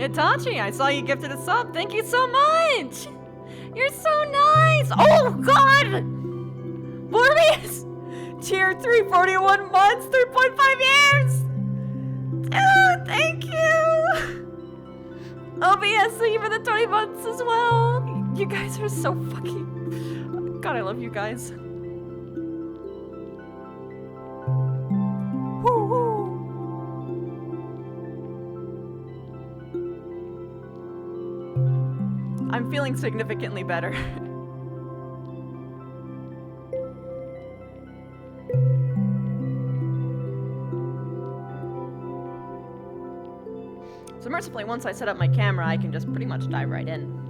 Itachi, I saw you gifted a sub. Thank you so much. You're so nice. Oh, God. Morbius. Tier 3, 41 months, 3.5 years. Dude, thank you. OBS, thank you for the 20 months as well. You guys are so fucking... God, I love you guys. I'm feeling significantly better. So mercifully, once I set up my camera, I can just pretty much dive right in.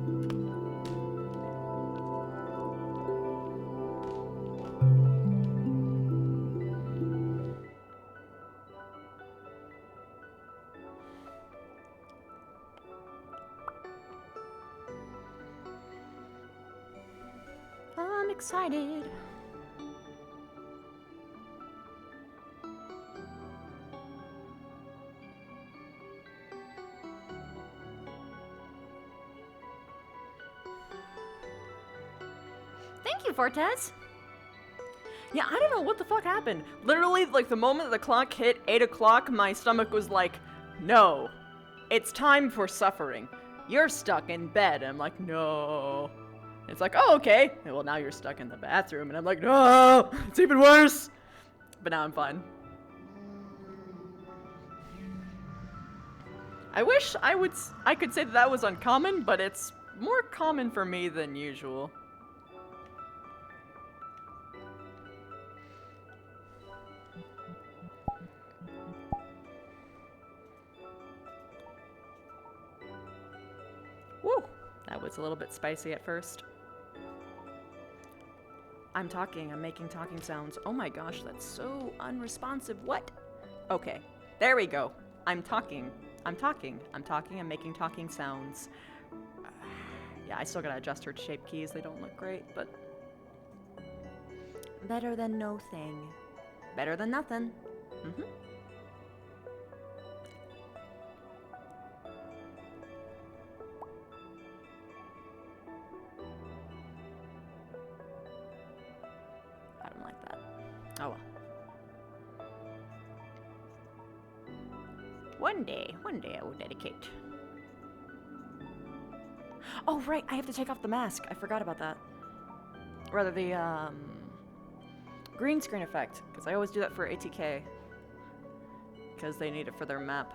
I'm excited. Thank you, Fortes. Yeah, I don't know what the fuck happened. Literally, like, the moment the clock hit 8 o'clock, my stomach was like, no, it's time for suffering. You're stuck in bed. And I'm like, no. It's like, oh, okay. Well, now you're stuck in the bathroom. And I'm like, no, it's even worse. But now I'm fine. I wish I could say that was uncommon, but it's more common for me than usual. Woo! That was a little bit spicy at first. I'm making talking sounds. Oh my gosh, that's so unresponsive. What? Okay, there we go. I'm talking, I'm making talking sounds. Yeah, I still gotta adjust her shape keys. They don't look great, but better than no thing. Better than nothing. Mm-hmm. I don't like that. Oh well. One day I will dedicate. Oh right, I have to take off the mask. I forgot about that. Rather the green screen effect, because I always do that for ATK. Because they need it for their map.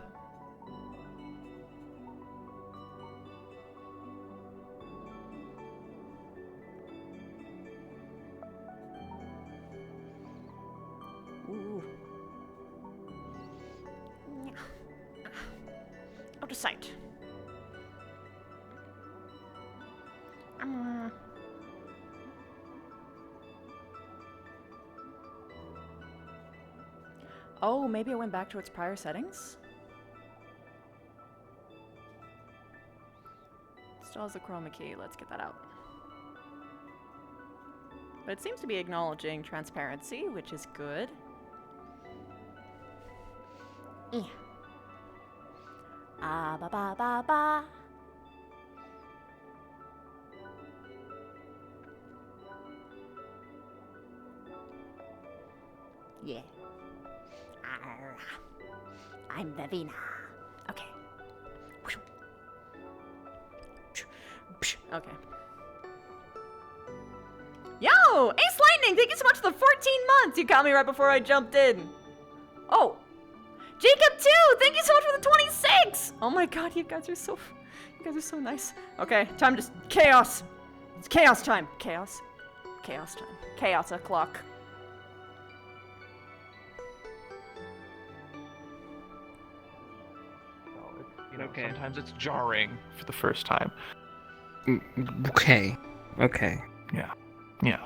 Ooh. Out of sight. Oh, maybe it went back to its prior settings? Still has a chroma key. Let's get that out. But it seems to be acknowledging transparency, which is good. Ah, ba ba ba ba. Yeah. I'm Vivina. Okay. Okay. Yo! Ace Lightning! Thank you so much for the 14 months! You caught me right before I jumped in. Oh! Jacob too! Thank you so much for the 26! Oh my god, you guys are so nice. Okay, time to chaos. It's chaos time. Chaos. Chaos time. Chaos o'clock. Okay. Sometimes it's jarring for the first time. Okay. Okay. Yeah. Yeah,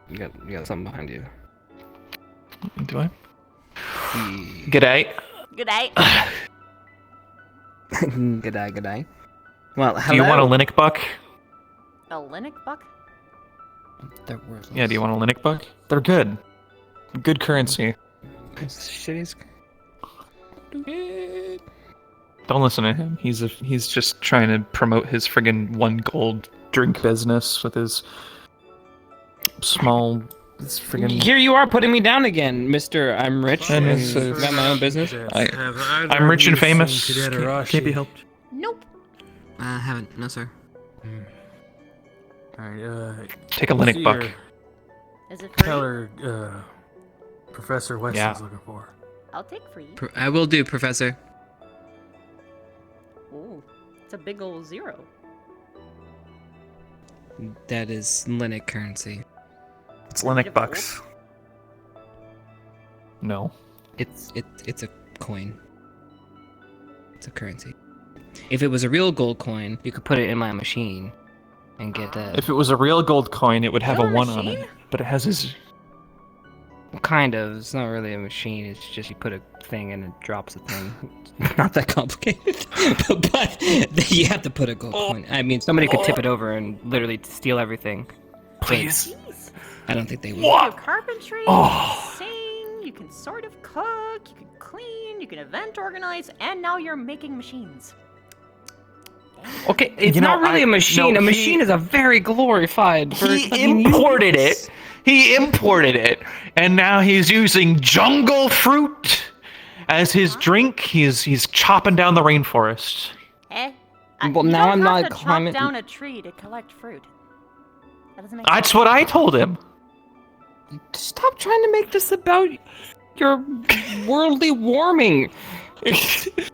you got something behind you. Do I? G'day. G'day. G'day. Well, hello. Do you want a Linux buck? A Linux buck? They're worthless. Yeah, do you want a Linux buck? They're good. Good currency. Shitty. Don't listen to him. He's just trying to promote his friggin' 1 gold drink business with his small. This friggin'. Here you are putting me down again, Mr. I'm rich and got my own business. I'm rich and famous. Can't be helped. Nope. I haven't. No, sir. Alright, Take a Linux buck. Is it free? tell her, Professor Weston's looking for. I'll take free. I will do, Professor. Ooh, it's a big old 0. That is Linux currency. It's Linux bucks. No. It's a coin. It's a currency. If it was a real gold coin, you could put it in my machine and get that. If it was a real gold coin, it would have Your a 1 on machine? it. But it has his. Kind of. It's not really a machine. It's just you put a thing and it drops a thing. Not that complicated. but you have to put a gold coin. I mean, somebody could tip it over and literally steal everything. Please. Jeez. I don't think they would. You can do carpentry, you Oh. can sing, you can sort of cook, you can clean, you can event organize, and now you're making machines. Okay, it's You know, not really a machine. no, a machine is a very glorified. He imported it. He imported it, and now he's using jungle fruit as his drink. He's chopping down the rainforest. Well, You now don't I'm have not to climbing- chop down a tree to collect fruit. That doesn't make That's sense. what I told him. Stop trying to make this about your worldly warming.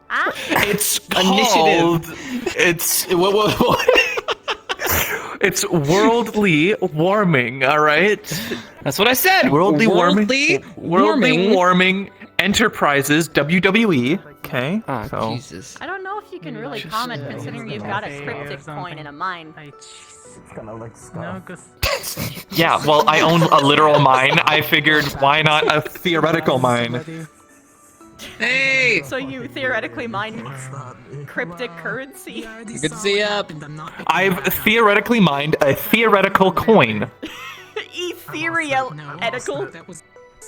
Ah, It's Initiative. called. It's what? It's worldly warming. All right. That's what I said. Worldly warming. Worldly warming Enterprises WWE. Okay. Ah, so Jesus. I don't know if you can really comment considering you've got a cryptic coin in a mine. yeah. Well, I own a literal mine. I figured why not a theoretical mine? Hey! So you theoretically mine cryptic currency? Good to see ya. I've theoretically mined a theoretical coin. ETH. theoretical.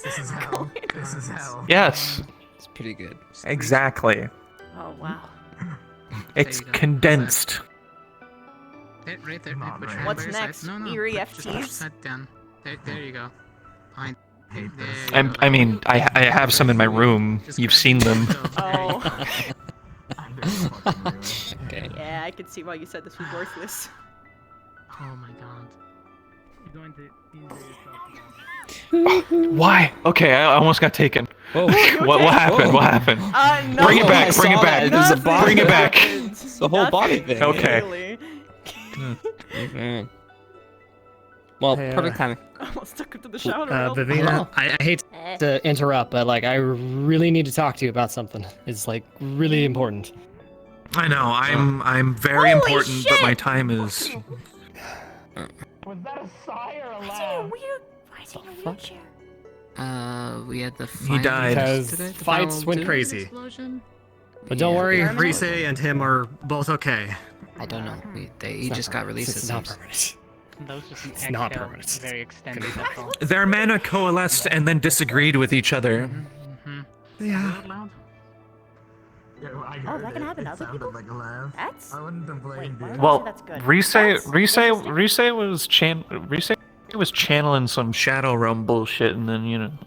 This is hell. This is hell. Yes, It's pretty good. exactly. Oh wow. It's condensed. Right there. Come on, Put your man. hand What's by your side. next? No, no. Eerie Just put your FTs? head down. There you go. Fine. Hate There this. you go. I mean, I have some in my room. Just You've grab seen it. them. So, there you Oh. go. I'm just fucking doing it. Okay. Yeah, I can see why you said this was worthless. Oh my god. You're going to injure yourself. Why? Okay, I almost got taken. Whoa. What happened? Whoa. What happened? No. Bring it back, I bring it saw back. that. There's a body Bring it back. It's the whole body Nothing, thing. Okay. really. Mhm. Well, Hey, perfect timing. Almost took him to the shower. Vivina, I hate to interrupt, but like I really need to talk to you about something. It's like really important. I know. I'm very Holy important, but my shit! time is. was that a sigh or a Why is he in a wheelchair? We had the He died. Because today. The fights final went dude crazy. explosion? But don't Yeah. worry, Permanent? Rise and him are both okay. I don't know. He It's not just got permanent. released. It's it not seems. permanent. That was just an It's not exhale, permanent. very extended. It's That's all. Their mana coalesced and then disagreed with each other. Yeah. Loud? Yeah, I Oh, heard that can it. happen to It other sounded people? like a laugh. That's. I wouldn't have blamed Wait, you. what? Well, That's good. Rise That's interesting. was channeling some Shadow Realm bullshit, and then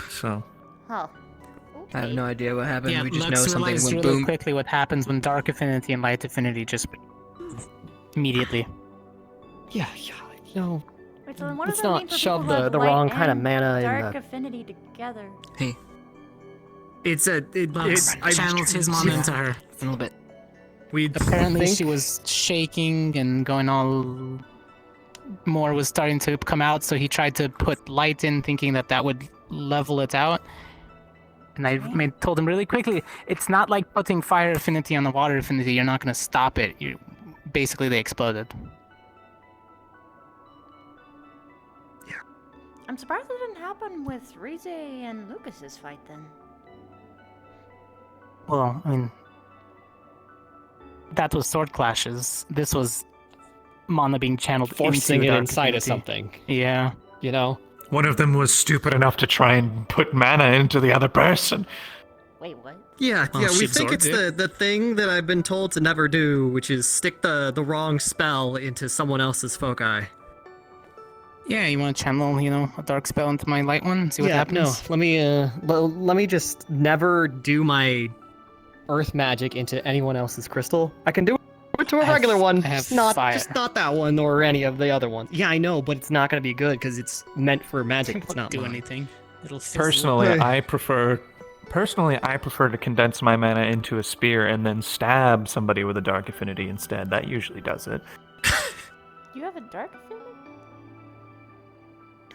so. Huh. I have no idea what happened. Yeah, we just let's know something realize went really boom. quickly what happens when Dark Affinity and Light Affinity just immediately. Yeah, you know, Wait, so then what let's does that mean not for shove people who have the light wrong kind of and mana in dark the. affinity together? Hey, It's a. I channeled his mama into her a little bit. We Apparently, think she was shaking and going all. More was starting to come out, so he tried to put light in, thinking that would level it out. And I told him really quickly, it's not like putting fire affinity on the water affinity. You're not going to stop it. Basically, they exploded. I'm surprised it didn't happen with Rize and Lucas's fight then. Well, I mean, that was sword clashes. This was mana being channeled forcing into it Dark inside of Affinity. something. Yeah. You know. One of them was stupid enough to try and put mana into the other person. Wait, what? Yeah, Oh, we she think it's absorbed the thing that I've been told to never do, which is stick the wrong spell into someone else's foci. Yeah, you want to channel, a dark spell into my light one? See what happens? No, let me just never do my earth magic into anyone else's crystal. I can do it to a regular one, I have just not fire. just not that one or any of the other ones. Yeah, I know, but it's not gonna be good because it's meant for magic. It's not do mine. anything. It'll fizzle. Personally, I prefer to condense my mana into a spear and then stab somebody with a dark affinity instead. That usually does it. You have a dark affinity?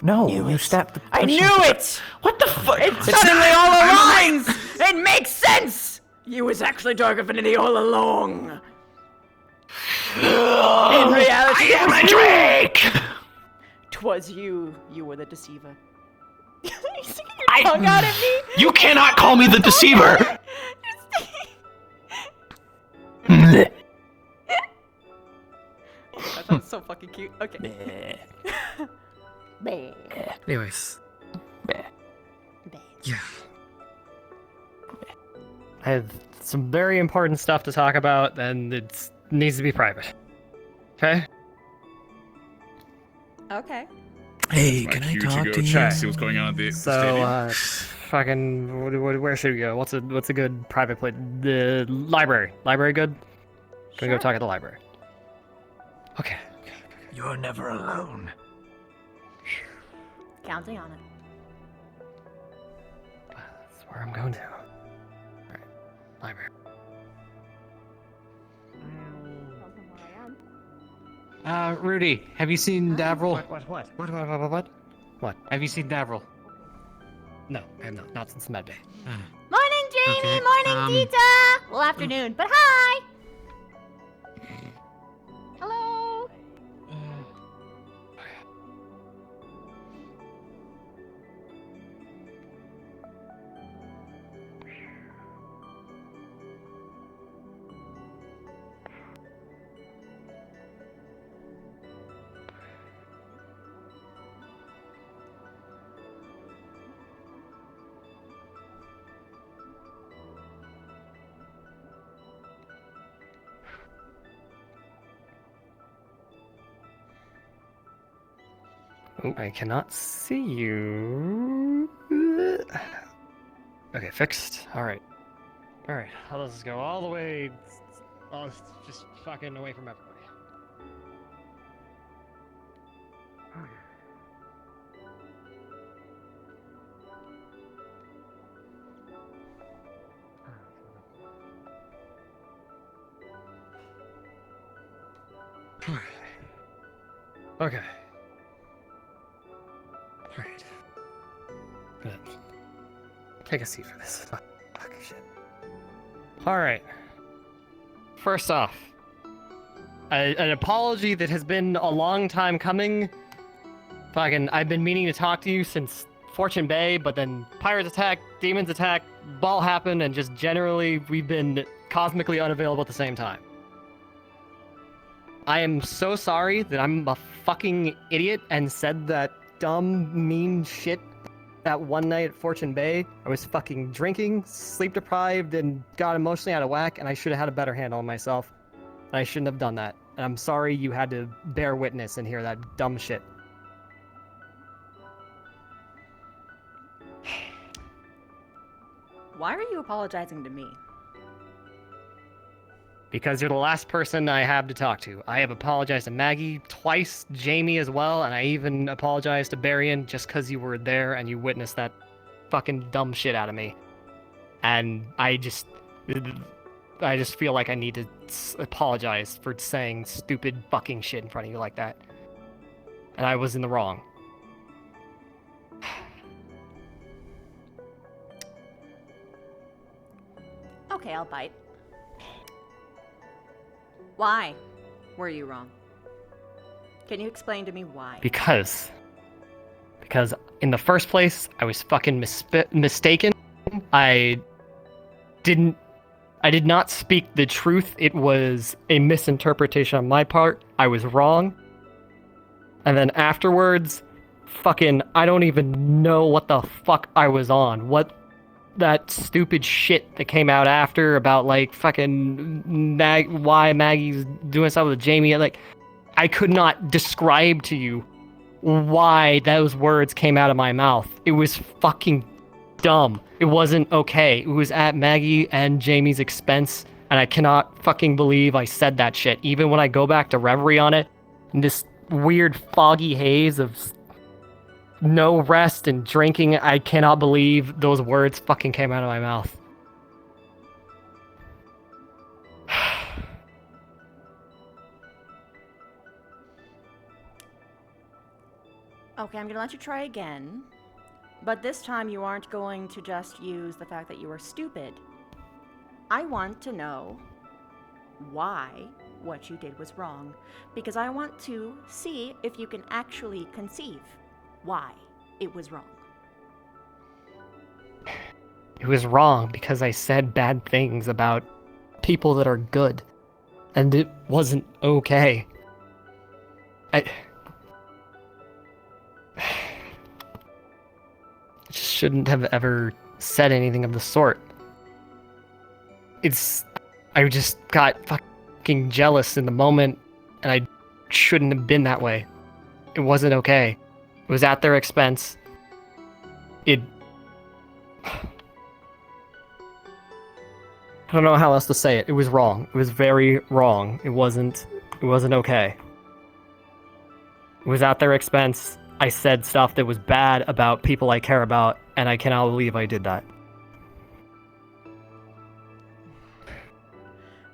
No, Knew you it. stab the I person- knew it! What the fuck? It suddenly all aligns! It makes sense! You was actually dark affinity all along. In reality, I am a Drake! 'twas you. You were the deceiver. You're sticking your I- tongue out at me. You cannot call me the deceiver! I thought it was so fucking cute. Okay. Anyways, Bleh. yeah. I have some very important stuff to talk about, and it needs to be private. Okay? Okay. Hey, My can I cue talk go to you? check, see what's going on at the So, stadium. fucking, where should we go? What's a good private place? The library. Library good? Can we go talk at the library? Okay. You're never alone. Counting on it. That's where I'm going to. Alright. Library. Rudy, have you seen Davril? What? Have you seen Davril? No, I have not. Not since med bay. Morning, Jamie. Okay, Morning, Tita. Well, afternoon, but hi. Hello. Oh, I cannot see you. Okay, fixed. Alright. Alright, let's go all the way. Oh, just fucking away from everybody. Okay. Alright. Good. Take a seat for this. Fuck shit. Alright. First off, an apology that has been a long time coming. Fucking, I've been meaning to talk to you since Fortune Bay, but then pirates attack, demons attack, ball happened, and just generally we've been cosmically unavailable at the same time. I am so sorry that I'm a fucking idiot and said that dumb, mean shit that one night at Fortune Bay. I was fucking drinking, sleep deprived, and got emotionally out of whack, and I should have had a better handle on myself. And I shouldn't have done that. And I'm sorry you had to bear witness and hear that dumb shit. Why are you apologizing to me? Because you're the last person I have to talk to. I have apologized to Maggie twice, Jamie as well, and I even apologized to Barian just because you were there and you witnessed that fucking dumb shit out of me. And I just feel like I need to apologize for saying stupid fucking shit in front of you like that. And I was in the wrong. Okay, I'll bite. Why were you wrong? Can you explain to me why? Because in the first place, I was fucking mistaken. I did not speak the truth. It was a misinterpretation on my part. I was wrong. And then afterwards, fucking, I don't even know what the fuck I was on. What that stupid shit that came out after about like fucking why Maggie's doing stuff with Jamie. Like, I could not describe to you why those words came out of my mouth. It was fucking dumb. It wasn't okay. It was at Maggie and Jamie's expense, and I cannot fucking believe I said that shit. Even when I go back to reverie on it, in this weird foggy haze of no rest and drinking, I cannot believe those words fucking came out of my mouth. Okay, I'm gonna let you try again. But this time you aren't going to just use the fact that you were stupid. I want to know why what you did was wrong. Because I want to see if you can actually conceive why it was wrong. It was wrong because I said bad things about people that are good. And it wasn't okay. I just shouldn't have ever said anything of the sort. I just got fucking jealous in the moment, and I shouldn't have been that way. It wasn't okay. It was at their expense. I don't know how else to say it. It was wrong. It was very wrong. It wasn't okay. It was at their expense. I said stuff that was bad about people I care about, and I cannot believe I did that.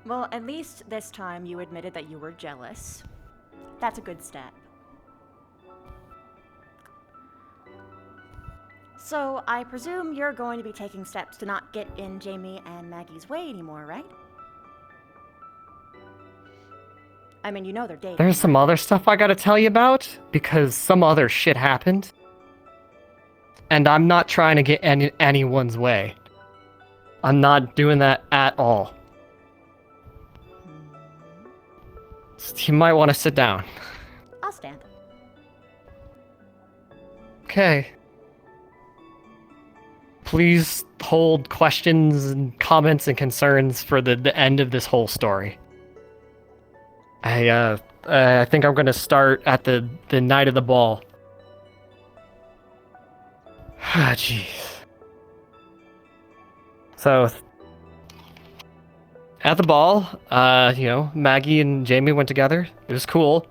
Well, at least this time you admitted that you were jealous. That's a good step. So, I presume you're going to be taking steps to not get in Jamie and Maggie's way anymore, right? I mean, you know they're dating. There's some other stuff I gotta tell you about, because some other shit happened. And I'm not trying to get anyone's way. I'm not doing that at all. You might want to sit down. I'll stand. Okay. Please hold questions and comments and concerns for the end of this whole story. I think I'm gonna start at the night of the ball. Ah, jeez. So, at the ball, Maggie and Jamie went together. It was cool.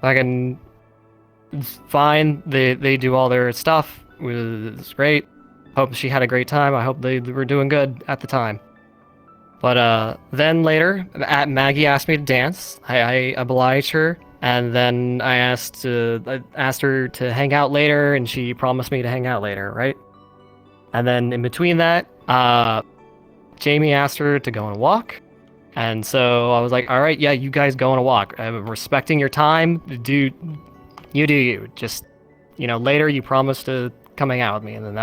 It's fine. They do all their stuff. It was great. Hope she had a great time. I hope they were doing good at the time. But then later, Maggie asked me to dance. I obliged her, and then I asked her to hang out later, and she promised me to hang out later, right? And then in between that, Jamie asked her to go on a walk, and so I was like, all right, yeah, you guys go on a walk. I'm respecting your time. Do you. Just, later you promised to come hang out with me, and then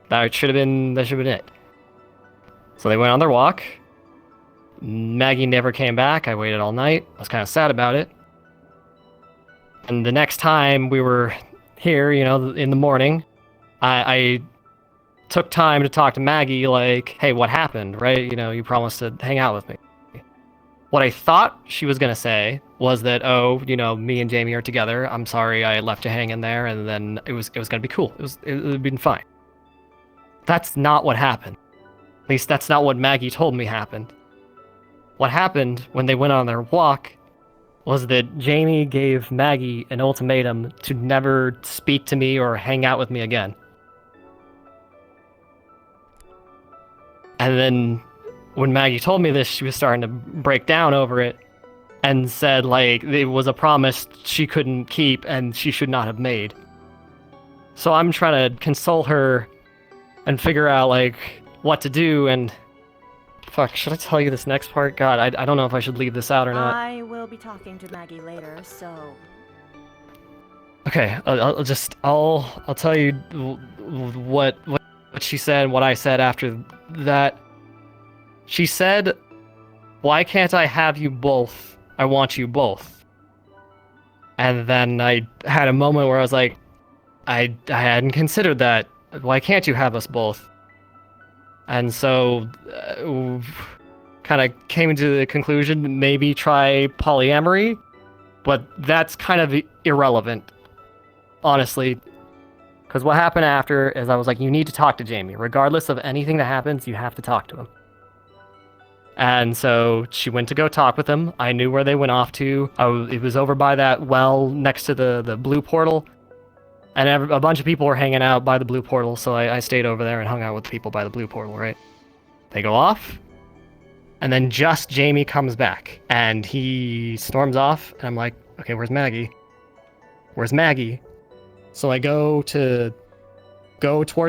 that should have been it. So they went on their walk. Maggie never came back. I waited all night. I was kind of sad about it. And the next time we were here, in the morning, I took time to talk to Maggie, like, hey, what happened, right? You promised to hang out with me. What I thought she was going to say was that, me and Jamie are together. I'm sorry I left you hanging there, and then it was going to be cool. It would have been fine. That's not what happened. At least that's not what Maggie told me happened. What happened when they went on their walk was that Jamie gave Maggie an ultimatum to never speak to me or hang out with me again. And then when Maggie told me this, she was starting to break down over it and said, like, it was a promise she couldn't keep and she should not have made. So I'm trying to console her and figure out, like, what to do, and fuck, should I tell you this next part? God, I don't know if I should leave this out or not. I will be talking to Maggie later, so... Okay, I'll tell you what she said and what I said after that. She said, why can't I have you both? I want you both. And then I had a moment where I was like, I hadn't considered that. Why can't you have us both? And so, kind of came to the conclusion, maybe try polyamory, but that's kind of irrelevant, honestly. Because what happened after is I was like, you need to talk to Jamie. Regardless of anything that happens, you have to talk to him. And so she went to go talk with him. I knew where they went off to. It was over by that well next to the blue portal. And a bunch of people were hanging out by the blue portal, so I stayed over there and hung out with people by the blue portal, right? They go off, and then just Jamie comes back, and he storms off, and I'm like, okay, where's Maggie? Where's Maggie? So I go towards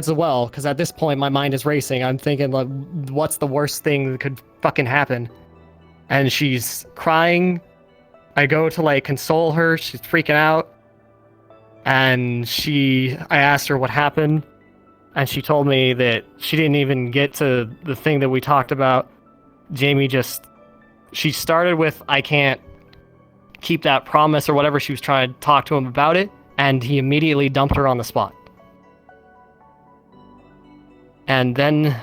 the well, because at this point my mind is racing. I'm thinking, like, what's the worst thing that could fucking happen? And she's crying. I go to, like, console her. She's freaking out. And I asked her what happened, and she told me that she didn't even get to the thing that we talked about. Jamie she started with, I can't keep that promise or whatever. She was trying to talk to him about it, and he immediately dumped her on the spot. And then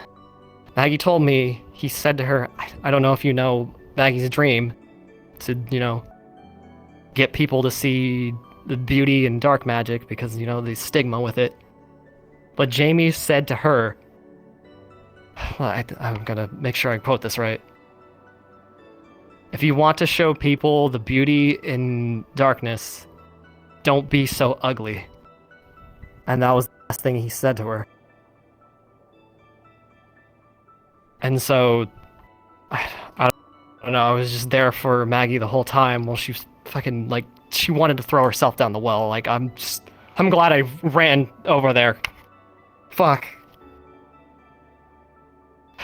Maggie told me, he said to her, I don't know if you know Maggie's dream to, get people to see the beauty in dark magic because, the stigma with it. But Jamie said to her, well, I'm gonna make sure I quote this right. If you want to show people the beauty in darkness, don't be so ugly. And that was the last thing he said to her. And so, I don't know, I was just there for Maggie the whole time while she was fucking, like, she wanted to throw herself down the well. Like, I'm glad I ran over there. Fuck.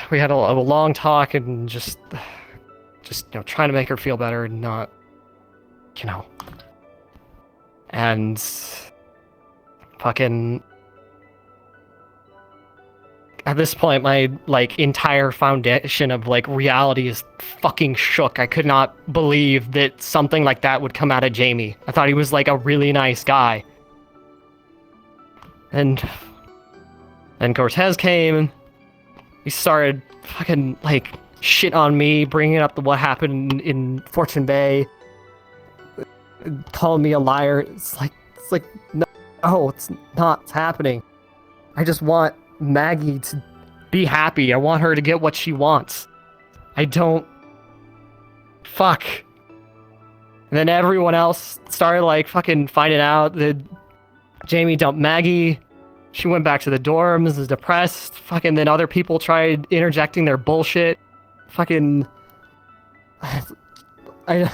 We had a long talk and just trying to make her feel better and not, and fucking at this point my, like, entire foundation of, like, reality is fucking shook. I could not believe that something like that would come out of Jamie. I thought he was, like, a really nice guy. And then Cortez came. He started fucking, like, shit on me, bringing up what happened in Fortune Bay, calling me a liar. It's like no, it's not happening. I just want Maggie to be happy. I want her to get what she wants. I don't... Fuck. And then everyone else started, like, fucking finding out that Jamie dumped Maggie. She went back to the dorms, was depressed. Fucking then other people tried interjecting their bullshit. Fucking... I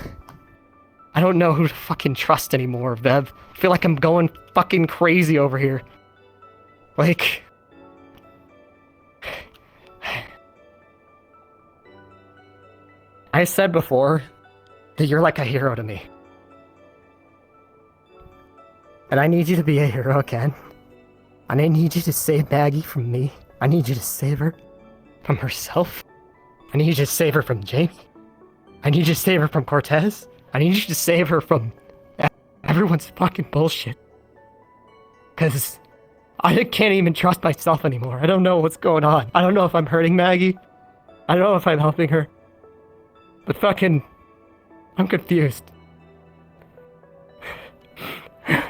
don't know who to fucking trust anymore, Bev. I feel like I'm going fucking crazy over here. Like... I said before that you're like a hero to me. And I need you to be a hero again. And I need you to save Maggie from me. I need you to save her from herself. I need you to save her from Jamie. I need you to save her from Cortez. I need you to save her from everyone's fucking bullshit. Because I can't even trust myself anymore. I don't know what's going on. I don't know if I'm hurting Maggie. I don't know if I'm helping her. But fucking... I'm confused. I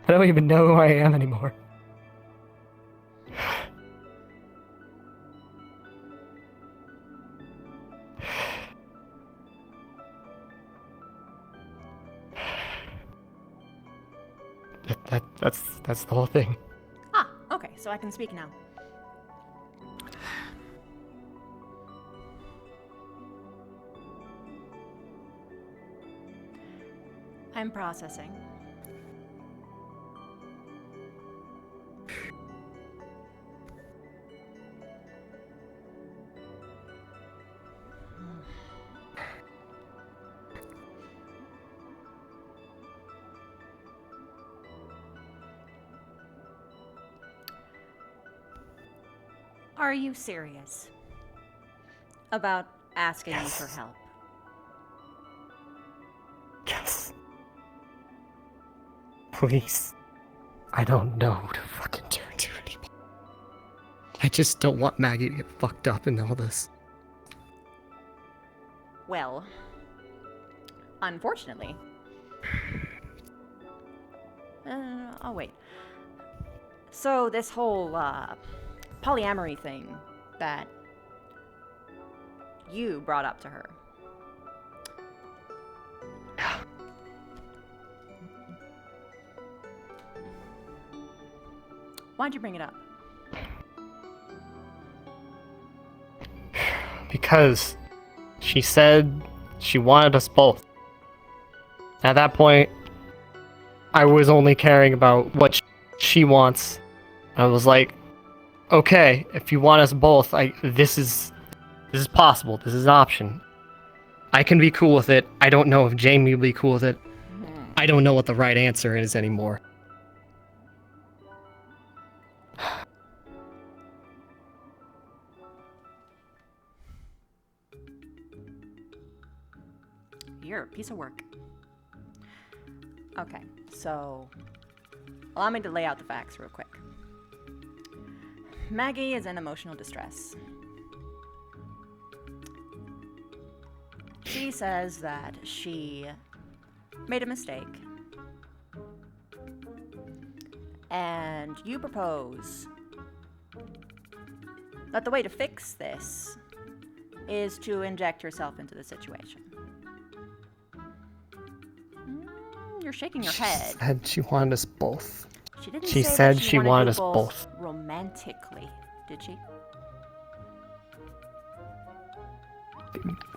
don't even know who I am anymore. That's the whole thing. Ah, okay, so I can speak now. I'm processing. Are you serious about asking me for help? Yes. Please. I don't know who to fucking turn to anymore. I just don't want Maggie to get fucked up in all this. Well, unfortunately. I'll wait. So this whole polyamory thing that you brought up to her. Why'd you bring it up? Because she said she wanted us both. At that point, I was only caring about what she wants. I was like, okay, if you want us both, this is possible. This is an option. I can be cool with it. I don't know if Jamie will be cool with it. I don't know what the right answer is anymore. You're a piece of work. Okay, so allow me to lay out the facts real quick. Maggie is in emotional distress. She says that she made a mistake. And you propose that the way to fix this is to inject yourself into the situation. You're shaking your head. She said she wanted us both. She didn't She say said that she wanted us both. romantically, did she?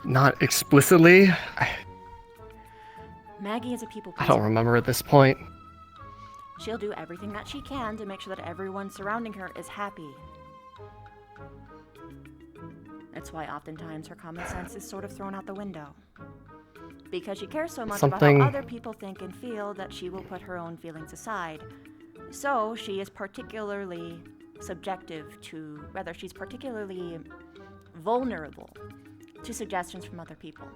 Not explicitly. Maggie is a people pleaser. I don't remember at this point. She'll do everything that she can to make sure that everyone surrounding her is happy. That's why oftentimes her common sense is sort of thrown out the window. Because she cares so much about how other people think and feel that she will put her own feelings aside. So she is particularly she's particularly vulnerable to suggestions from other people.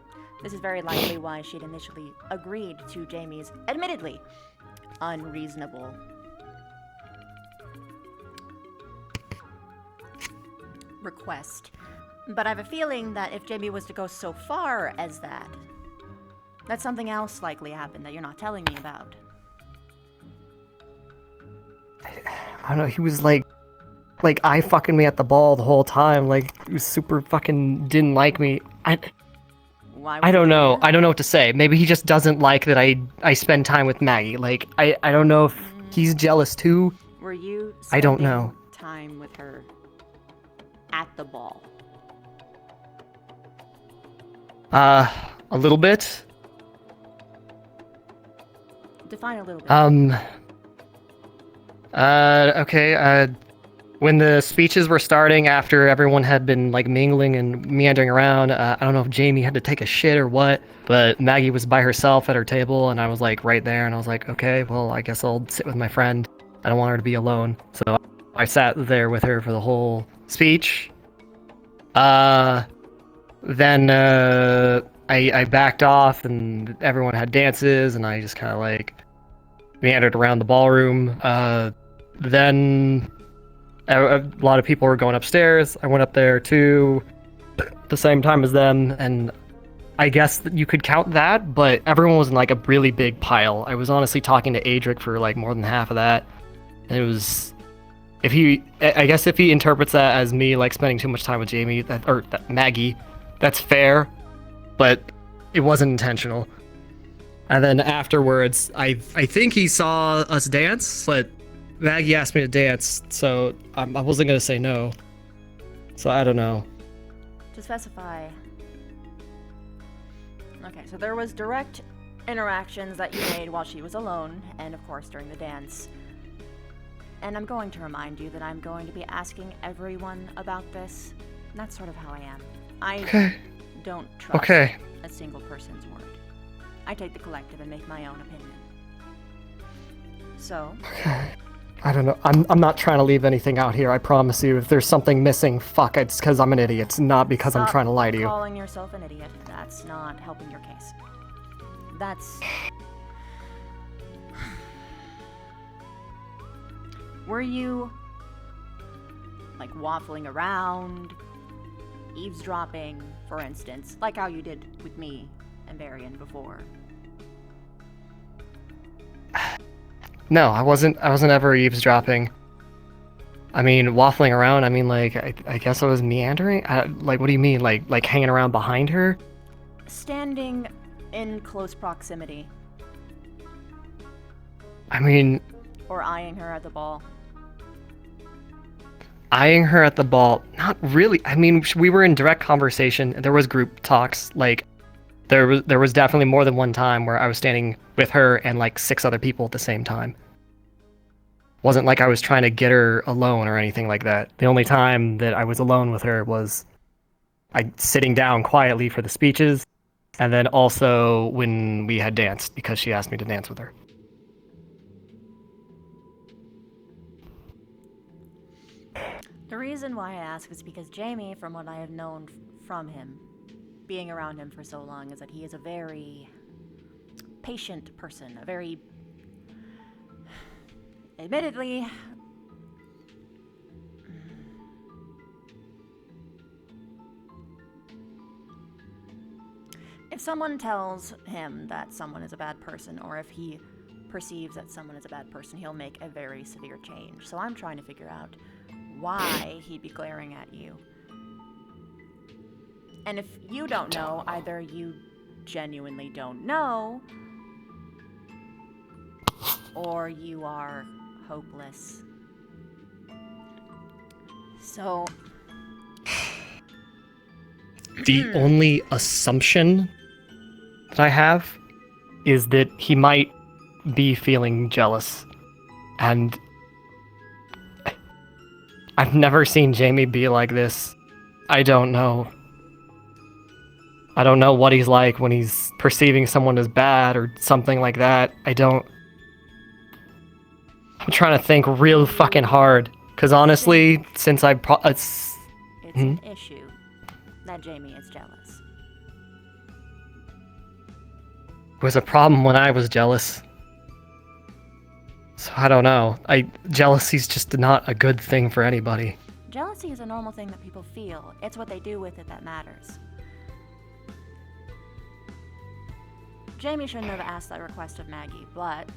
This is very likely why she'd initially agreed to Jamie's, admittedly, unreasonable request. But I have a feeling that if Jamie was to go so far as that something else likely happened that you're not telling me about. I don't know, he was like eye fucking me at the ball the whole time. Like, he was super fucking didn't like me. Why I was don't he know. there? I don't know what to say. Maybe he just doesn't like that I spend time with Maggie. Like, I don't know if he's jealous too. Were you I don't spending know. time with her at the ball? A little bit. Define a little bit. Okay, when the speeches were starting after everyone had been like mingling and meandering around, I don't know if Jamie had to take a shit or what, but Maggie was by herself at her table and I was like right there and I was like, okay, well, I guess I'll sit with my friend. I don't want her to be alone. So I sat there with her for the whole speech. Then I backed off and everyone had dances and I just kind of like meandered around the ballroom. Then a lot of people were going upstairs. I went up there too, at the same time as them, and I guess that you could count that, but everyone was in like a really big pile. I was honestly talking to Adric for like more than half of that. And it was, I guess if he interprets that as me like spending too much time with Jamie, or Maggie, that's fair, but it wasn't intentional. And then afterwards, I think he saw us dance, but Maggie asked me to dance, so I wasn't gonna say no. So I don't know. To specify. Okay, so there was direct interactions that you made while she was alone, and of course during the dance. And I'm going to remind you that I'm going to be asking everyone about this. And that's sort of how I am. I don't trust a single person's word. I take the collective and make my own opinion. So... I don't know. I'm not trying to leave anything out here, I promise you. If there's something missing, fuck, it's because I'm an idiot. It's not because I'm trying to lie to you. Calling yourself an idiot, that's not helping your case. That's... Were you, like, waffling around, eavesdropping, for instance, like how you did with me and Varian before? No, I wasn't ever eavesdropping. I mean, waffling around, I mean, like, I guess I was meandering? Like, what do you mean? Like hanging around behind her? Standing in close proximity. I mean... Or eyeing her at the ball. Eyeing her at the ball? Not really. I mean, we were in direct conversation. There was group talks. Like, there was definitely more than one time where I was standing with her and like 6 other people at the same time. Wasn't like I was trying to get her alone or anything like that. The only time that I was alone with her was sitting down quietly for the speeches, and then also when we had danced because she asked me to dance with her. The reason why I ask is because Jamie, from what I have known from him, being around him for so long, is that he is a very patient person, a very, admittedly, if someone tells him that someone is a bad person, or if he perceives that someone is a bad person, he'll make a very severe change. So I'm trying to figure out why he'd be glaring at you. And if you don't know, either you genuinely don't know, or you are hopeless. So... The only assumption that I have is that he might be feeling jealous. And I've never seen Jamie be like this. I don't know. I don't know what he's like when he's perceiving someone as bad or something like that. I'm trying to think real fucking hard. Because honestly, since it's an issue that Jamie is jealous. It was a problem when I was jealous. So I don't know. Jealousy's just not a good thing for anybody. Jealousy is a normal thing that people feel. It's what they do with it that matters. Jamie shouldn't have asked that request of Maggie, but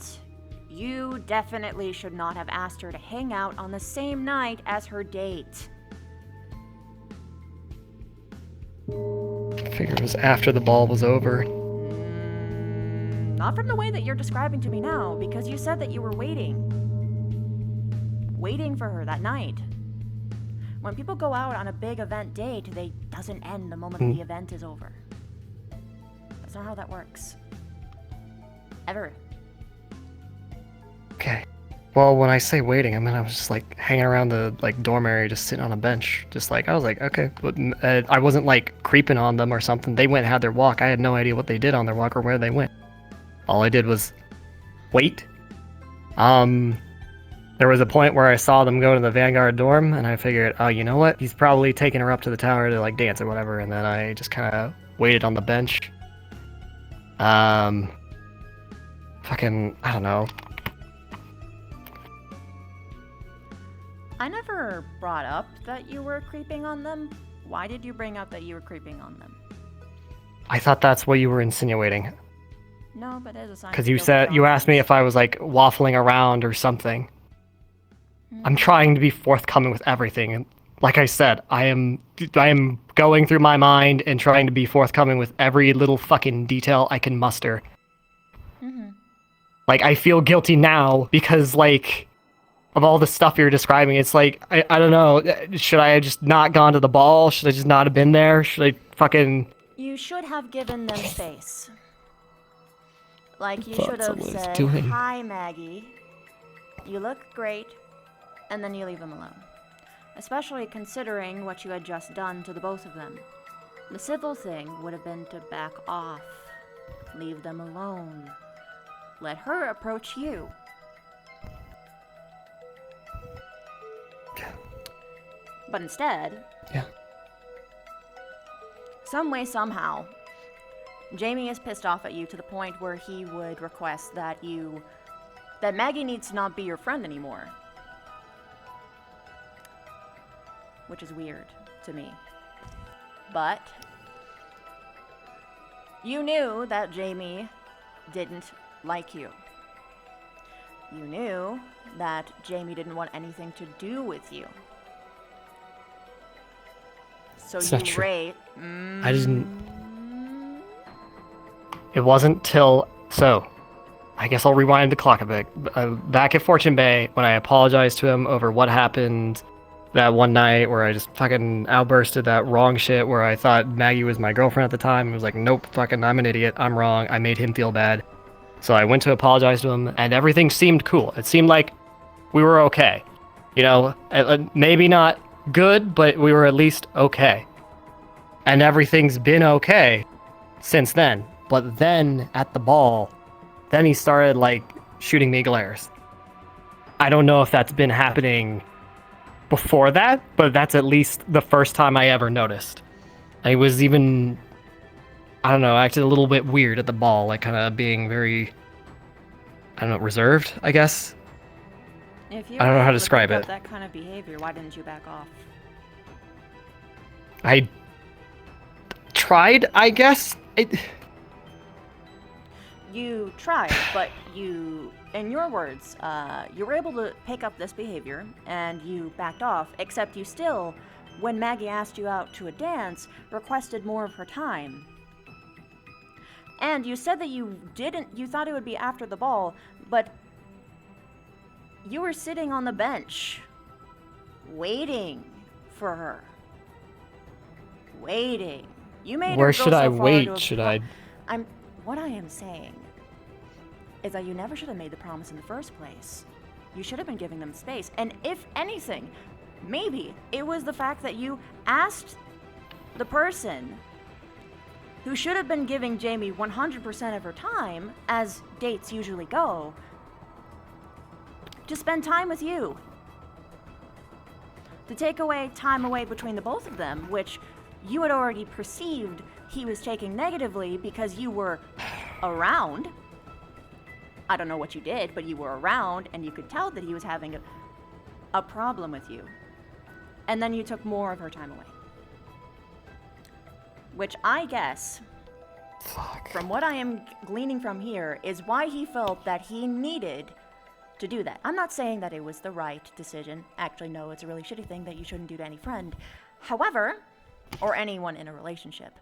You definitely should not have asked her to hang out on the same night as her date. I figured it was after the ball was over. Not from the way that you're describing to me now, because you said that you were waiting. Waiting for her that night. When people go out on a big event date, they doesn't end the moment the event is over. That's not how that works. Ever. Okay. Well, when I say waiting, I mean I was just like hanging around the like dorm area, just sitting on a bench, just like I was like, okay, but I wasn't like creeping on them or something. They went and had their walk. I had no idea what they did on their walk or where they went. All I did was wait. There was a point where I saw them go to the Vanguard dorm, and I figured, oh, you know what? He's probably taking her up to the tower to like dance or whatever. And then I just kind of waited on the bench. Fucking, I don't know. I never brought up that you were creeping on them. Why did you bring up that you were creeping on them? I thought that's what you were insinuating. No, but as a sign. Because you asked me if I was like waffling around or something. I'm trying to be forthcoming with everything, and like I said, I am going through my mind and trying to be forthcoming with every little fucking detail I can muster. Like, I feel guilty now because, like, of all the stuff you're describing. It's like, I don't know, should I have just not gone to the ball? Should I just not have been there? Should I fucking... You should have given them space. Like, you Thought should have someone was said, doing- "Hi, Maggie. You look great," and then you leave them alone. Especially considering what you had just done to the both of them. The civil thing would have been to back off. Leave them alone. Let her approach you. But instead... Yeah. Some way, somehow, Jamie is pissed off at you to the point where he would request that Maggie needs to not be your friend anymore. Which is weird to me. But you knew that Jamie didn't like you. You knew that Jamie didn't want anything to do with you. So It's you not true. rate. I didn't... It wasn't till... So, I guess I'll rewind the clock a bit. Back at Fortune Bay, when I apologized to him over what happened that one night where I just fucking outbursted that wrong shit where I thought Maggie was my girlfriend at the time. I was like, nope, fucking, I'm an idiot. I'm wrong. I made him feel bad. So I went to apologize to him, and everything seemed cool. It seemed like we were okay. You know, maybe not good, but we were at least okay. And everything's been okay since then. But then, at the ball, then he started, like, shooting me glares. I don't know if that's been happening before that, but that's at least the first time I ever noticed. I was even, I don't know, acted a little bit weird at the ball, like kind of being very, I don't know, reserved, I guess. If you I don't know were how to able describe pick up it. that kind of behavior, why didn't you back off? I tried, I guess. You tried, but you, in your words, you were able to pick up this behavior, and you backed off, except you still, when Maggie asked you out to a dance, requested more of her time. And you said that you thought it would be after the ball, but you were sitting on the bench, waiting for her. Waiting. You made her Where go should so I far to wait? a Should po- I? What I am saying is that you never should have made the promise in the first place. You should have been giving them space. And if anything, maybe it was the fact that you asked the person who should have been giving Jamie 100% of her time, as dates usually go, to spend time with you. To take time away between the both of them, which you had already perceived he was taking negatively because you were around. I don't know what you did, but you were around, and you could tell that he was having a problem with you. And then you took more of her time away. Which I guess, from what I am gleaning from here, is why he felt that he needed to do that. I'm not saying that it was the right decision. Actually, no, it's a really shitty thing that you shouldn't do to any friend. However, or anyone in a relationship.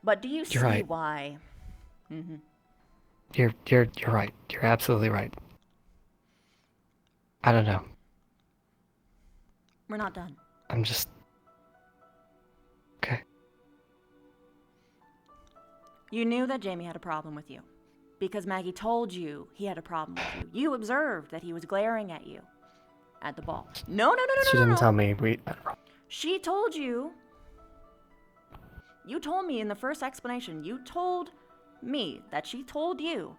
But do you see right. why? You're right. You're absolutely right. I don't know. We're not done. I'm just okay. You knew that Jamie had a problem with you. Because Maggie told you he had a problem with you. You observed that he was glaring at you at the ball. No. She didn't tell me. She told you. You told me in the first explanation. You told me that she told you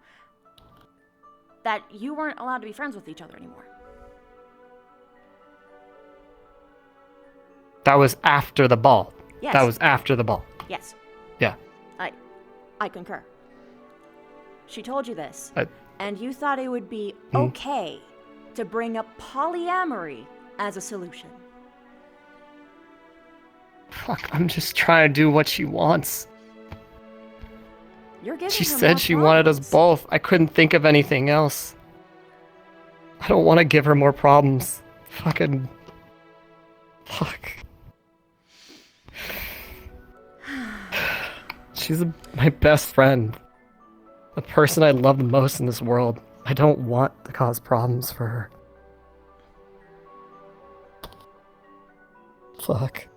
that you weren't allowed to be friends with each other anymore. That was after the ball. Yes. That was after the ball. Yes. Yeah. I concur. She told you this, I- and you thought it would be okay to bring up polyamory as a solution. Fuck, I'm just trying to do what she wants. You're giving She her said more she wanted us problems. both. I couldn't think of anything else. I don't want to give her more problems. Fucking... Fuck. She's my best friend. The person I love the most in this world. I don't want to cause problems for her. Fuck.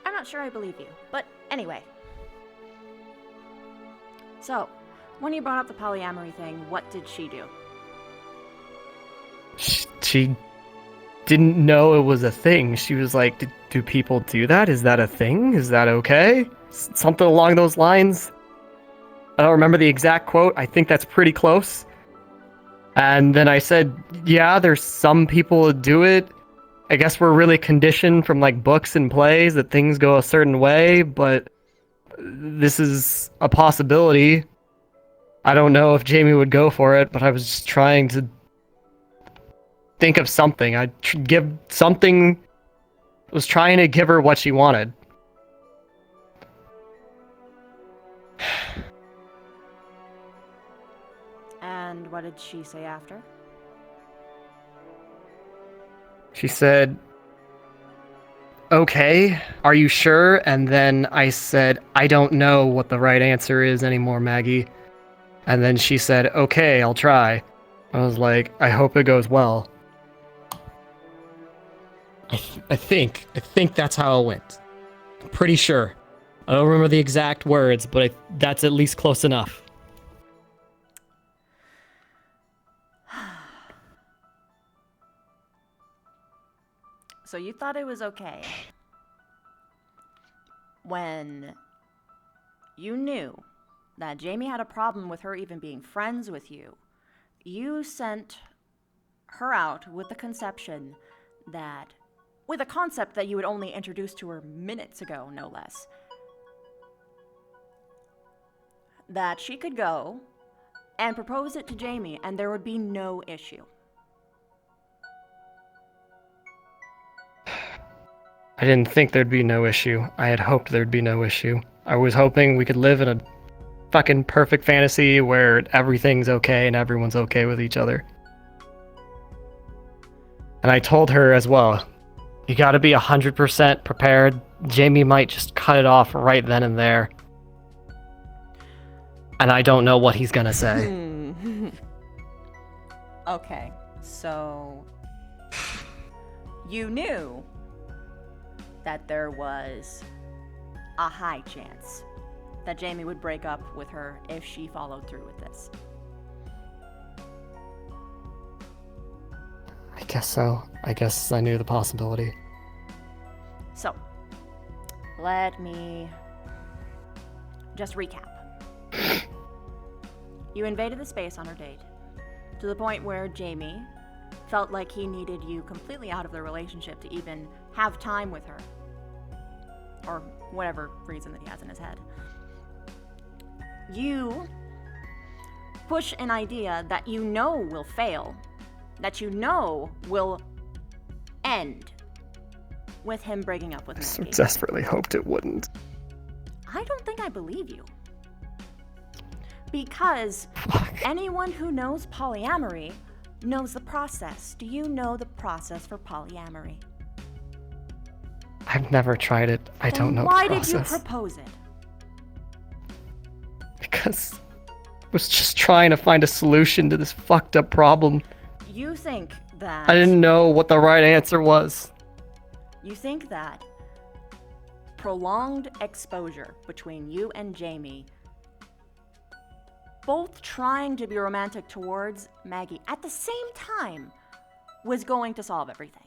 I'm not sure I believe you, but anyway. So, when you brought up the polyamory thing, what did she do? She didn't know it was a thing. She was like, do people do that? Is that a thing? Is that okay? Something along those lines. I don't remember the exact quote. I think that's pretty close. And then I said, yeah, there's some people that do it. I guess we're really conditioned from like books and plays that things go a certain way, but this is a possibility. I don't know if Jamie would go for it, but I was just trying to think of something. I was trying to give her what she wanted. And what did she say after? She said, okay, are you sure? And then I said, I don't know what the right answer is anymore, Maggie. And then she said, okay, I'll try. I was like, I hope it goes well. I think that's how it went. I'm pretty sure. I don't remember the exact words, but that's at least close enough. So you thought it was okay when you knew that Jamie had a problem with her even being friends with you. You sent her out with the concept that you had only introduced to her minutes ago, no less. That she could go and propose it to Jamie and there would be no issue. I didn't think there'd be no issue. I had hoped there'd be no issue. I was hoping we could live in a fucking perfect fantasy where everything's okay and everyone's okay with each other. And I told her as well, you gotta be 100% prepared. Jamie might just cut it off right then and there. And I don't know what he's gonna say. Okay, so you knew that there was a high chance that Jamie would break up with her if she followed through with this. I guess so. I guess I knew the possibility. So, let me just recap. You invaded the space on her date, to the point where Jamie felt like he needed you completely out of the relationship to even have time with her. Or whatever reason that he has in his head. You push an idea that you know will fail, that you know will end with him breaking up with I so Maggie. desperately hoped it wouldn't. I don't think I believe you. Because anyone who knows polyamory knows the process. Do you know the process for polyamory? I've never tried it. I Then don't know why the did you process. propose it? Because I was just trying to find a solution to this fucked up problem. You think that... I didn't know what the right answer was. You think that prolonged exposure between you and Jamie, both trying to be romantic towards Maggie at the same time, was going to solve everything.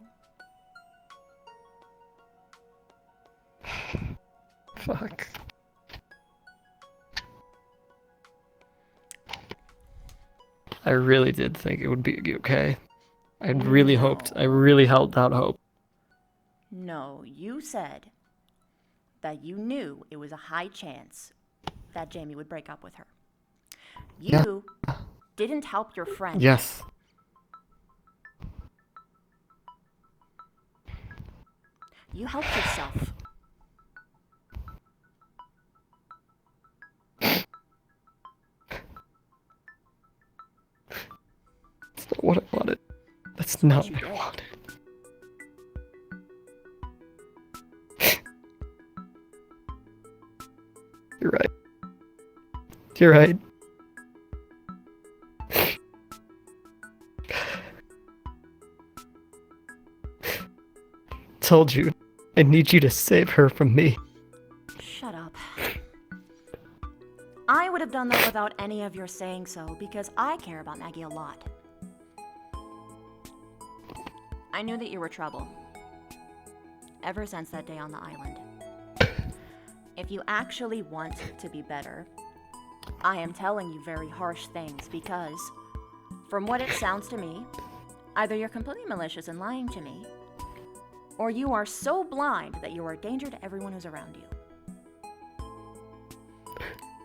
Fuck. I really did think it would be okay. I really hoped. I really held out hope. No, you said that you knew it was a high chance that Jamie would break up with her. You didn't help your friend. Yes. You helped yourself. That's not what I wanted. That's not what I wanted. You're right. You're right. Told you. I need you to save her from me. Shut up. I would have done that without any of your saying so, because I care about Maggie a lot. I knew that you were trouble. Ever since that day on the island. If you actually want to be better, I am telling you very harsh things because, from what it sounds to me, either you're completely malicious and lying to me, or you are so blind that you are a danger to everyone who's around you.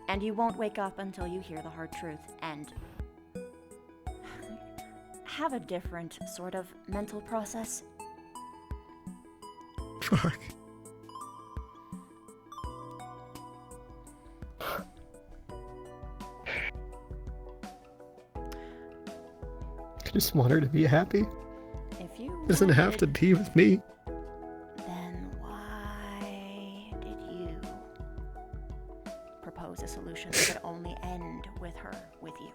And you won't wake up until you hear the hard truth and have a different sort of mental process. Fuck. I just want her to be happy. If you Doesn't have to be with me. then why did you propose a solution that could only end with her with you?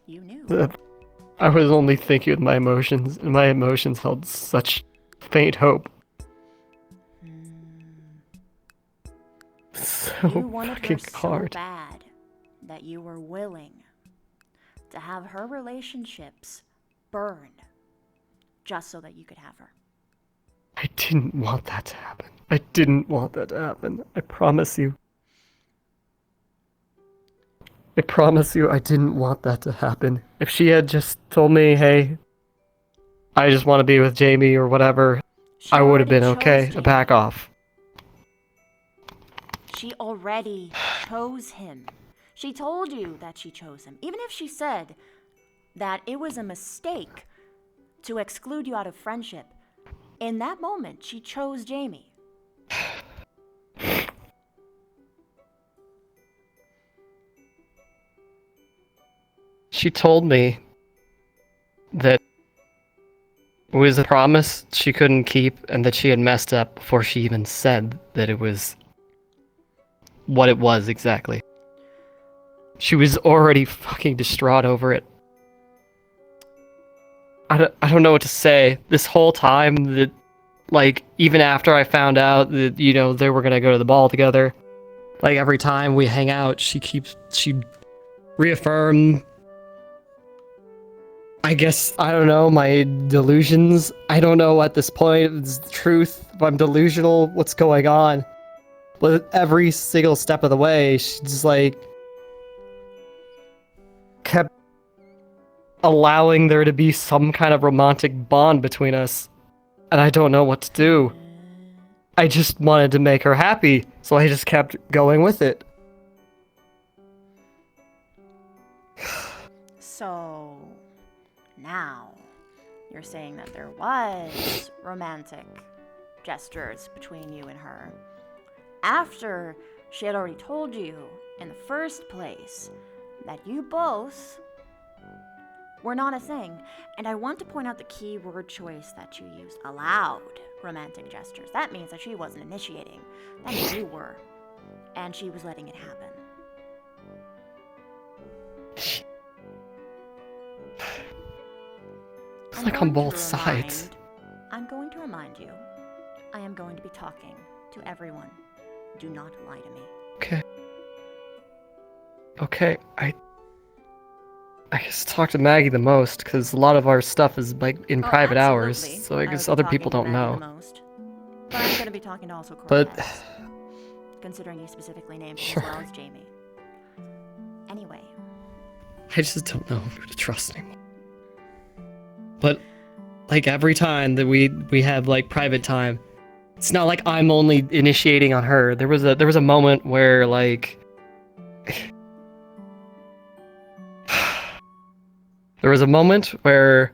You knew. I was only thinking with my emotions, and my emotions held such faint hope. So You wanted her fucking so hard. bad that you were willing to have her relationships burn just so that you could have her. I didn't want that to happen. I didn't want that to happen. I promise you. I promise you I didn't want that to happen. If she had just told me, hey, I just want to be with Jamie or whatever, She I would have been already okay chose to Jamie. back off. She already chose him. She told you that she chose him. Even if she said that it was a mistake to exclude you out of friendship, in that moment, she chose Jamie. She told me that it was a promise she couldn't keep and that she had messed up before she even said that it was what it was exactly. She was already fucking distraught over it. I don't know what to say. This whole time that, like, even after I found out that, you know, they were gonna go to the ball together, like, every time we hang out, she reaffirmed, I guess, I don't know, my delusions. I don't know at this point if it's the truth, if I'm delusional, what's going on. But every single step of the way, she just, like, kept allowing there to be some kind of romantic bond between us. And I don't know what to do. I just wanted to make her happy, so I just kept going with it. So, now, you're saying that there was romantic gestures between you and her. After she had already told you in the first place that you both were not a thing. And I want to point out the key word choice that you used. Allowed romantic gestures. That means that she wasn't initiating. That means you were. And she was letting it happen. It's like on both sides. I'm going to remind you, I am going to be talking to everyone. Do not lie to me. Okay. Okay, I guess talk to Maggie the most, because a lot of our stuff is like in private hours, so I guess would be other people talking to don't Maggie know. the most. But I'm going to be talking to also But- Cortez, considering you specifically named him Sure. as well as Jamie. Anyway, I just don't know who to trust anymore. But like every time that we have like private time, it's not like I'm only initiating on her. There was a moment where like there was a moment where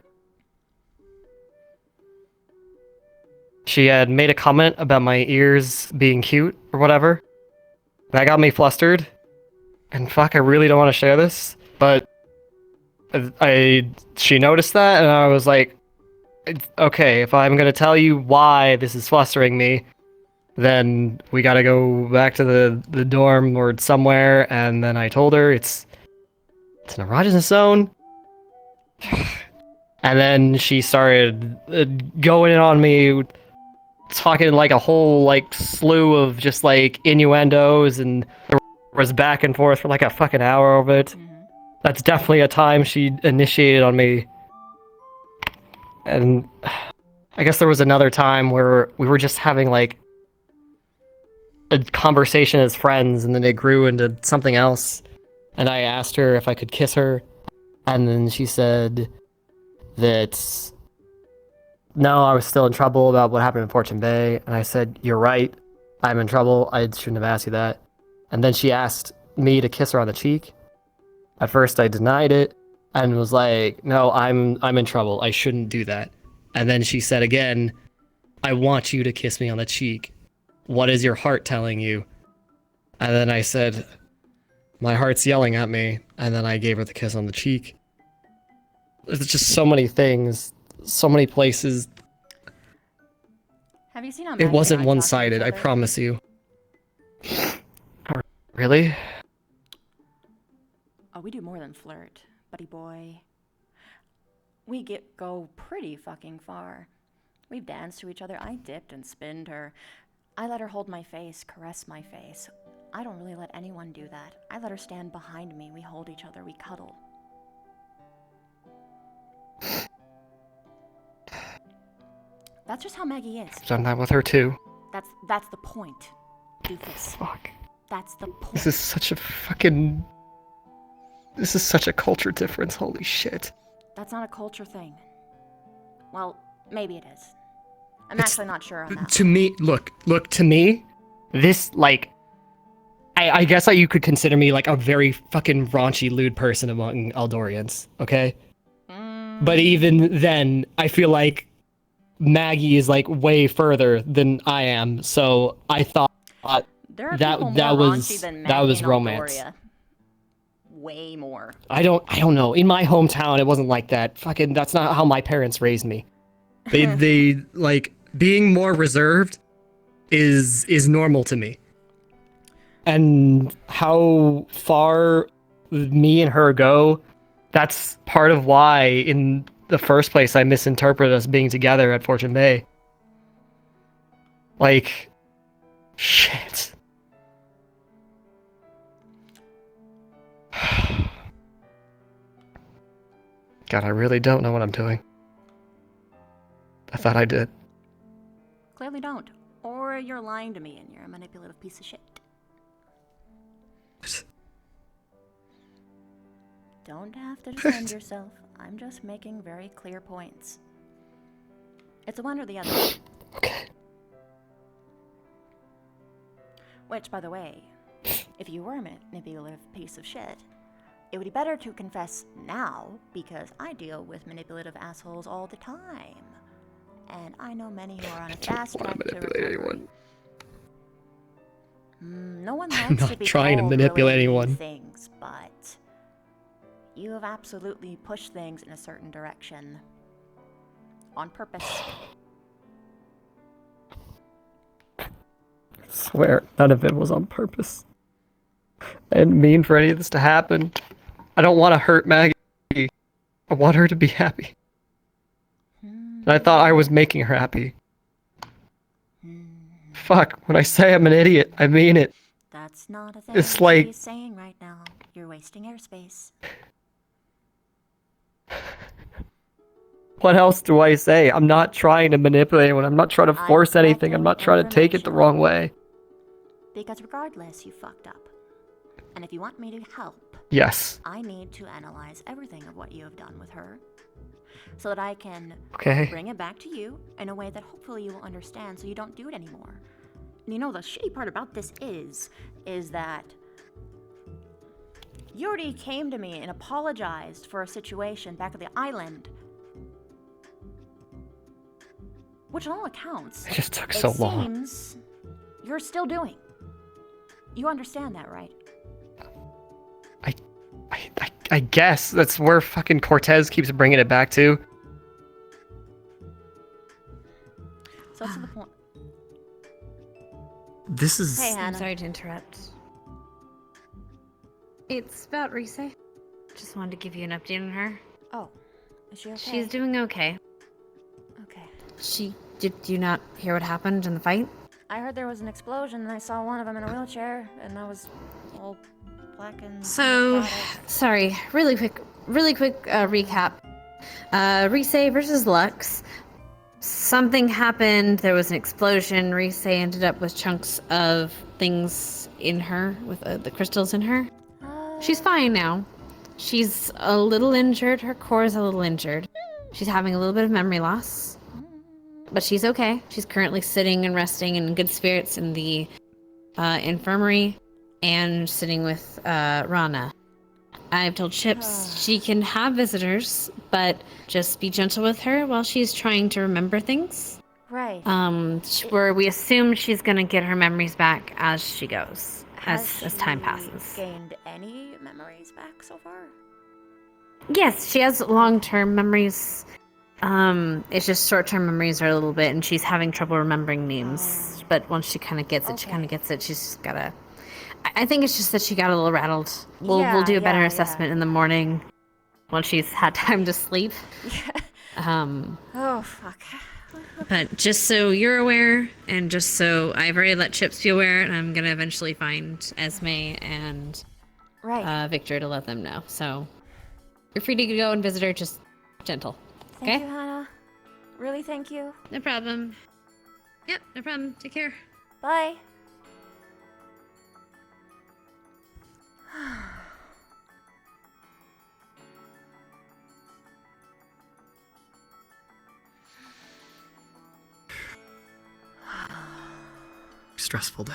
she had made a comment about my ears being cute or whatever. That got me flustered. And fuck, I really don't want to share this, but she noticed that, and I was like, okay, if I'm gonna tell you why this is flustering me, then we gotta go back to the dorm or somewhere. And then I told her it's an erogenous zone. And then she started going in on me, talking like a whole like slew of just like innuendos, and there was back and forth for like a fucking hour of it. That's definitely a time she initiated on me. And I guess there was another time where we were just having like a conversation as friends, and then it grew into something else. And I asked her if I could kiss her, and then she said that no, I was still in trouble about what happened in Fortune Bay. And I said, you're right, I'm in trouble, I shouldn't have asked you that. And then she asked me to kiss her on the cheek. At first I denied it and was like, no, I'm in trouble, I shouldn't do that. And then she said again, I want you to kiss me on the cheek. What is your heart telling you? And then I said, my heart's yelling at me. And then I gave her the kiss on the cheek. There's just so many things, so many places. have you seen how It Maggie wasn't and I talk to one-sided, each I other? promise you. Really? Oh, we do more than flirt, buddy boy. We go pretty fucking far. We've danced to each other. I dipped and spinned her. I let her hold my face, caress my face. I don't really let anyone do that. I let her stand behind me. We hold each other. We cuddle. That's just how Maggie is. I've done that with her too. That's the point, doofus. Fuck. That's the point. This is such a fucking... This is such a culture difference, holy shit. That's not a culture thing. Well, maybe it is. I'm It's- actually not sure on that. To me, look, to me, this, like... I guess you could consider me, like, a very fucking raunchy, lewd person among Eldorians, okay? But even then, I feel like Maggie is, like, way further than I am, so I thought There are that- people that more was- raunchy than that Maggie was and romance. Eldoria. Way more. I don't know. In my hometown, it wasn't like that. Fucking, that's not how my parents raised me. They like being more reserved is normal to me. And how far me and her go, that's part of why in the first place I misinterpreted us being together at Fortune Bay. Like, shit. God, I really don't know what I'm doing. I thought I did. Clearly don't. Or you're lying to me and you're a manipulative piece of shit. Don't have to defend yourself. I'm just making very clear points. It's a one or the other. Okay. Which, by the way, if you were a manipulative piece of shit, It would be better to confess now, because I deal with manipulative assholes all the time. And I know many who are on a fast track to recovery. No one I'm likes to not be trying to told manipulate really anyone. things, but you have absolutely pushed things in a certain direction. On purpose. Swear, none of it was on purpose. I didn't mean for any of this to happen. I don't want to hurt Maggie. I want her to be happy. And I thought I was making her happy. Fuck, when I say I'm an idiot, I mean it. That's not a thing It's like- she's saying right now. You're wasting airspace. What else do I say? I'm not trying to manipulate anyone. I'm not trying to force I'm anything. I'm not trying to take it the wrong way. Because regardless, you fucked up. And if you want me to help, Yes. I need to analyze everything of what you have done with her, so that I can Okay. bring it back to you in a way that hopefully you will understand so you don't do it anymore. And you know, the shitty part about this is that you already came to me and apologized for a situation back at the island. Which on all accounts, It just took it so long. seems you're still doing. You understand that, right? I guess that's where fucking Cortez keeps bringing it back to. So to the point. This is. Hey, I'm Hannah. sorry to interrupt. It's about Rise. Just wanted to give you an update on her. Oh, is she okay? She's doing okay. Okay. Did you not hear what happened in the fight? I heard there was an explosion and I saw one of them in a wheelchair and I was all black and So, necrotic. sorry, really quick recap. Rise versus Lux. Something happened, there was an explosion, Rise ended up with chunks of things in her, with the crystals in her. She's fine now. She's a little injured, her core is a little injured. She's having a little bit of memory loss. But she's okay. She's currently sitting and resting in good spirits in the infirmary and sitting with Rana. I've told Chips she can have visitors, but just be gentle with her while she's trying to remember things. Right. Where we assume she's gonna get her memories back as she goes, Has as time she passes. gained any memories back so far? Yes, she has long-term memories. It's just short-term memories are a little bit, and she's having trouble remembering names. But once she kind of gets it, she kind of gets it. She's just gotta. I think it's just that she got a little rattled. We'll do a better assessment in the morning, once she's had time to sleep. Oh, fuck. But just so you're aware, and just so I've already let Chips be aware, and I'm gonna eventually find Esme and Victor to let them know. So you're free to go and visit her, just gentle. Thank Okay? you, Hannah. Really, thank you. No problem. Yep, no problem. Take care. Bye. Stressful day.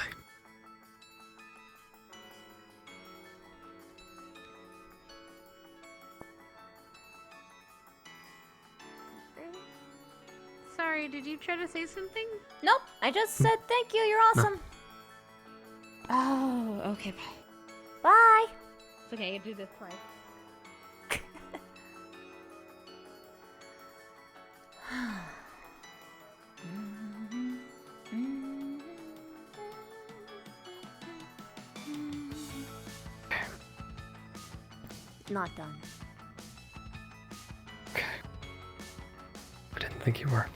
Sorry, did you try to say something? Nope, I just said thank you, you're awesome. Oh, okay, bye. Bye. It's okay, you do this twice. Not done. I didn't think you were.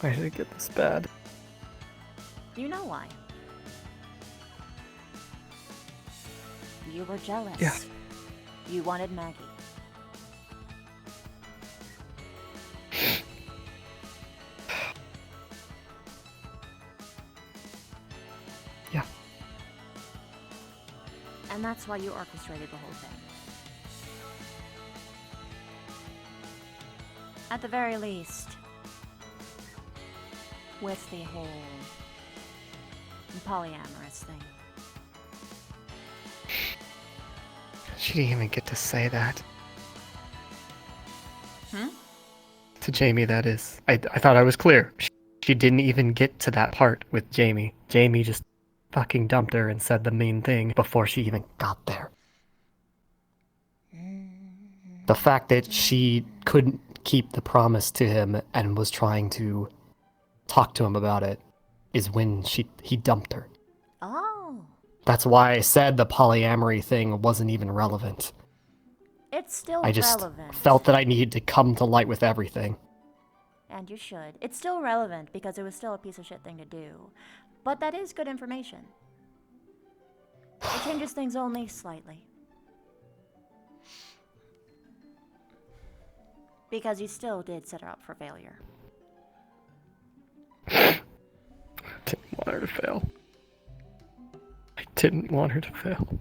Why did it get this bad? You know why? You were jealous. Yeah. You wanted Maggie. And that's why you orchestrated the whole thing. At the very least, with the whole polyamorous thing. She didn't even get to say that. Hmm? To Jamie, that is. I thought I was clear. She didn't even get to that part with Jamie. Jamie just fucking dumped her and said the main thing before she even got there. The fact that she couldn't keep the promise to him and was trying to talk to him about it is when he dumped her. Oh. That's why I said the polyamory thing wasn't even relevant. It's still I just relevant. felt that I needed to come to light with everything. And you should. It's still relevant because it was still a piece of shit thing to do. But that is good information. It changes things only slightly. Because you still did set her up for failure. I didn't want her to fail. I didn't want her to fail.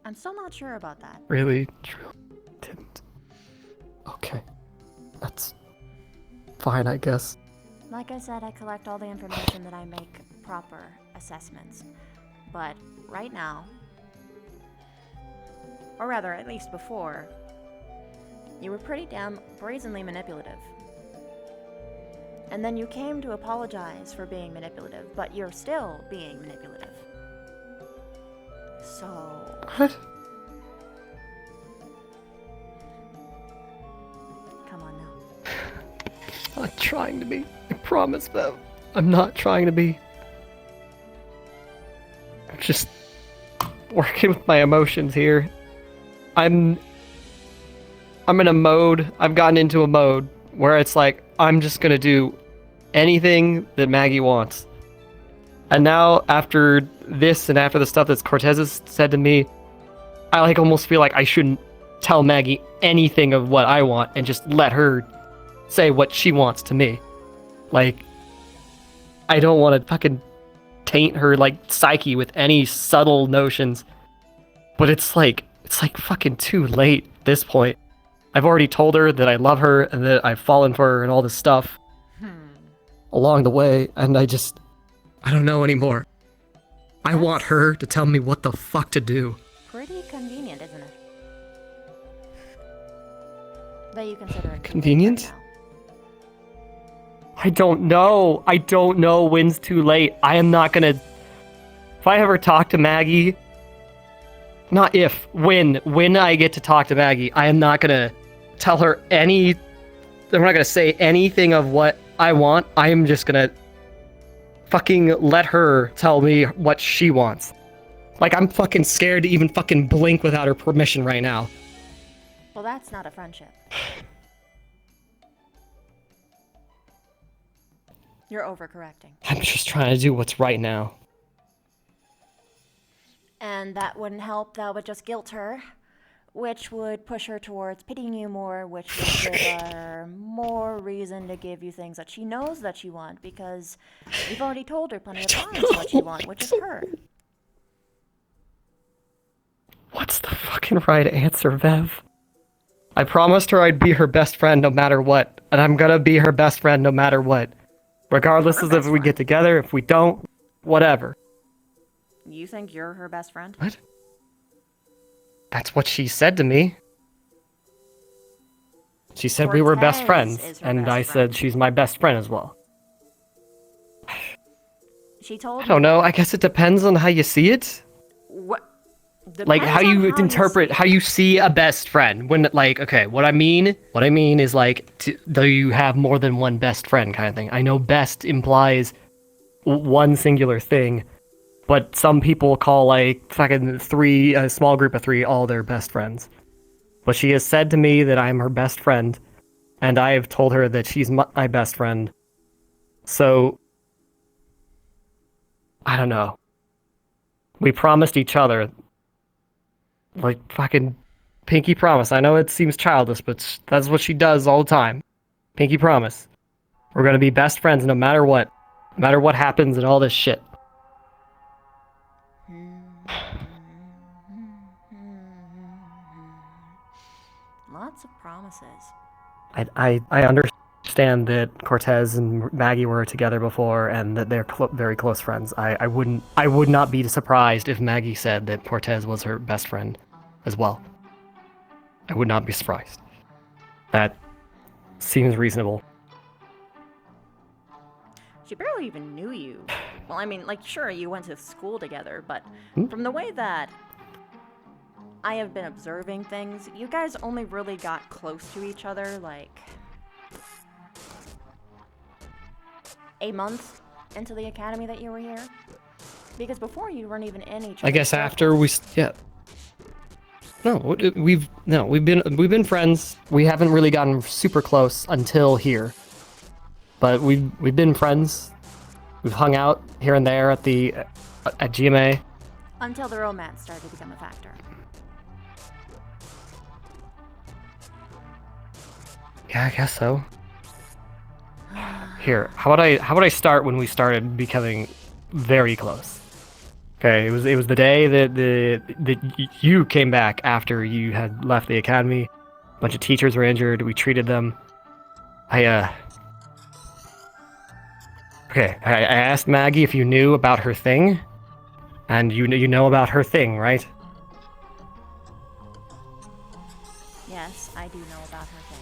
I'm still not sure about that. Really, truly didn't. Okay. That's fine, I guess. Like I said, I collect all the information that I make proper assessments. But right now, or rather, at least before, you were pretty damn brazenly manipulative. And then you came to apologize for being manipulative, but you're still being manipulative. So... What? Come on now. I'm not trying to be. I promise, Bev. I'm not trying to be. I'm just working with my emotions here. I'm in a mode, I've gotten into a mode where it's like, I'm just gonna do anything that Maggie wants. And now, after this and after the stuff that Cortez has said to me, I like almost feel like I shouldn't tell Maggie anything of what I want and just let her say what she wants to me. Like, I don't want to fucking taint her, like, psyche with any subtle notions. But it's like fucking too late at this point. I've already told her that I love her and that I've fallen for her and all this stuff along the way, and I don't know anymore. I want her to tell me what the fuck to do. Pretty convenient, isn't it? That you consider it Convenient? I don't know. I don't know when's too late. I am not gonna... If I ever talk to Maggie... Not if, when I get to talk to Maggie, I am not gonna tell her any... I'm not gonna say anything of what I want. I am just gonna fucking let her tell me what she wants. Like, I'm fucking scared to even fucking blink without her permission right now. Well, that's not a friendship. You're overcorrecting. I'm just trying to do what's right now. And that wouldn't help. That would just guilt her, which would push her towards pitying you more, which would give her more reason to give you things that she knows that you want, because you've already told her plenty of times what you want, which is her. What's the fucking right answer, Vev? I promised her I'd be her best friend no matter what, and I'm gonna be her best friend no matter what. Regardless of if we get together, if we don't, whatever. You think you're her best friend? What? That's what she said to me. She said we were best friends, and I said she's my best friend as well. She told I don't know, I guess it depends on how you see it. What? Like how you interpret, how you see a best friend. When, like, okay, what I mean is like, though you have more than one best friend kind of thing. I know best implies one singular thing, but some people call like fucking a small group of three, all their best friends. But she has said to me that I'm her best friend, and I have told her that she's my best friend. So, I don't know. We promised each other, like fucking pinky promise. I know it seems childish, but that's what she does all the time. Pinky promise. We're gonna be best friends no matter what happens and all this shit. Lots of promises. I understand that Cortez and Maggie were together before and that they're very close friends. I would not be surprised if Maggie said that Cortez was her best friend as well. I would not be surprised. That seems reasonable. She barely even knew you. Well, I mean, like, sure, you went to school together, but Hmm? from the way that I have been observing things, you guys only really got close to each other, like, a month into the academy that you were here. Because before you weren't even in each other's I guess circles. after we we've been friends. We haven't really gotten super close until here. But we've been friends. We've hung out here and there at GMA. Until the romance started to become a factor. Yeah, I guess so. Here, how would I start when we started becoming very close? Okay, it was the day that you came back after you had left the academy. A bunch of teachers were injured. We treated them. Okay, I asked Maggie if you knew about her thing, and you know about her thing, right? Yes, I do know about her thing.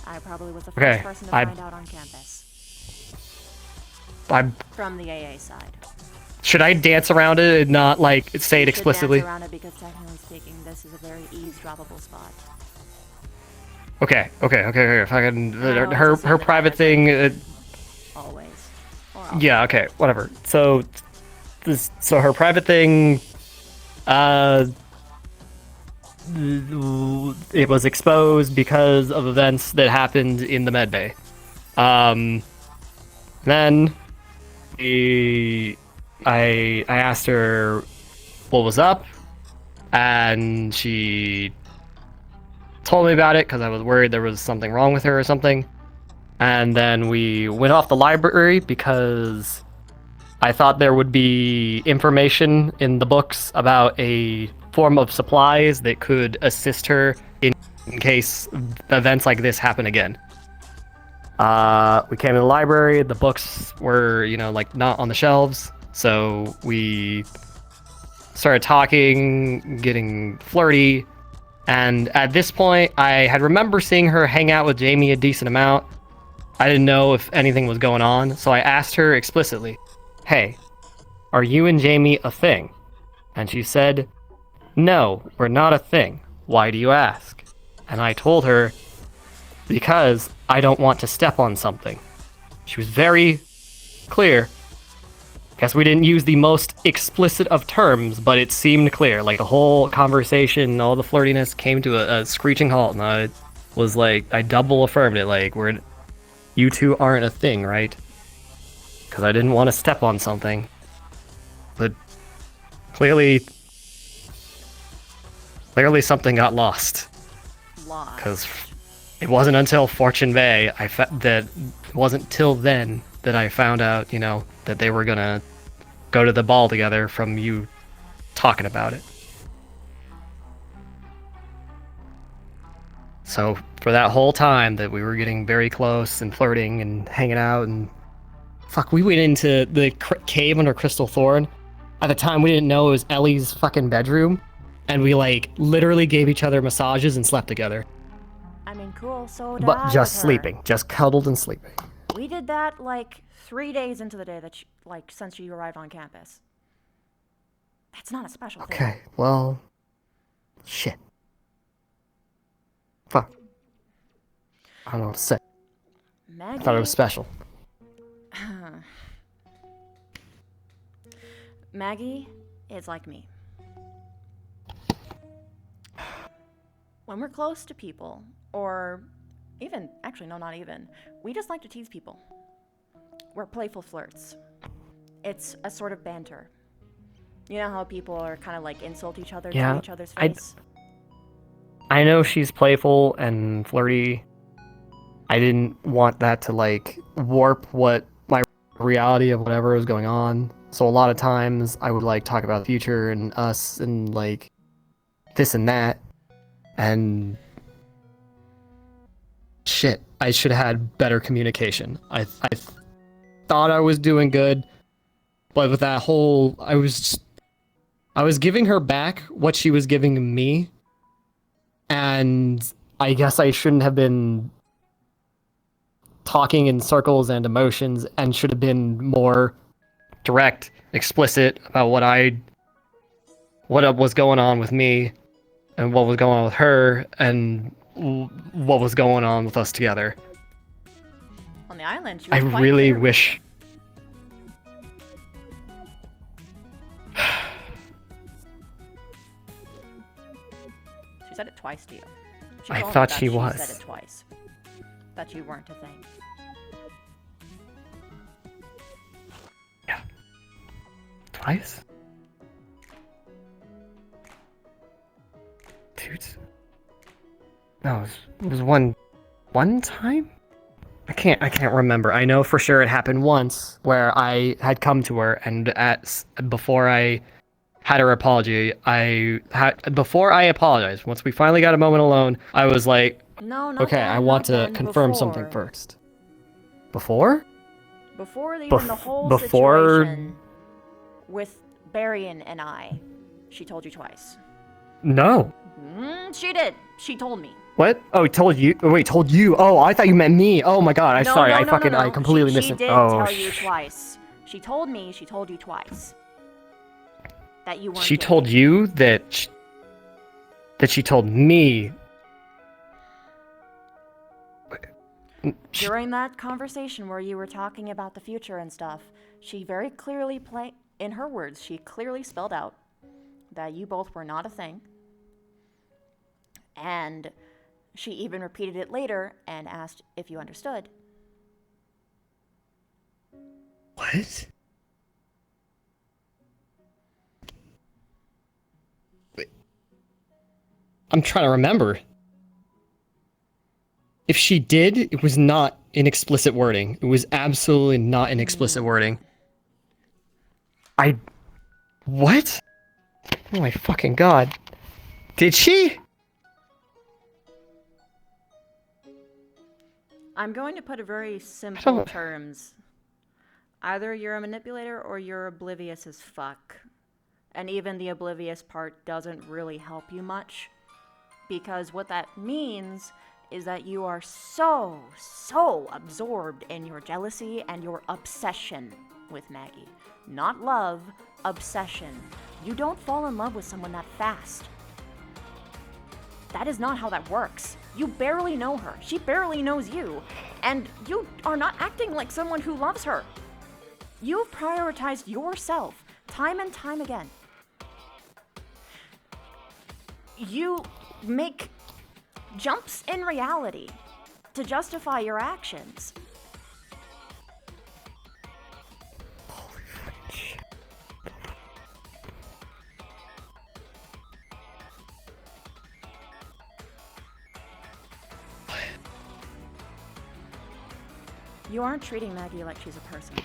I probably was the Okay, first person to find out on campus. From the AA side. Should I dance around it and not, like, say it You should explicitly? dance around it because technically speaking, this is a very eavesdroppable spot. Okay. Fucking know her it's a secret private identity. thing. Always. Or Yeah. Okay. Whatever. So her private thing. It was exposed because of events that happened in the med bay. Then I asked her what was up, and she told me about it because I was worried there was something wrong with her or something. And then we went off the library because I thought there would be information in the books about a form of supplies that could assist her in case events like this happen again. We came to the library, the books were, like not on the shelves, so we started talking, getting flirty, and at this point, I had remember seeing her hang out with Jamie a decent amount. I didn't know if anything was going on, so I asked her explicitly, "Hey, are you and Jamie a thing?" And she said, "No, we're not a thing. Why do you ask?" And I told her, "Because I don't want to step on something." She was very clear. Guess we didn't use the most explicit of terms, but it seemed clear. Like the whole conversation, all the flirtiness came to a screeching halt, and I was like, I double affirmed it. Like, you two aren't a thing, right? Because I didn't want to step on something. But clearly something got lost. Lost. Because it wasn't until Fortune Bay that it wasn't till then that I found out, that they were gonna go to the ball together from you talking about it. So for that whole time that we were getting very close and flirting and hanging out and we went into the cave under Crystal Thorn. At the time, we didn't know it was Ellie's fucking bedroom, and we literally gave each other massages and slept together. I mean, cool, so did I But just with her. sleeping, just cuddled and sleeping. We did that 3 days into the day that since you arrived on campus. That's not a special thing. Okay, well, shit. Fuck. I don't know what to say. Maggie. I thought it was special. Maggie is like me. When we're close to people, or even, actually, no, not even, we just like to tease people. We're playful flirts. It's a sort of banter. You know how people are kind of insult each other to each other's face? I know she's playful and flirty. I didn't want that to warp what my reality of whatever was going on. So a lot of times I would talk about the future and us and this and that. And shit, I should have had better communication. I thought I was doing good, but with that whole, I was giving her back what she was giving me, and I guess I shouldn't have been talking in circles and emotions, and should have been more direct, explicit about what was going on with me, and what was going on with her, and what was going on with us together. On the island, she I was quite really clear. wish. She said it twice to you. I told me thought that she was. said it twice. That you weren't a thing. Yeah. Twice? Dude. No, it was one time? I can't remember. I know for sure it happened once where I had come to her, and before I had her apology, before I apologized, once we finally got a moment alone, I was like, No, not okay, then, I want not to then, confirm something before. first. Before? Before even the whole before- situation with Barian and I, she told you twice. No. She did. She told me. What? Oh, told you? Oh, wait, told you? Oh, I thought you meant me. Oh my god, I'm No, sorry. no, I no, fucking, no, no. I completely she missed it. did Oh, tell you twice. She told me, she told you twice. That you weren't she gay. told you that she told me. During that conversation where you were talking about the future and stuff, she very clearly in her words, she clearly spelled out that you both were not a thing. And she even repeated it later and asked if you understood. What? Wait. I'm trying to remember. If she did, it was not in explicit wording. It was absolutely not in explicit wording. What? Oh my fucking god. Did she? I'm going to put it very simple don't- terms. Either you're a manipulator or you're oblivious as fuck. And even the oblivious part doesn't really help you much. Because what that means is that you are so absorbed in your jealousy and your obsession with Maggie. Not love, obsession. You don't fall in love with someone that fast. That is not how that works. You barely know her. She barely knows you. And you are not acting like someone who loves her. You've prioritized yourself time and time again. You make jumps in reality to justify your actions. Holy fucking shit. You aren't treating Maggie like she's a person.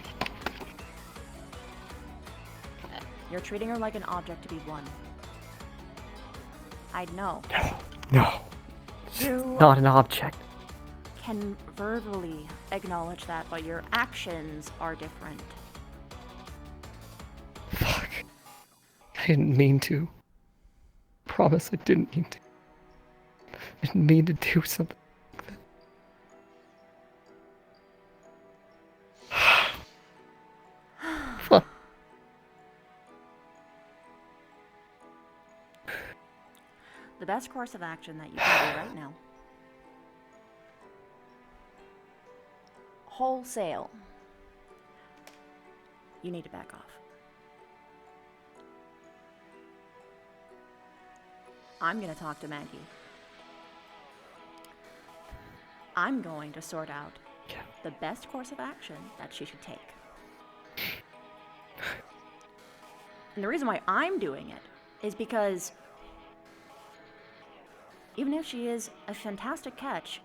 You're treating her like an object to be won. I know. No. You Not an object. can verbally acknowledge that, but your actions are different. Fuck. I didn't mean to. Promise I didn't mean to. I didn't mean to do something like that. Fuck. The best course of action that you can do right now. Wholesale. You need to back off. I'm gonna talk to Maggie. I'm going to sort out the best course of action that she should take. And the reason why I'm doing it is because even if she is a fantastic catch,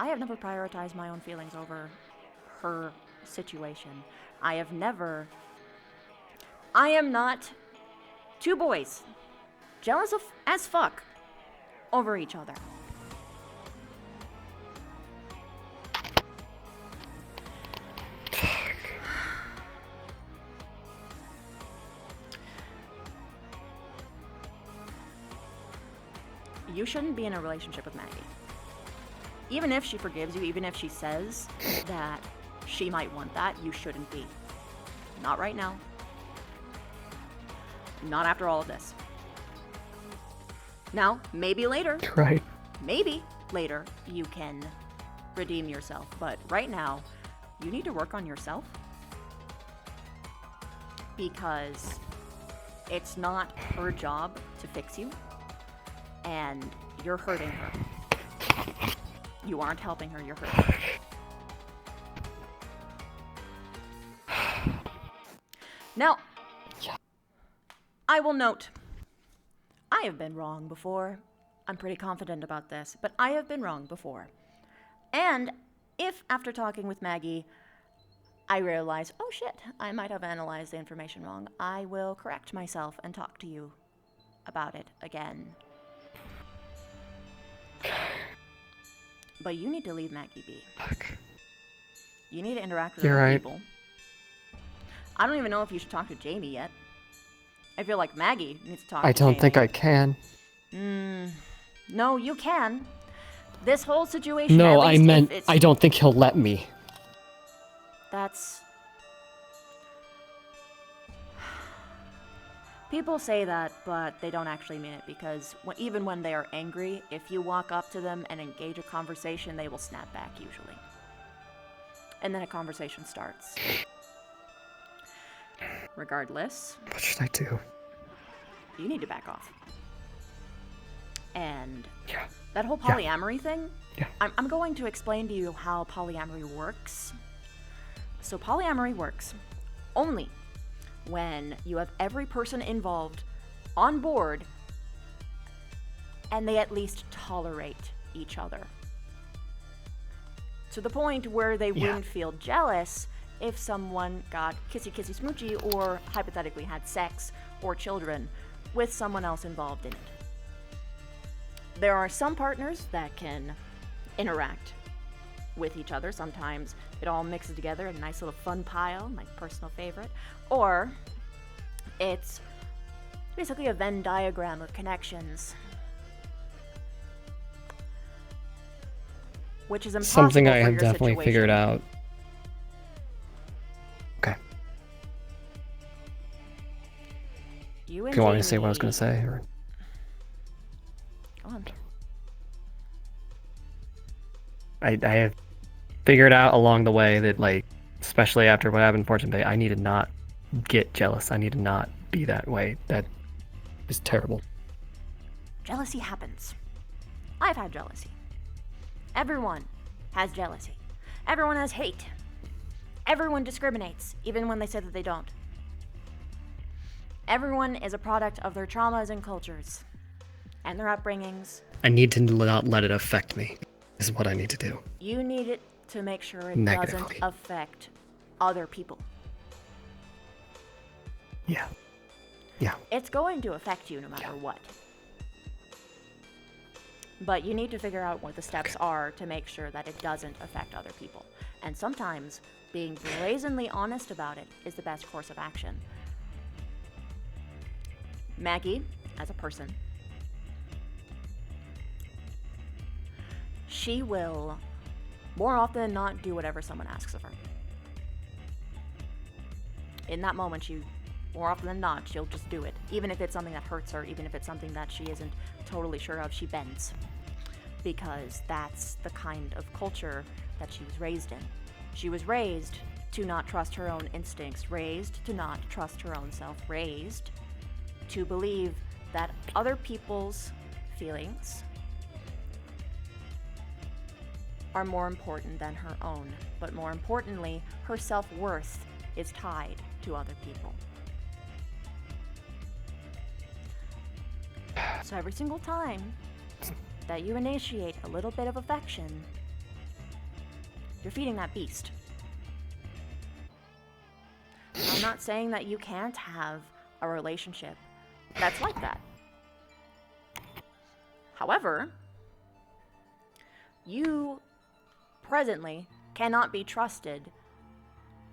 I have never prioritized my own feelings over her situation. I am not two boys jealous as fuck over each other. You shouldn't be in a relationship with Maggie. Even if she forgives you, even if she says that she might want that, you shouldn't be. Not right now. Not after all of this. Now, maybe later. Right. Maybe later you can redeem yourself, but right now, you need to work on yourself. Because it's not her job to fix you, and you're hurting her. You aren't helping her, you're hurting her. Now, I will note, I have been wrong before. I'm pretty confident about this, but I have been wrong before. And if, after talking with Maggie, I realize, oh shit, I might have analyzed the information wrong, I will correct myself and talk to you about it again. But you need to leave Maggie be. Fuck. You need to interact with You're other right. people. I don't even know if you should talk to Jamie yet. I feel like Maggie needs to talk to I don't Jamie. think I can. No, you can. This whole situation. No, at I least meant if it's, I don't think he'll let me. That's. People say that, but they don't actually mean it because even when they are angry, if you walk up to them and engage a conversation, they will snap back usually. And then a conversation starts. Regardless, What should I do? you need to back off. And Yeah. that whole polyamory thing, Yeah. I'm going to explain to you how polyamory works. So polyamory works only when you have every person involved on board and they at least tolerate each other. To the point where they wouldn't feel jealous if someone got kissy smoochy or hypothetically had sex or children with someone else involved in it. There are some partners that can interact with each other. Sometimes it all mixes together in a nice little fun pile, my personal favorite. Or it's basically a Venn diagram of connections. Which is impossible Something I for have your definitely situation. figured out. Okay. You and Do you want me to say Jamie- what I was going to say? Or... Go on. I have figured out along the way that, like, especially after what happened in Fortune Bay, I need to not get jealous. I need to not be that way. That is terrible. Jealousy happens. I've had jealousy. Everyone has jealousy. Everyone has hate. Everyone discriminates, even when they say that they don't. Everyone is a product of their traumas and cultures, and their upbringings. I need to not let it affect me, is what I need to do. You need it to make sure it Negatively. doesn't affect other people. Yeah. Yeah. It's going to affect you no matter what. But you need to figure out what the steps are to make sure that it doesn't affect other people. And sometimes being brazenly honest about it is the best course of action. Maggie, as a person, she will more often than not do whatever someone asks of her. In that moment, more often than not, she'll just do it. Even if it's something that hurts her, even if it's something that she isn't totally sure of, she bends. Because that's the kind of culture that she was raised in. She was raised to not trust her own instincts, raised to not trust her own self, raised to believe that other people's feelings are more important than her own. But more importantly, her self-worth is tied to other people. So every single time that you initiate a little bit of affection, you're feeding that beast. I'm not saying that you can't have a relationship that's like that. However, you presently cannot be trusted,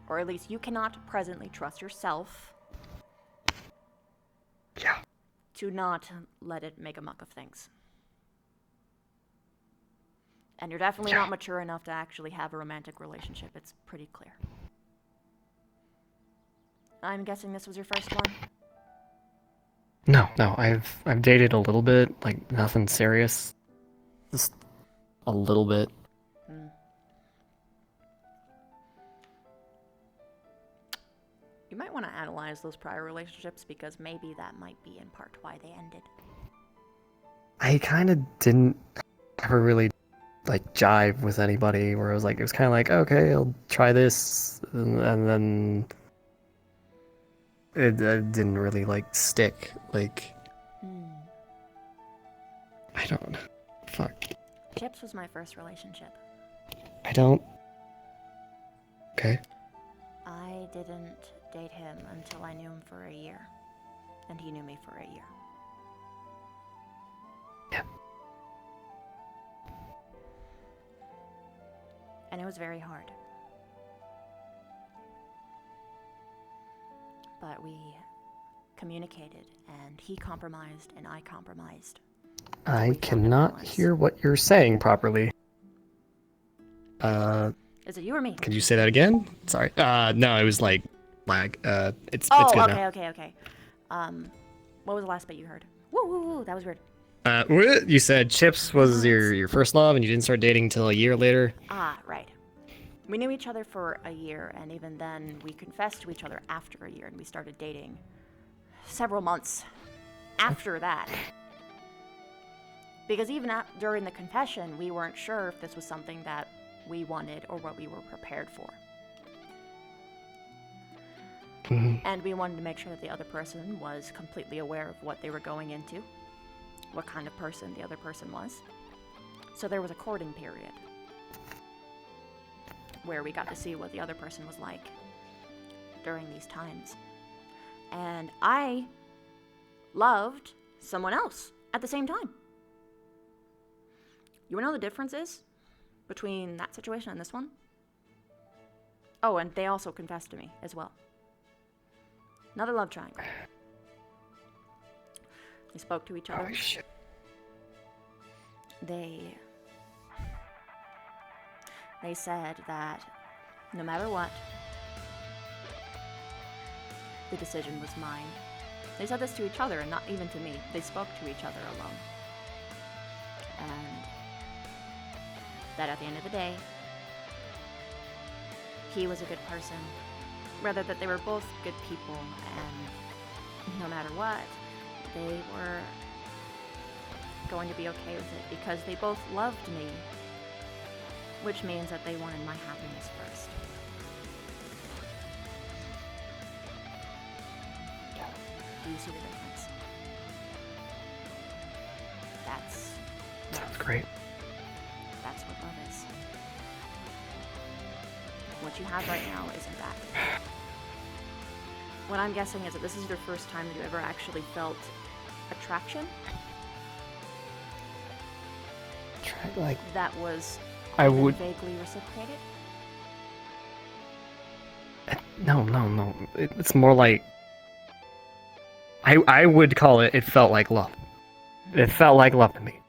or at least you cannot presently trust yourself to not let it make a muck of things. And you're definitely not mature enough to actually have a romantic relationship. It's pretty clear. I'm guessing this was your first one? No, I've dated a little bit, like nothing serious. Just a little bit. You might want to analyze those prior relationships because maybe that might be in part why they ended. I kind of didn't ever really like jive with anybody where it was kind of like, okay, I'll try this, and then it didn't really like stick. Like, I don't know. Fuck. Chips was my first relationship. I don't. Okay. I didn't date him until I knew him for a year. And he knew me for a year. Yeah. And it was very hard. But we communicated, and he compromised, and I compromised. I cannot hear what you're saying properly. Is it you or me? Could you say that again? Sorry. No, it was like lag. It's Oh, good okay, now. okay. What was the last bit you heard? Woo, woo, woo, that was weird. What? You said Chips was your first love, and you didn't start dating until a year later. Ah, right. We knew each other for a year, and even then, we confessed to each other after a year, and we started dating several months after that. Because even during the confession, we weren't sure if this was something that we wanted or what we were prepared for. And we wanted to make sure that the other person was completely aware of what they were going into, what kind of person the other person was. So there was a courting period where we got to see what the other person was like during these times. And I loved someone else at the same time. You wanna know the difference is between that situation and this one? Oh, and they also confessed to me as well. Another love triangle. They spoke to each other. Oh, shit. They said that no matter what, the decision was mine. They said this to each other and not even to me. They spoke to each other alone. And that at the end of the day, he was a good person. Rather, that they were both good people, and no matter what, they were going to be okay with it because they both loved me, which means that they wanted my happiness first. Do you see the difference? That's Sounds great. That's what love is. What you have right now isn't that. What I'm guessing is that this is your first time that you ever actually felt attraction. Like, that was I would. vaguely reciprocated. No. It's more like. I would call it. It felt like love. It felt like love to me.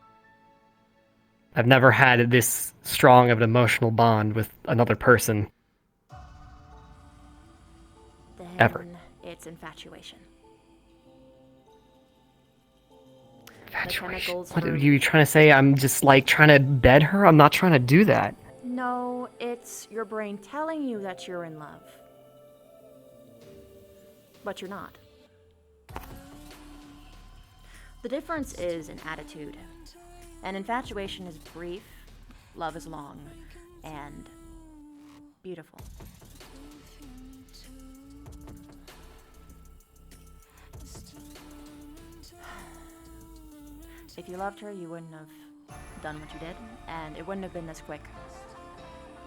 I've never had this strong of an emotional bond with another person. Then ever. It's infatuation. Infatuation. What are you trying to say? I'm just like trying to bed her? I'm not trying to do that. No, it's your brain telling you that you're in love. But you're not. The difference is in attitude. And infatuation is brief, love is long, and beautiful. If you loved her, you wouldn't have done what you did, and it wouldn't have been this quick.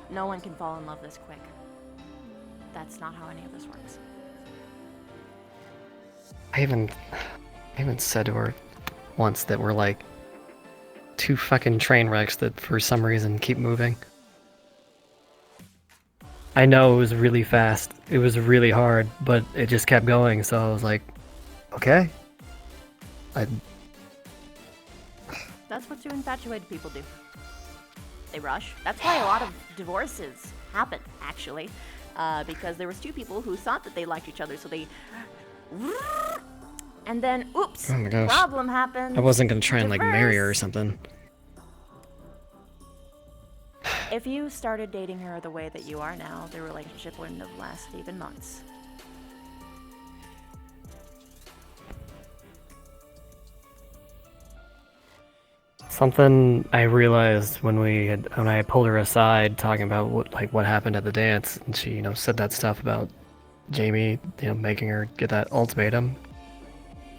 No one can fall in love this quick. That's not how any of this works. I even said to her once that we're like two fucking train wrecks that for some reason keep moving. I know it was really fast. It was really hard, but it just kept going, so I was like, okay. That's what two infatuated people do. They rush. That's why a lot of divorces happen, actually. Because there was two people who thought that they liked each other, so they... And then, oops, Oh my gosh. problem happened. I wasn't gonna try and like marry her or something. If you started dating her the way that you are now, the relationship wouldn't have lasted even months. Something I realized when I pulled her aside talking about what happened at the dance, and she said that stuff about Jamie making her get that ultimatum.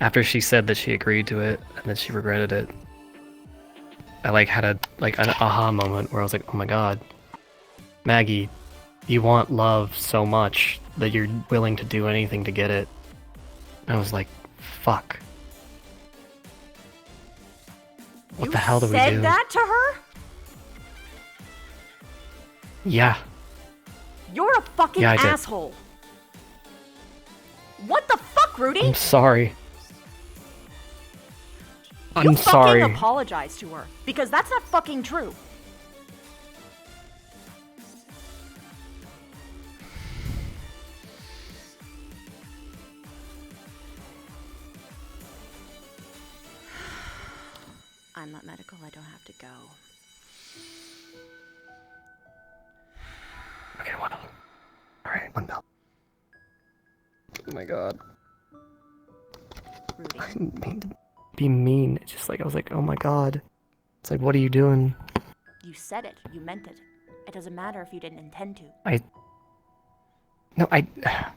After she said that she agreed to it and that she regretted it, I had an aha moment where I was like, oh my god, Maggie, you want love so much that you're willing to do anything to get it. And I was like, fuck. What the hell do we do? You said that to her? Yeah. You're a fucking Yeah, I did. asshole. What the fuck, Rudy? I'm sorry. You I'm sorry. fucking apologize to her, because that's not fucking true. I'm not medical, I don't have to go. Okay, one bell. Alright, one bell. Oh my god. Rudy. I didn't mean to be mean. It's just I was like, oh my god. It's like, what are you doing? You said it. You meant it. It doesn't matter if you didn't intend to. No, I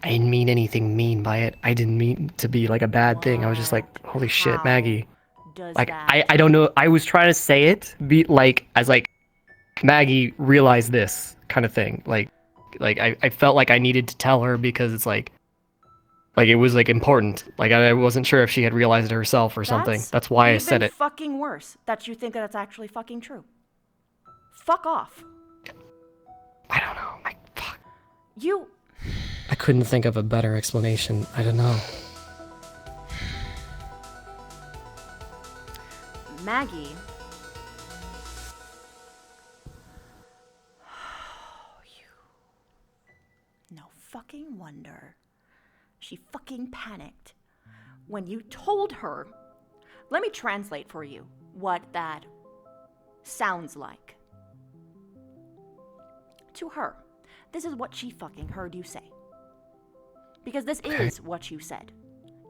didn't mean anything mean by it. I didn't mean to be a bad thing. I was just like, holy shit, Maggie. Does I don't know. I was trying to say it as Maggie, realize this kind of thing. I felt like I needed to tell her because it's it was important. I wasn't sure if she had realized it herself or something. That's why I said it. Fucking worse that you think that it's actually fucking true. Fuck off. I don't know. Fuck. You. I couldn't think of a better explanation. I don't know. Maggie. No fucking wonder. She fucking panicked when you told her. Let me translate for you what that sounds like. To her, this is what she fucking heard you say. Because this is what you said.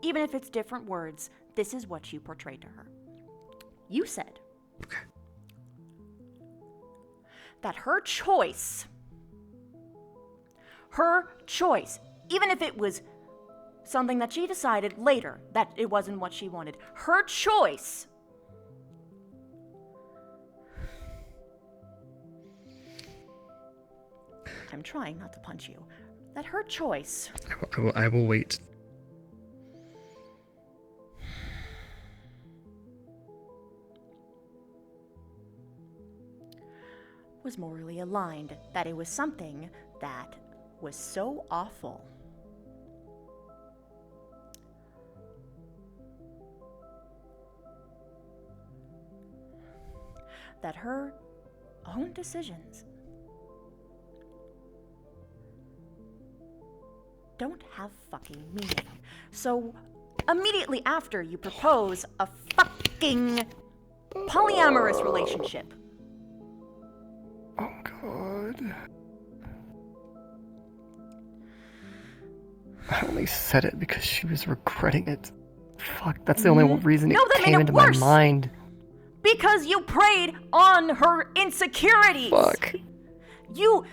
Even if it's different words, this is what you portrayed to her. You said that her choice, even if it was something that she decided later that it wasn't what she wanted, her choice I'm trying not to punch you. That her choice I will wait. was morally aligned, that it was something that was so awful. That her own decisions don't have fucking meaning. So immediately after you propose a fucking polyamorous relationship. Oh god. I only said it because she was regretting it. Fuck, that's the only reason it came into my mind. Because you preyed on her insecurities. Fuck. You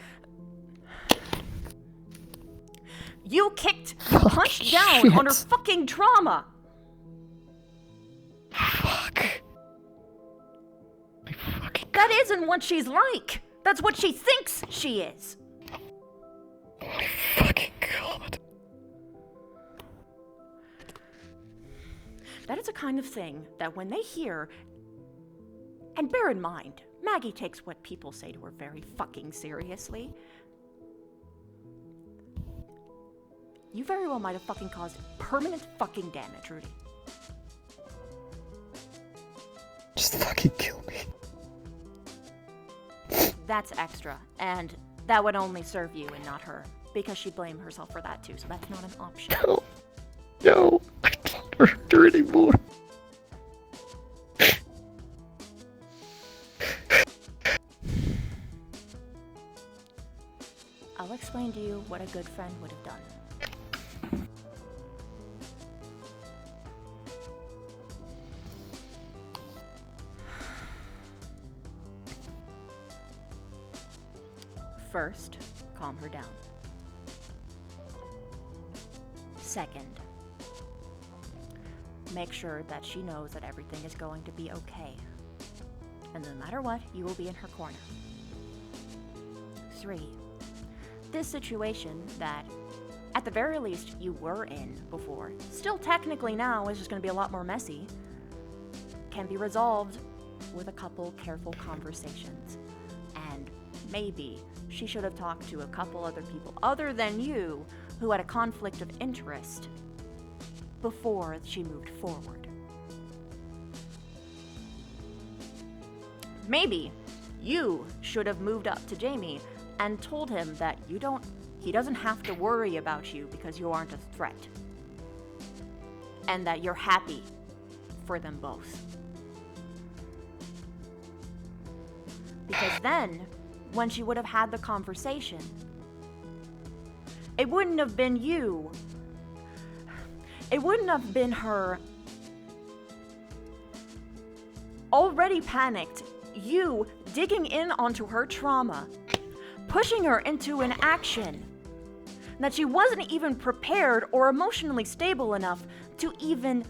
punched down on her fucking trauma. Fuck. That isn't what she's like. That's what she thinks she is. Oh my fucking god. That is a kind of thing that when they hear, and bear in mind, Maggie takes what people say to her very fucking seriously. You very well might have fucking caused permanent fucking damage, Rudy. Just fucking kill me. That's extra, and that would only serve you and not her, because she'd blame herself for that too, so that's not an option. No, I can't hurt her anymore. I'll explain to you what a good friend would have done. First, calm her down. Second, make sure that she knows that everything is going to be okay. And no matter what, you will be in her corner. 3, this situation that, at the very least, you were in before, still technically now is just going to be a lot more messy, can be resolved with a couple careful conversations. And maybe she should have talked to a couple other people other than you who had a conflict of interest before she moved forward. Maybe you should have moved up to Jamie and told him that he doesn't have to worry about you because you aren't a threat. And that you're happy for them both. Because then, when she would have had the conversation, it wouldn't have been you. It wouldn't have been her already panicked, you digging in onto her trauma, pushing her into an action that she wasn't even prepared or emotionally stable enough to even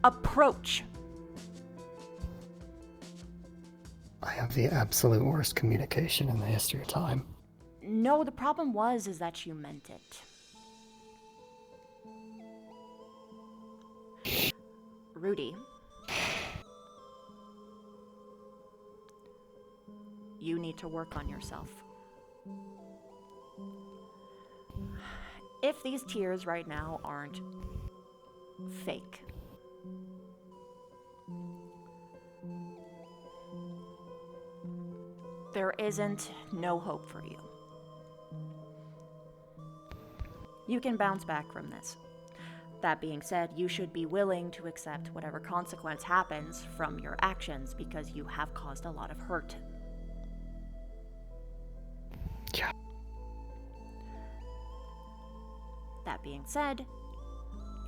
approach. I have the absolute worst communication in the history of time. No, the problem is that you meant it. Rudy, you need to work on yourself. If these tears right now aren't fake, there isn't no hope for you. You can bounce back from this. That being said, you should be willing to accept whatever consequence happens from your actions because you have caused a lot of hurt. Yeah. That being said,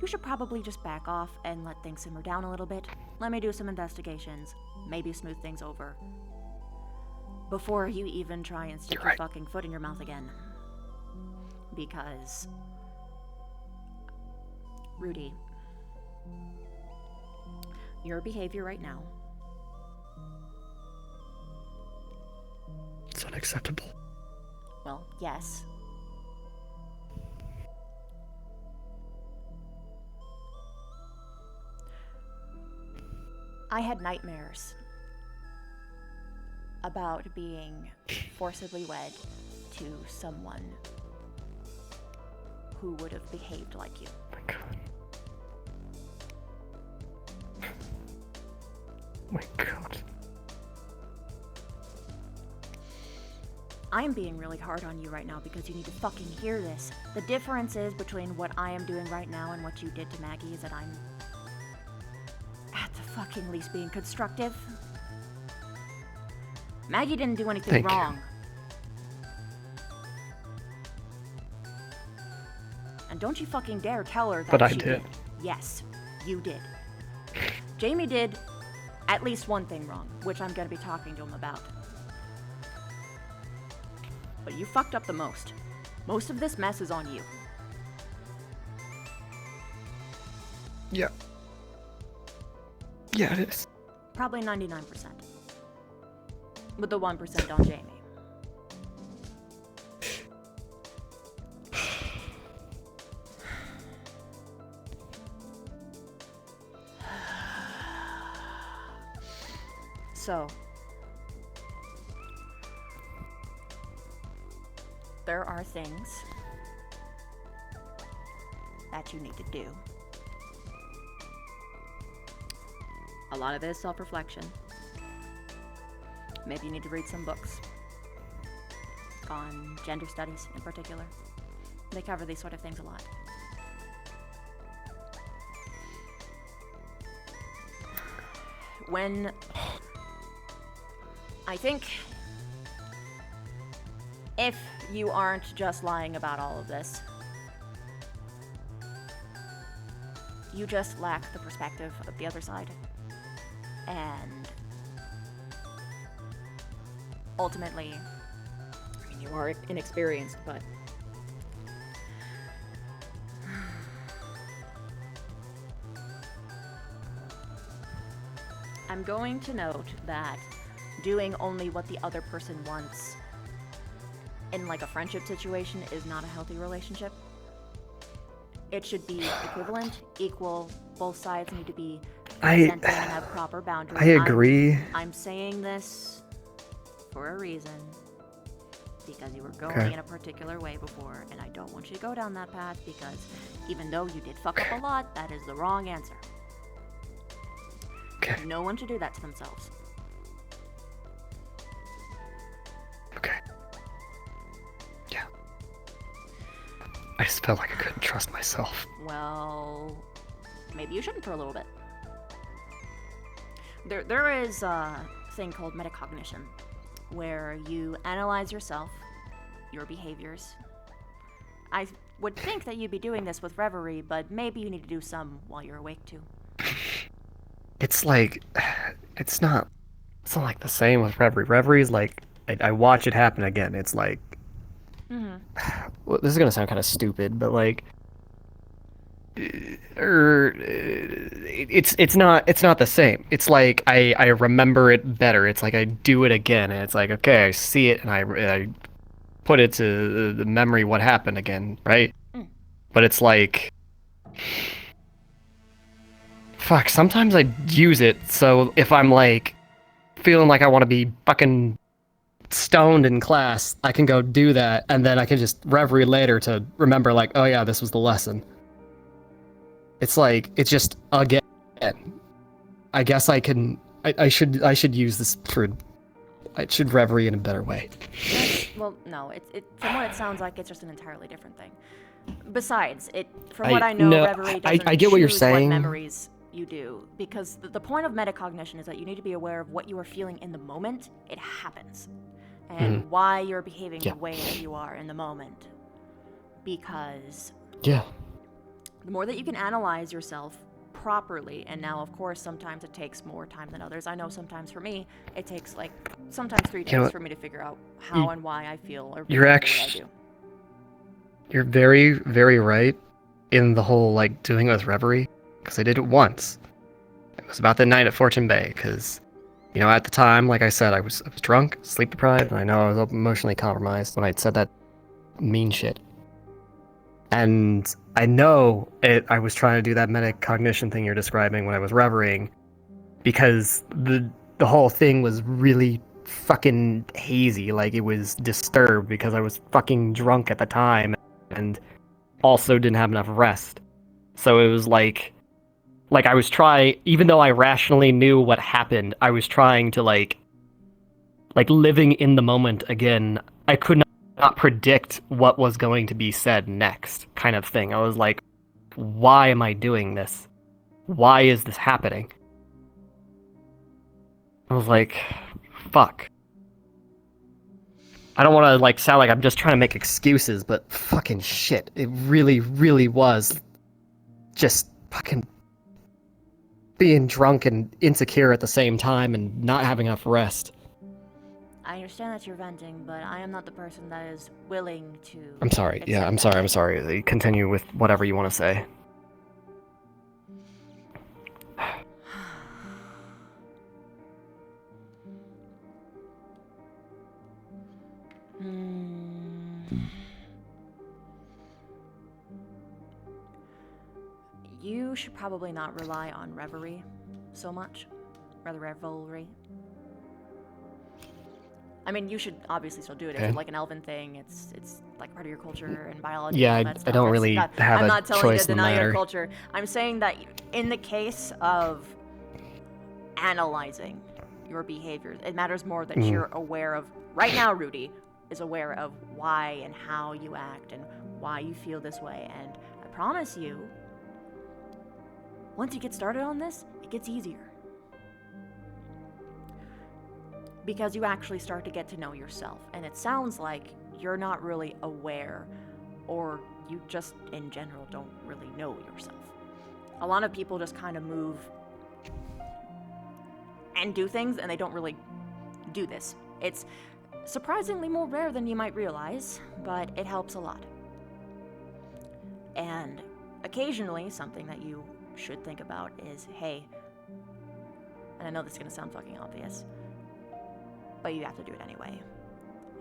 you should probably just back off and let things simmer down a little bit. Let me do some investigations, maybe smooth things over, before you even try and stick your fucking foot in your mouth again. Because, Rudy, your behavior right now, it's unacceptable. well, yes. I had nightmares about being forcibly wed to someone who would have behaved like you. Oh my god. Oh my god. I'm being really hard on you right now because you need to fucking hear this. The difference is between what I am doing right now and what you did to Maggie is that I'm at the fucking least being constructive. Maggie didn't do anything Thank wrong. And don't you fucking dare tell her that But I she did. Yes, you did. Jamie did at least one thing wrong, which I'm gonna be talking to him about. But you fucked up the most. Most of this mess is on you. Yeah. Yeah, it is. Probably 99%. With the 1% on Jamie. So, there are things that you need to do. A lot of it is self-reflection. Maybe you need to read some books. take on gender studies in particular. They cover these sort of things a lot. When I think if you aren't just lying about all of this, you just lack the perspective of the other side. And ultimately, I mean, you are inexperienced, but I'm going to note that doing only what the other person wants in like a friendship situation is not a healthy relationship. It should be equivalent, equal, both sides need to be consenting and have proper boundaries. I agree. I'm saying this for a reason, because you were going in a particular way before, and I don't want you to go down that path, because even though you did fuck up a lot, that is the wrong answer. Okay. No one should do that to themselves. Okay. Yeah. I just felt like I couldn't trust myself. Well, maybe you shouldn't for a little bit. There is a thing called metacognition, where you analyze yourself, your behaviors. I would think that you'd be doing this with reverie, but maybe you need to do some while you're awake too. It's like, it's not like the same with reverie. Reverie's like, I watch it happen again. It's like, Well, this is gonna sound kind of stupid, but like, it's not the same. It's like I remember it better. It's like I do it again, and it's like, okay, I see it, and I put it to the memory what happened again, right? But it's like, fuck, sometimes I use it, so if I'm like feeling like I want to be fucking stoned in class, I can go do that, and then I can just reverie later to remember like, oh yeah, this was the lesson. It's like, it's just again. I guess I should use this for, I should reverie in a better way. Well, no, from what it sounds like, it's just an entirely different thing. Besides, from what I know, reverie doesn't I get what you're choose saying. what memories you do, because the point of metacognition is that you need to be aware of what you are feeling in the moment it happens, and why you're behaving the way that you are in the moment. Because yeah, the more that you can analyze yourself properly, and now of course sometimes it takes more time than others. I know sometimes for me it takes like sometimes 3 days for me to figure out how and why I feel or behave the way I do. You're very, very right in the whole like doing it with reverie, because I did it once. It was about the night at Fortune Bay, because you know, at the time, like I said, I was drunk, sleep deprived, and I know I was emotionally compromised when I'd said that mean shit. And I know I was trying to do that metacognition thing you're describing when I was reverying, because the whole thing was really fucking hazy. Like, it was disturbed because I was fucking drunk at the time and also didn't have enough rest. So it was like I was trying, even though I rationally knew what happened, I was trying to like living in the moment again. I could not predict what was going to be said next, kind of thing. I was like, why am I doing this? Why is this happening? I was like, fuck. I don't want to like sound like I'm just trying to make excuses, but fucking shit. It really, really was just fucking being drunk and insecure at the same time and not having enough rest. I understand that you're venting, but I am not the person that is willing to... I'm sorry. Yeah, I'm sorry. Continue with whatever you want to say. You should probably not rely on reverie so much. Rather, revelry. I mean, you should obviously still do it. It's like an elven thing. It's like part of your culture and biology. Yeah, and all that I don't stuff. really have a choice in the matter. I'm not telling you to deny your culture. I'm saying that in the case of analyzing your behaviors, it matters more that you're aware of, right now, Rudy, is aware of why and how you act and why you feel this way. And I promise you, once you get started on this, it gets easier. Because you actually start to get to know yourself. And it sounds like you're not really aware, or you just in general don't really know yourself. A lot of people just kind of move and do things, and they don't really do this. It's surprisingly more rare than you might realize, but it helps a lot. And occasionally, something that you should think about is, hey, and I know this is gonna sound fucking obvious, but you have to do it anyway.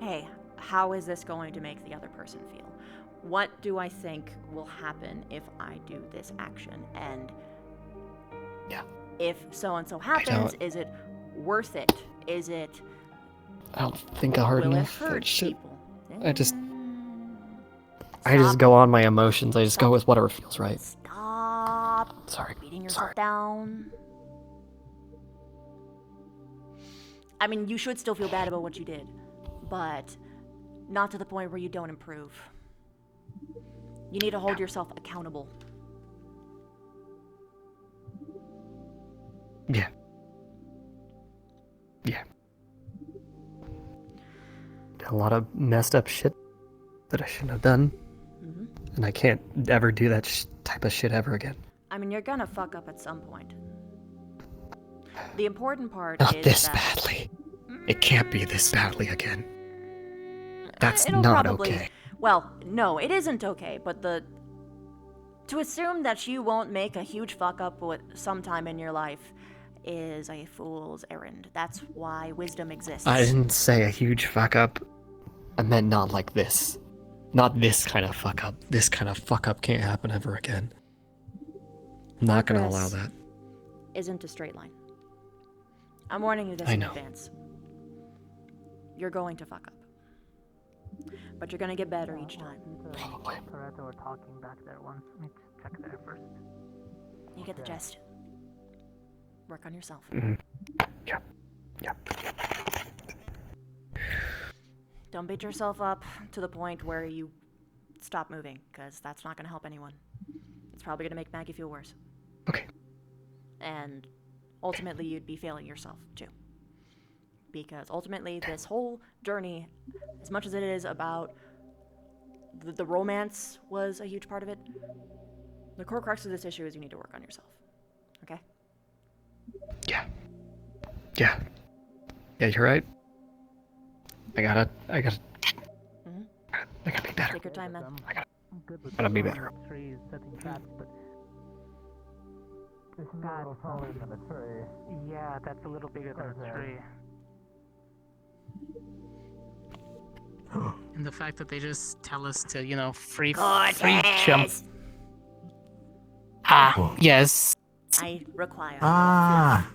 Hey, how is this going to make the other person feel? What do I think will happen if I do this action? And if so-and-so happens, is it worth it? Is it... I don't think I heard will it enough. hurt Shit. people? I just go on my emotions. I just go with whatever feels right. Stop Sorry. beating yourself down. I mean, you should still feel bad about what you did, but not to the point where you don't improve. You need to hold yourself accountable. Yeah. Yeah. Did a lot of messed up shit that I shouldn't have done. Mm-hmm. And I can't ever do that type of shit ever again. I mean, you're gonna fuck up at some point. The important part Not is this that... badly. It can't be this badly again. That's It'll not probably... okay. Well, no, it isn't okay, but to assume that you won't make a huge fuck up sometime in your life is a fool's errand. That's why wisdom exists. I didn't say a huge fuck up. I meant not like this. Not this kind of fuck up. This kind of fuck up can't happen ever again. I'm not gonna allow that. Isn't a straight line. I'm warning you this I in know. advance. You're going to fuck up. But you're gonna get better each time. Probably. Toretto were talking back there once. Let me just check there first. You get the gist. Work on yourself. Mm-hmm. Yeah. Yeah. Don't beat yourself up to the point where you stop moving, because that's not gonna help anyone. It's probably gonna make Maggie feel worse. Okay. And ultimately, you'd be failing yourself, too. Because ultimately, this whole journey, as much as it is about the romance was a huge part of it, the core crux of this issue is you need to work on yourself. Okay? Yeah. Yeah. Yeah, you're right. I gotta Mm-hmm. I gotta be better. Take your time, man. Gotta be better. Trees setting traps, but it's a little taller than a tree. Yeah, that's a little bigger than a tree. And the fact that they just tell us to, free jump. Ah, yes. I require. Ah!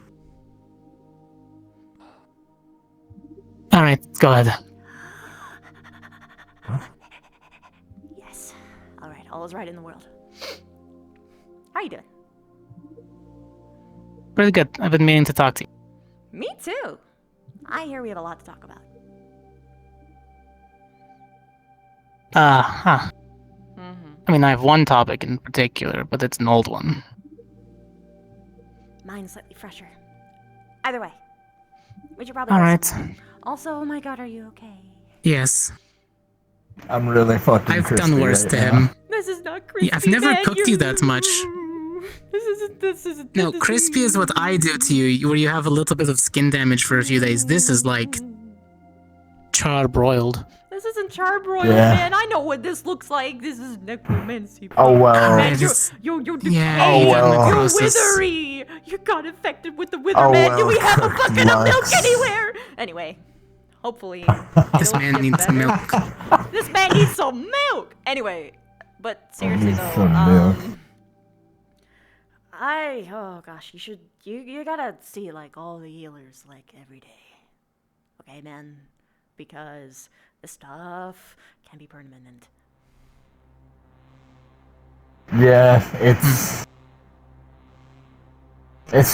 Alright, go ahead. Yes. Alright, all is right in the world. How you doing? Pretty good. I've been meaning to talk to you. Me too. I hear we have a lot to talk about. I mean, I have one topic in particular, but it's an old one. Mine's slightly fresher. Either way, we should probably. Alright. Also, oh my god, are you okay? Yes. I'm really fucking I've crispy done worse right to now. him. This is not crispy. Yeah, I've never man. cooked you that much. This isn't. No, crispy is what I do to you, where you have a little bit of skin damage for a few days. This is like charbroiled. This isn't charbroiled, Yeah. man. I know what this looks like. This is necromancy. Oh well. Man, just- you're Yeah, Oh, decayed. well. You're Necrosis. withery. You got infected with the wither, Oh, man. Do well, we have a bucket of milk Lux. anywhere? Anyway, hopefully. This it'll man get needs better. milk. This man needs some milk. Anyway, but seriously Needs though, some milk. oh gosh, you gotta see like all the healers like every day. Okay, man, because this stuff can be permanent. Yeah, it's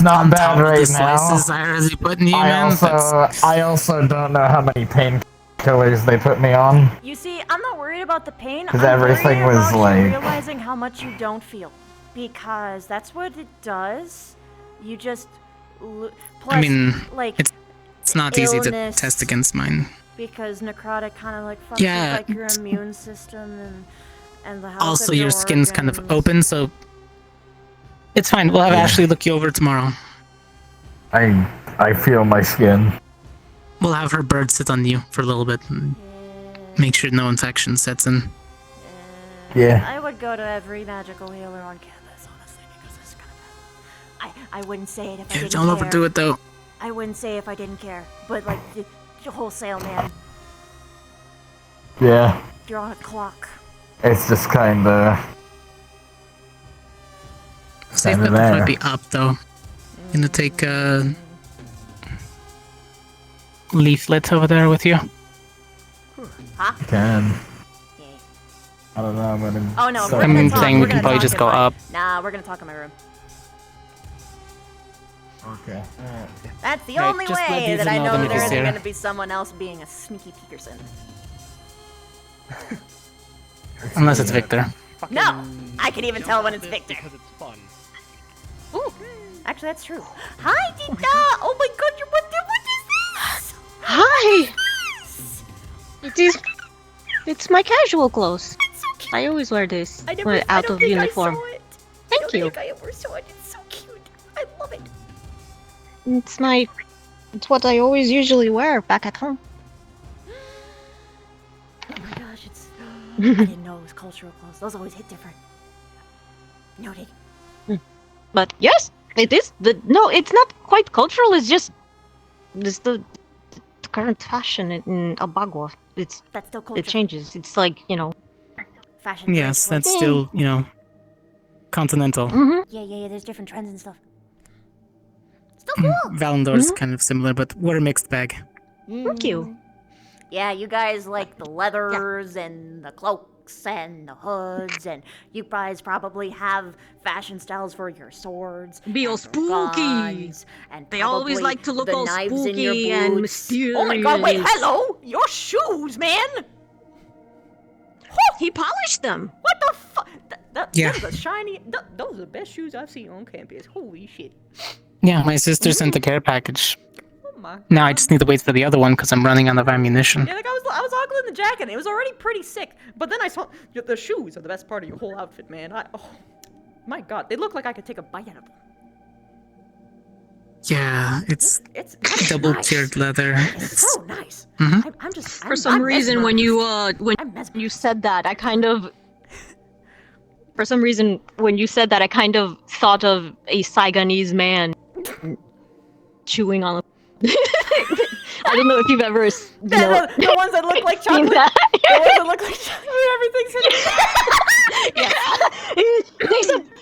not bad Top of right the now. slices I really put in you, I man. also don't know how many pain killers they put me on. You see, I'm not worried about the pain. 'Cause I'm everything worried was about like- you realizing how much you don't feel, because that's what it does. You just. Plus, I mean, like, it's not easy to illness, test against mine. because necrotic kind of like fucks Yeah. with like your immune system and the health Also, of your skin's kind of organs. open, so it's fine. We'll have Ashley look you over tomorrow. I feel my skin. We'll have her bird sit on you for a little bit and make sure no infection sets in. Yeah. I would go to every magical healer on campus, honestly, because it's kind of. I wouldn't say it if I Yeah, didn't don't care. overdo it though. I wouldn't say if I didn't care, but like wholesale, man. Yeah. You're on a clock. It's just kinda... Safe bet kinda will there. probably be up though. Gonna take a leaflet over there with you. Huh? Can. I don't know, I'm gonna... Oh no, start we're gonna I'm talk. saying we're we can gonna probably talk just in go my- up. Nah, we're gonna talk in my room. Okay. That's the Right, only just let way Ethan that I know know that there he's isn't here. gonna be someone else being a sneaky peekerson. Unless it's Victor. No! I can even tell when it's Victor. Because it's fun. Ooh, actually that's true. Hi, Tita! Oh my god, what is this? Hi! It's my casual clothes. It's so cute. I always wear this I when out don't of think uniform. I saw it. Thank I you. don't think I ever saw it. It's so cute. I love it. It's what I always usually wear back at home. Oh my gosh, it's. I didn't know it was cultural clothes. Those always hit different. Noted. But yes, it is. No, it's not quite cultural. It's just the current fashion in Abagua. That's still culture. It changes. It's like, Fashion. Yes, trends, that's like- still, continental. Yeah. There's different trends and stuff. Still cool. Valandor's kind of similar, but we're a mixed bag. Thank you. Yeah, you guys like the leathers and the cloaks and the hoods, and you guys probably have fashion styles for your swords. Be all and your spooky. guns, and They always probably like to look the all knives in your spooky and boots. mysterious. Oh my god, wait, hello! Your shoes, man! He polished them. What the fuck? Yeah. Those are shiny. Those are the best shoes I've seen on campus. Holy shit. Yeah, my sister sent a care package. Oh my Now I just need to wait for the other one because I'm running out of ammunition. Yeah, like I was ogling the jacket and it was already pretty sick. But then I saw the shoes are the best part of your whole outfit, man. Oh my god, they look like I could take a bite out of them. Yeah, it's It's double nice. tiered leather. It's so nice. Mhm. I'm just For some reason, when mesmerized. you said that, I kind of. For some reason, when you said that, I kind of thought of a Saigonese man chewing on. I don't know if you've ever. The ones that look like seen chocolate. that. The ones that look like chocolate. Everything's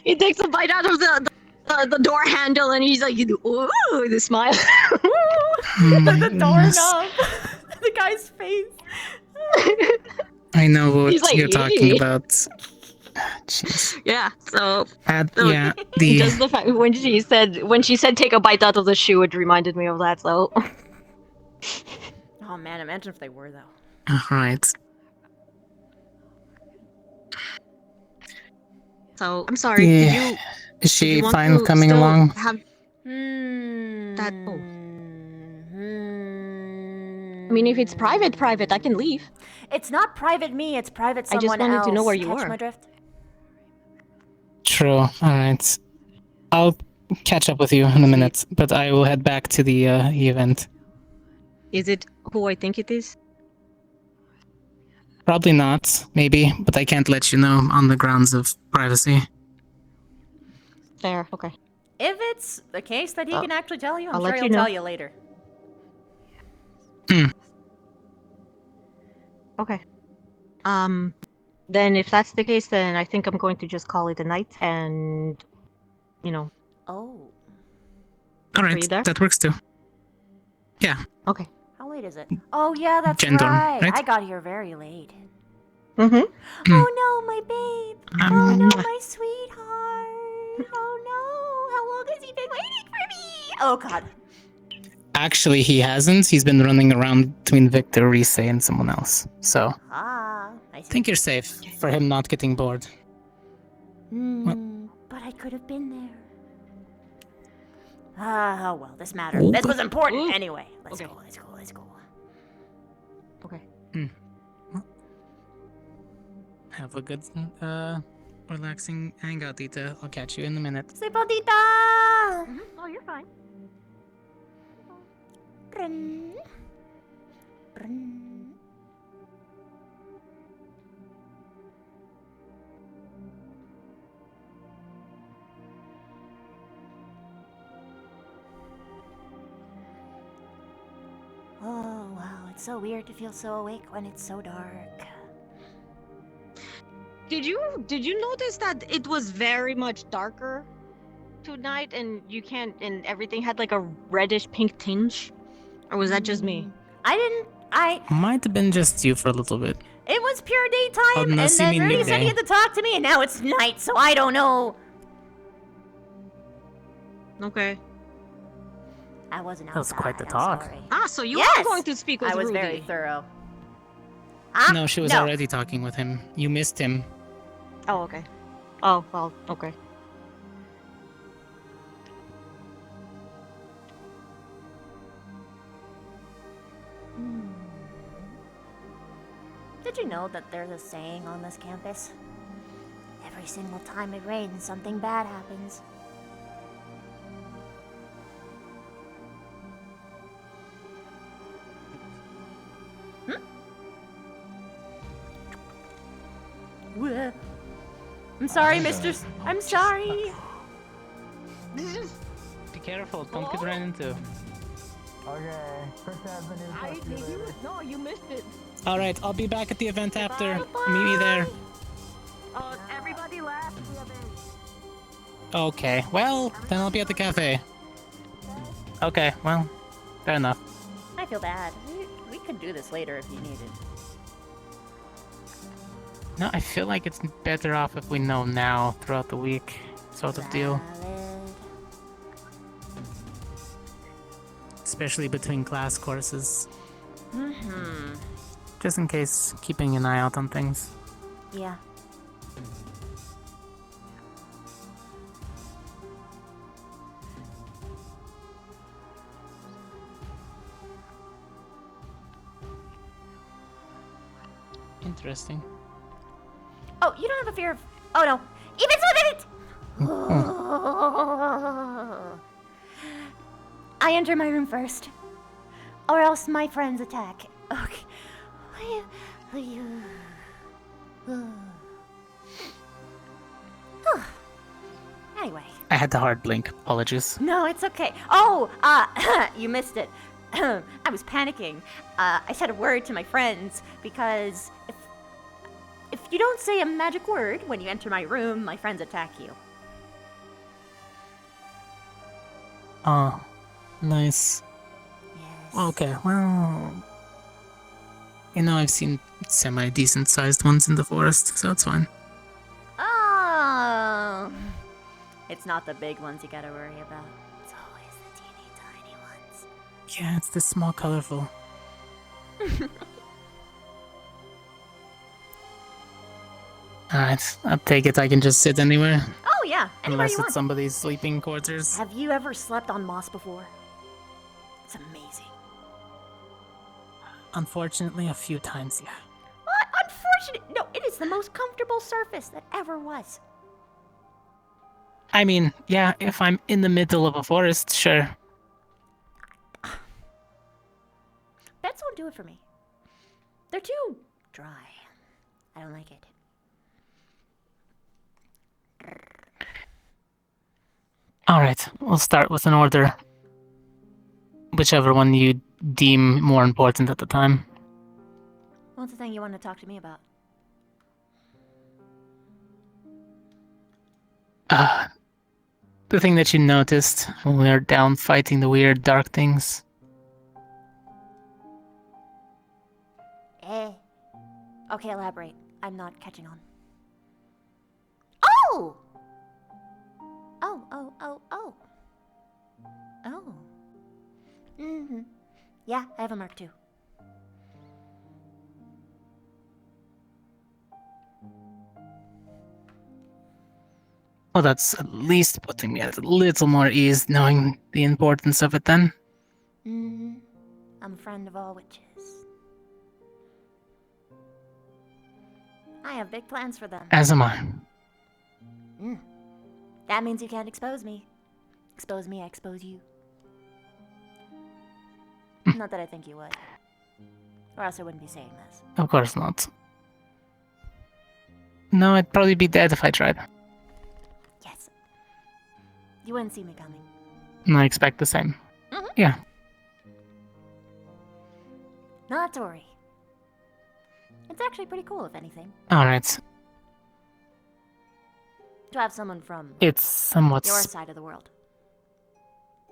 He takes a bite out of the door handle and he's like, ooh, the smile. the doorknob. The guy's face. I know what He's like, you're talking "Ee." about. Jeez. Yeah, so Yeah, the just the fact when she said take a bite out of the shoe, it reminded me of that. So Oh man, imagine if they were though. Alright. So I'm sorry. Yeah. Did Is she you want fine to with coming still along? Have that? Oh. I mean, if it's private, I can leave. It's not private me, it's private I someone just wanted to know else. where you Catch were. my drift? True. Alright. I'll catch up with you in a minute, but I will head back to the event. Is it who I think it is? Probably not, maybe, but I can't let you know on the grounds of privacy. Fair. Okay. If it's the case that he can actually tell you, I'm I'll sure let he'll you know. tell you later. Okay. Then if that's the case, then I think I'm going to just call it a night, and Oh. Alright, there? that works too. Yeah. Okay. How late is it? Oh yeah, that's Gendon, right. right? I got here very late. Mm-hmm. Oh no, my babe. Oh no, my sweetheart. Oh no, how long has he been waiting for me? Oh god. Actually, he hasn't. He's been running around between Victor, Rise, and someone else. So, Ah, I I see. think you're safe for him not getting bored. But I could have been there. Ah, well, this matters. This was important anyway. Let's go. Okay. Have a good, relaxing hangout, Tita. I'll catch you in a minute. Sleep on, Tita! Oh, you're fine. Brun. Brun. Oh, wow. It's so weird to feel so awake when it's so dark. Did you notice that it was very much darker tonight, and and everything had like a reddish pink tinge, or was that just me? I Might have been just you for a little bit. It was pure daytime, Unless and you then mean Rudy said he midday. had to talk to me, and now it's night, so I don't know. Okay. I wasn't outside. That was quite the I'm talk. sorry. Ah, so you Yes! are going to speak with I was Rudy. very thorough. No, she was No. already talking with him. You missed him. Oh, okay. Oh, well, okay. Did you know that there's a saying on this campus? Every single time it rains, something bad happens. Wha- I'm sorry, Mr. I'm sorry. Be careful, don't get ran into. Okay. No, you missed it. Alright, I'll be back at the event after. Meet me there. Everybody left. Okay, well, then I'll be at the cafe. Okay, well, fair enough. I feel bad. We could do this later if you needed. No, I feel like it's better off if we know now throughout the week, sort of deal. Valid. Especially between class courses. Mm-hmm. Just in case, keeping an eye out on things. Yeah. Interesting. Oh, you don't have a fear of... Oh, no. Even with it! I enter my room first. Or else my friends attack. Okay. Anyway. I had the hard blink. Apologies. No, it's okay. Oh, you missed it. I was panicking. I said a word to my friends because if you don't say a magic word when you enter my room, my friends attack you. Oh, nice. Yes. Okay, well... You know, I've seen semi-decent sized ones in the forest, so it's fine. Oh. It's not the big ones you gotta worry about. It's always the teeny tiny ones. Yeah, it's the small, colorful. Alright, I'll take it I can just sit anywhere. Oh yeah, anywhere Unless you it's want. somebody's sleeping quarters. Have you ever slept on moss before? It's amazing. Unfortunately, a few times, yeah. What? Unfortunate? No, it is the most comfortable surface that ever was. I mean, yeah, if I'm in the middle of a forest, sure. Beds won't do it for me. They're too dry. I don't like it. Alright, we'll start with an order. Whichever one you deem more important at the time. What's the thing you want to talk to me about? The thing that you noticed when we were down fighting the weird dark things. Okay, elaborate. I'm not catching on. Oh! Oh. Yeah, I have a mark too. Well, that's at least putting me at a little more ease knowing the importance of it then. Mm-hmm. I'm a friend of all witches. I have big plans for them. As am I. That means you can't expose me. Expose me, I expose you. Not that I think you would. Or else I wouldn't be saying this. Of course not. No, I'd probably be dead if I tried. Yes. You wouldn't see me coming. And I expect the same. Yeah. Not to worry. It's actually pretty cool, if anything, Alright. to have someone from It's somewhat... your side of the world.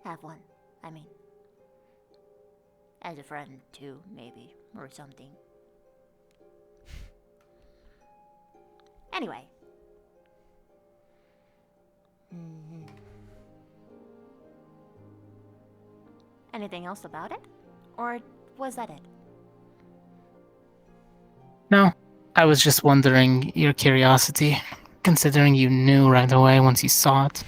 Have one, I mean. As a friend, too, maybe, or something. Anyway. Anything else about it? Or was that it? No, I was just wondering your curiosity, considering you knew right away once you saw it.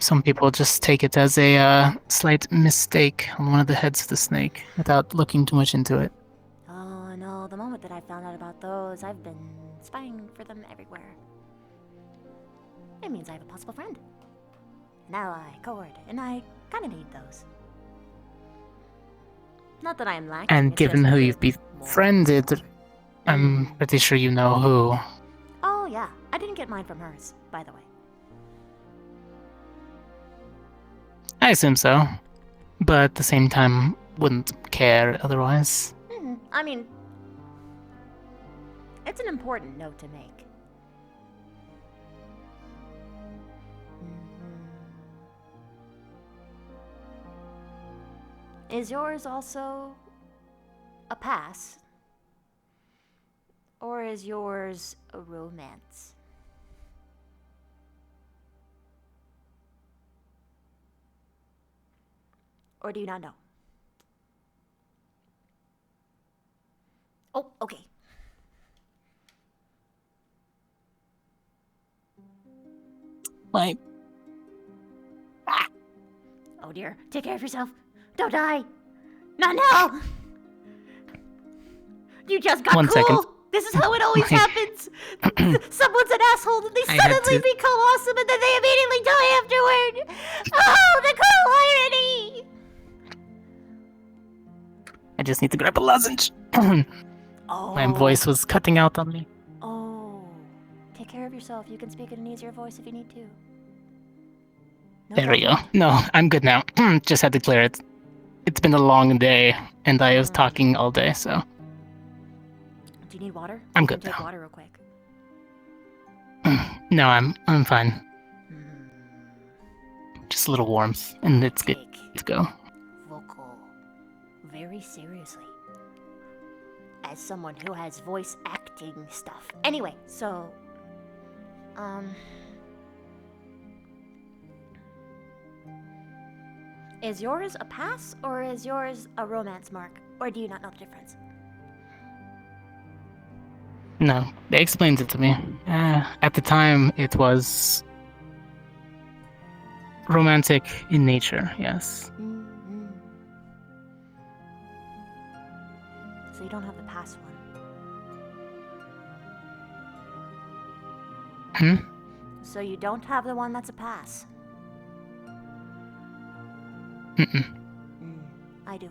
Some people just take it as a slight mistake on one of the heads of the snake without looking too much into it. Oh no, the moment that I found out about those, I've been spying for them everywhere. It means I have a possible friend. An ally, cohort, and I kinda need those. Not that I am lacking. And it's given just who a you've bit more. befriended, I'm pretty sure you know who. Oh yeah, I didn't get mine from hers, by the way. I assume so, but at the same time, wouldn't care otherwise. I mean, it's an important note to make. Is yours also a pass? Or is yours a romance? Or do you not know? Oh, okay. Like, Oh dear, take care of yourself. Don't die. Not now. You just got One cool. second. This is how it always happens. Someone's an asshole and they I had suddenly to- become awesome and then they immediately die afterward. Oh, the cool irony. I just need to grab a lozenge. My voice was cutting out on me. Oh. Take care of yourself. You can speak in an easier voice if you need to. No There we go. judgment. No, I'm good now. Just had to clear it. It's been a long day, and I was talking all day, so Do you need water? I'm I can good take now. water real quick. no, I'm fine. Just a little warmth, and it's good to go. Vocal very seriously as someone who has voice acting stuff. Anyway, so is yours a pass or is yours a romance mark? Or do you not know the difference? No, they explained it to me. At the time, it was romantic in nature, yes. So you don't have the pass one. Hmm? So you don't have the one that's a pass. Mm-mm. I do.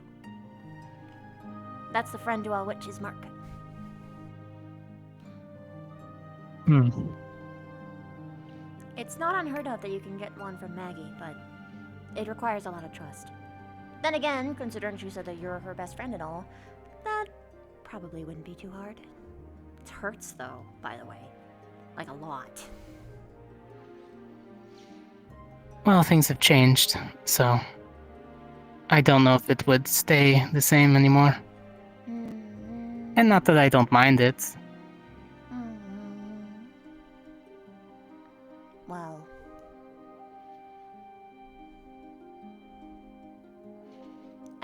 That's the friend to all witches mark. Hmm. It's not unheard of that you can get one from Maggie, but it requires a lot of trust. Then again, considering she said that you're her best friend and all, that probably wouldn't be too hard. It hurts though, by the way. Like a lot. Well, things have changed, so I don't know if it would stay the same anymore. And not that I don't mind it. Well,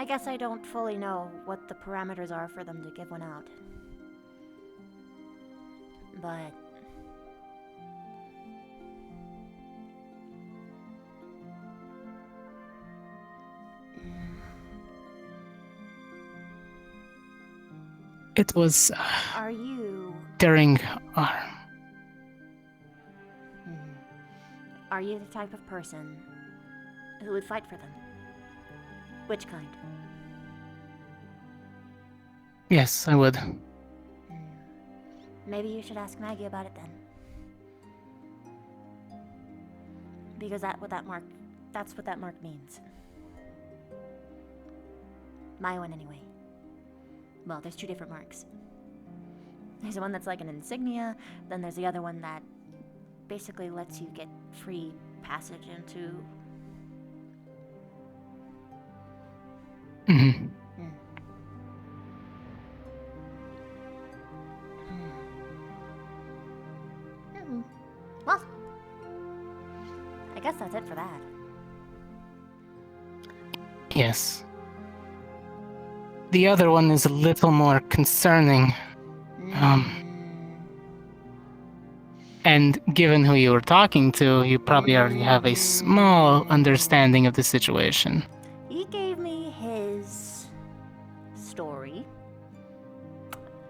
I guess I don't fully know what the parameters are for them to give one out. But... It was Are you... during Are you the type of person who would fight for them? Which kind? Yes, I would. Maybe you should ask Maggie about it then. Because that's what that mark means. My one anyway. Well, there's two different marks. There's the one that's like an insignia, then there's the other one that basically lets you get free passage into... Mm-hmm. Well, I guess that's it for that. Yes. The other one is a little more concerning. And given who you were talking to, you probably already have a small understanding of the situation. He gave me his story.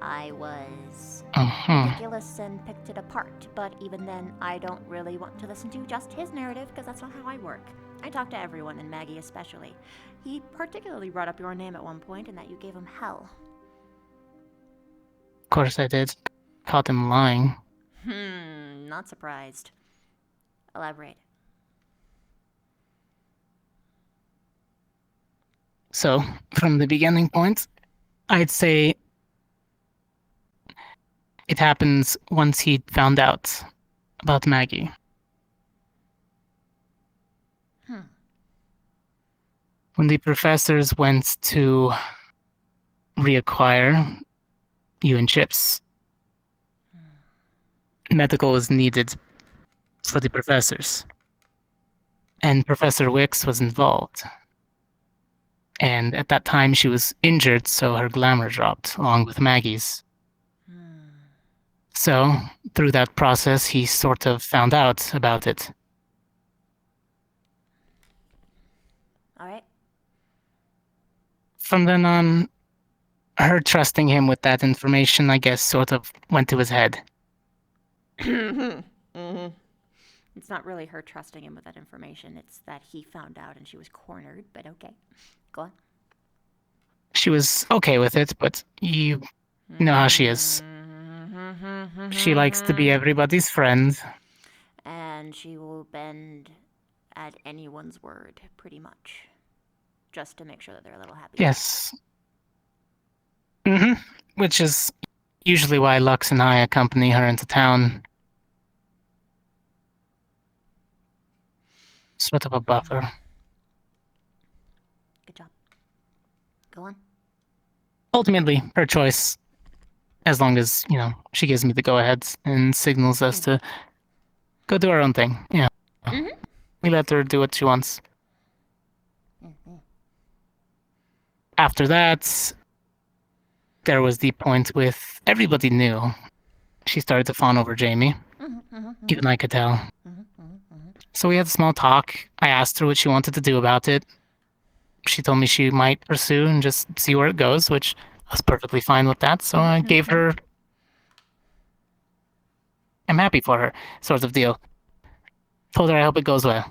I was ridiculous and picked it apart, but even then, I don't really want to listen to just his narrative because that's not how I work. I talk to everyone, and Maggie especially. He particularly brought up your name at one point and that you gave him hell. Of course I did. Caught him lying. Not surprised. Elaborate. So, from the beginning point, I'd say it happens once he found out about Maggie. When the professors went to reacquire you and Chips, medical was needed for the professors. And Professor Wicks was involved. And at that time she was injured, so her glamour dropped, along with Maggie's. So, through that process, he sort of found out about it. Alright. From then on, her trusting him with that information, I guess, sort of went to his head. It's not really her trusting him with that information, it's that he found out and she was cornered, but okay. Go on. She was okay with it, but you know how she is. She likes to be everybody's friend. And she will bend at anyone's word, pretty much. Just to make sure that they're a little happy. Yes. Which is usually why Lux and I accompany her into town. Sort of a buffer. Good job. Go on. Ultimately, her choice. As long as, she gives me the go-ahead and signals us to go do our own thing. Yeah. We let her do what she wants. After that, there was the point with everybody knew. She started to fawn over Jamie. Even I could tell. So we had a small talk. I asked her what she wanted to do about it. She told me she might pursue and just see where it goes, which I was perfectly fine with that. So I gave her... I'm happy for her, sort of deal. Told her I hope it goes well.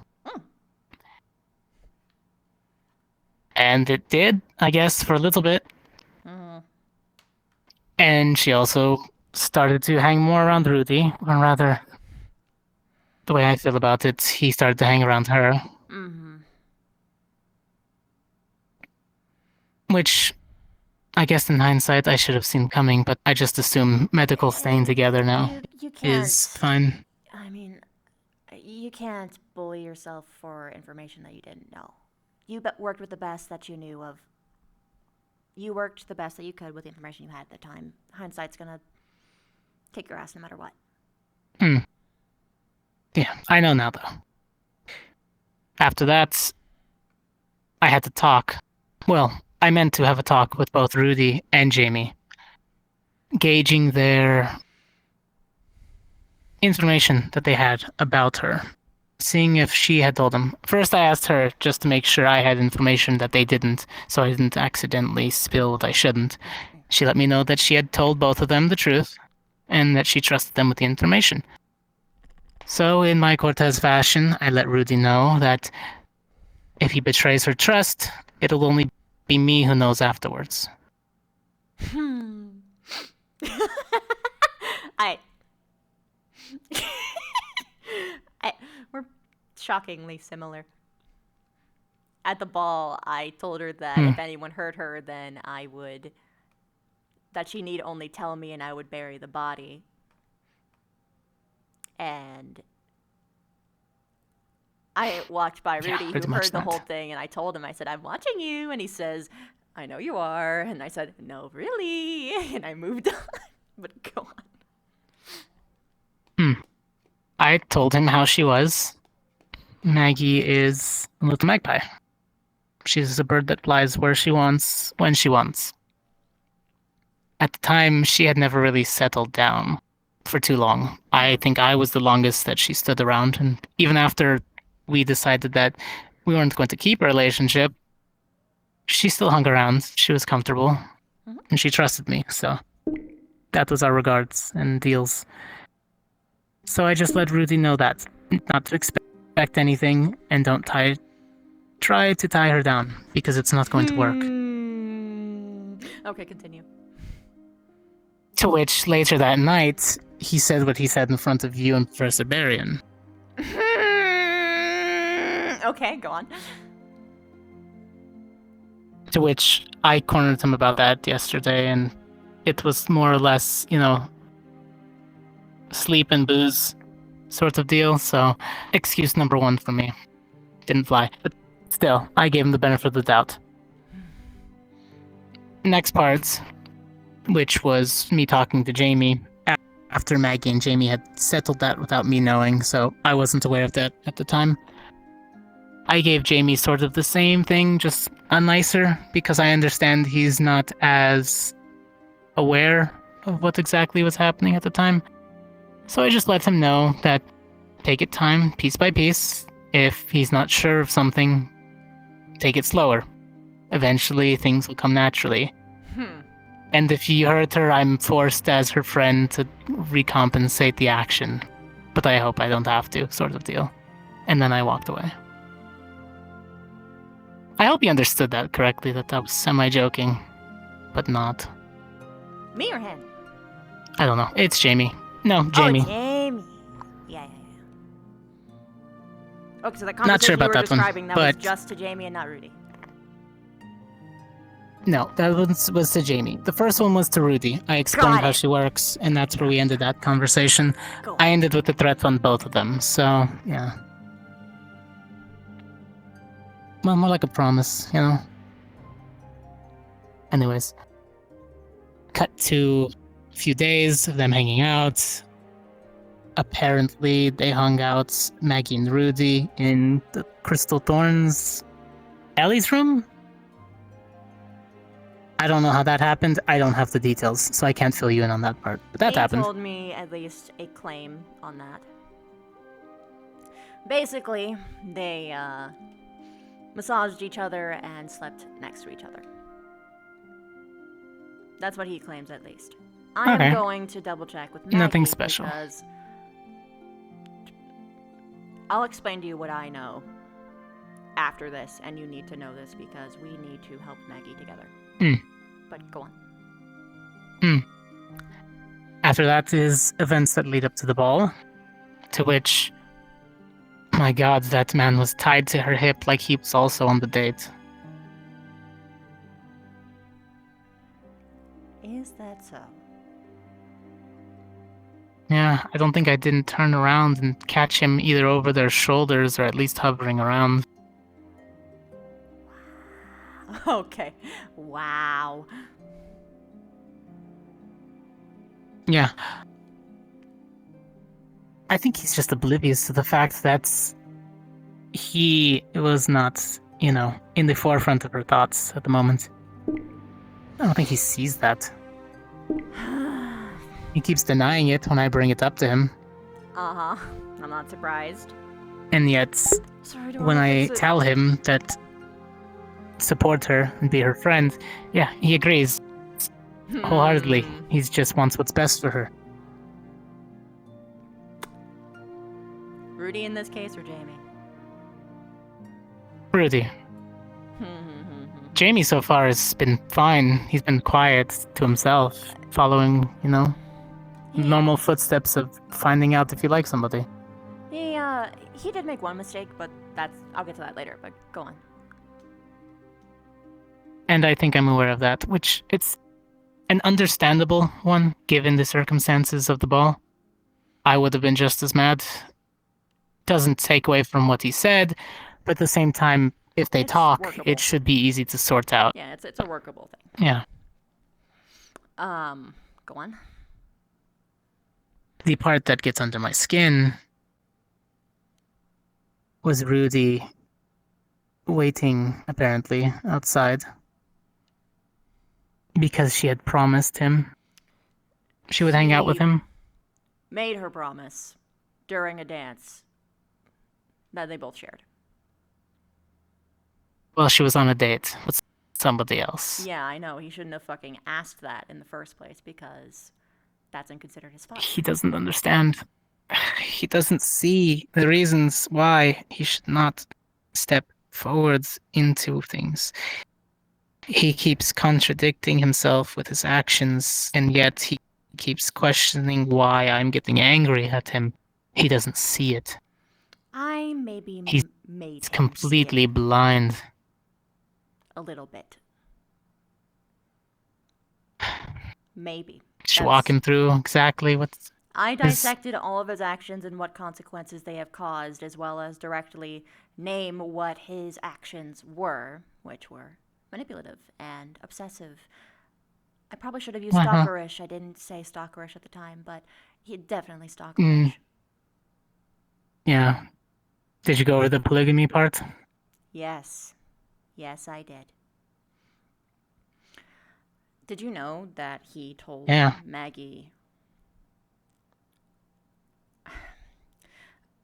And it did, I guess, for a little bit. And she also started to hang more around Rudy, or rather, the way I feel about it, he started to hang around her. Which, I guess in hindsight, I should have seen coming, but I just assume medical staying together now You can't, is fine. I mean, you can't bully yourself for information that you didn't know. You worked with the best that you knew of. You worked the best that you could with the information you had at the time. Hindsight's gonna kick your ass no matter what. Yeah, I know now, though. After that, I had to talk. Well, I meant to have a talk with both Rudy and Jamie, gauging their information that they had about her, seeing if she had told them. First, I asked her just to make sure I had information that they didn't, so I didn't accidentally spill what I shouldn't. She let me know that she had told both of them the truth, and that she trusted them with the information. So, in my Cortez fashion, I let Rudy know that if he betrays her trust, it'll only be me who knows afterwards. We're shockingly similar. At the ball, I told her that if anyone hurt her, then that she need only tell me and I would bury the body. And I walked by Rudy, who heard the whole thing, and I told him, I said, I'm watching you. And he says, I know you are. And I said, no, really? And I moved on. But go on. I told him how she was. Maggie is a little magpie. She's a bird that flies where she wants, when she wants. At the time, she had never really settled down for too long. I think I was the longest that she stood around, and even after we decided that we weren't going to keep a relationship, she still hung around. She was comfortable, and she trusted me, so that was our regards and deals. So I just let Rudy know that, not to expect anything, and don't try to tie her down, because it's not going to work. Okay, continue. To which, later that night, he said what he said in front of you and Professor Barian. Okay, go on. To which I cornered him about that yesterday, and it was more or less, sleep and booze sort of deal, so excuse number one for me. Didn't fly. But still, I gave him the benefit of the doubt. Next part, which was me talking to Jamie after Maggie and Jamie had settled that without me knowing, so I wasn't aware of that at the time. I gave Jamie sort of the same thing, just a nicer, because I understand he's not as aware of what exactly was happening at the time. So I just let him know that take it time, piece by piece. If he's not sure of something, take it slower. Eventually, things will come naturally. And if you hurt her, I'm forced as her friend to recompensate the action. But I hope I don't have to, sort of deal. And then I walked away. I hope you understood that correctly, that was semi-joking, but not. Me or him? I don't know. It's Jamie. No, Jamie. Oh, Jamie. Yeah. Okay, so the conversation Not sure about you were that one, describing, that but was just to Jamie and not Rudy. No, that one was to Jamie. The first one was to Rudy. I explained how she works, and that's where we ended that conversation. I ended with the threats on both of them, so, yeah. Well, more like a promise, Anyways. Cut to a few days of them hanging out. Apparently, they hung out, Maggie and Rudy, in the Crystal Thorns Ellie's room? I don't know how that happened. I don't have the details, so I can't fill you in on that part. But that happened. He told me at least a claim on that. Basically, they massaged each other and slept next to each other. That's what he claims, at least. I am going to double check with Maggie. Nothing special. Because I'll explain to you what I know after this, and you need to know this because we need to help Maggie together. But go on. After that is events that lead up to the ball, to which, my god, that man was tied to her hip like he was also on the date. Is that so? Yeah, I don't think I didn't turn around and catch him either over their shoulders or at least hovering around. Okay. Wow. Yeah. I think he's just oblivious to the fact that he was not, in the forefront of her thoughts at the moment. I don't think he sees that. He keeps denying it when I bring it up to him. Uh-huh. I'm not surprised. And yet, Sorry, when I tell him that support her and be her friend, yeah, he agrees wholeheartedly. He just wants what's best for her. Rudy in this case, or Jamie? Rudy. Jamie so far has been fine. He's been quiet to himself, following, normal footsteps of finding out if you like somebody. He did make one mistake, but I'll get to that later, but go on. And I think I'm aware of that, which it's an understandable one, given the circumstances of the ball. I would have been just as mad. Doesn't take away from what he said, but at the same time, if they talk, workable. it should be easy to sort out. Yeah, it's a workable thing. Yeah. Go on. The part that gets under my skin was Rudy waiting, apparently, outside. Because she had promised him she would hang out with him. Made her promise during a dance that they both shared. Well, she was on a date with somebody else. Yeah, I know. He shouldn't have fucking asked that in the first place because that's considered his fault. He doesn't understand. He doesn't see the reasons why he should not step forwards into things. He keeps contradicting himself with his actions, and yet he keeps questioning why I'm getting angry at him. He doesn't see it. I maybe He's made him completely see it blind. a little bit. Maybe. Should walk him through exactly what's... I dissected all of his actions and what consequences they have caused, as well as directly name what his actions were, which were manipulative and obsessive. I probably should have used stalkerish. I didn't say stalkerish at the time, but he definitely stalkerish. Yeah. Did you go over the polygamy part? Yes. Yes, I did. Did you know that he told Maggie...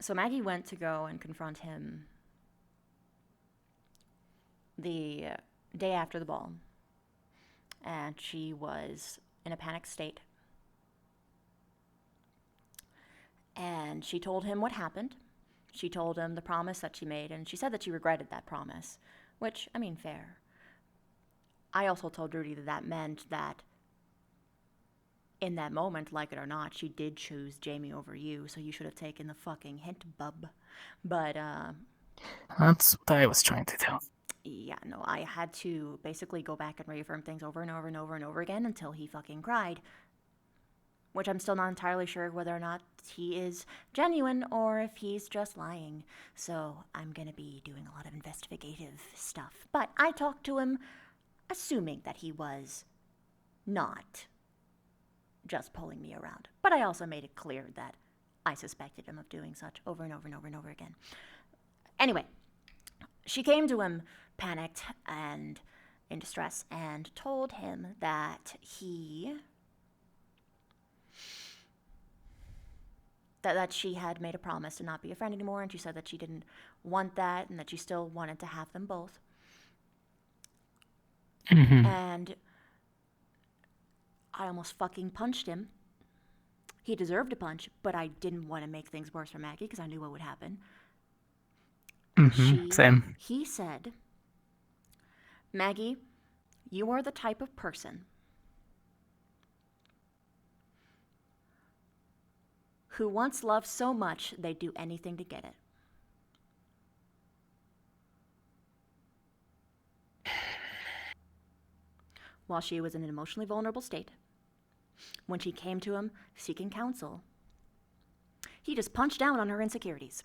So Maggie went to go and confront him the day after the ball, and she was in a panicked state. And she told him what happened. She told him the promise that she made, and she said that she regretted that promise, which, I mean, fair. I also told Rudy that that meant that in that moment, like it or not, she did choose Jamie over you, so you should have taken the fucking hint, bub. But, that's what I was trying to do. Yeah, no, I had to basically go back and reaffirm things over and over and over and over again until he fucking cried. Which I'm still not entirely sure whether or not he is genuine or if he's just lying. So I'm gonna be doing a lot of investigative stuff. But I talked to him assuming that he was not just pulling me around. But I also made it clear that I suspected him of doing such over and over and over and over again. Anyway, she came to him panicked and in distress and told him that that she had made a promise to not be a friend anymore, and she said that she didn't want that and that she still wanted to have them both. And I almost fucking punched him. He deserved a punch, but I didn't want to make things worse for Maggie because I knew what would happen. Same. He said, Maggie, you are the type of person who wants love so much they'd do anything to get it. While she was in an emotionally vulnerable state, when she came to him seeking counsel, he just punched down on her insecurities.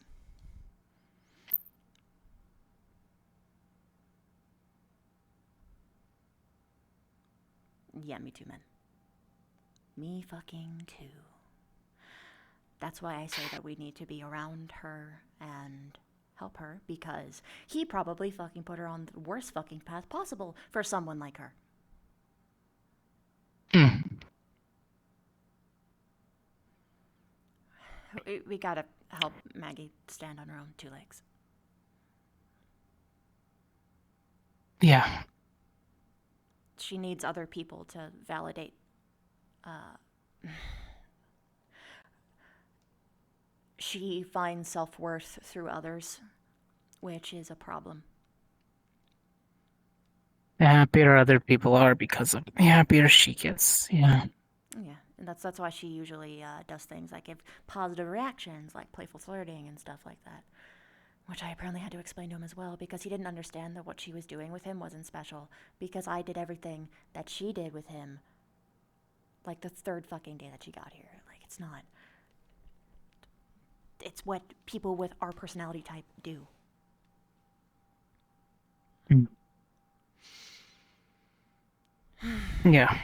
Yeah, me too, man. Me fucking too. That's why I say that we need to be around her and help her, because he probably fucking put her on the worst fucking path possible for someone like her. We gotta help Maggie stand on her own 2 legs. Yeah. She needs other people to validate. She finds self-worth through others, which is a problem. The happier other people are because of the happier she gets. Yeah. Yeah, and that's why she usually does things like give positive reactions, like playful flirting and stuff like that. Which I apparently had to explain to him as well, because he didn't understand that what she was doing with him wasn't special, because I did everything that she did with him, like the 3rd fucking day that she got here. Like, it's not. It's what people with our personality type do. Yeah.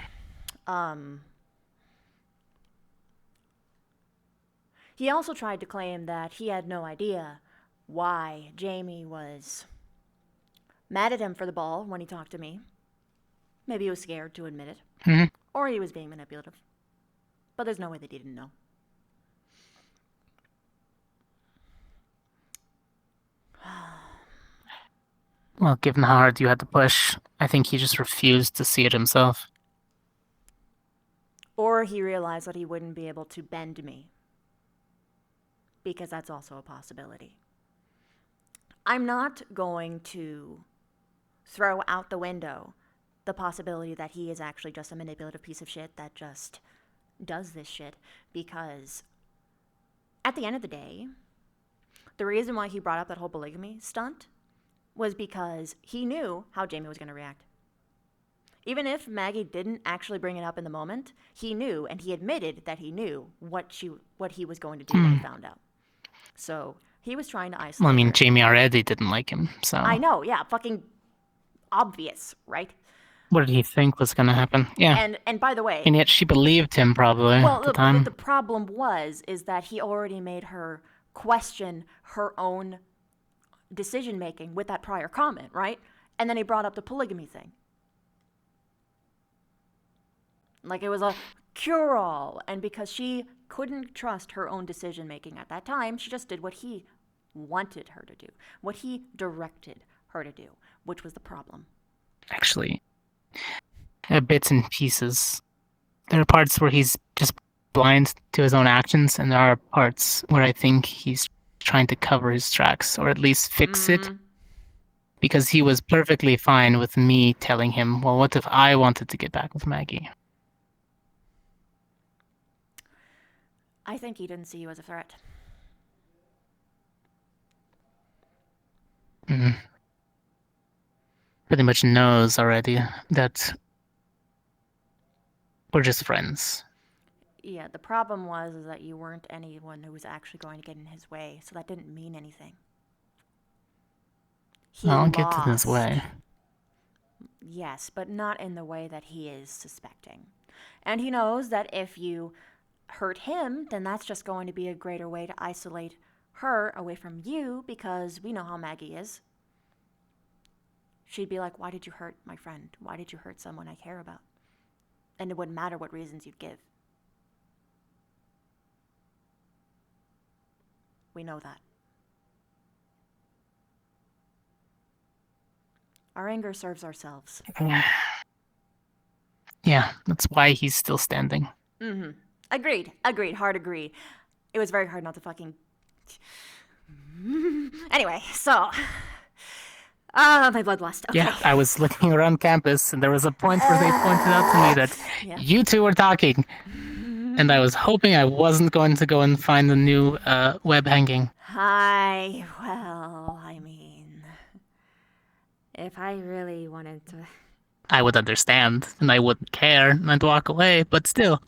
He also tried to claim that he had no idea why Jamie was mad at him for the ball when he talked to me. Maybe he was scared to admit it. Or he was being manipulative. But there's no way that he didn't know. Well, given how hard you had to push, I think he just refused to see it himself. Or he realized that he wouldn't be able to bend me. Because that's also a possibility. I'm not going to throw out the window the possibility that he is actually just a manipulative piece of shit that just does this shit, because at the end of the day, the reason why he brought up that whole polygamy stunt was because he knew how Jamie was going to react. Even if Maggie didn't actually bring it up in the moment, he knew, and he admitted that he knew what he was going to do when he found out. So he was trying to isolate Well, I mean, her. Jamie already didn't like him, so... I know, yeah, fucking obvious, right? What did he think was gonna happen? Yeah. And by the way... And yet she believed him, probably, at the time. The problem is that he already made her question her own decision-making with that prior comment, right? And then he brought up the polygamy thing. Like it was a cure-all, and because she couldn't trust her own decision-making at that time, she just did what he wanted her to do, what he directed her to do, which was the problem. Actually, bits and pieces. There are parts where he's just blind to his own actions, and there are parts where I think he's trying to cover his tracks, or at least fix it. Because he was perfectly fine with me telling him, well, what if I wanted to get back with Maggie? I think he didn't see you as a threat. Pretty much knows already that we're just friends. Yeah, the problem was that you weren't anyone who was actually going to get in his way, so that didn't mean anything. I'll get in his way. Yes, but not in the way that he is suspecting. And he knows that if you hurt him, then that's just going to be a greater way to isolate her away from you, because we know how Maggie is. She'd be like, why did you hurt my friend? Why did you hurt someone I care about? And it wouldn't matter what reasons you'd give. We know that. Our anger serves ourselves. Yeah, that's why he's still standing. Agreed. Hard agreed. It was very hard not to fucking... Anyway, so... my bloodlust. Okay. Yeah, I was looking around campus, and there was a point where they pointed out to me that you two were talking. And I was hoping I wasn't going to go and find the new web hanging. Hi, well, I mean... If I really wanted to... I would understand, and I wouldn't care, and I'd walk away, but still.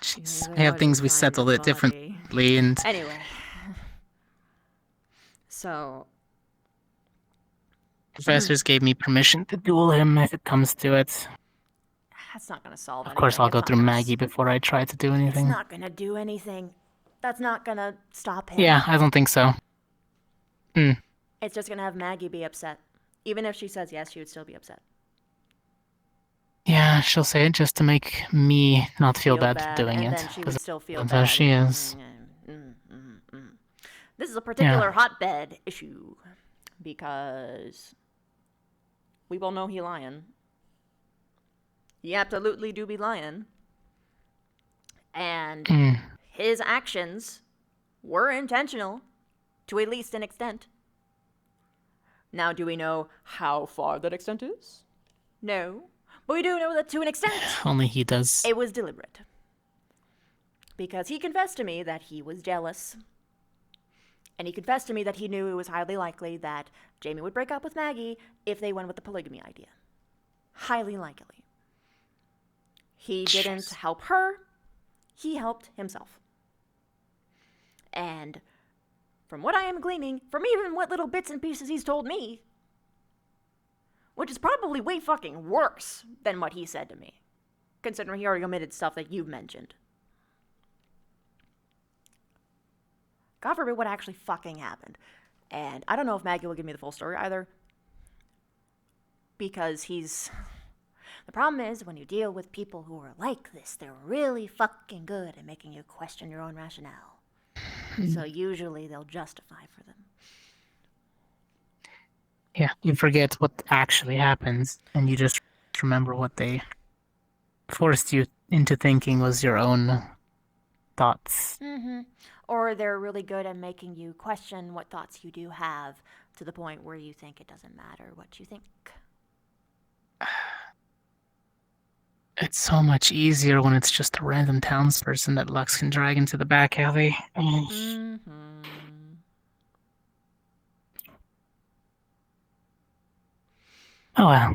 Jeez, I have things we settled it differently, and... Anyway. So... Professors gave me permission to duel him if it comes to it. That's not going to solve anything. Of course, I'll go through Maggie before I try to do anything. It's not going to do anything. That's not going to stop him. Yeah, I don't think so. It's just going to have Maggie be upset. Even if she says yes, she would still be upset. Yeah, she'll say it just to make me not feel bad for doing and it. then she would still feel That's bad. how she is. This is a particular hotbed issue because we all know he lying. He absolutely do be lying. And his actions were intentional to at least an extent. Now, do we know how far that extent is? No. But we do know that to an extent, Only he does. it was deliberate. Because he confessed to me that he was jealous. And he confessed to me that he knew it was highly likely that Jamie would break up with Maggie if they went with the polygamy idea. Highly likely. He didn't help her. He helped himself. And from what I am gleaning, from even what little bits and pieces he's told me, which is probably way fucking worse than what he said to me, considering he already omitted stuff that you've mentioned. God forbid what actually fucking happened. And I don't know if Maggie will give me the full story either. Because the problem is, when you deal with people who are like this, they're really fucking good at making you question your own rationale. So usually they'll justify for them. Yeah, you forget what actually happens, and you just remember what they forced you into thinking was your own thoughts. Mm-hmm. Or they're really good at making you question what thoughts you do have to the point where you think it doesn't matter what you think. It's so much easier when it's just a random townsperson that Lux can drag into the back alley. Mm-hmm. Oh well.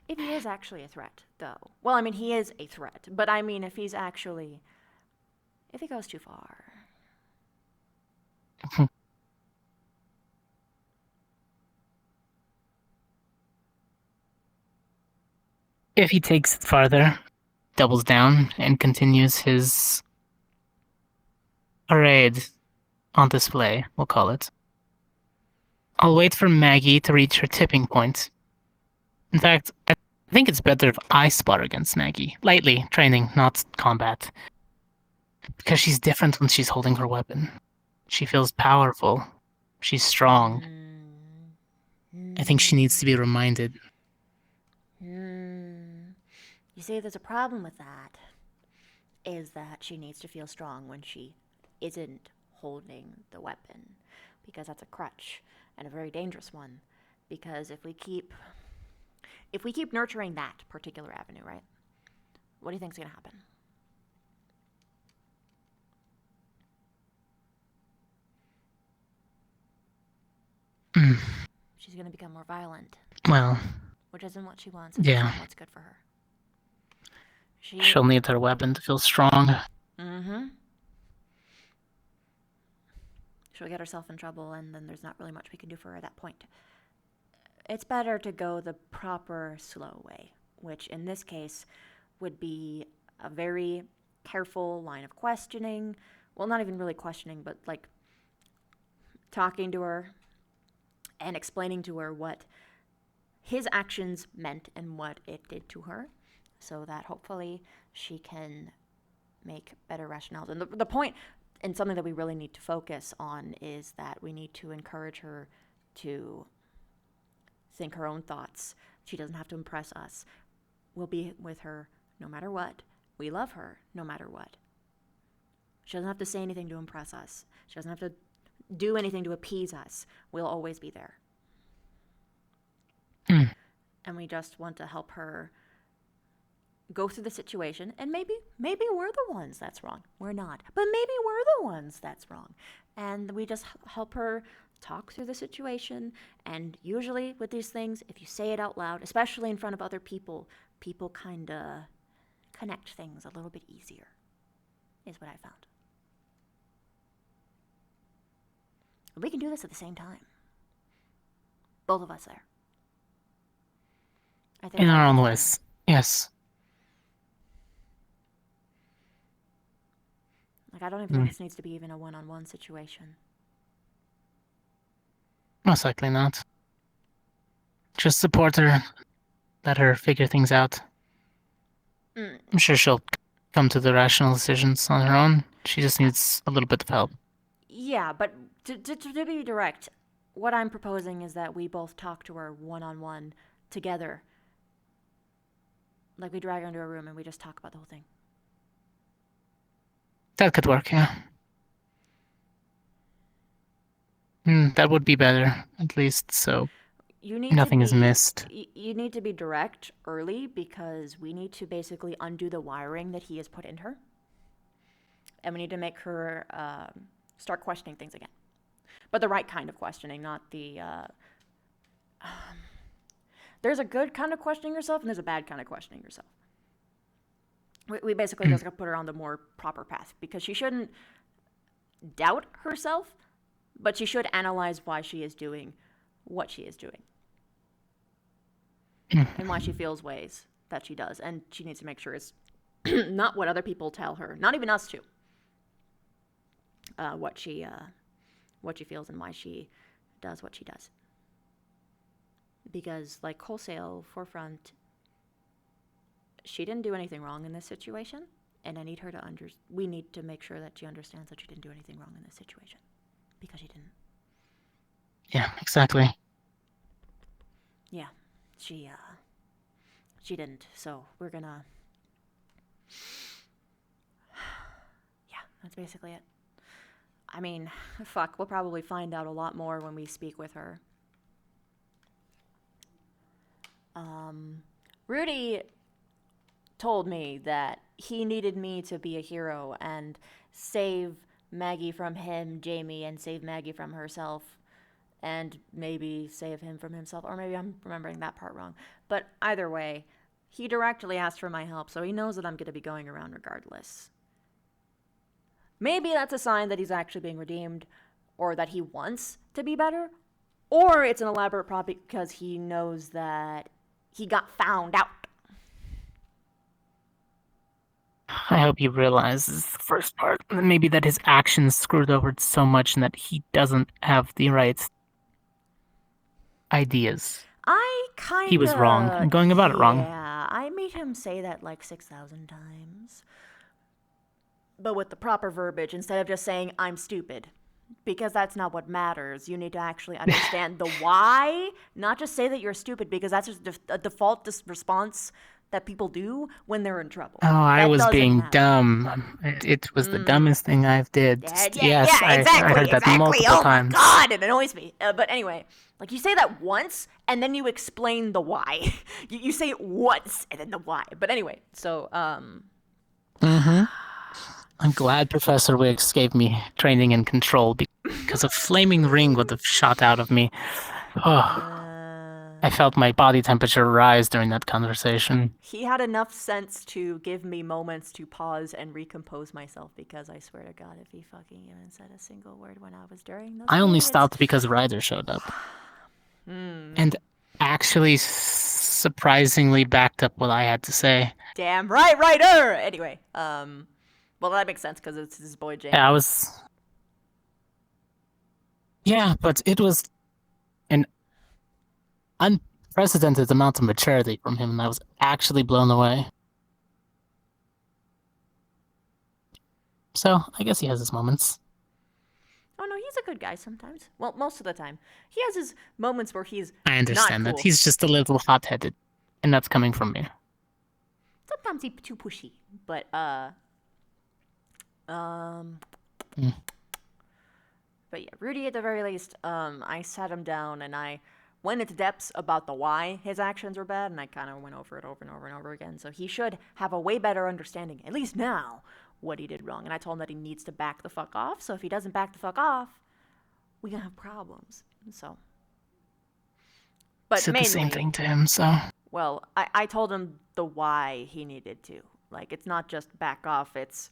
If he is actually a threat, though. Well, I mean, he is a threat, but I mean, if he goes too far. If he takes it farther, doubles down, and continues his parade on display, we'll call it, I'll wait for Maggie to reach her tipping point. In fact, I think it's better if I spar against Maggie. Lightly, training, not combat. Because she's different when she's holding her weapon. She feels powerful. She's strong. I think she needs to be reminded. You see, there's a problem with that. Is that she needs to feel strong when she isn't holding the weapon. Because that's a crutch, and a very dangerous one. Because if we keep nurturing that particular avenue, right? What do you think's gonna happen? She's gonna become more violent. Well, which isn't what she wants. Yeah. It's not what's good for her. She'll need her weapon to feel strong. Mm-hmm. She'll get herself in trouble, and then there's not really much we can do for her at that point. It's better to go the proper slow way, which in this case would be a very careful line of questioning. Well, not even really questioning, but like talking to her and explaining to her what his actions meant and what it did to her, so that hopefully she can make better rationales. And the point, and something that we really need to focus on, is that we need to encourage her to think her own thoughts. She doesn't have to impress us. We'll be with her no matter what. We love her no matter what. She doesn't have to say anything to impress us. She doesn't have to do anything to appease us. We'll always be there. And we just want to help her go through the situation, and maybe we're the ones that's wrong. We're not, but maybe we're the ones that's wrong. And we just help her talk through the situation. And usually with these things, if you say it out loud, especially in front of other people, people kind of connect things a little bit easier, is what I found. We can do this at the same time. Both of us there. I think In our own ways. Yes. Like, I don't even think this needs to be even a one-on-one situation. Most likely not. Just support her. Let her figure things out. I'm sure she'll come to the rational decisions on her own. She just needs a little bit of help. Yeah, but to be direct, what I'm proposing is that we both talk to her one-on-one together. Like we drag her into a room and we just talk about the whole thing. That could work, yeah. That would be better, at least, so nothing is missed. You need to be direct early because we need to basically undo the wiring that he has put in her. And we need to make her start questioning things again. But the right kind of questioning, not the... there's a good kind of questioning yourself and there's a bad kind of questioning yourself. We basically just got to put her on the more proper path because she shouldn't doubt herself, but she should analyze why she is doing what she is doing. And why she feels ways that she does. And she needs to make sure it's not what other people tell her, not even us too. What she feels and why she does what she does. Because, like, wholesale, forefront, she didn't do anything wrong in this situation, and I need her to we need to make sure that she understands that she didn't do anything wrong in this situation. Because she didn't. Yeah, exactly. Yeah, she didn't, so we're gonna... Yeah, that's basically it. I mean, fuck, we'll probably find out a lot more when we speak with her. Rudy told me that he needed me to be a hero and save Maggie from him, Jamie, and save Maggie from herself, and maybe save him from himself, or maybe I'm remembering that part wrong. But either way, he directly asked for my help, so he knows that I'm going to be going around regardless. Maybe that's a sign that he's actually being redeemed, or that he wants to be better, or it's an elaborate prop because he knows that he got found out. I hope he realizes the first part. Maybe that his actions screwed over so much and that he doesn't have the right ideas. He was wrong. I'm going about it wrong. Yeah, I made him say that like 6,000 times. But with the proper verbiage, instead of just saying, I'm stupid. Because that's not what matters. You need to actually understand the why. Not just say that you're stupid, because that's just a default response that people do when they're in trouble. Oh, I was being matter. dumb. It was the dumbest thing I've did. Yeah, exactly, I heard that multiple times. Oh my god, it annoys me. But anyway, like you say that once, and then you explain the why. you say it once, and then the why. But anyway, so, I'm glad Professor Wicks gave me training and control because a flaming ring would have shot out of me. Oh, I felt my body temperature rise during that conversation. He had enough sense to give me moments to pause and recompose myself because I swear to God, if he fucking even said a single word when I was during those I only minutes... stopped because Ryder showed up. And actually surprisingly backed up what I had to say. Damn right, Ryder! Anyway, well, that makes sense because it's his boy James. Yeah, but it was an unprecedented amount of maturity from him, and I was actually blown away. So, I guess he has his moments. Oh no, he's a good guy sometimes. Well, most of the time. He has his moments where he's I understand not cool. that. He's just a little hot-headed, and that's coming from me. Sometimes he's too pushy, but, But yeah, Rudy at the very least, I sat him down and I went into depths about the why his actions were bad, and I kind of went over it over and over and over again. So he should have a way better understanding, at least now, what he did wrong. And I told him that he needs to back the fuck off. So if he doesn't back the fuck off, we're gonna have problems. So. But said mainly, the same thing to him, so. Well, I told him the why he needed to. Like, it's not just back off, it's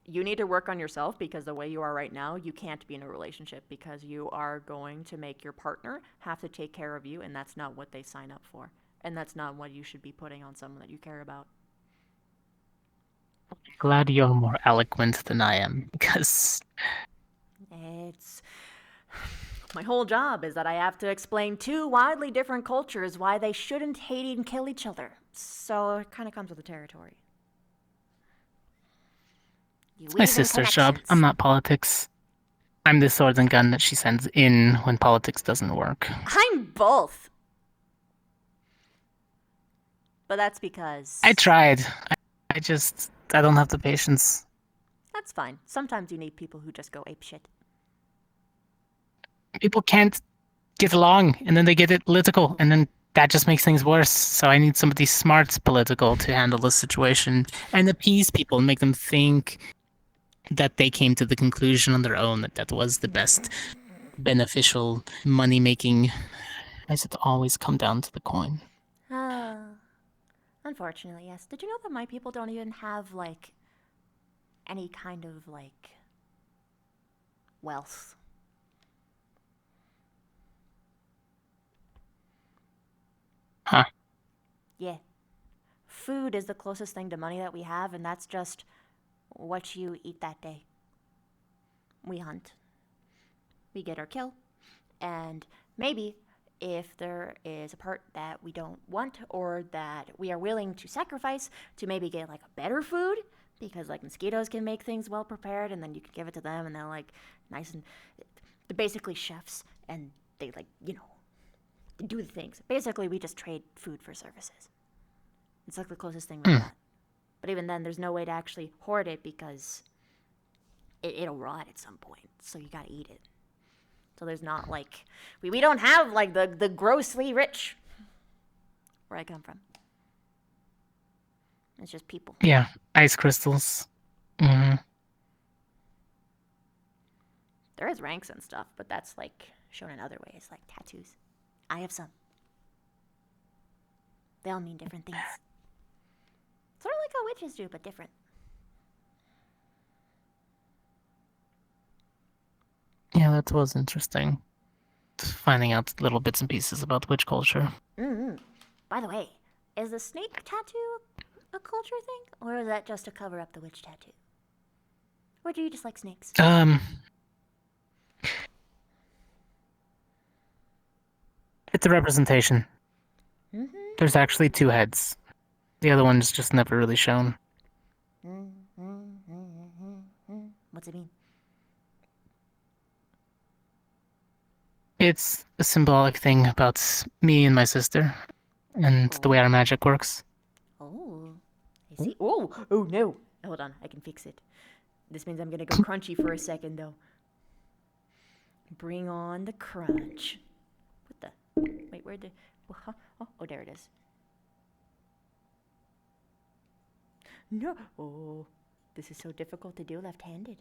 you need to work on yourself because the way you are right now, you can't be in a relationship because you are going to make your partner have to take care of you, and that's not what they sign up for. And that's not what you should be putting on someone that you care about. Glad you're more eloquent than I am, because... It's... My whole job is that I have to explain two widely different cultures why they shouldn't hate and kill each other. So it kind of comes with the territory. You My weave in sister's job. connections. I'm not politics. I'm the sword and gun that she sends in when politics doesn't work. I'm both. But that's because... I tried. I don't have the patience. That's fine. Sometimes you need people who just go apeshit. People can't get along, and then they get it political, and then that just makes things worse. So I need somebody smart political to handle the situation and appease people and make them think that they came to the conclusion on their own that that was the best beneficial money-making. I said always come down to the coin. Unfortunately, yes. Did you know that my people don't even have, like, any kind of, like, wealth? Huh. Yeah. Food is the closest thing to money that we have, and that's just what you eat that day. We hunt. We get our kill. And maybe if there is a part that we don't want or that we are willing to sacrifice to maybe get like a better food, because like mosquitoes can make things well prepared and then you can give it to them and they're like nice and they're basically chefs and they like, you know, they do the things. Basically we just trade food for services. It's like the closest thing like that. But even then there's no way to actually hoard it because it'll rot at some point, so you gotta eat it. So there's not like we don't have like the grossly rich where I come from. It's just people. Yeah, ice crystals. Mm-hmm. There is ranks and stuff, but that's like shown in other ways, like tattoos. I have some. They all mean different things. Sort of like how witches do, but different. Yeah, that was interesting. Finding out little bits and pieces about witch culture. Mm-hmm. By the way, is the snake tattoo a culture thing? Or is that just to cover up the witch tattoo? Or do you just like snakes? It's a representation. Mm-hmm. There's actually 2 heads. The other one's just never really shown. What's it mean? It's a symbolic thing about me and my sister, and the way our magic works. Oh, I see. Oh no. Hold on, I can fix it. This means I'm gonna go crunchy for a second, though. Bring on the crunch. What the? Wait, where'd the... Oh, there it is. No. Oh, this is so difficult to do left-handed.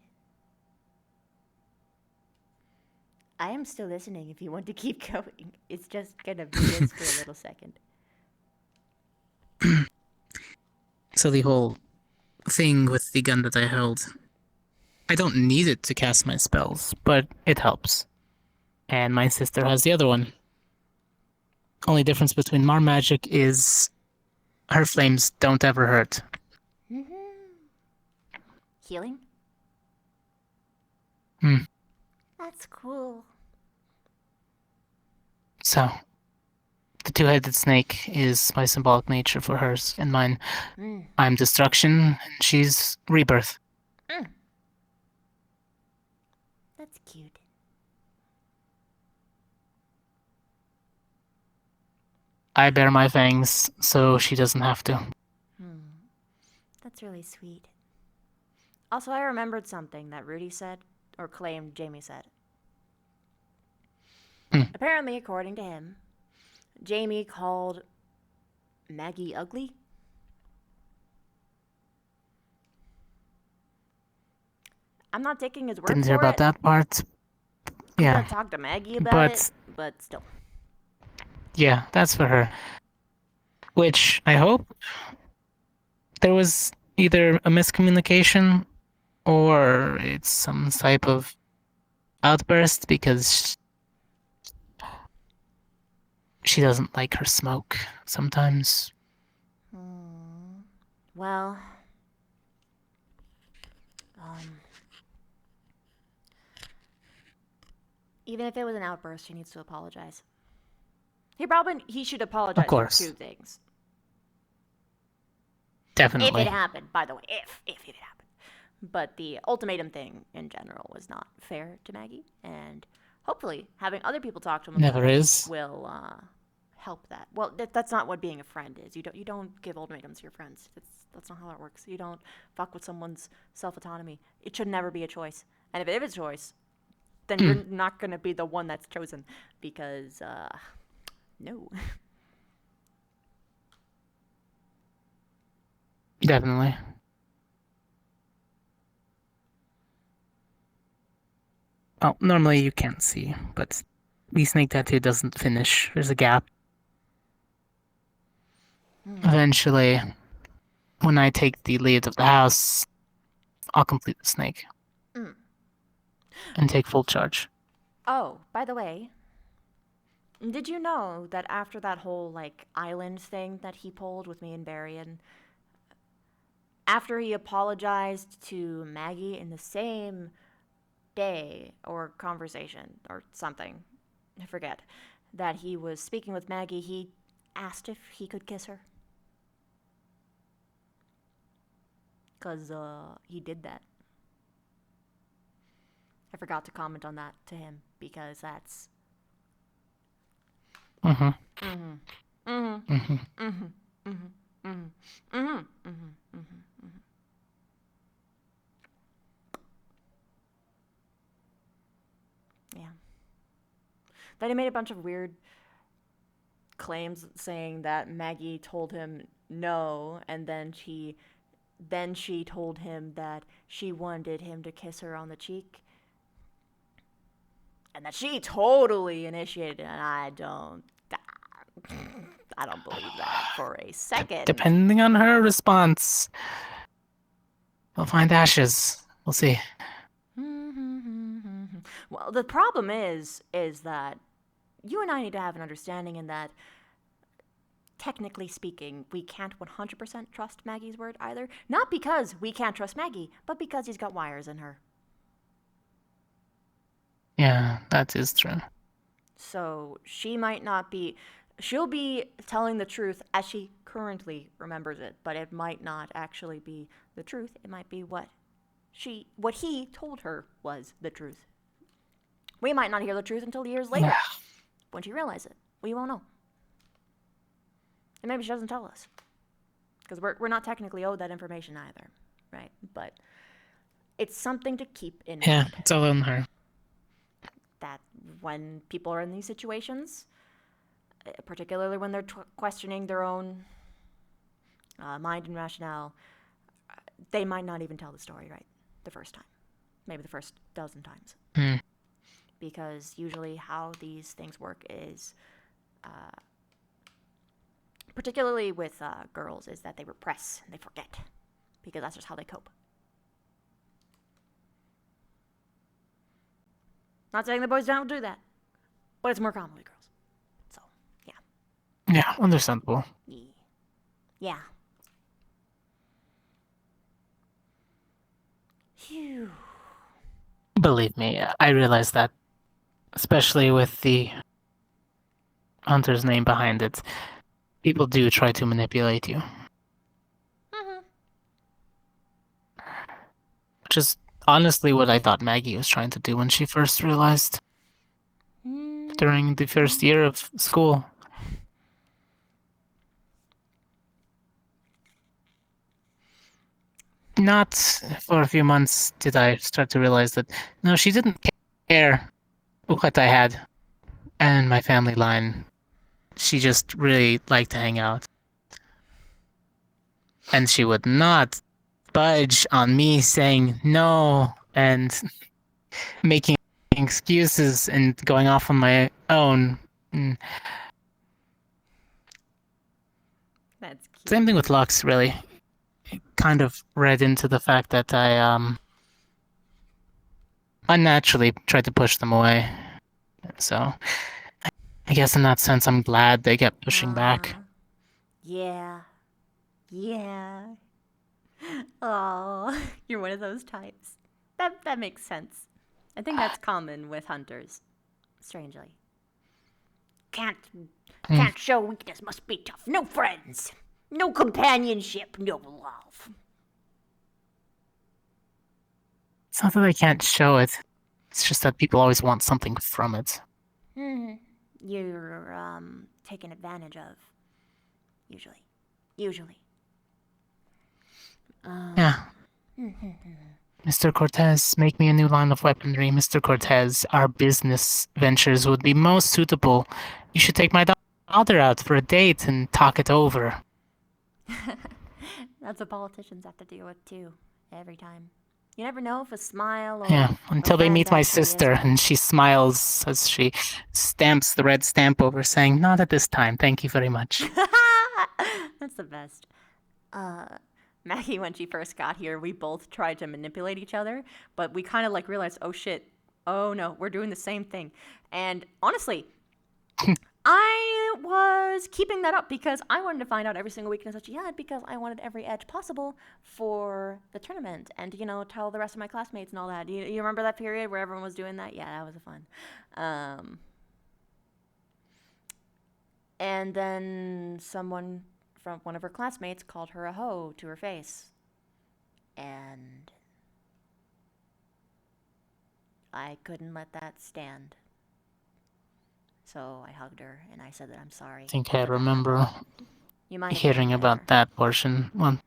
I am still listening if you want to keep going. It's just gonna be this for a little second. So the whole thing with the gun that I held, I don't need it to cast my spells, but it helps. And my sister has the other one. Only difference between Mar magic is her flames don't ever hurt. Healing? That's cool. So, the 2-headed snake is my symbolic nature for hers and mine. I'm destruction, and she's rebirth. That's cute. I bear my fangs, so she doesn't have to. That's really sweet. Also, I remembered something that Rudy said, or claimed Jamie said. Apparently, according to him, Jamie called Maggie ugly. I'm not taking his word Didn't for hear about it. that part. I'm Yeah. gonna talk to Maggie about it, but still. Yeah, that's for her. Which I hope there was either a miscommunication or it's some type of outburst because she doesn't like her smoke sometimes. Well, even if it was an outburst, he needs to apologize. He should apologize Of course. for 2 things. Definitely. If it happened, by the way, if it happened. But the ultimatum thing in general was not fair to Maggie, and hopefully having other people talk to him about Never it is. will help that. Well, that's not what being a friend is. You don't give ultimatums to your friends. That's not how that works. You don't fuck with someone's self-autonomy. It should never be a choice. And if it is a choice, then you're not going to be the one that's chosen, because no. Definitely. Well, normally you can't see, but the snake tattoo doesn't finish. There's a gap. Eventually, when I take the lead of the house, I'll complete the snake. And take full charge. Oh, by the way, did you know that after that whole, like, island thing that he pulled with me and Barry, and after he apologized to Maggie in the same day or conversation or something, I forget, that he was speaking with Maggie, he asked if he could kiss her. 'Cause he did that. I forgot to comment on that to him, because that's... Yeah. Then he made a bunch of weird claims saying that Maggie told him no, and then she told him that she wanted him to kiss her on the cheek. And that she totally initiated it, and I don't believe that for a second. Depending on her response, we'll find ashes. We'll see. Well, the problem is that you and I need to have an understanding in that, technically speaking, we can't 100% trust Maggie's word either. Not because we can't trust Maggie, but because he's got wires in her. Yeah, that is true. So she might not be... She'll be telling the truth as she currently remembers it, but it might not actually be the truth. It might be what he told her was the truth. We might not hear the truth until years later, when she realizes it. We won't know. And maybe she doesn't tell us, because we're not technically owed that information either, right? But it's something to keep in mind. Yeah, it's all on her. That when people are in these situations, particularly when they're questioning their own mind and rationale, they might not even tell the story right the first time. Maybe the first dozen times. Because usually how these things work is, particularly with girls, is that they repress and they forget. Because that's just how they cope. Not saying the boys don't do that, but it's more common with girls. So, yeah. Yeah, understandable. Yeah. Phew. Believe me, I realize that, especially with the hunter's name behind it, people do try to manipulate you. Which is honestly what I thought Maggie was trying to do when she first realized during the first year of school. Not for a few months did I start to realize that, no, she didn't care what I had and my family line. She just really liked to hang out. And she would not budge on me saying no and making excuses and going off on my own. That's cute. Same thing with Lux, really. It kind of read into the fact that I unnaturally tried to push them away. So I guess in that sense I'm glad they kept pushing back. Yeah. Oh, you're one of those types. That makes sense. I think that's common with hunters. Strangely. Can't show weakness, must be tough. No friends. No companionship, no love. It's not that I can't show it. It's just that people always want something from it. You're taken advantage of. Usually. Yeah. Mr. Cortez, make me a new line of weaponry. Mr. Cortez, our business ventures would be most suitable. You should take my daughter out for a date and talk it over. That's what politicians have to deal with too, every time. You never know if a smile or Yeah, until they meet my sister, is... and she smiles as she stamps the red stamp over, saying, "Not at this time, thank you very much." That's the best. Maggie, when she first got here, we both tried to manipulate each other, but we kind of like realized, oh shit, oh no, we're doing the same thing. And honestly, I was keeping that up because I wanted to find out every single weakness that she had because I wanted every edge possible for the tournament and, you know, tell the rest of my classmates and all that. You remember that period where everyone was doing that? Yeah, that was fun. And then someone from one of her classmates called her a hoe to her face. And I couldn't let that stand. So I hugged her and I said that I'm sorry. I think I remember hearing there. about that portion. Well,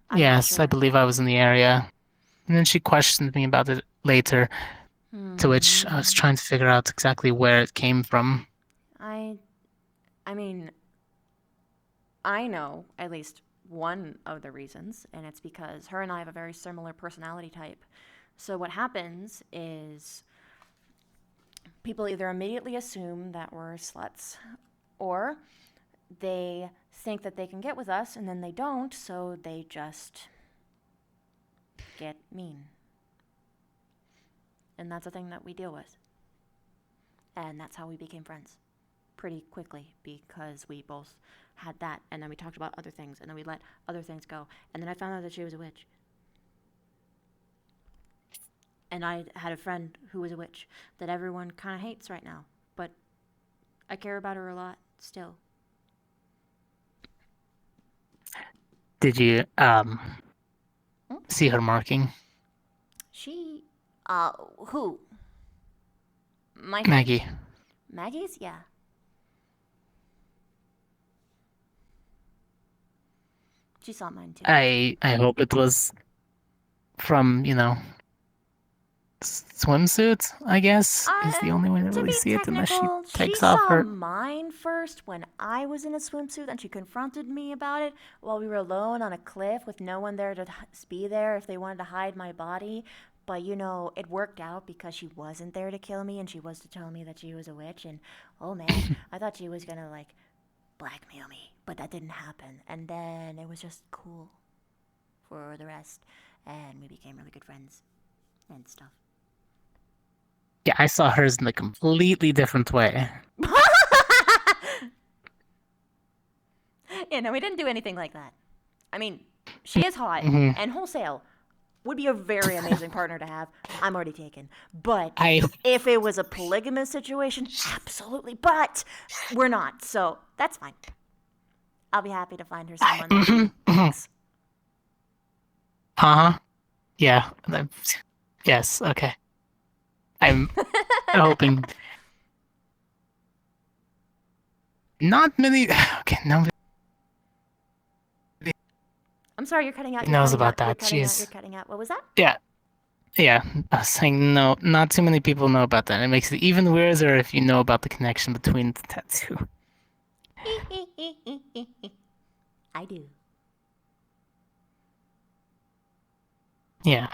I'm yes, sure. I believe I was in the area. And then she questioned me about it later, to which I was trying to figure out exactly where it came from. I mean, I know at least one of the reasons, and it's because her and I have a very similar personality type. So what happens is people either immediately assume that we're sluts, or they think that they can get with us, and then they don't, so they just get mean. And that's a thing that we deal with. And that's how we became friends. Pretty quickly, because we both had that, and then we talked about other things, and then we let other things go, and then I found out that she was a witch. And I had a friend who was a witch that everyone kind of hates right now, but I care about her a lot still. Did you see her marking? She, who? My Maggie. Maggie's? Yeah. She saw mine too. I hope it was from, you know, swimsuit, I guess, is the only way to really see it, unless she takes off her... She saw mine first when I was in a swimsuit, and she confronted me about it while we were alone on a cliff with no one there to be there if they wanted to hide my body. But, you know, it worked out because she wasn't there to kill me, and she was to tell me that she was a witch, and, oh man, I thought she was gonna, like, blackmail me, but that didn't happen. And then it was just cool for the rest, and we became really good friends and stuff. Yeah, I saw hers in a completely different way. Yeah, no, we didn't do anything like that. I mean, she is hot, and wholesale would be a very amazing partner to have. I'm already taken. But if it was a polygamous situation, absolutely. But we're not, so that's fine. I'll be happy to find her someone. Yeah. Yes, okay. I'm hoping... Not many... Okay, no... I'm sorry, you're cutting out. He knows about that. You're cutting out. What was that? Yeah. I was saying no, not too many people know about that. It makes it even weirder if you know about the connection between the tattoo. I do. Yeah.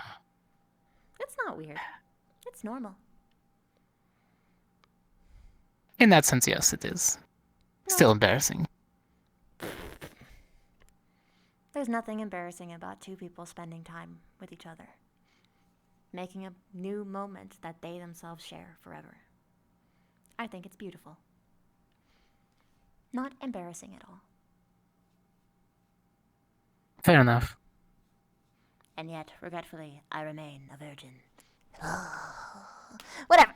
It's not weird. It's normal. In that sense, yes, it is. Still embarrassing. There's nothing embarrassing about two people spending time with each other. Making a new moment that they themselves share forever. I think it's beautiful. Not embarrassing at all. Fair enough. And yet, regretfully, I remain a virgin. Whatever.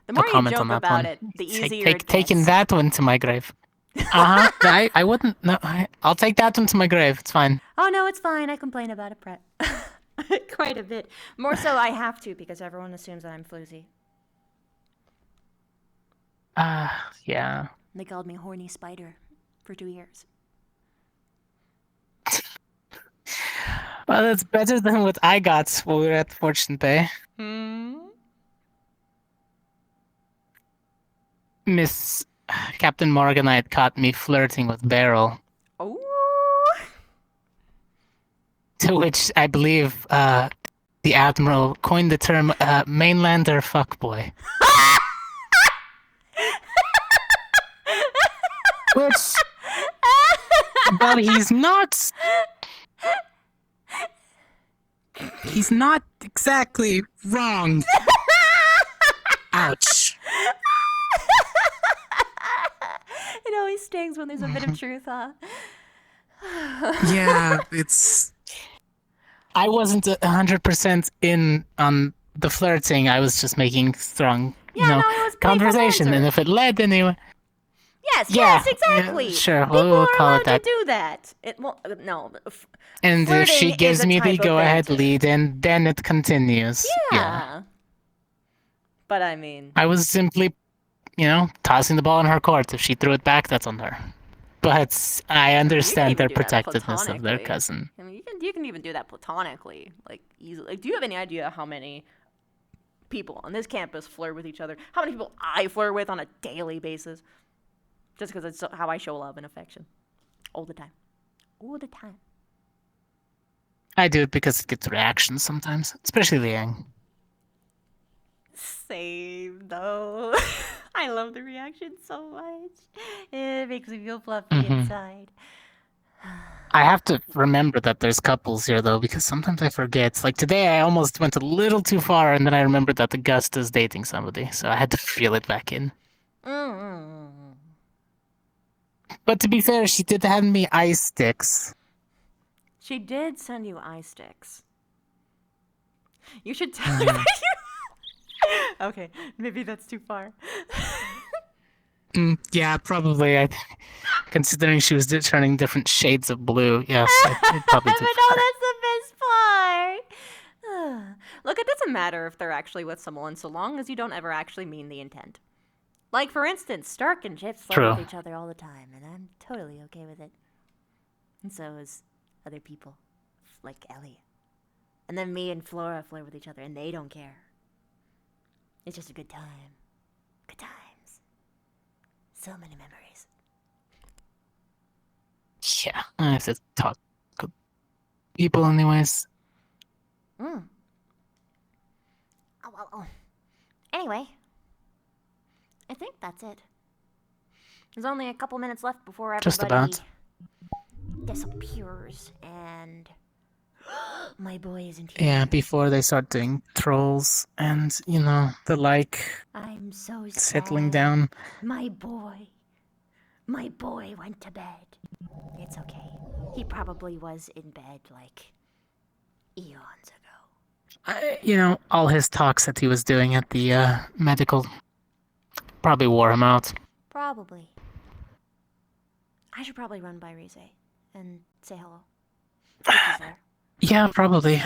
The more you joke about it, the easier it gets. Taking that one to my grave. I wouldn't. No, I'll take that one to my grave. It's fine. Oh no, it's fine. I complain about it, Brett. Quite a bit. More so I have to because everyone assumes that I'm floozy. Yeah. They called me horny spider for 2 years. Well, that's better than what I got while we were at Fortune Bay. Miss Captain Morganite caught me flirting with Beryl. Oh. To which I believe the Admiral coined the term mainlander fuckboy. Which, but he's not exactly wrong. Ouch. It always stings when there's a bit of truth, huh? Yeah, it's... I wasn't 100% in on the flirting. I was just making strong, conversation, and if it led anywhere... Yes, exactly. Sure, People we'll are call allowed it that. to do that. No. And if she flirting gives is a me the type of go-ahead banter. lead, and then it continues. Yeah. But I mean... I was simply, tossing the ball in her court. If she threw it back, that's on her. But I understand their protectiveness of their cousin. I mean, you can even do that platonically, like easily. Like, do you have any idea how many people on this campus flirt with each other? How many people I flirt with on a daily basis? Just because it's how I show love and affection, all the time, all the time. I do it because it gets reactions sometimes, especially Liang. Same though. I love the reaction so much. It makes me feel fluffy inside. I have to remember that there's couples here, though, because sometimes I forget. Like today, I almost went a little too far, and then I remembered that Augusta's dating somebody, so I had to reel it back in. But to be fair, she did hand me ice sticks. She did send you eye sticks. You should tell her that you... Okay, maybe that's too far. Yeah, probably. Considering she was turning different shades of blue, yes, it probably But did. no, that's the best part. Look, it doesn't matter if they're actually with someone so long as you don't ever actually mean the intent. Like, for instance, Stark and Chip flirt with each other all the time, and I'm totally okay with it. And so is other people, like Ellie. And then me and Flora flirt with each other, and they don't care. It's just a good time. Good times. So many memories. Yeah, I have to talk to people anyways. Oh. Anyway, I think that's it. There's only a couple minutes left before everybody Just about. disappears, and my boy isn't here. Yeah, before they start doing trolls and, the like. I'm so sad. Settling down. My boy went to bed. It's okay. He probably was in bed like eons ago. All his talks that he was doing at the medical probably wore him out. Probably. I should probably run by Rize and say hello. If he's there. Yeah, probably.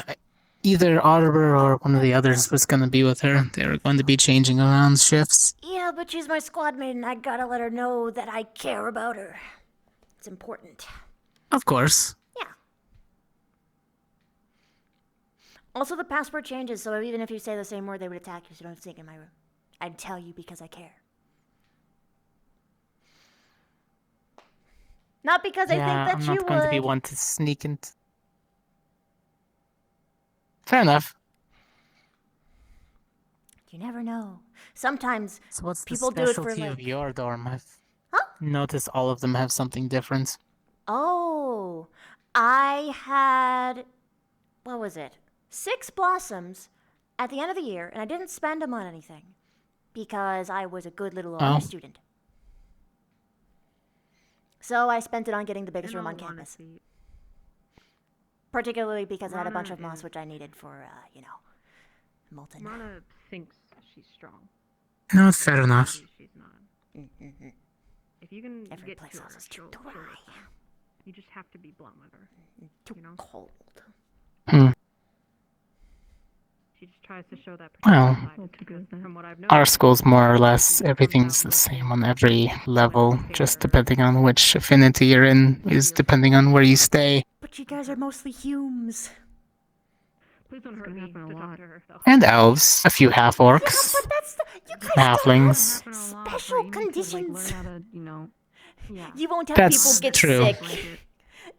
Either Arbor or one of the others was going to be with her. They were going to be changing around shifts. Yeah, but she's my squad mate, and I gotta let her know that I care about her. It's important. Of course. Yeah. Also, the password changes, so even if you say the same word, they would attack you, so don't sneak in my room. I'd tell you because I care. Not because I think that I'm you not going to be would. one to sneak into... Fair enough. You never know. Sometimes So what's people the do it for specialty like... of your dorm? I've Huh? noticed all of them have something different. Oh, I had, what was it? 6 blossoms at the end of the year, and I didn't spend them on anything because I was a good little honor student. So I spent it on getting the biggest room on campus. Particularly because I had a bunch of moss which I needed for, molten. Mana thinks she's strong. No, fair enough. She's not. If you can Every get place to her, else is too she'll dry. listen. You just have to be blunt with her. Too you know? cold. She just tries to show that Well, protective side. From what I've our noticed, school's more or less everything's the same on every level, just depending on which affinity you're in is depending on where you stay. But you guys are mostly Humes. please don't hurt me to talk to her. though. And elves, a few half orcs, But that's you guys halflings. don't have special conditions. Yeah. You won't have That's people get true. sick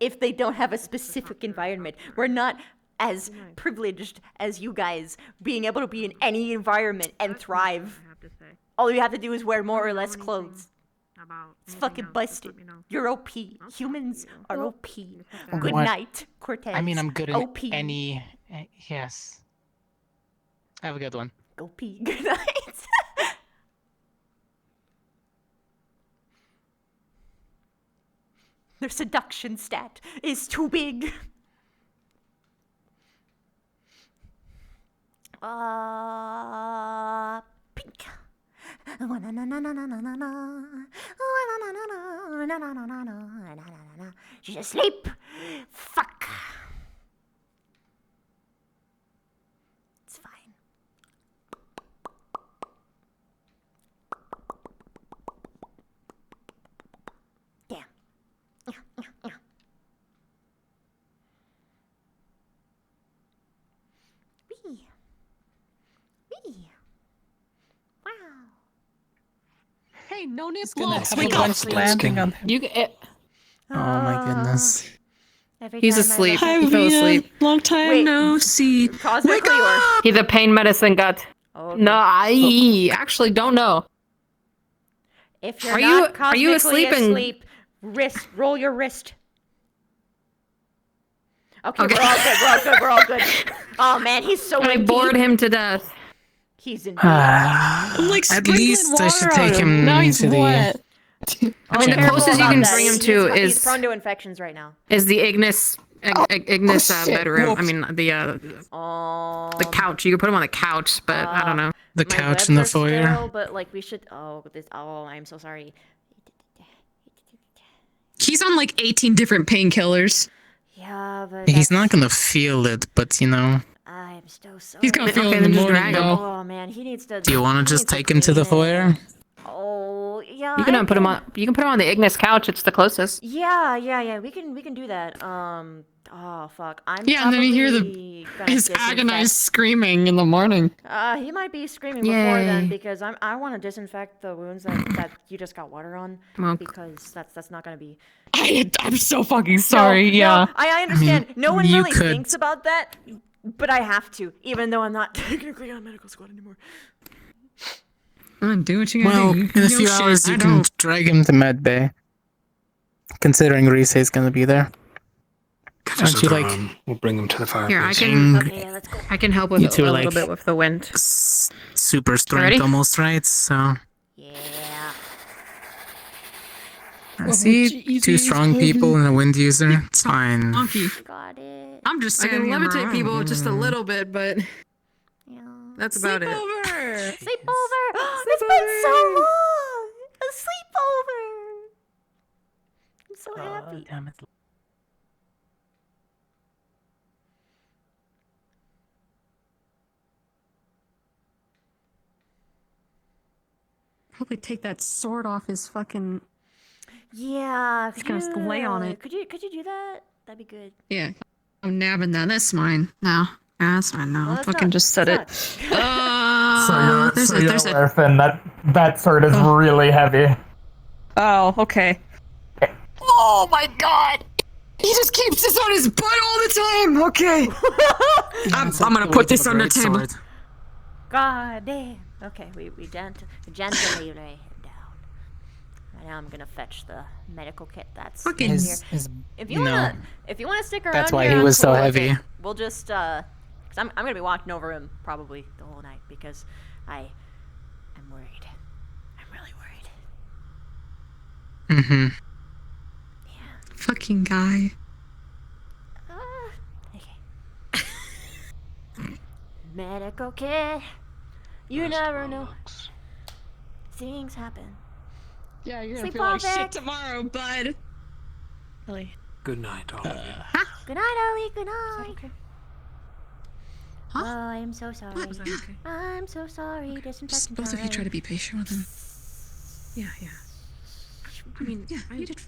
if they don't have a specific environment. We're not as privileged as you guys, being able to be in any environment and thrive. All you have to do is wear more or less clothes. It's fucking busted. You're OP. Humans are OP. Good What? night, Cortez. I mean, I'm good in OP. any. Yes. Have a good one. OP. Good night. Their seduction stat is too big. Pink. She's asleep. Fuck. It's fine. Damn. Wee. Wee. Wow. Hey, no nip Gonna gloves. have a Wake up. lunch landing on him. Oh my goodness. Every He's time I asleep. look- He fell asleep. Long time Wait. no see. Cosmically or? He's a pain medicine gut. Oh, No, I actually don't know. If you're Are not you cosmically asleep and- asleep, roll your wrist. Okay, Okay. we're all good. We're all good. We're all good. Oh man, he's so. I in bored deep. him to death. He's in. I'm like At sprinkling least I should water take on him Now he's to the. wet. I mean, the Careful closest you about can that. bring him He's- to he's is prone to infections right now. the Ignis shit. bedroom. I Whoops. mean the couch. You can put him on the couch, but I don't know. The My couch webs in the are foyer. Still, but like we should. Oh, this. Oh, I'm so sorry. He's on like 18 different painkillers. Yeah, but He's not gonna feel it, but you know. I'm so sorry. He's gonna feel it Okay, in the then just morning drag him. though. Oh man, he needs to. Do you want he to just needs take him to the clean it. foyer? Oh yeah. You can I put him on. You can put him on the Ignis couch. It's the closest. Yeah. We can do that. Oh fuck. I'm. Yeah, and then you hear probably gonna his disinfect- agonized screaming in the morning. He might be screaming before then Yay. because I want to disinfect the wounds that you just got water on Well- because that's not gonna be. I'm so fucking sorry. No, yeah. no, I understand. No one you really could- thinks about that, but I have to, even though I'm not technically on medical squad anymore. Do what you gotta Well, do. in a few hours you can drag him to med bay. Considering Reese is gonna be there. Aren't you like We'll bring him to the fire. Here, I Mm. can Okay, let's go. I can help with You a two, little like- bit with the wind. super strength ready? almost, right? So Yeah. I see two strong people and a wind user. It's fine. Monkey. Got it. I'm just I can saying. levitate people just a little bit, but Yeah. that's about it. Over. Sleepover. It's been so long. A sleepover. I'm so happy. Damn it. Probably take that sword off his fucking. Yeah. Just gonna lay on it. Could you do that? That'd be good. Yeah. I'm nabbing that. That's mine. No. Yeah, that's mine. No. Well, I'll that's fucking not- just set it. that's There's a. Finn, that sword is really heavy. Oh, okay. Oh my god! He just keeps this on his butt all the time. Okay. I'm gonna put this on the table. God damn. Okay, we gently lay him down. Right now I'm gonna fetch the medical kit that's in here. If you wanna stick around that's why here, he I'm was so cool with heavy. it. We'll just cause I'm gonna be walking over him probably the whole night because I'm worried. I'm really worried. Mm-hmm. Fucking guy. Okay. Medical kit. You never know. Things happen. Yeah, you're gonna Sleep feel like off shit it. tomorrow, bud. Really? Good night, all of you. Good night, Ellie. Good night. okay? Oh, I'm so sorry. What? Was that okay? I'm so sorry. Disinfectant Just both of you try to be patient with him. Yeah. I mean, yeah, you did.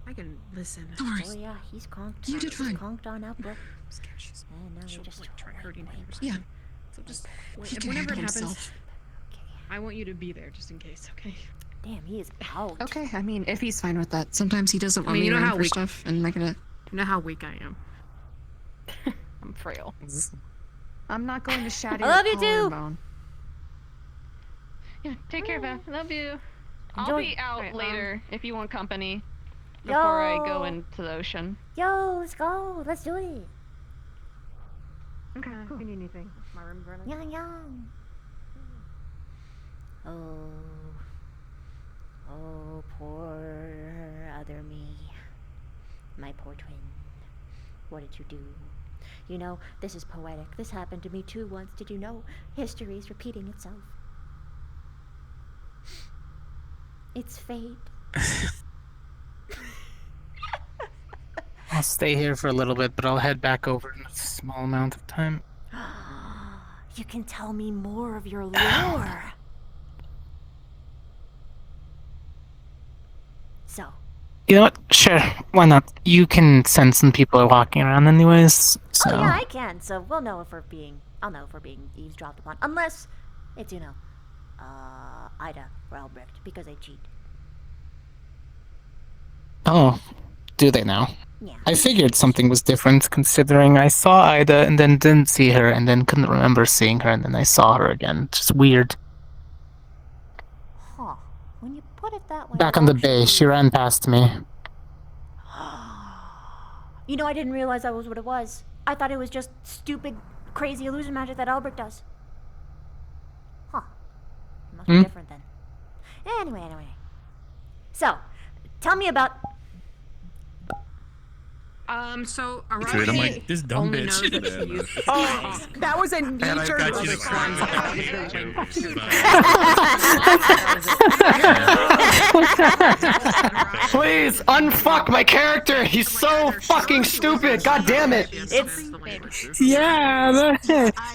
I can listen. Don't worry. Oh yeah, he's conked. You did He's fine. conked on Outbrook. I'm scared she's. And now she'll we just like try hurting him or Yeah. something. So just He can whenever it handle happens, himself. I want you to be there just in case. Okay. Damn, he is out. Okay, I mean, if he's fine with that. Sometimes he doesn't I want mean, me you know around how for weak- stuff, and I gotta. You know how weak I am. I'm frail. I'm not going to shatter I love your you too. collarbone. Yeah, take care, Beth. Love you. I'll Enjoy- be out Alright, later if you want company before I go Yo. into the ocean. Yo, let's go. Let's do it. Okay. If you need anything, my room's running. Young, young. Oh, poor other me. My poor twin. What did you do? You know, this is poetic. This happened to me too once. Did you know? History is repeating itself. It's fate. I'll stay here for a little bit, but I'll head back over in a small amount of time. You can tell me more of your lore. So, You know what? Sure, why not? You can sense some people are walking around anyways, so... oh yeah, I can. So we'll know if we're being, I'll know if we're being eavesdropped upon, unless it's Ida or Albrecht, because they cheat. Oh, do they now? Yeah. I figured something was different, considering I saw Ida and then didn't see her, and then couldn't remember seeing her, and then I saw her again. Just weird. Huh. When you put it that way. Back on the bay, she ran past me. You know, I didn't realize that was what it was. I thought it was just stupid, crazy illusion magic that Albrecht does. Huh. It must be different then. Anyway. So, tell me about. So Dude, I'm Arashi like, this dumb only bitch. knows that she used to Oh, that was a And I've knee-jerk got you to response. Please unfuck my character. He's so fucking stupid. God damn it. It's. Yeah,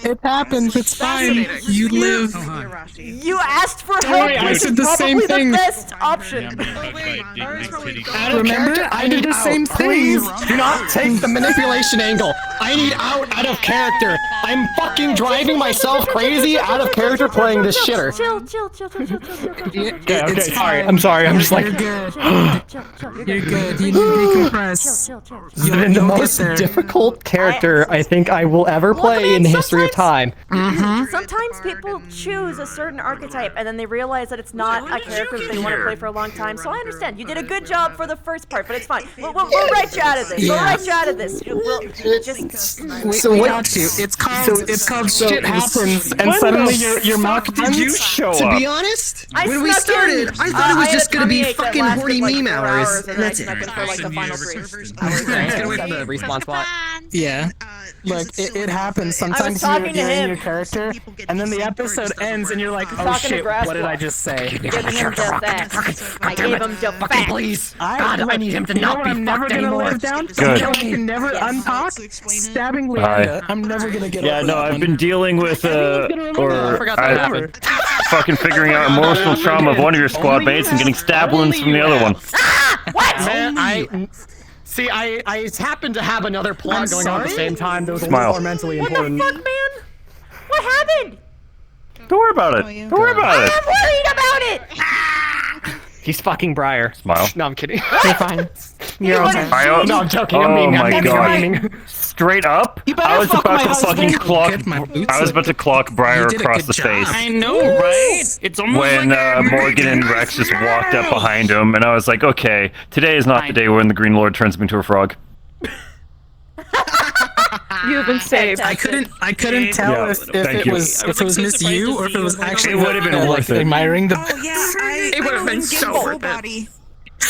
it happens. It's fine. You live. You asked for Don't help. worry, I which said is the same probably thing. the best option. Out of Remember? character, I did the need same out. thing. Please do not take the manipulation angle. I need out of character. I'm fucking driving myself crazy out of character playing this shitter. Chill. Okay, sorry. I'm sorry. I'm just like. You're good. You're You're good. You need to decompress. Chill. This has been the most difficult character I think I will ever play in the history of time. Sometimes people choose a certain archetype and then they realize that it's not a character that they want to play for a long time. So I understand. You did a good job for the first part, but it's fine. We'll write you out of this. We'll write you out of this. We'll just. So what? It's called shit happens, and suddenly your mock Did you show To up? be honest, I when we snuck started, in. I thought it was I had just a gonna be tummy ache that fucking lasted horny like meme 4 hours, and and then I that's it. snuck in for like the final 3 Get away from the respawn spot. Yeah. Look, it happens. Sometimes talking to you're in him. your character, and then the episode ends, and you're like, oh Talking to shit, Grass what did I Block. just say? Giving him the facts. I gave him the facts. Please. God, I need him to not be I'm never gonna live down. Good. I can never untalk. Stabbing Leanda. I'm never gonna get Yeah, over no, that I've one. been dealing with, I forgot that happened. fucking figuring out emotional trauma of one of your squad mates and getting stab wounds from the other one. Man, I happen to have another plot going on at the same time. Those Smile. are mentally What the important. fuck, man? What happened? Don't worry about it. Don't worry about it. I'm worried about it. He's fucking Briar. Smile. No, I'm kidding. You're fine. You're wanna okay. No, I'm joking. I'm being. I'm being. I'm being. Straight up, You better I was fuck about my to fucking husband. clock. Get my boots I was up. about to clock Briar You did a across good the job. face I know, right? It's almost when like Morgan and Rex just walked up behind him, and I was like, okay, today is not the day when the Green Lord turns me into a frog. You've been saved. I couldn't tell Yeah, if thank it you. was Miss You or if it was actually It would have been worth it. admiring the. It would have been so worth it.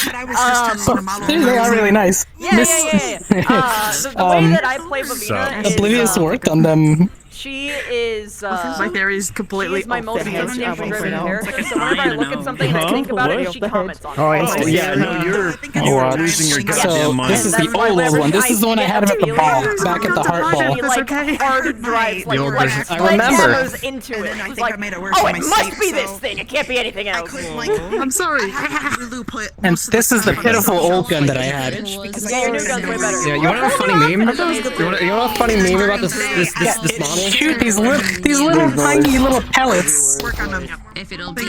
But I was just telling them They are really nice. Yeah. The way that I play Bavina is Oblivious worked on them She is. My theory is completely She's my off most the hedge. instinct-driven character. So whenever I look at something and I think about it, she comments on it. Oh, instinct. Yeah, no, you're losing your goddamn mind. This is the old one. This is the one I had him at the ball, back at the heart ball. She like hard drives like I remember. into it. I She's think I like, made it worse oh, on it my must sleep, be this so thing. It can't be anything I else. couldn't like. I'm sorry. I had Lulu put. And this is the pitiful old gun that I had. Yeah, your new gun's way better. Yeah, you want to know a funny meme? You know a funny meme about this model? Shoot these little tiny little pellets. Work on them. If it'll be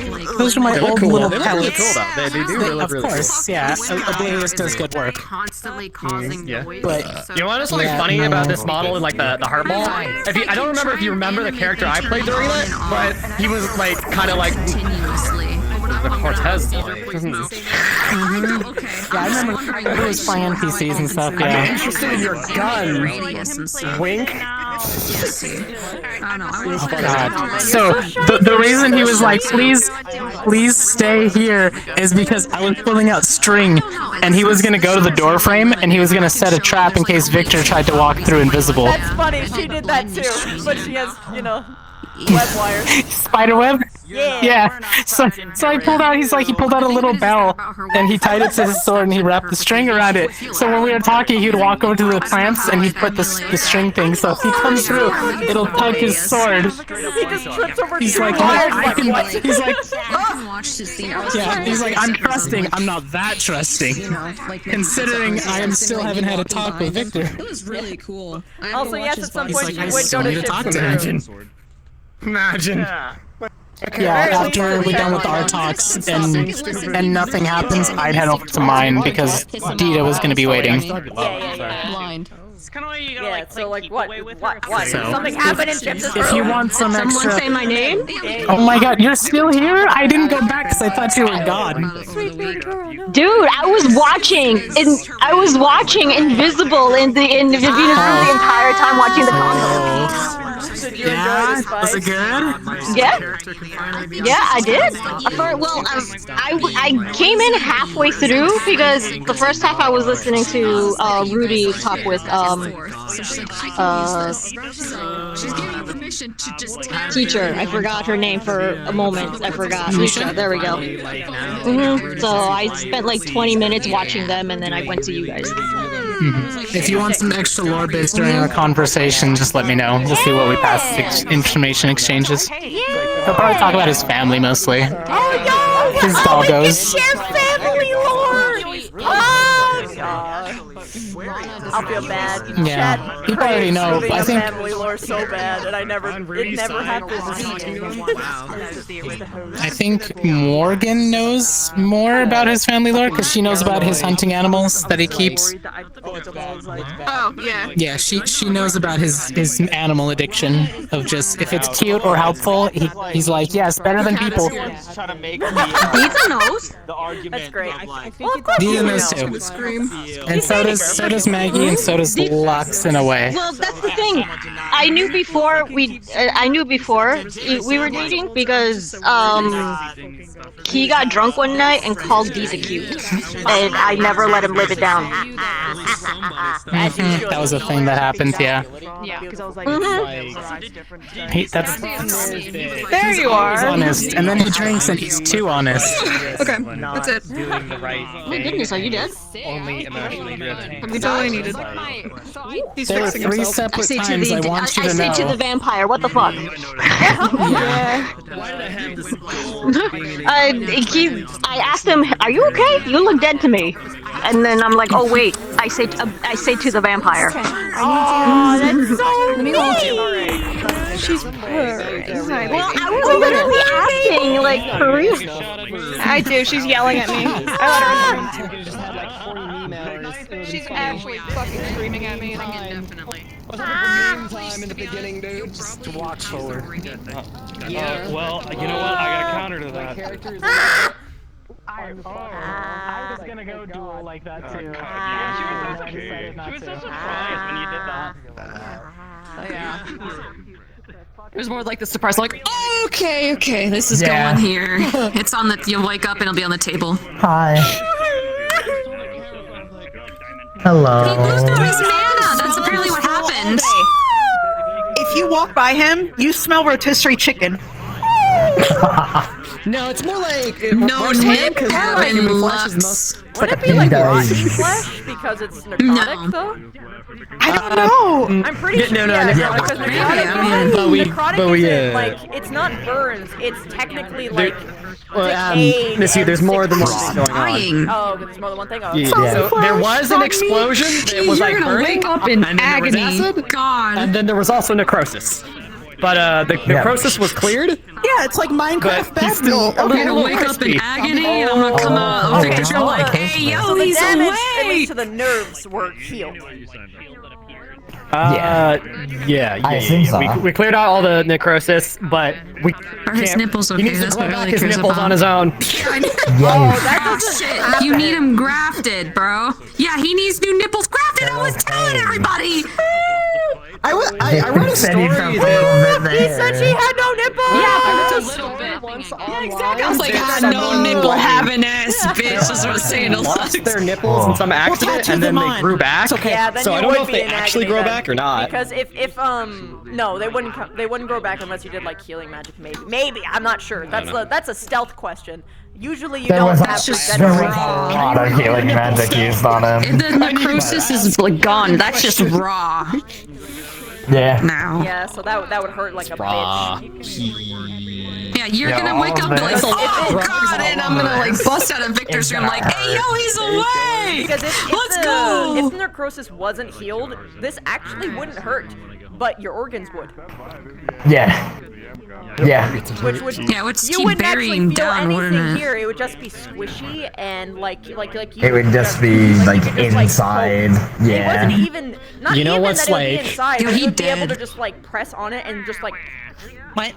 like. Those are my They look old cool. little They look really pellets. cool, though. They do look Of really course, cool. yeah. Oblivious does good work. Constantly causing noise. But You want to know something Yeah, funny no. about this model in like the heart ball? I don't remember if you remember the character I played during it, but he was like kind of like Continuously. the Cortez. Yeah, I remember it was playing NPCs and stuff. I'm Yeah. interested in your gun. Radius and stuff. Wink. Yes, dude. I don't know. I was God. So the reason he was like, please stay here is because I was pulling out string, and he was gonna go to the door frame, and he was gonna set a trap in case Victor tried to walk through invisible. That's funny. She did that too, but she has, web wires. Spider web? Yeah. So I pulled out. He pulled out a little bell, and he tied it to his sword, and he wrapped the string around it. So when we were talking, he would walk over to the plants, and he'd put the string thing. So if he comes through, it'll tug his sword. He just trips over He's two like, wires. he's like, watch this scene. yeah. He's like, I'm trusting. I'm not that trusting, considering I am still haven't had a talk with Victor. It was really cool. Also, yes, at some He's point like, she I would still go need to to talk to ship him. Imagine. Yeah, after we're done with our talks and nothing happens, I'd head over to mine because Dita was going to be waiting. Blind. It's kind of like you gotta Yeah, so like what? What? So, Something happened in Chip's If you want some Someone extra... say my name? Oh my god, you're still here? I didn't go back because I thought you were gone. Dude, I was watching Invisible in the Venus Room the entire time watching the console. Did you enjoy this fight? Was it good? Yeah, I did. I came in halfway through because the first half I was listening to Rudy talk with She's giving you permission to just tap. teacher. I forgot her name for a moment. I forgot. Misha. There we go. So I spent like 20 minutes watching them, and then I went to you guys. If you want some extra lore bits during our conversation, just let me know. We'll see what we pass information exchanges. He'll probably talk about his family mostly. Oh, yo! His doggos. Share family lore! Oh, God. I'll feel bad. Yeah, Chad people already know. craves I think family lore so bad, and it never happens. I think Morgan knows more about his family lore because she knows about his hunting animals that he keeps. Oh, yeah. Yeah, she knows about his animal addiction of just if it's cute or helpful, he's like, yes, better than people. Dita knows. That's great. Dita knows too. And so does Maggie, and so does Lux in a way. Well, that's the thing. I knew before we were dating because he got drunk one night and called Dita cute, and I never let him live it down. That was a thing that happened, yeah. Yeah, because I was like, There you are. He's honest, and then he drinks and he's too honest. Okay, that's it. Doing the right Oh my goodness, are you dead? only emotionally driven. That's all I needed. He's There were fixing 3 himself. separate times I want you I to say to the know. vampire, what the fuck? I asked him, are you okay? You look dead to me. And then I'm like, oh wait, I say to the vampire. Oh, that's so neat. she's purring. Well, I was literally asking, like, for real. I do. She's yelling at me. I let her in the room. She's actually fucking screaming at me. Definitely. Time in the beginning, dude. Just walk forward. Yeah. Well, you know what? I got a counter to that. I was gonna go duel like that too. She was so surprised when you did that. Yeah. It was more like the surprise, like, okay, this is Yeah. going here. It's on the, you'll wake up and it'll be on the table. Hi. Hello. He loses his mana! That's apparently what happened. If you walk by him, you smell rotisserie chicken. No, it's more like No, where's Nick Ham? 'Cause Kevin human flesh is Lux. most. It's Would like it a be like pig. rotten flesh because it's necrotic though? I don't know. I'm pretty sure. No, yeah, necrotic. because Maybe, necrotic, I mean, necrotic isn't like it's not burns. It's technically like decayed. Missy, there's more than one thing going on. Dying. Oh, there's more than one thing. Oh, Yeah. okay. So there was an explosion that was You're like gonna burning, wake up in and then there was agony. acid, God. and then there was also necrosis. But the necrosis was cleared. Yeah, it's like Minecraft But he's still Battle. a I'm gonna little wake up crispy. in agony, and I'm gonna come out of Victor's room like, hey, yo, So the he's damage, at awake! least to the nerves, were healed. Yeah. I assume so. We cleared out all the necrosis, but we Are his can't- nipples He okay? needs to That's grow what back really his cares nipples about. on his own. Oh, that Ah, doesn't shit. You need him grafted, bro. Yeah, he needs new nipples grafted. I was telling everybody. I read a story. He said she had no nipples. Yeah, but it's a little bit. Yeah, exactly. I was like, no nipple having ass bitch. That's what I'm saying. They lost their nipples in some accident, and then they grew back. Yeah, then So you I don't know would if be they in actually agony grow then. back or not. Because if no, they wouldn't grow back unless you did like healing magic. Maybe I'm not sure. That's a stealth question. Usually you There don't was have there was a lot of healing magic used on him. The necrosis is like gone. That's just raw. Yeah. Now. Yeah, so that would hurt like a bitch. Yeah, you're gonna wake up and be like, oh god, and I'm gonna like bust out of Victor's room like, hey yo, he's awake! Because Let's go! If the necrosis wasn't healed, this actually wouldn't hurt, but your organs would. Yeah. Yeah. Which would Yeah, which you keep wouldn't actually burying feel down, wouldn't anything it? here. It would just be squishy and like you It would just be like inside. It wasn't Yeah. even not You know even what's that it would be like- inside. Yo, But he you would be able dead. to just like press on it and just like What?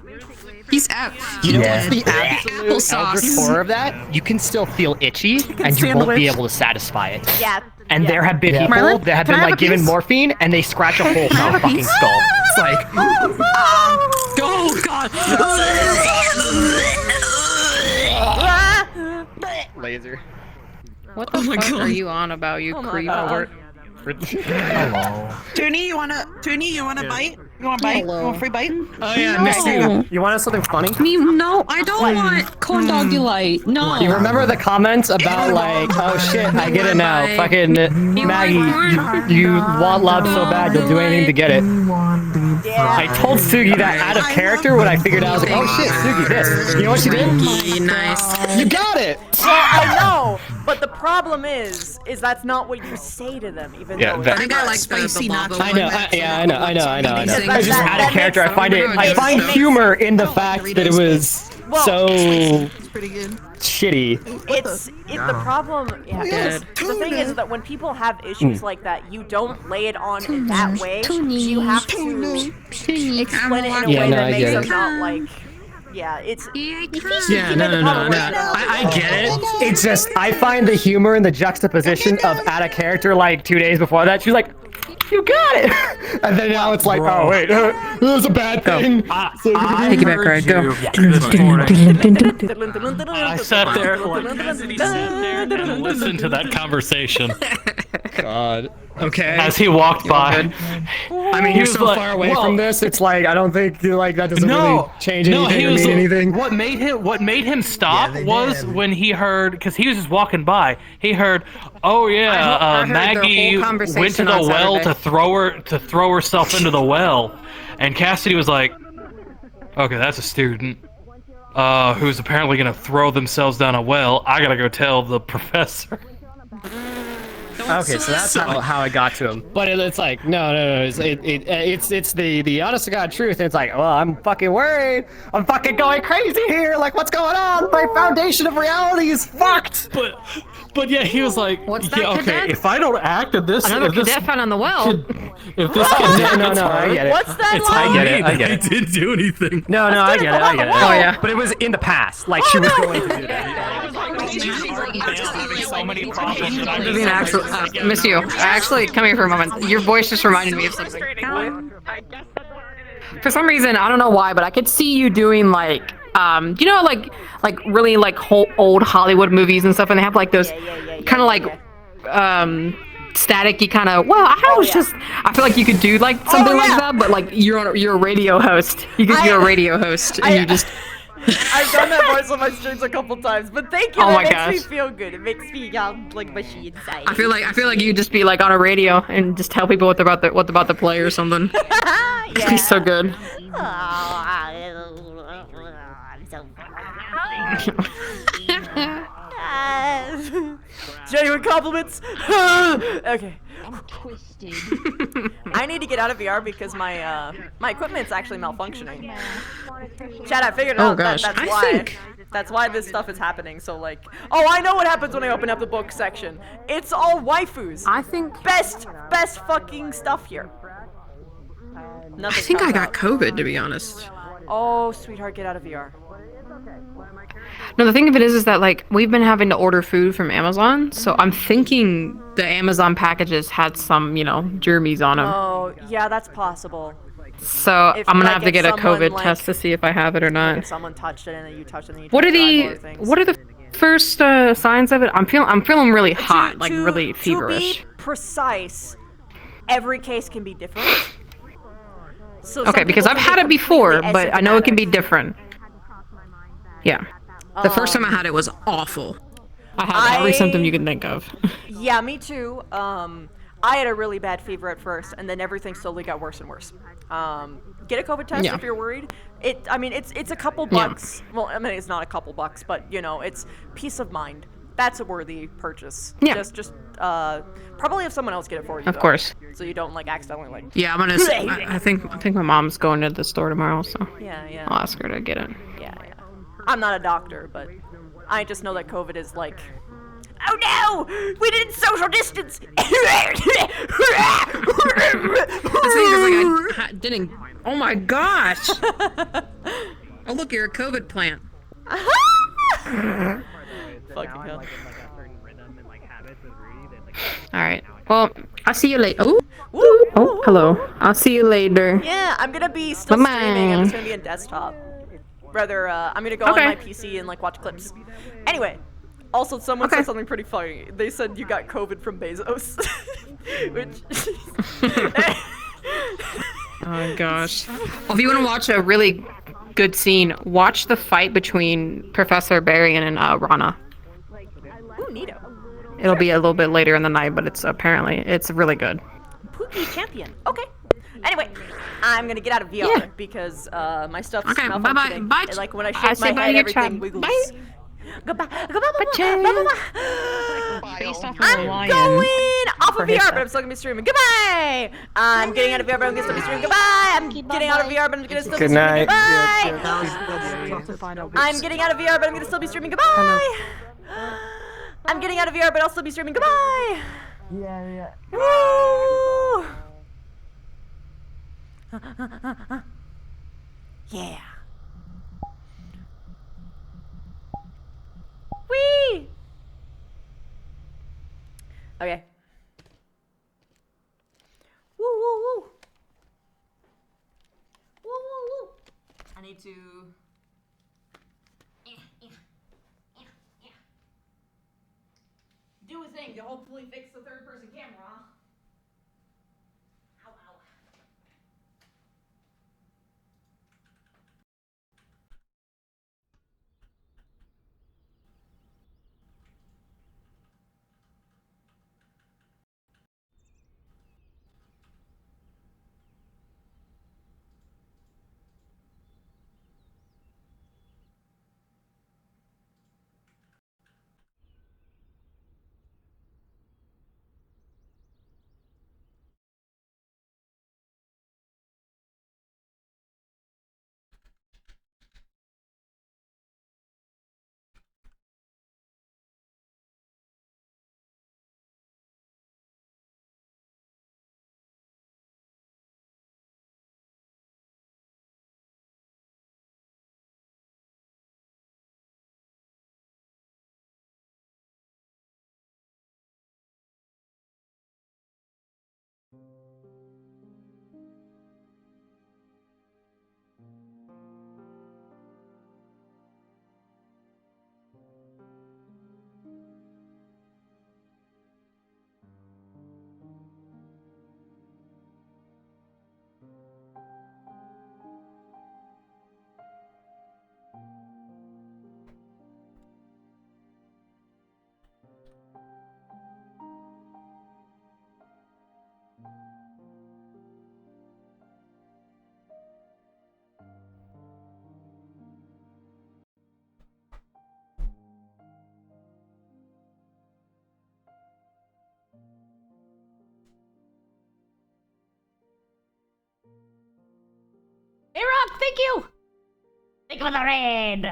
He's out. You know dead. what's the absolute Applesauce. core of that? You can still feel itchy, and you won't be able to satisfy it. yeah. And there have been Yeah. people Marlon, that have can been I have like a given piece? morphine, and they scratch a hole through have a a fucking piece? skull. It's like, Oh god. laser. What the Oh my fuck God. are you on about, you Oh my creep? God. Hello. Toonie, you wanna bite? You wanna bite? You want a free bite? Oh yeah, No. Misty, you want something funny? No, I don't want corn dog delight. No. You remember the comments about like, oh shit, I get it now. Fucking Maggie, you want love so bad you'll do anything to get it. I told Sugi that out of character when I figured out, I was like, oh shit, Sugi, this. You know what she did? Nice. You got it! Well, I know, but the problem is that's not what you say to them, even Yeah, though. that- I think I like spicy nachos. I know, I know. That- I just that- out of that character, I makes- find it. I find humor in the fact that it was so It's pretty good. shitty. The problem. Yeah, Yes, the thing is that when people have issues like that, you don't lay it on in that way. You have to explain it in a Yeah, way no, that I makes get them it. not like. Yeah, it's. Yeah, no. I get it. It's just I find the humor in the juxtaposition of out of character. Like 2 days before that, she's like, "You got it," and then now it's like, "Oh wait, it was a bad thing." Take it back, Craig. Go. I sat there and listened to that conversation God. Okay. as he walked by. I mean, He you're was so like, far away well- from this. It's like I don't think like that doesn't really No, change no, anything he or was. mean anything. What made him stop was when he heard, because he was just walking by. He heard, "Oh yeah, I heard their Maggie whole went to conversation the on well Saturday. to throw herself into the well," and Cassidy was like, "Okay, that's a student who's apparently gonna throw themselves down a well. I gotta go tell the professor." Okay, so that's how I got to him. But it's like no. It's the honest to God truth. And it's like, well, I'm fucking worried. I'm fucking going crazy here. Like, what's going on? My foundation of reality is fucked. But yeah, he was like, What's that, yeah, okay, cadet? if I don't act at this, Another if this cadet found on the well. if this kid No, I get it. What's that It's line? I get it. didn't do anything. No, I get it. Oh, yeah. But it was in the past. Like she was going to do that. So many problems that I Vivian, actually, miss you. Actually, come here for a moment. Your voice just reminded me of something. For some reason, I don't know why, but I could see you doing like, you know, like really like old Hollywood movies and stuff, and they have like those kind of like, staticky kind of. Well, I was just. I feel like you could do like something like that, but like you're a radio host. You're a radio host, and you just. I've done that voice on my streams a couple times, but thank you. Oh my That makes gosh. me feel good. It makes me like mushy inside. I feel like you could just be like on a radio and just tell people what they're about to play or something. It'd be so good. Genuine compliments. Okay. I'm twisted. I need to get out of VR because my my equipment's actually malfunctioning. Chad, I figured Oh, out gosh. that's I why. think- That's why this stuff is happening. So like, oh, I know what happens when I open up the book section. It's all waifus. I think best fucking stuff here. I think I got COVID, to be honest. Oh, sweetheart, get out of VR. No, the thing of it is that like we've been having to order food from Amazon, so I'm thinking the Amazon packages had some, germies on them. Oh, yeah, that's possible. So If, I'm gonna like, have to if get a someone, COVID like- test to see if I have it or not. If someone touched it and then you touched it and then you What are touched the other things. what are the first signs of it? I'm feeling really hot, like really feverish. To be precise, every case can be different. So Okay, some because people I've can had be it before, completely but I know it can be asymptomatic. different. Yeah. The first time I had it was awful. I had every symptom you can think of. Yeah, me too. I had a really bad fever at first, and then everything slowly got worse and worse. Get a COVID test Yeah. if you're worried. It's a couple Yeah. bucks. Well, I mean, it's not a couple bucks, but it's peace of mind. That's a worthy purchase. Yeah. Just probably have someone else get it for you. Of though, course. So you don't like accidentally like. Yeah, I'm gonna. I think my mom's going to the store tomorrow, so Yeah. I'll ask her to get it. Yeah. I'm not a doctor, but I just know that COVID is like. Oh no! We didn't social distance. The thing is, like, I didn't. Oh my gosh! Oh look, you're a COVID plant. Fucking hell. All right. Well, I'll see you later. Oh, hello. I'll see you later. Yeah, I'm gonna be still Bye-bye. streaming. I'm just gonna be in desktop. Rather, I'm gonna go on my PC and like watch clips. Anyway, also someone said something pretty funny. They said you got COVID from Bezos, which. Oh my gosh. Well, if you want to watch a really good scene, watch the fight between Professor Barian and Rana. Ooh, neato. It'll be a little bit later in the night, but it's really good. Pookie champion. Okay. Anyway, I'm gonna get out of VR because my stuff's malfunctioning. Bye. And, like when I I shake say my bye head, to your everything child. wiggles. Bye. Goodbye. Based off of I'm the lion. going off for of his VR, stuff. but I'm still gonna be streaming. Goodbye. I'm getting out of VR, but I'm gonna still be streaming. Goodbye. I'm getting out of VR, but I'm gonna still be Good streaming. night. Goodbye. I'm getting out of VR, but I'm gonna still be streaming. Goodbye. I'm getting out of VR, but I'll still be streaming. Goodbye. Yeah. Woo! Yeah. Whee! Okay. Woo woo woo. Woo woo woo. I need to. Do a thing to hopefully fix the third-person camera. Ow, ow. thank you! Thank you for the raid!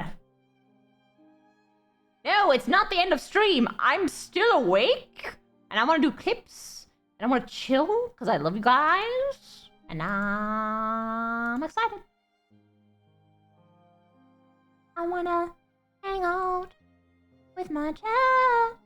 No, it's not the end of stream. I'm still awake, and I want to do clips, and I want to chill, because I love you guys, and I'm excited. I want to hang out with my chat.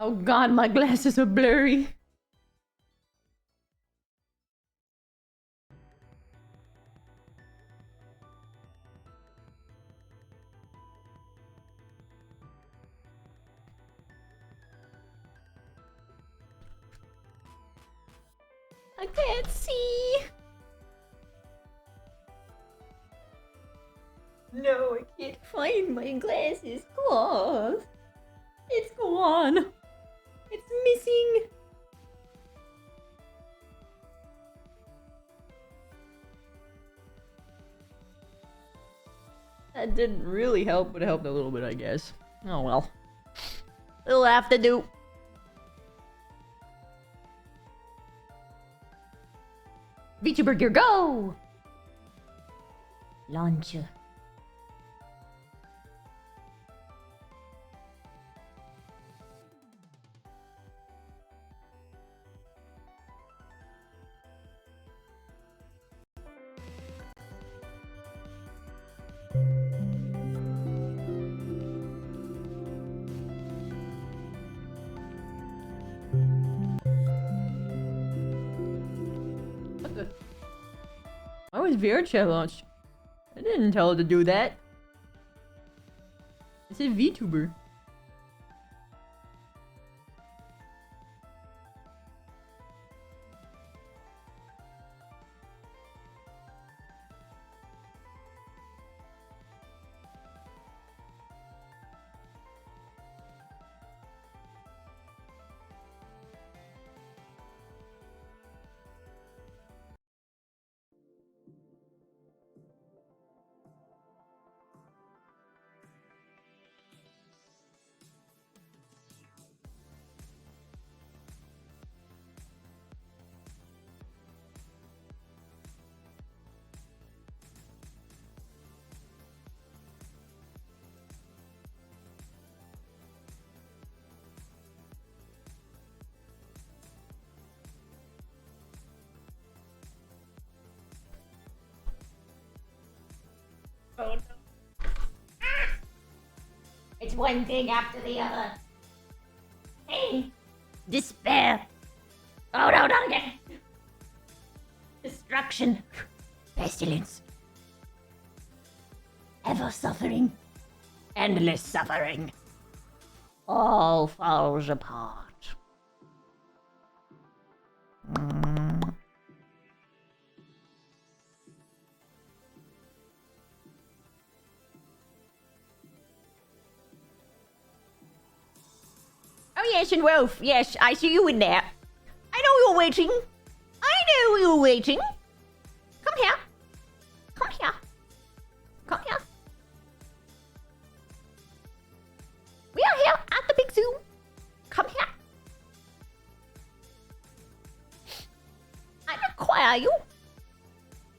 Oh god, my glasses are blurry. I can't see. No, I can't find my glasses. Cloth. It's gone. It's missing. That didn't really help, but it helped a little bit, I guess. Oh well. It'll have to do. VTuber, go! Launcher. What the? Why was VR chat launched? I didn't tell it to do that. It said VTuber. Oh no. It's one thing after the other. Pain. Despair. Oh no, not again. Destruction. Pestilence. Ever suffering. Endless suffering. All falls apart. Oh yes, and Wolf, yes, I see you in there. I know you're waiting. I know you're waiting. Come here. Come here. Come here. We are here at the big zoo. Come here. I require you.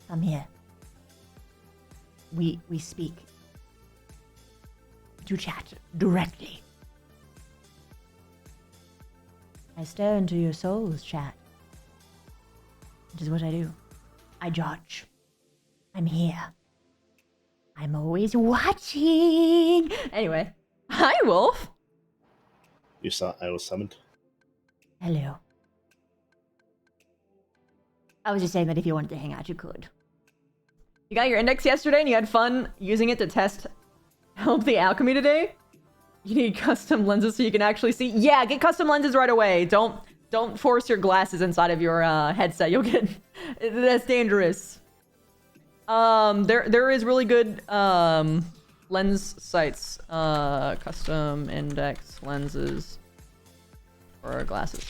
Come here. We speak. To chat directly. I stare into your soul's chat. It is what I do. I judge. I'm here. I'm always watching. Anyway. Hi, Wolf. You saw I was summoned? Hello. I was just saying that if you wanted to hang out, you could. You got your index yesterday and you had fun using it to test Help the Alchemy today? You need custom lenses so you can actually see. Yeah, get custom lenses right away. Don't force your glasses inside of your headset. You'll get that's dangerous. There is really good lens sites. Custom index lenses for glasses.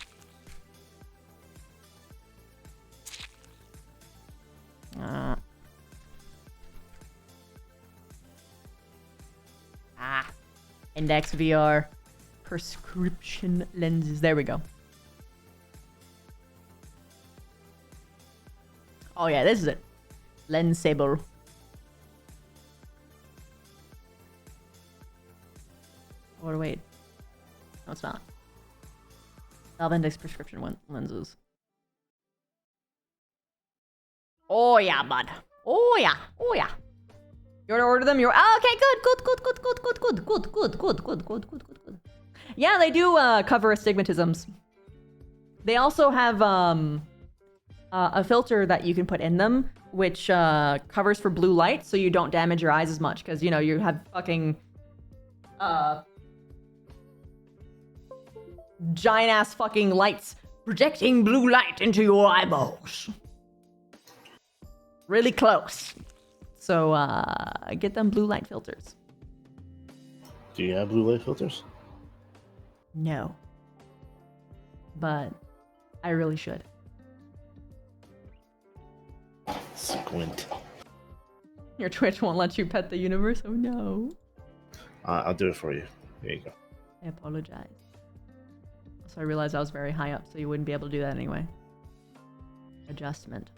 Index VR prescription lenses. There we go. Oh yeah, this is it. Lens Saber. Or wait. No, it's not. Valve Index prescription lenses. Oh yeah, bud. Oh yeah. Oh yeah. You want to order them? You're okay. Good. Yeah, they do cover astigmatisms. They also have a filter that you can put in them, which covers for blue light, so you don't damage your eyes as much. Because, you know, you have fucking giant-ass fucking lights projecting blue light into your eyeballs. Really close. So, get them blue light filters. Do you have blue light filters? No. But I really should. Squint. Your Twitch won't let you pet the universe? Oh no. I'll do it for you. There you go. I apologize. So I realized I was very high up, so you wouldn't be able to do that anyway. Adjustment.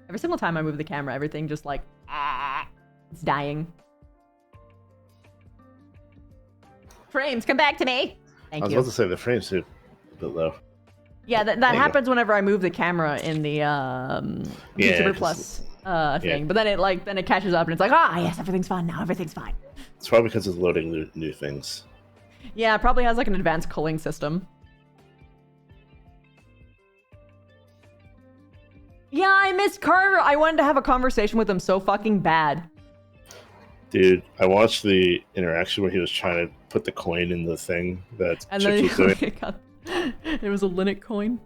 Every single time I move the camera, everything just like, it's dying. Frames, come back to me! Thank I was you. about to say the frames too, a bit low. Yeah, that happens whenever I move the camera in the YouTuber Plus thing. But then it catches up and it's like, yes, everything's fine now. Everything's fine. It's probably because it's loading new things. Yeah, it probably has like an advanced culling system. Yeah, I missed Carter. I wanted to have a conversation with him so fucking bad. Dude, I watched the interaction where he was trying to put the coin in the thing that And Chips then was doing. it was a Linux coin.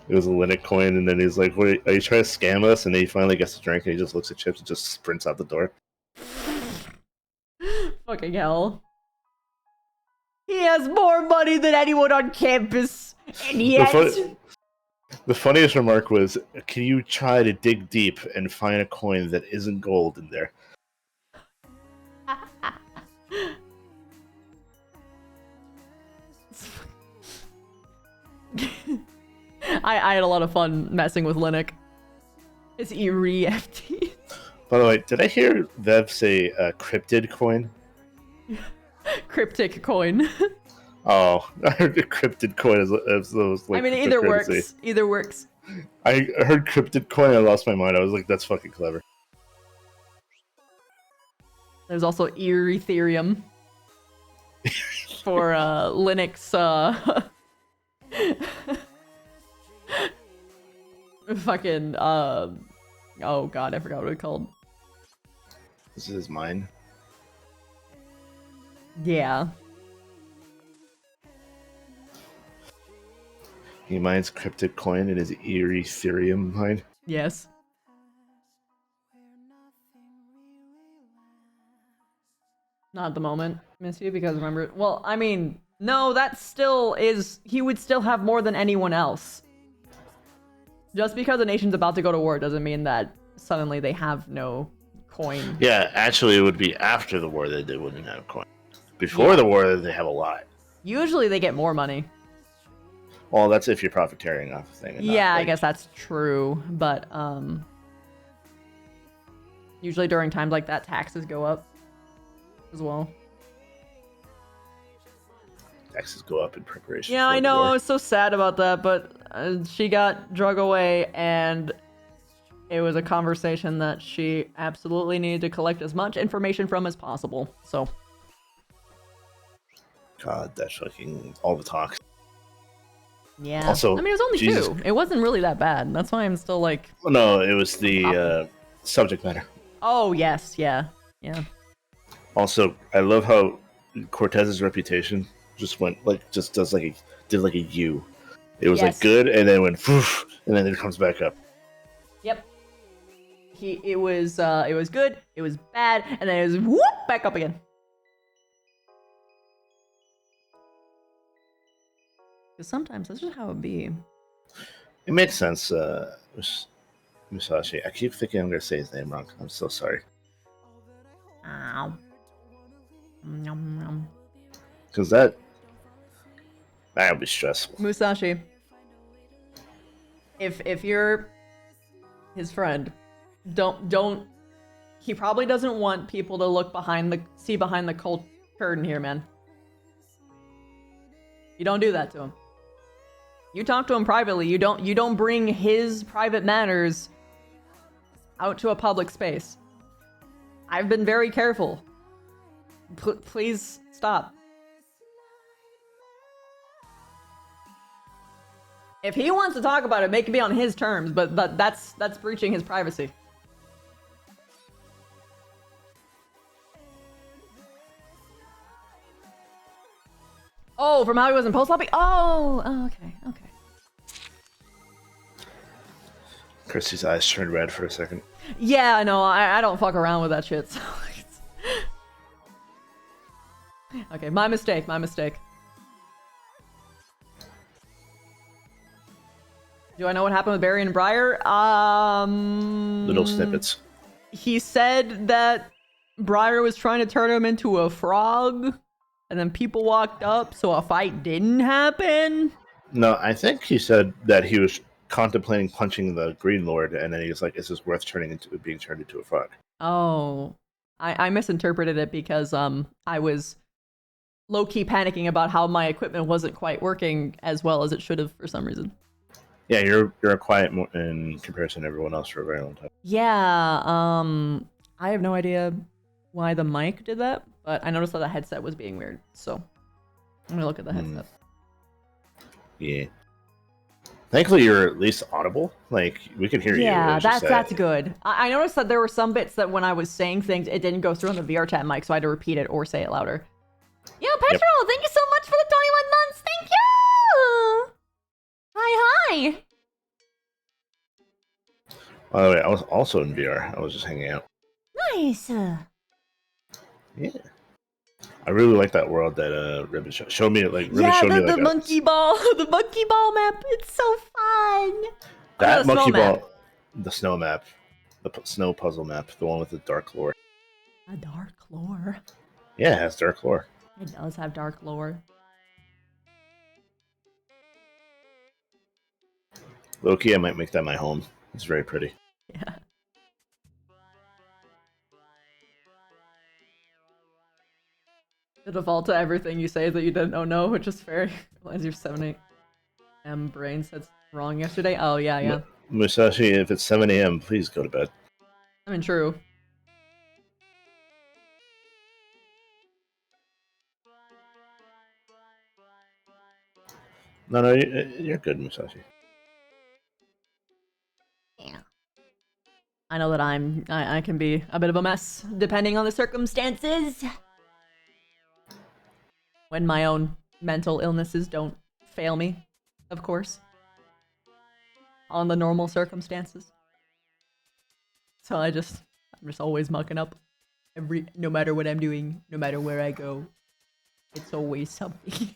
It was a Linux coin, and then he's like, "What are you trying to scam us?" And then he finally gets a drink, and he just looks at Chips and just sprints out the door. Fucking hell. He has more money than anyone on campus, and yet... The funniest remark was, "Can you try to dig deep and find a coin that isn't gold in there?" I had a lot of fun messing with Linux. It's eerie FT. By the way, did I hear Vev say cryptid coin? Cryptic coin. Oh, I heard a cryptid coin as those like. I mean, either works. Either works. I heard cryptid coin. I lost my mind. I was like, "That's fucking clever." There's also Ethereum for Linux. Fucking. Oh god, I forgot what it's called. This is mine. Yeah. He mines cryptid coin in his eerie Ethereum mine. Yes. Not at the moment, miss you, because remember, well, I mean, no, that still is, he would still have more than anyone else. Just because a nation's about to go to war doesn't mean that suddenly they have no coin. Yeah, actually, it would be after the war that they wouldn't have coin. Before the war, they have a lot. Usually they get more money. Well, that's if you're profiteering off the thing. And Yeah, not, I guess that's true, but usually during times like that, taxes go up as well. Taxes go up in preparation. Yeah, for I the know. I war. was so sad about that, but she got drug away, and it was a conversation that she absolutely needed to collect as much information from as possible. So. God, that's fucking all the talk. Yeah. Also, I mean, it was only Jesus. 2. It wasn't really that bad. That's why I'm still like. Well, no, it was the subject matter. Oh yes, yeah, yeah. Also, I love how Cortez's reputation just went just does did like a U. It was Yes. like good, and then went poof, and then it comes back up. Yep. It was good. It was bad, and then it was whoop back up again. Because sometimes that's just how it be. It makes sense, Musashi. I keep thinking I'm gonna say his name wrong. I'm so sorry. Ow. Nom, nom. Because that would be stressful. Musashi. If you're his friend, don't. He probably doesn't want people to look see behind the cold curtain here, man. You don't do that to him. You talk to him privately. You don't bring his private matters out to a public space. I've been very careful. Please stop. If he wants to talk about it, make it be on his terms, but that's breaching his privacy. Oh, from how he was in post lobby? Oh, okay. Christy's eyes turned red for a second. Yeah, no, I don't fuck around with that shit. So okay, my mistake. Do I know what happened with Barry and Briar? Little snippets. He said that Briar was trying to turn him into a frog, and then people walked up, so a fight didn't happen. No, I think he said that he was contemplating punching the Green Lord, and then he was like, "Is this worth being turned into a frog?" Oh, I misinterpreted it because I was low-key panicking about how my equipment wasn't quite working as well as it should have for some reason. Yeah, you're a quiet in comparison to everyone else for a very long time. Yeah, I have no idea why the mic did that, but I noticed that the headset was being weird, so I'm gonna look at the headset. Yeah. Thankfully, you're at least audible. Like, we can hear you. Yeah, It's just that's good. I noticed that there were some bits that when I was saying things, it didn't go through on the VR chat mic, so I had to repeat it or say it louder. Yo, Petrol, thank you so much for the 21 months. Thank you. Hi. By the way, I was also in VR. I was just hanging out. Nice. Yeah. I really like that world that Ribbon showed me. Like, Ribbon Yeah, showed me the like monkey ball, the monkey ball map. It's so fun. that the monkey snow map. ball, the snow map, the snow puzzle map, the one with the dark lore. A dark lore. Yeah, it has dark lore. It does have dark lore. Loki, I might make that my home. It's very pretty. Yeah. The default to everything you say is that you didn't know, which is fair. Realize your 7 a.m. brain said wrong yesterday. Oh, yeah. Musashi, if it's 7 a.m., please go to bed. I mean, true. No, you're good, Musashi. Yeah. I know that I can be a bit of a mess, depending on the circumstances. When my own mental illnesses don't fail me, of course. On the normal circumstances. So I'm just always mucking up. No matter what I'm doing, no matter where I go, it's always something.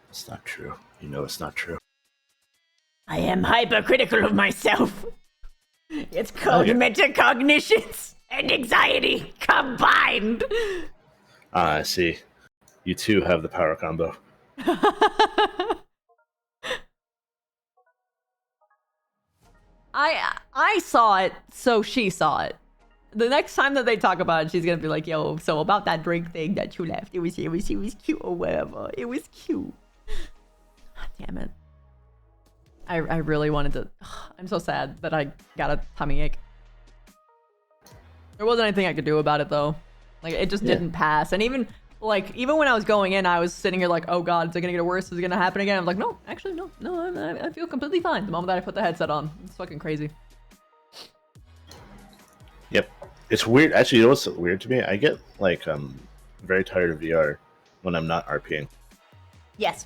It's not true. You know it's not true. I am hypercritical of myself. It's called metacognitions and anxiety combined. Ah, I see. You too have the power combo. I saw it, so she saw it. The next time that they talk about it, she's gonna be like, "Yo, so about that drink thing that you left, it was cute or whatever. It was cute." Damn it. I really wanted to. I'm so sad that I got a tummy ache. There wasn't anything I could do about it though. Like it just didn't pass. And even when I was going in, I was sitting here like, "Oh God, is it gonna get worse? Is it gonna happen again?" I was like, "No, actually, no. I feel completely fine." The moment that I put the headset on, it's fucking crazy. Yep. It's weird. Actually, you know what's weird to me? I get like very tired of VR when I'm not RPing. Yes.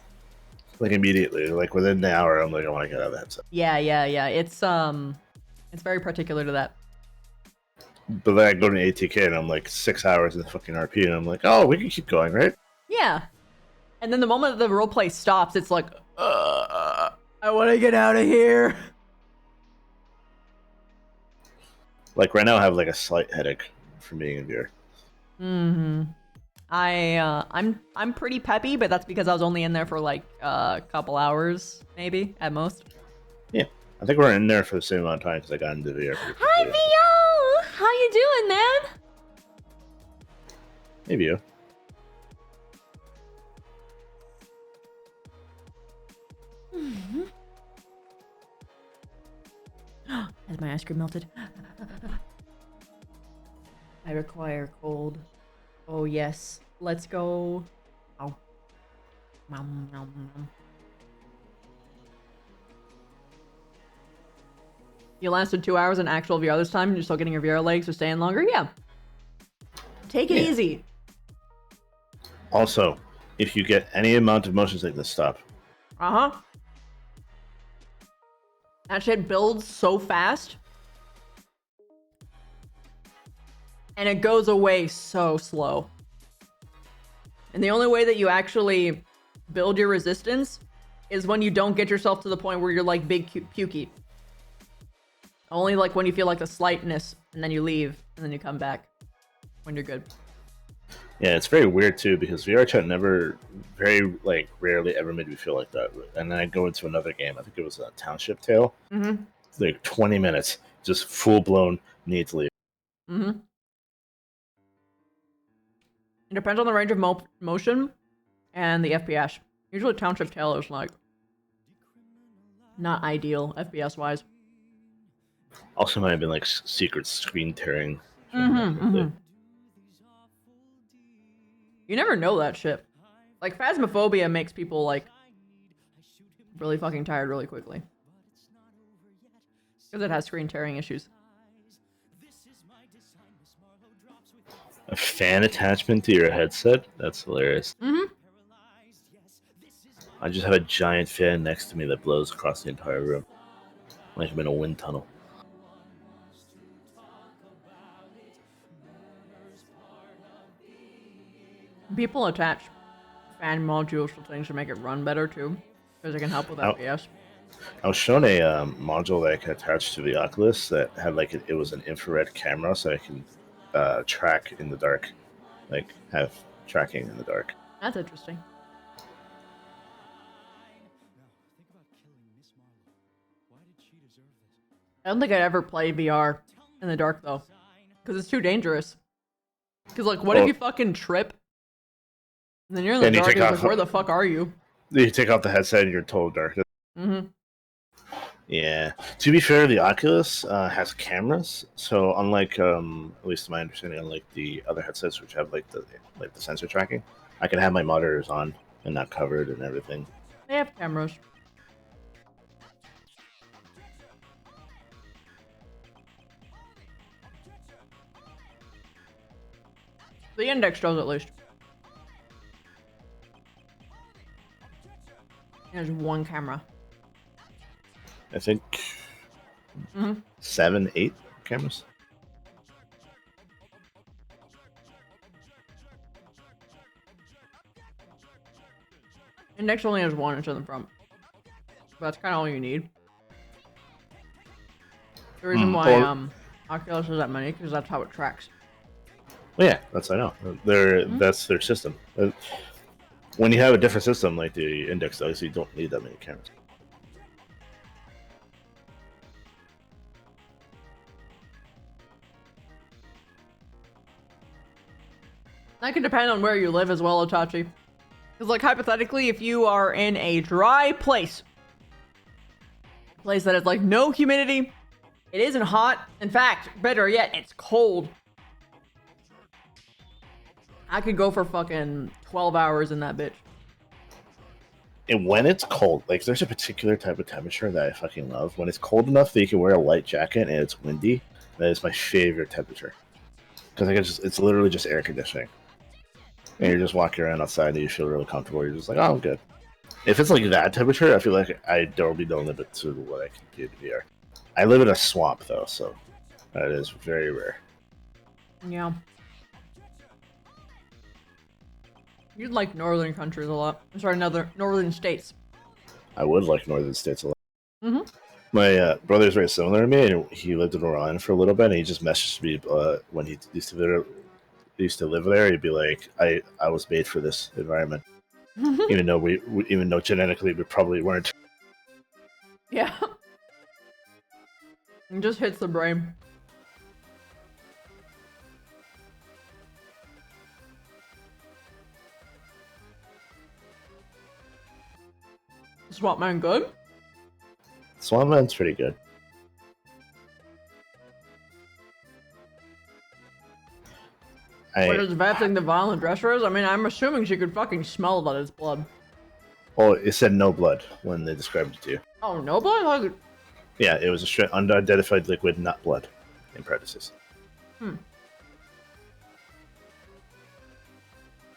Like immediately, like within an hour, I'm like, I want to get out of the headset. Yeah. It's very particular to that. But then I go to ATK and I'm like 6 hours in the fucking RP, and I'm like, oh, we can keep going, right? Yeah. And then the moment the roleplay stops, it's like, I want to get out of here. Like right now, I have like a slight headache from being in VR. Mm-hmm. I'm pretty peppy, but that's because I was only in there for like a couple hours, maybe at most. Yeah, I think we're in there for the same amount of time because I got into VR. Hi, Vio! How you doing, man? Hey, Vio. Has my ice cream melted? I require cold. Oh yes, let's go. Oh. You lasted 2 hours in actual VR this time, and you're still getting your VR legs for staying longer? Yeah. Take it easy. Also, if you get any amount of motion sickness, stop. Uh-huh. That shit builds so fast. And it goes away so slow. And the only way that you actually build your resistance is when you don't get yourself to the point where you're like big pukey. Only like when you feel like the slightness, and then you leave, and then you come back when you're good. Yeah, it's very weird too because VR chat never, very like rarely ever made me feel like that. And then I go into another game. I think it was a Township Tale. Mm-hmm. It's like 20 minutes, just full blown need to leave. Mm-hmm. It depends on the range of motion and the FPS. Usually Township Tale is like not ideal FPS wise. Also, might have been like secret screen tearing. Mm-hmm. You never know that shit. Like Phasmophobia makes people like really fucking tired really quickly. Because it has screen tearing issues. A fan attachment to your headset? That's hilarious. Mm-hmm. I just have a giant fan next to me that blows across the entire room. Like I'm in a wind tunnel. People attach fan modules to things to make it run better too. Because it can help with FPS. I was shown a module that I could attach to the Oculus that had like it was an infrared camera, so I can track in the dark, like have tracking in the dark. That's interesting. I don't think I'd ever play VR in the dark though, because it's too dangerous. Because like, what if you fucking trip? And then you're in the dark. Like, where the fuck are you? You take off the headset and you're total darkness. Mm-hmm. Yeah. To be fair, the Oculus has cameras, so unlike, at least to my understanding, unlike the other headsets which have like the sensor tracking, I can have my monitors on and not covered and everything. They have cameras. The index does at least. There's one camera. I think 7, 8 cameras. Index only has one, it's in the front. But that's kind of all you need. The reason why Oculus has that many, because that's how it tracks. Well, yeah, that's I know. That's their system. When you have a different system like the Index does, you don't need that many cameras. That can depend on where you live as well, Itachi. Because, like, hypothetically, if you are in a dry place that has, like, no humidity, it isn't hot. In fact, better yet, it's cold. I could go for fucking 12 hours in that bitch. And when it's cold, like, there's a particular type of temperature that I fucking love. When it's cold enough that you can wear a light jacket and it's windy, that is my favorite temperature. Because it's literally just air conditioning. And you're just walking around outside and you feel really comfortable. You're just like, oh, I'm good. If it's like that temperature, I feel like there will be no limit to what I can do to VR. I live in a swamp, though, so that is very rare. Yeah. You'd like northern countries a lot. I'm sorry, northern states. I would like northern states a lot. Mm-hmm. My brother's very similar to me, and he lived in Rhode Island for a little bit, and he just messaged me when he used to live there. He'd be like, I was made for this environment. even though genetically we probably weren't. Yeah. It just hits the brain. Swamp Man good? Swamp Man's pretty good. What is Vathing the violent dresser is? I mean, I'm assuming she could fucking smell that it's blood. Oh, it said no blood when they described it to you. Oh, no blood? Yeah, it was a straight unidentified liquid, not blood, in parentheses.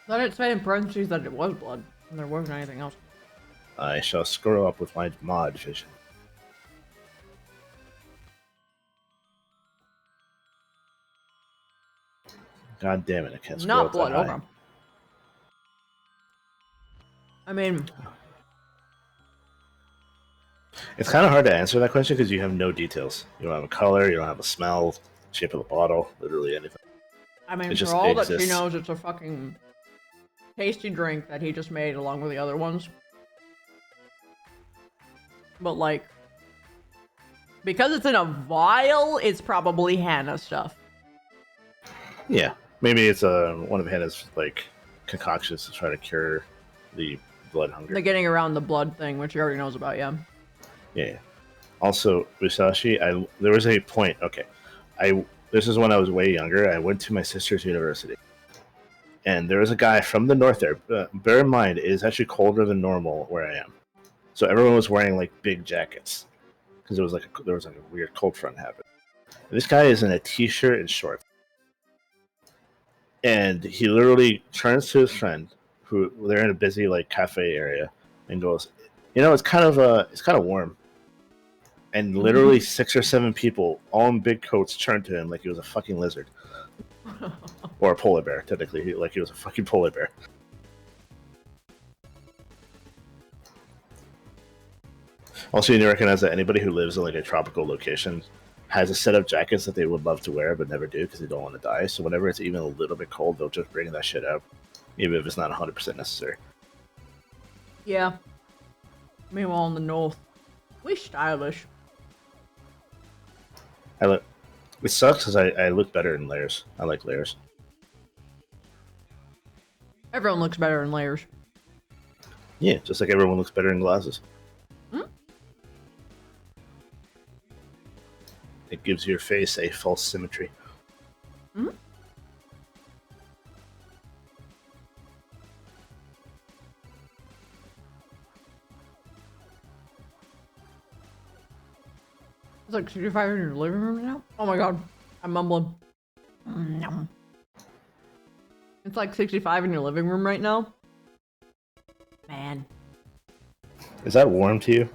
Thought it said in parentheses that it was blood, and there wasn't anything else. I shall scroll up with my mod vision. God damn it, I can't scroll Not up blood, that high. okay. I mean, It's kind of hard to answer that question because you have no details. You don't have a color, you don't have a smell, shape of the bottle, literally anything. I mean, It just for all that she exists. knows, it's a fucking tasty drink that he just made along with the other ones. But like, because it's in a vial, it's probably Hannah stuff. Yeah, maybe it's one of Hannah's like concoctions to try to cure the blood hunger. The getting around the blood thing, which he already knows about, yeah. Yeah. Also, Musashi, there was a point. Okay, this is when I was way younger. I went to my sister's university, and there was a guy from the north there. Bear in mind, it is actually colder than normal where I am, so everyone was wearing like big jackets because there was like a weird cold front happening. This guy is in a t-shirt and shorts, and he literally turns to his friend, who they're in a busy like cafe area, and goes, it's kind of warm. And literally 6 or 7 people, all in big coats, turned to him like he was a fucking lizard. Or a polar bear, technically. Like he was a fucking polar bear. Also, you need to recognize that anybody who lives in like a tropical location has a set of jackets that they would love to wear but never do because they don't want to die. So whenever it's even a little bit cold, they'll just bring that shit out, even if it's not 100% necessary. Yeah. Meanwhile, in the north, we stylish. It sucks because I look better in layers. I like layers. Everyone looks better in layers. Yeah, just like everyone looks better in glasses. It gives your face a false symmetry. It's like 65 in your living room now? Oh my god. I'm mumbling. It's like 65 in your living room right now? Man. Is that warm to you?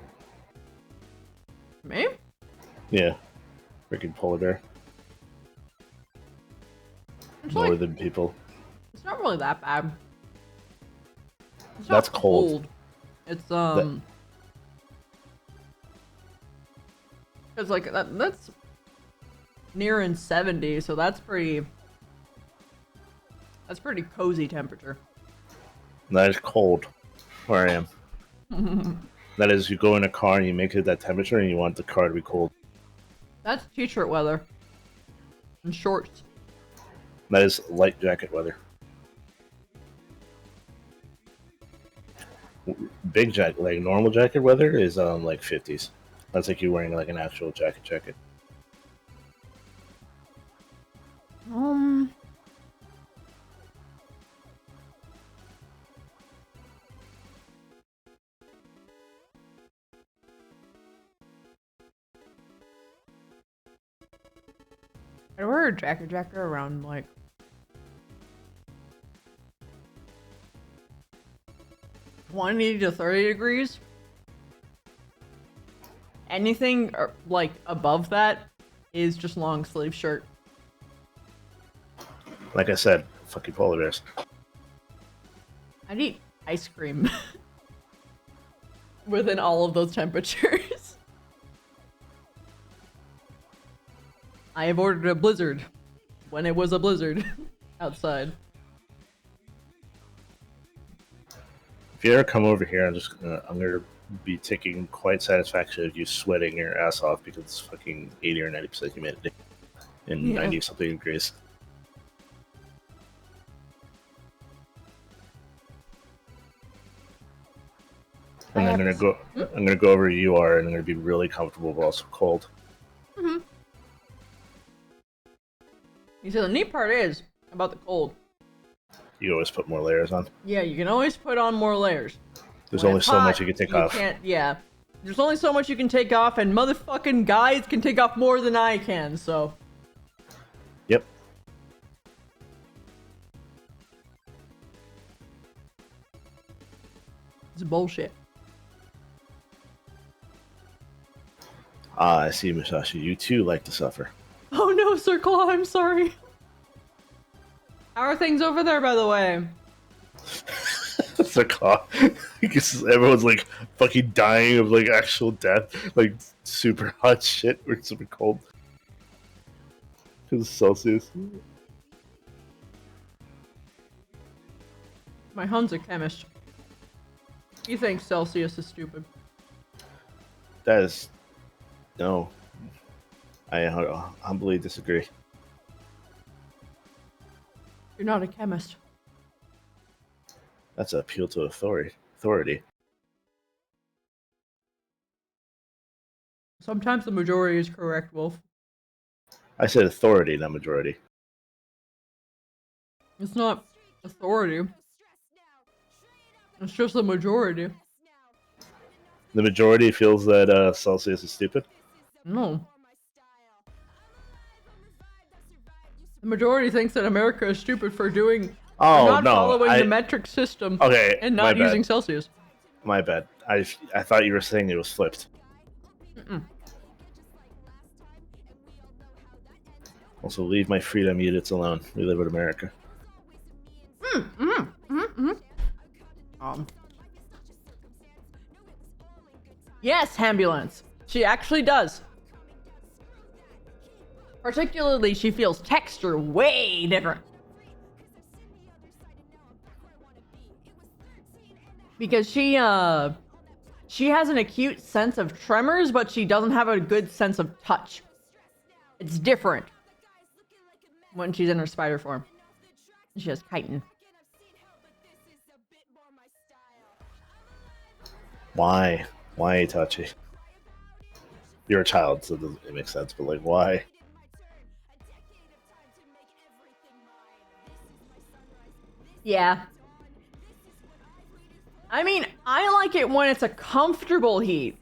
Me? Yeah. Freaking polar bear. It's Northern people. It's not really that bad. It's That's not cold. It's Cause like that's near in 70, so that's pretty cozy temperature. That is cold where I am. That is, you go in a car and you make it that temperature and you want the car to be cold. That's t-shirt weather. And shorts. That is light jacket weather. Big jacket, like normal jacket weather is like 50s. That's like you wearing like an actual jacket. I wear a jacket around like 20 to 30 degrees. Anything like above that is just long sleeve shirt. Like I said, fucking polar bears. I'd eat ice cream within all of those temperatures. I have ordered a blizzard when it was a blizzard outside. If you ever come over here, I'm gonna be taking quite satisfaction of you sweating your ass off because it's fucking 80 or 90% humidity in 90 something degrees. And then I'm gonna go over where you are, and I'm gonna be really comfortable but also cold. You see, the neat part is about the cold. You always put more layers on. Yeah, you can always put on more layers. There's When only it's so hot, much you can take off. Can't, yeah. there's only so much you can take off, and motherfucking guys can take off more than I can, so. Yep. It's bullshit. Ah, I see, Musashi. You too like to suffer. Oh no, Sir Claw, I'm sorry. How are things over there, by the way? It's a cough. Because everyone's like fucking dying of like actual death, like super hot shit or super cold. Because Celsius. My Hun's a chemist. He thinks Celsius is stupid. That is no. I humbly disagree. You're not a chemist. That's an appeal to authority. Sometimes the majority is correct, Wolf. I said authority, not majority. It's not authority. It's just the majority. The majority feels that Celsius is stupid. No. The majority thinks that America is stupid for not following the metric system. Okay, and my not bad. using Celsius. My bad. I thought you were saying it was flipped. Mm-mm. Also, leave my freedom units alone. We live in America. Yes, ambulance. She actually does. Particularly, she feels texture way different. Because she has an acute sense of tremors, but she doesn't have a good sense of touch. It's different when she's in her spider form. She has chitin. Why? Why Itachi? You're a child, so it makes sense, but like, why? Yeah. I mean, I like it when it's a comfortable heat.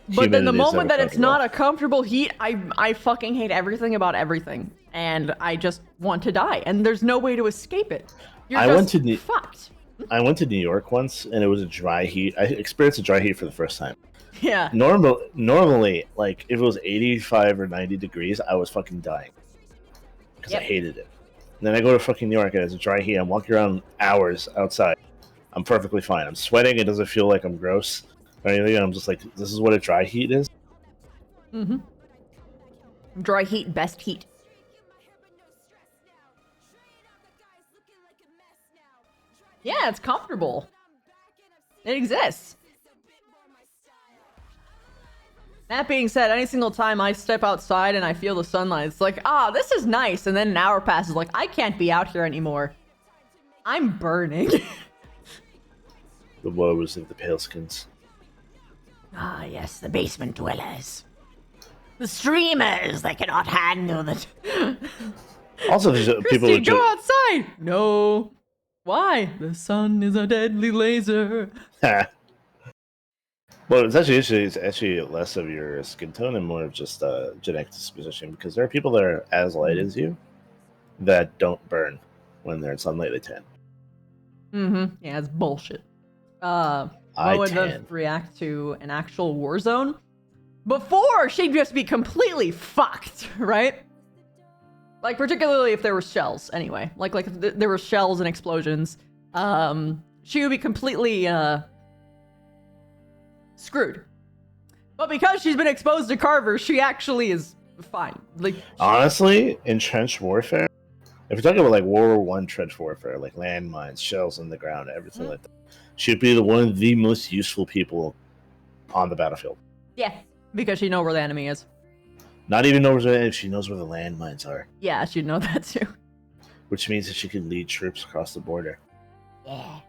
But then the Humidity is moment that never it's not a comfortable heat, I fucking hate everything about everything. And I just want to die. And there's no way to escape it. You're fucked. I went to New York once, and it was a dry heat. I experienced a dry heat for the first time. Yeah. Normally, like, if it was 85 or 90 degrees, I was fucking dying. Because I hated it. And then I go to fucking New York, and it's a dry heat. I'm walking around hours outside. I'm perfectly fine. I'm sweating. It doesn't feel like I'm gross or anything. I'm just like, this is what a dry heat is? Mm-hmm. Dry heat, best heat. Yeah, it's comfortable. It exists. That being said, any single time I step outside and I feel the sunlight, it's like, this is nice. And then an hour passes, like, I can't be out here anymore. I'm burning. The woes of the paleskins. Ah, yes, the basement dwellers. The streamers that cannot handle it. Also, there's people Christy, go outside! No. Why? The sun is a deadly laser. Well, it's actually less of your skin tone and more of just genetic disposition, because there are people that are as light as you that don't burn when they're in sunlight. They tan. Mm-hmm. Yeah, it's bullshit. I would tan. react to an actual war zone? Before, she'd just be completely fucked, right? Like, particularly if there were shells, anyway. Like if there were shells and explosions. She would be completely, screwed. But because she's been exposed to Carver, she actually is fine. Like, Honestly, in trench warfare, if you're talking about like World War I trench warfare, like landmines, shells in the ground, everything like that, she'd be one of the most useful people on the battlefield. yeah, because she knows where the enemy is. Not even knows where if she knows where the landmines are, Yeah, she'd know that too. which means that she can lead troops across the border. Yeah.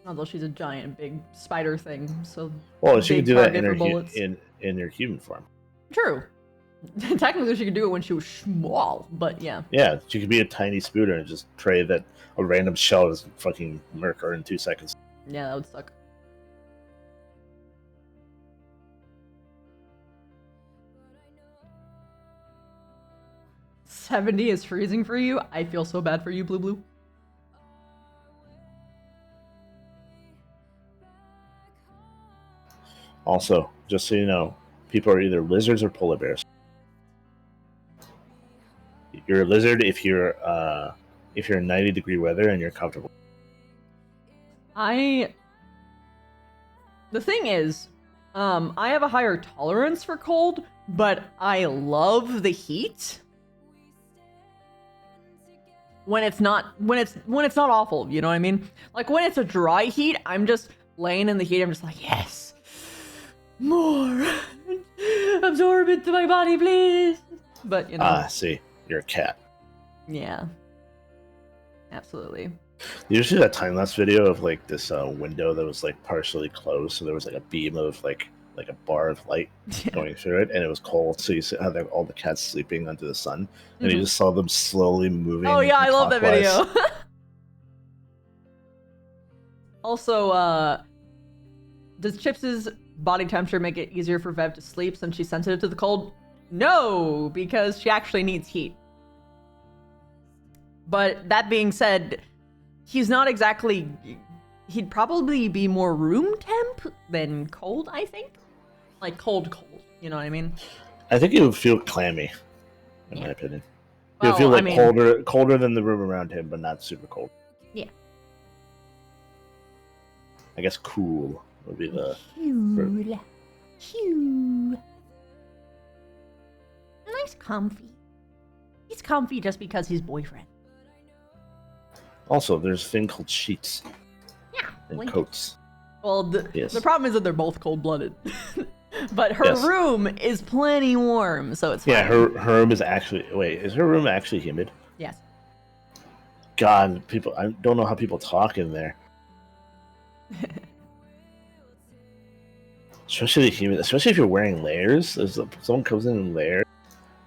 Although she's a giant, big spider thing, so. Well, she can big do that target in for her bullets. in her human form. True. Technically, she could do it when she was small, but yeah. Yeah, she could be a tiny spooter and just pray that a random shell doesn't fucking murk her in 2 seconds. Yeah, that would suck. $70 is freezing for you? I feel so bad for you, Blue Blue. Also, just so you know, people are either lizards or polar bears. You're a lizard if you're in 90-degree weather and you're comfortable. The thing is, I have a higher tolerance for cold, but I love the heat. When it's not awful, you know what I mean? Like when it's a dry heat, I'm just laying in the heat, I'm just like, yes. More. Absorb it to my body, please. But you know. See, you're a cat. Yeah. Absolutely. You see that time-lapse video of like this window that was like partially closed, so there was like a beam of like a bar of light going through it, and it was cold. So you see how all the cats sleeping under the sun, and you just saw them slowly moving. Oh yeah, I love that clockwise. video. Also, does Chips's body temperature make it easier for Vev to sleep since she's sensitive to the cold? No, because she actually needs heat. But that being said, he's not exactly... He'd probably be more room temp than cold, I think. Like cold, you know what I mean? I think he would feel clammy, in my opinion. He would Well, feel like I mean- colder than the room around him, but not super cold. Yeah. I guess cool would be the... Cool. Nice comfy. He's comfy just because he's boyfriend. Also, there's a thing called sheets. Yeah. And blankets. coats. Well, the Yes. problem is that they're both cold-blooded. But her Yes. room is plenty warm, so it's fine. Yeah, her room is actually... Wait, is her room actually humid? Yes. God, I don't know how people talk in there. Especially if you're wearing layers. If someone comes in layers,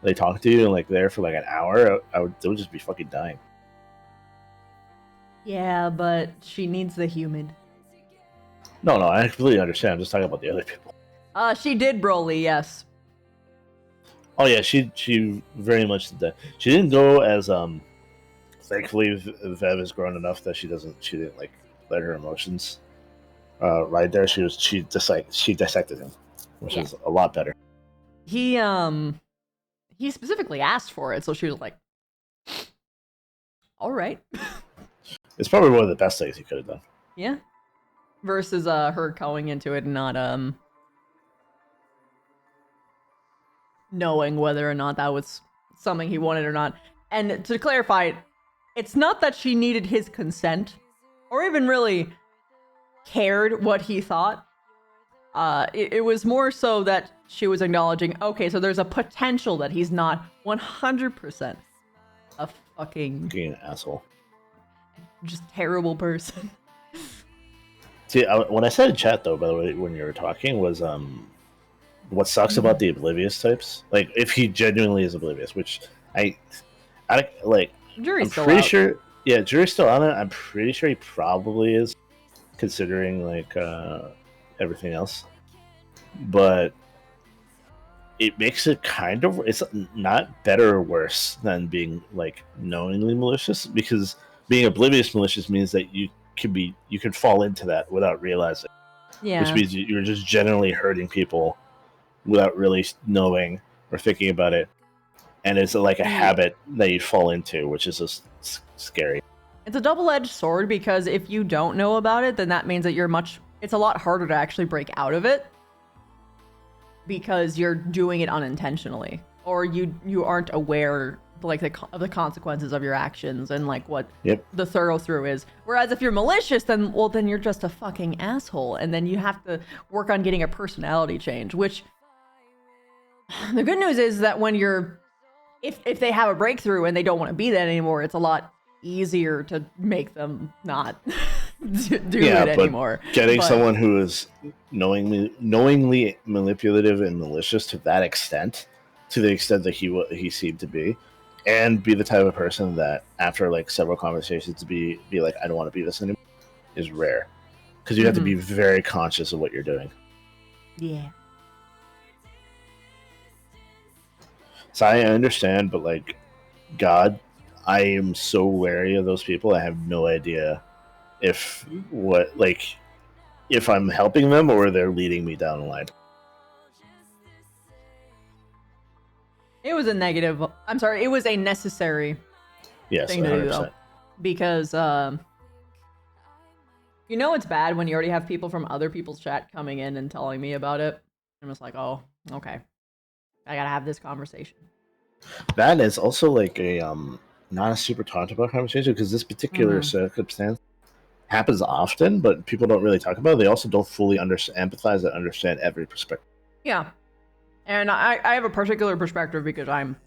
they talk to you and like there for like an hour, they would just be fucking dying. Yeah, but she needs the humid. No, I completely understand. I'm just talking about the other people. She did Broly, yes. Oh yeah, she very much did that. She didn't go as thankfully Vev has grown enough that she didn't like let her emotions ride there. She dissected him, which is a lot better. He specifically asked for it, so she was like, all right. It's probably one of the best things he could have done. Yeah. Versus her going into it and not knowing whether or not that was something he wanted or not. And to clarify, it's not that she needed his consent or even really cared what he thought. It was more so that she was acknowledging, okay, so there's a potential that he's not 100% a fucking asshole. Just terrible person. See, when I said in chat though, by the way, when you were talking, was what sucks about the oblivious types. Like, if he genuinely is oblivious, which I like. Jury's I'm still pretty out. sure. Yeah, jury's still on it. I'm pretty sure he probably is, considering like everything else. But it makes it kind of. It's not better or worse than being like knowingly malicious, because being oblivious malicious means that you can fall into that without realizing. Yeah. Which means you're just generally hurting people without really knowing or thinking about it. And it's like a habit that you fall into, which is just scary. It's a double-edged sword, because if you don't know about it, then that means that it's a lot harder to actually break out of it, because you're doing it unintentionally, or you aren't aware like of the consequences of your actions and like what the thorough through is. Whereas if you're malicious, then you're just a fucking asshole, and then you have to work on getting a personality change, which the good news is that when if they have a breakthrough and they don't want to be that anymore, it's a lot easier to make them not do it anymore. Getting someone who is knowingly manipulative and malicious to that extent to the extent that he seemed to be, and be the type of person that after like several conversations be like, I don't want to be this anymore, is rare. Because you have to be very conscious of what you're doing. Yeah. So I understand, but like, God, I am so wary of those people. I have no idea if I'm helping them or they're leading me down the line. It was a negative. I'm sorry. It was a necessary Yes, thing to do, 100%. though, because you know it's bad when you already have people from other people's chat coming in and telling me about it. I'm just like, oh, okay, I gotta have this conversation. That is also like a not a super talked about conversation, because this particular circumstance happens often, but people don't really talk about it. They also don't fully empathize and understand every perspective. Yeah, and I have a particular perspective because I'm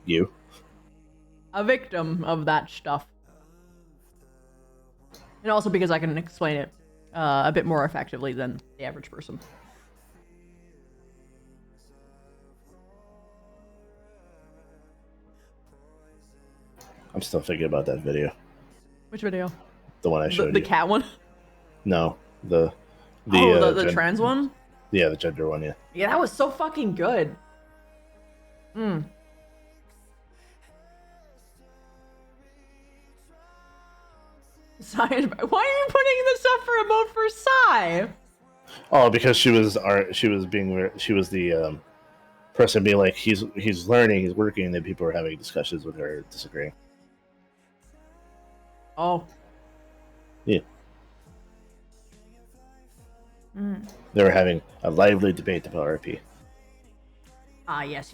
a victim of that stuff, and also because I can explain it a bit more effectively than the average person. I'm still thinking about that video. Which video? The one I showed the you. cat one? No, the trans one? Yeah, the gender one, yeah. Yeah, that was so fucking good. Science. Why are you putting this up for a vote for Psy? Oh, because she was the person being like, he's learning, he's working, and then people were having discussions with her, disagreeing. Oh. Yeah. They were having a lively debate about RP. Ah, yes.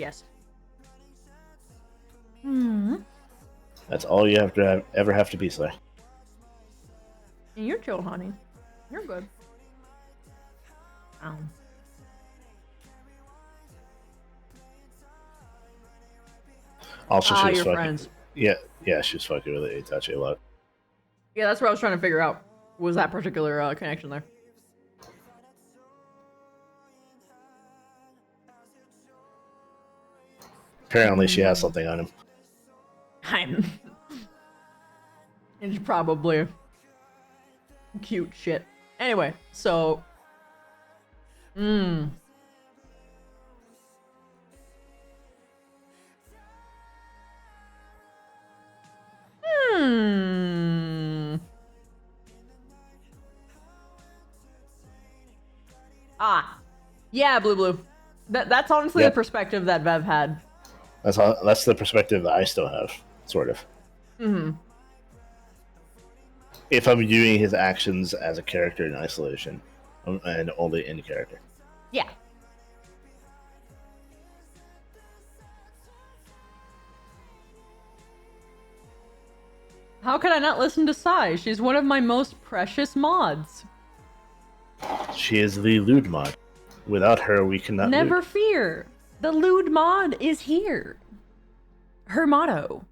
That's all you have to ever have to be, Sly. And you're chill, honey. You're good. Also, she was your fucking. friends. Yeah, she was fucking with Itachi a lot. Yeah, that's what I was trying to figure out. Was that particular connection there? Apparently, she has something on him. It's probably cute shit. Anyway, so. Ah. Yeah, Blue. That's honestly the perspective that Vev had. That's the perspective that I still have, sort of. If I'm viewing his actions as a character in isolation, and only in character. Yeah. How could I not listen to Sai? She's one of my most precious mods. She is the lewd mod. Without her, we cannot Never lewd. fear. The lewd mod is here. Her motto.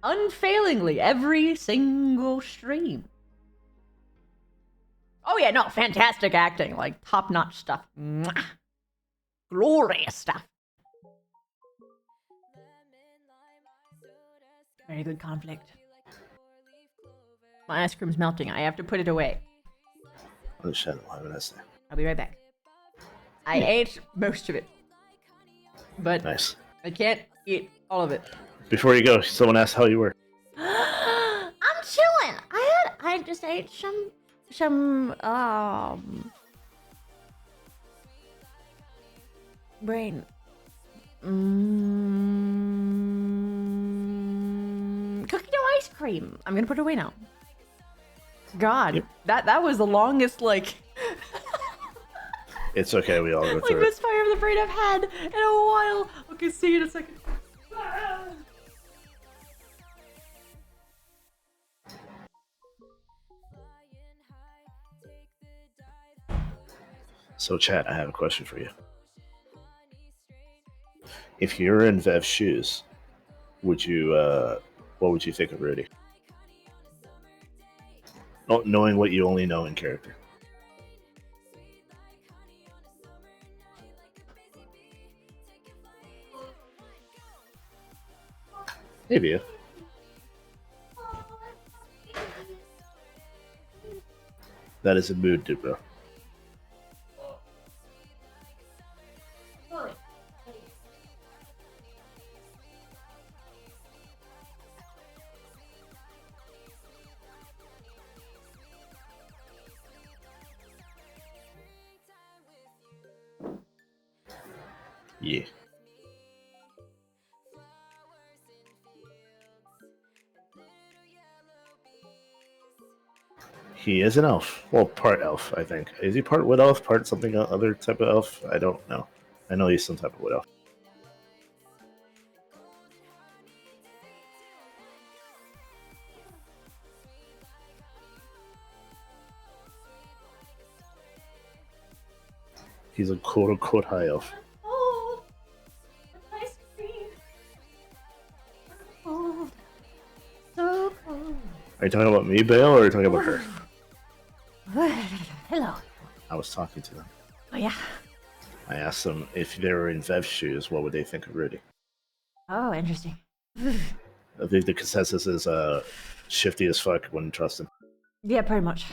Unfailingly every single stream. Oh yeah, no, fantastic acting. Like, top-notch stuff. Mwah. Glorious stuff. Very good conflict. My ice cream's melting. I have to put it away. I'll be right back. I ate most of it. But nice. I can't eat all of it. Before you go, someone asked how you were. I'm chilling. I just ate some brain. Cookie dough ice cream. I'm gonna put it away now. God, that was the longest It's okay, we all go through it. misfire of the brain I've had in a while. Okay, see you in a second. So, chat, I have a question for you. If you're in Vev's shoes, what would you think of Rudy? Knowing what you only know in character. Maybe. That is a mood, Dubro. Yeah. He is an elf. Well, part elf, I think. Is he part wood elf, part something other type of elf? I don't know. I know he's some type of wood elf. He's a quote-unquote high elf. Oh, nice to see. Oh, so cold. Are you talking about me, Bale, or are you talking about her? Hello. I was talking to them. Oh yeah. I asked them if they were in Vev's shoes, what would they think of Rudy? Oh, interesting. I think the consensus is shifty as fuck, wouldn't trust him. Yeah, pretty much.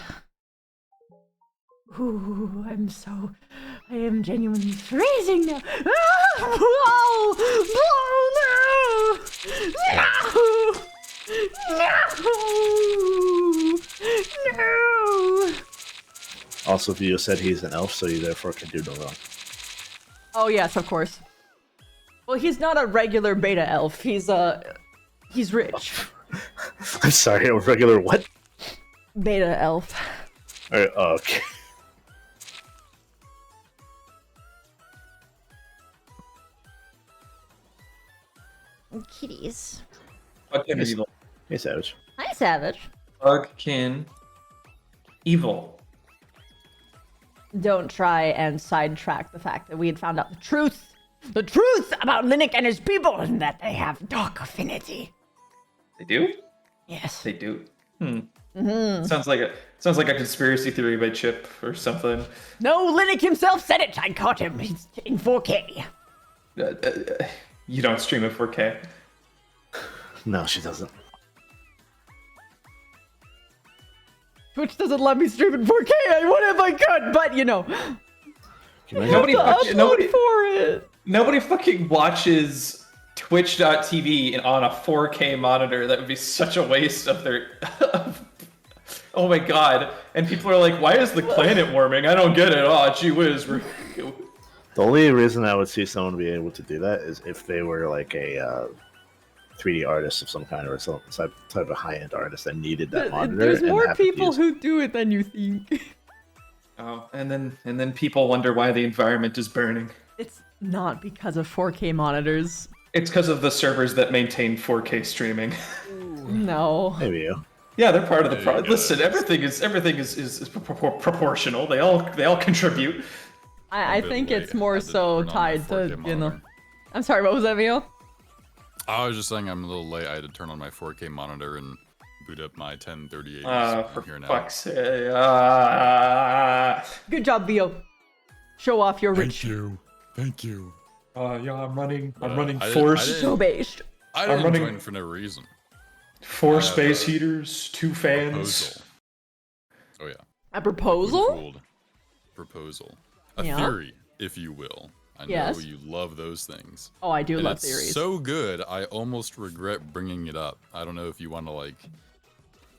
Ooh, I am genuinely freezing now. Ah, no! Also, Vio said he's an elf, so he therefore can do no wrong. Oh yes, of course. Well, he's not a regular beta elf. He's rich. I'm sorry, a regular what? Beta elf. Okay. Kitties. Bugkin is evil. Hey, Savage. Hi, Savage. Bugkin evil. Don't try and sidetrack the fact that we had found out the truth about Linux and his people, and that they have dark affinity. They do? Yes. They do. Mm-hmm. Sounds like a conspiracy theory by Chip or something. No, Linux himself said it. I caught him. He's in 4K. You don't stream at 4K. No, she doesn't. Twitch doesn't let me stream in 4K. I would if I could, but you know. Nobody fucking watches Twitch.tv on a 4K monitor. That would be such a waste of their. Oh my god! And people are like, "Why is the planet warming? I don't get it." Oh, gee whiz. The only reason I would see someone be able to do that is if they were like a 3D artist of some kind or some type of high-end artist that needed that monitor. There's and more happened to people use who do it than you think. Oh, and then people wonder why the environment is burning. It's not because of 4K monitors. It's because of the servers that maintain 4K streaming. No. Maybe you. Yeah, they're part of the problem. Listen, everything is proportional. They all contribute. I think it's more so tied to, you know. I'm sorry, what was that, Vio? I was just saying I'm a little late. I had to turn on my 4K monitor and boot up my 1030. For fuck's sake. Good job, Vio. Show off your rich. Thank you. Yeah, I'm running I Force. So based. I didn't join for no reason. 4 space heaters, 2 fans. Proposal. Oh yeah. A proposal? Proposal. A Yeah. theory, if you will. I know Yes. you love those things. Oh, I do And love it's theories. so good, I almost regret bringing it up. I don't know if you want to like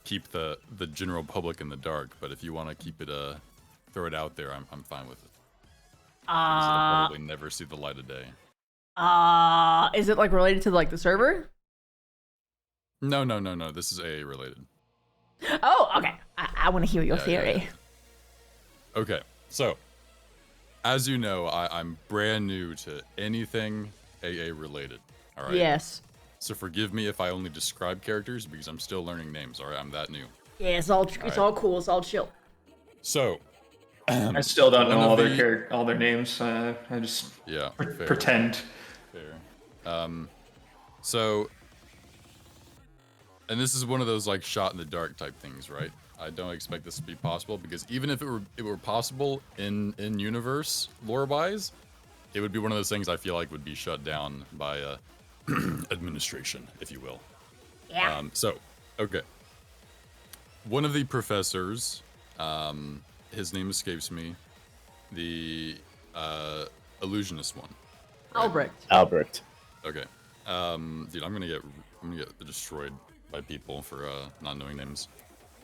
keep the general public in the dark, but if you want to keep it throw it out there, I'm fine with it. Because it'll probably never see the light of day. Is it like related to like the server? No. This is AA related. Oh, okay. I want to hear your theory. Okay, so as you know, I'm brand new to anything AA related. All right. Yes. So forgive me if I only describe characters because I'm still learning names. All right, I'm that new. Yeah, it's all cool. It's all chill. So I still don't know all their names. I just pretend. Fair. So, and this is one of those like shot in the dark type things, right? I don't expect this to be possible because even if it were possible in universe lore wise, it would be one of those things I feel like would be shut down by administration, if you will. Yeah. Okay. One of the professors, his name escapes me, the illusionist one. Albrecht. Okay. Dude, I'm gonna get destroyed by people for not knowing names.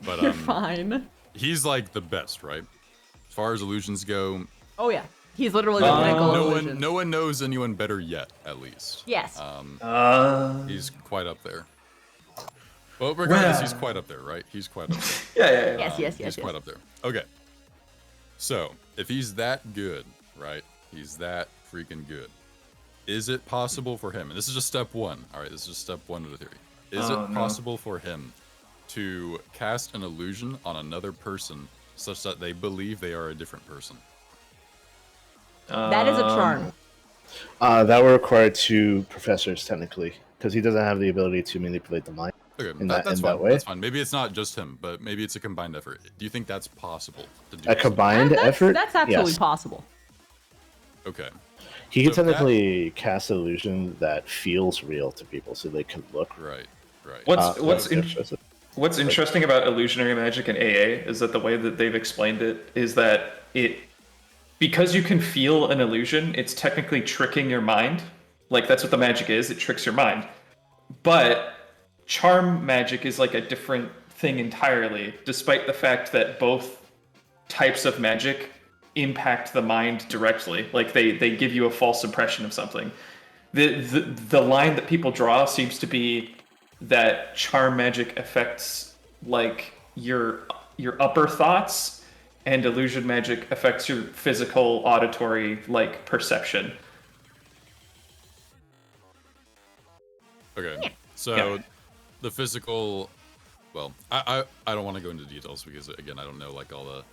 But You're fine. he's like the best, right? As far as illusions go. Oh yeah, he's literally the pinnacle of illusion. No one knows anyone better yet, at least. Yes. He's quite up there. Well, regardless, he's quite up there, right? He's quite up there. Yeah. Yes. He's quite up there. Okay. So, if he's that good, right? He's that freaking good. Is it possible for him, and this is just step one, all right, this is just step one of the theory. Is it possible for him to cast an illusion on another person such that they believe they are a different person? That is a charm. That would require 2 professors, technically, because he doesn't have the ability to manipulate the mind. Okay, that's fine. that way. That's fine. Maybe it's not just him, but maybe it's a combined effort. Do you think that's possible to do? A combined effort? That's absolutely Yes. possible. Okay. He can So that- technically cast an illusion that feels real to people, so they can look. Right. What's interesting about illusionary magic and AA is that the way that they've explained it is that because you can feel an illusion, it's technically tricking your mind. Like that's what the magic is, it tricks your mind. But charm magic is like a different thing entirely, despite the fact that both types of magic impact the mind directly. Like they give you a false impression of something. The line that people draw seems to be that charm magic affects like your upper thoughts, and illusion magic affects your physical, auditory, like perception. Okay. So the physical, well, I don't want to go into details because again I don't know like all the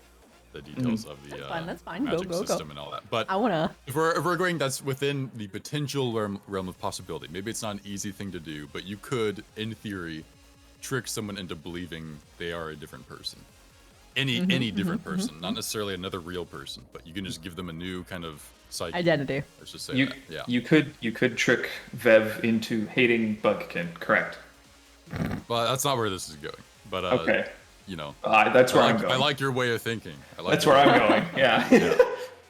details of the That's fine. magic Go. system and all that. But I wanna. if we're going, that's within the potential realm of possibility. Maybe it's not an easy thing to do, but you could, in theory, trick someone into believing they are a different person. Any different person, not necessarily another real person, but you can just give them a new kind of psyche. Identity. Let's just say that. Yeah. You could trick Vev into hating Bugkin, correct? Well, that's not where this is going. But okay. You know, that's where I'm going. I like your way of thinking. That's where I'm going. Yeah.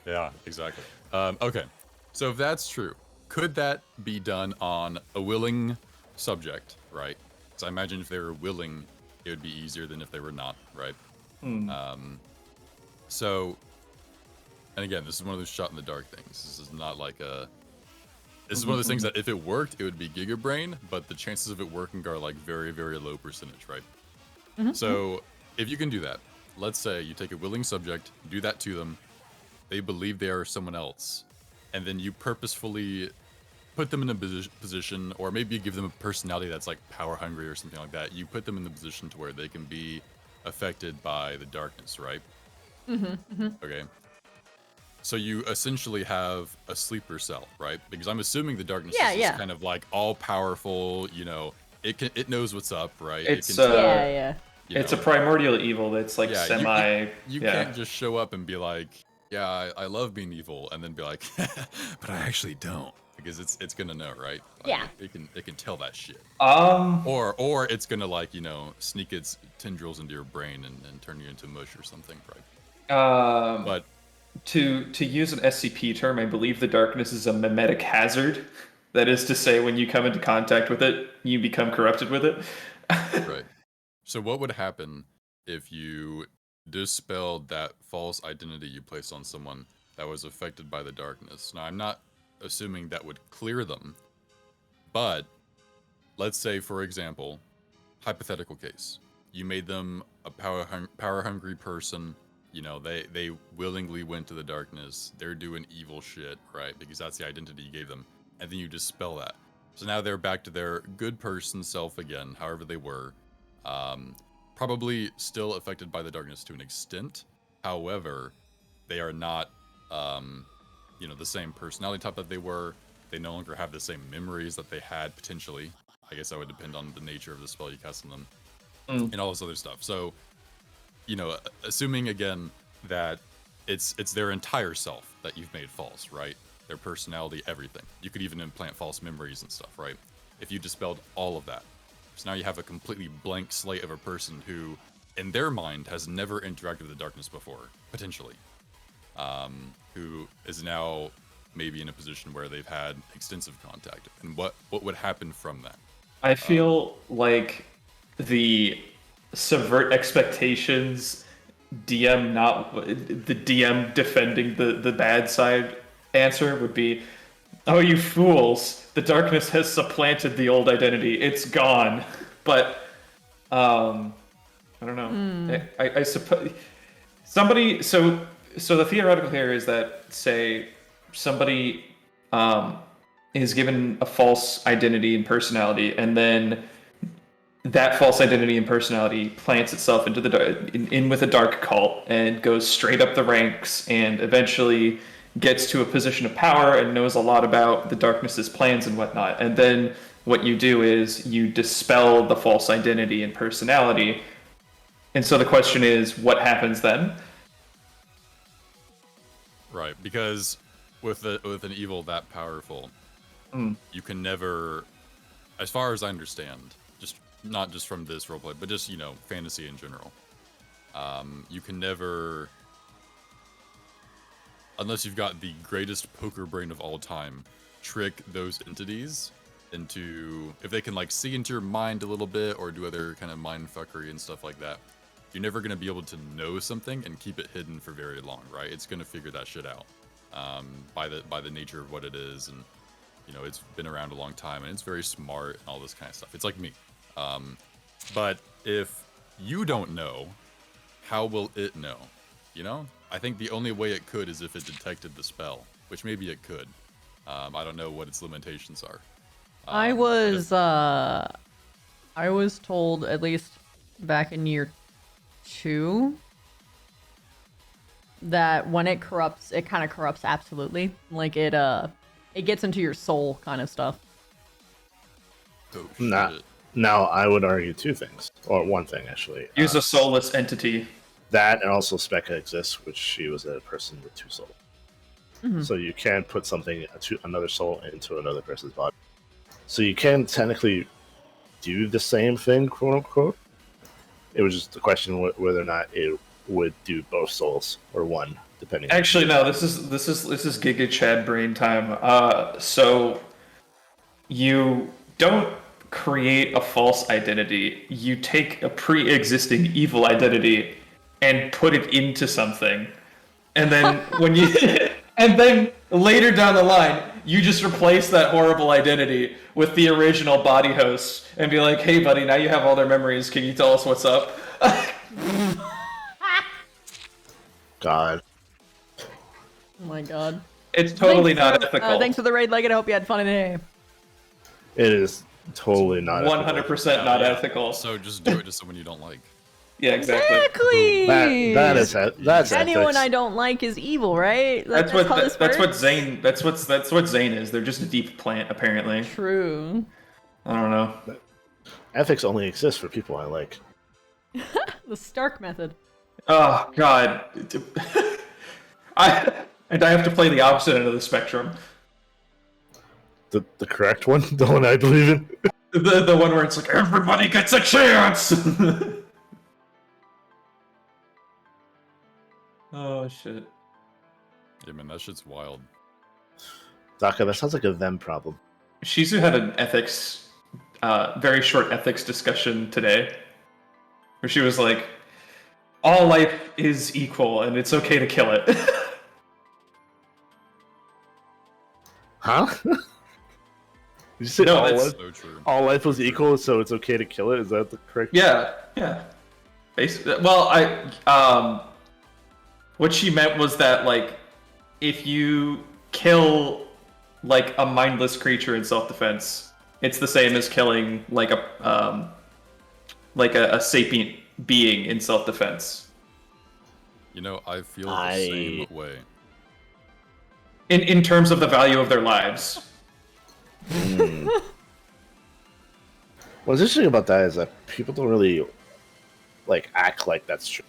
Yeah, exactly. Okay, so if that's true, could that be done on a willing subject, right? So I imagine if they were willing, it would be easier than if they were not, right? So, and again, this is one of those shot in the dark things. This is not like a. This is one of those things that if it worked, it would be Gigabrain, but the chances of it working are like very, very low percentage, right? So, if you can do that, let's say you take a willing subject, do that to them, they believe they are someone else, and then you purposefully put them in a position, or maybe you give them a personality that's like power hungry or something like that. You put them in the position to where they can be affected by the darkness, right? Okay. So you essentially have a sleeper cell, right? Because I'm assuming the darkness is just kind of like all powerful, you know, it knows what's up, right? It's it can it's a primordial evil that's like You can't just show up and be like, yeah, I love being evil, and then be like, but I actually don't, because it's gonna know, right? Like, it can tell that shit. Or it's gonna like, you know, sneak its tendrils into your brain and turn you into mush or something, right? But to use an SCP term, I believe the darkness is a mimetic hazard. That is to say, when you come into contact with it, you become corrupted with it. Right. So what would happen if you dispelled that false identity you placed on someone that was affected by the darkness? Now, I'm not assuming that would clear them, but let's say, for example, hypothetical case, you made them a power-hungry person. You know, they willingly went to the darkness. They're doing evil shit, right? Because that's the identity you gave them. And then you dispel that. So now they're back to their good person self again, however they were. Probably still affected by the darkness to an extent. However, they are not, you know, the same personality type that they were. They no longer have the same memories that they had potentially. I guess that would depend on the nature of the spell you cast on them. And all this other stuff. So, you know, assuming again that it's their entire self that you've made false, right? Their personality, everything. You could even implant false memories and stuff, right? if you dispelled all of that. So now you have a completely blank slate of a person who, in their mind, has never interacted with the darkness before, potentially. Who is now maybe in a position where they've had extensive contact. And what would happen from that? I feel like the subvert expectations the DM defending the bad side answer would be, oh, you fools, the darkness has supplanted the old identity, it's gone. But I don't know. I suppose somebody, so the theoretical here is that, say somebody is given a false identity and personality, and then that false identity and personality plants itself into the in with a dark cult and goes straight up the ranks and eventually gets to a position of power and knows a lot about the darkness's plans and whatnot. And then what you do is you dispel the false identity and personality. And so the question is, what happens then? Right, because with an evil that powerful, you can never, as far as I understand, not just from this roleplay, but just, fantasy in general. You can never, unless you've got the greatest poker brain of all time, trick those entities into, if they can see into your mind a little bit or do other kind of mind fuckery and stuff like that, you're never going to be able to know something and keep it hidden for very long, right? It's going to figure that shit out by the nature of what it is, and it's been around a long time and it's very smart and all this kind of stuff. It's like me. But if you don't know, how will it know? I think the only way it could is if it detected the spell, which maybe it could. I don't know what its limitations are. I was told, at least back in year 2, that when it corrupts, it kind of corrupts absolutely. Like it gets into your soul kind of stuff. Oh, Now, I would argue two things, or one thing actually. Use a soulless entity. That, and also Specca exists, which she was a person with 2 souls. Mhm. So you can put another soul into another person's body. So you can technically do the same thing, quote unquote. It was just the question whether or not it would do both souls or one, depending. Actually, no. This is Giga Chad brain time. So you don't create a false identity. You take a pre-existing evil identity and put it into something, and then and then later down the line, you just replace that horrible identity with the original body host and be like, "Hey, buddy, now you have all their memories. Can you tell us what's up?" God. Oh my god. It's totally not ethical. Thanks for the raid, Leggett. I hope you had fun today. It is totally not 100% not ethical. So just do it to someone you don't like. Yeah, exactly. Exactly. That's anyone ethics. I don't like is evil, right? That's how this what works? Zane. That's what Zane is. They're just a deep plant, apparently. True. I don't know. Ethics only exists for people I like. The Stark method. Oh God. I have to play the opposite end of the spectrum. The correct one, the one I believe in. The one where it's like everybody gets a chance. Oh shit. Yeah, man, that shit's wild. Daka, that sounds like a them problem. Shizu had an ethics, very short ethics discussion today, where she was like, "All life is equal, and it's okay to kill it." Huh? Did you say No, all that's life, so true. all life was equal, so it's okay to kill it? Is that the correct? Yeah. Basically, well, what she meant was that, if you kill, a mindless creature in self-defense, it's the same as killing, a sapient being in self-defense. I feel the same way. In terms of the value of their lives. What's interesting about that is that people don't really act like that's true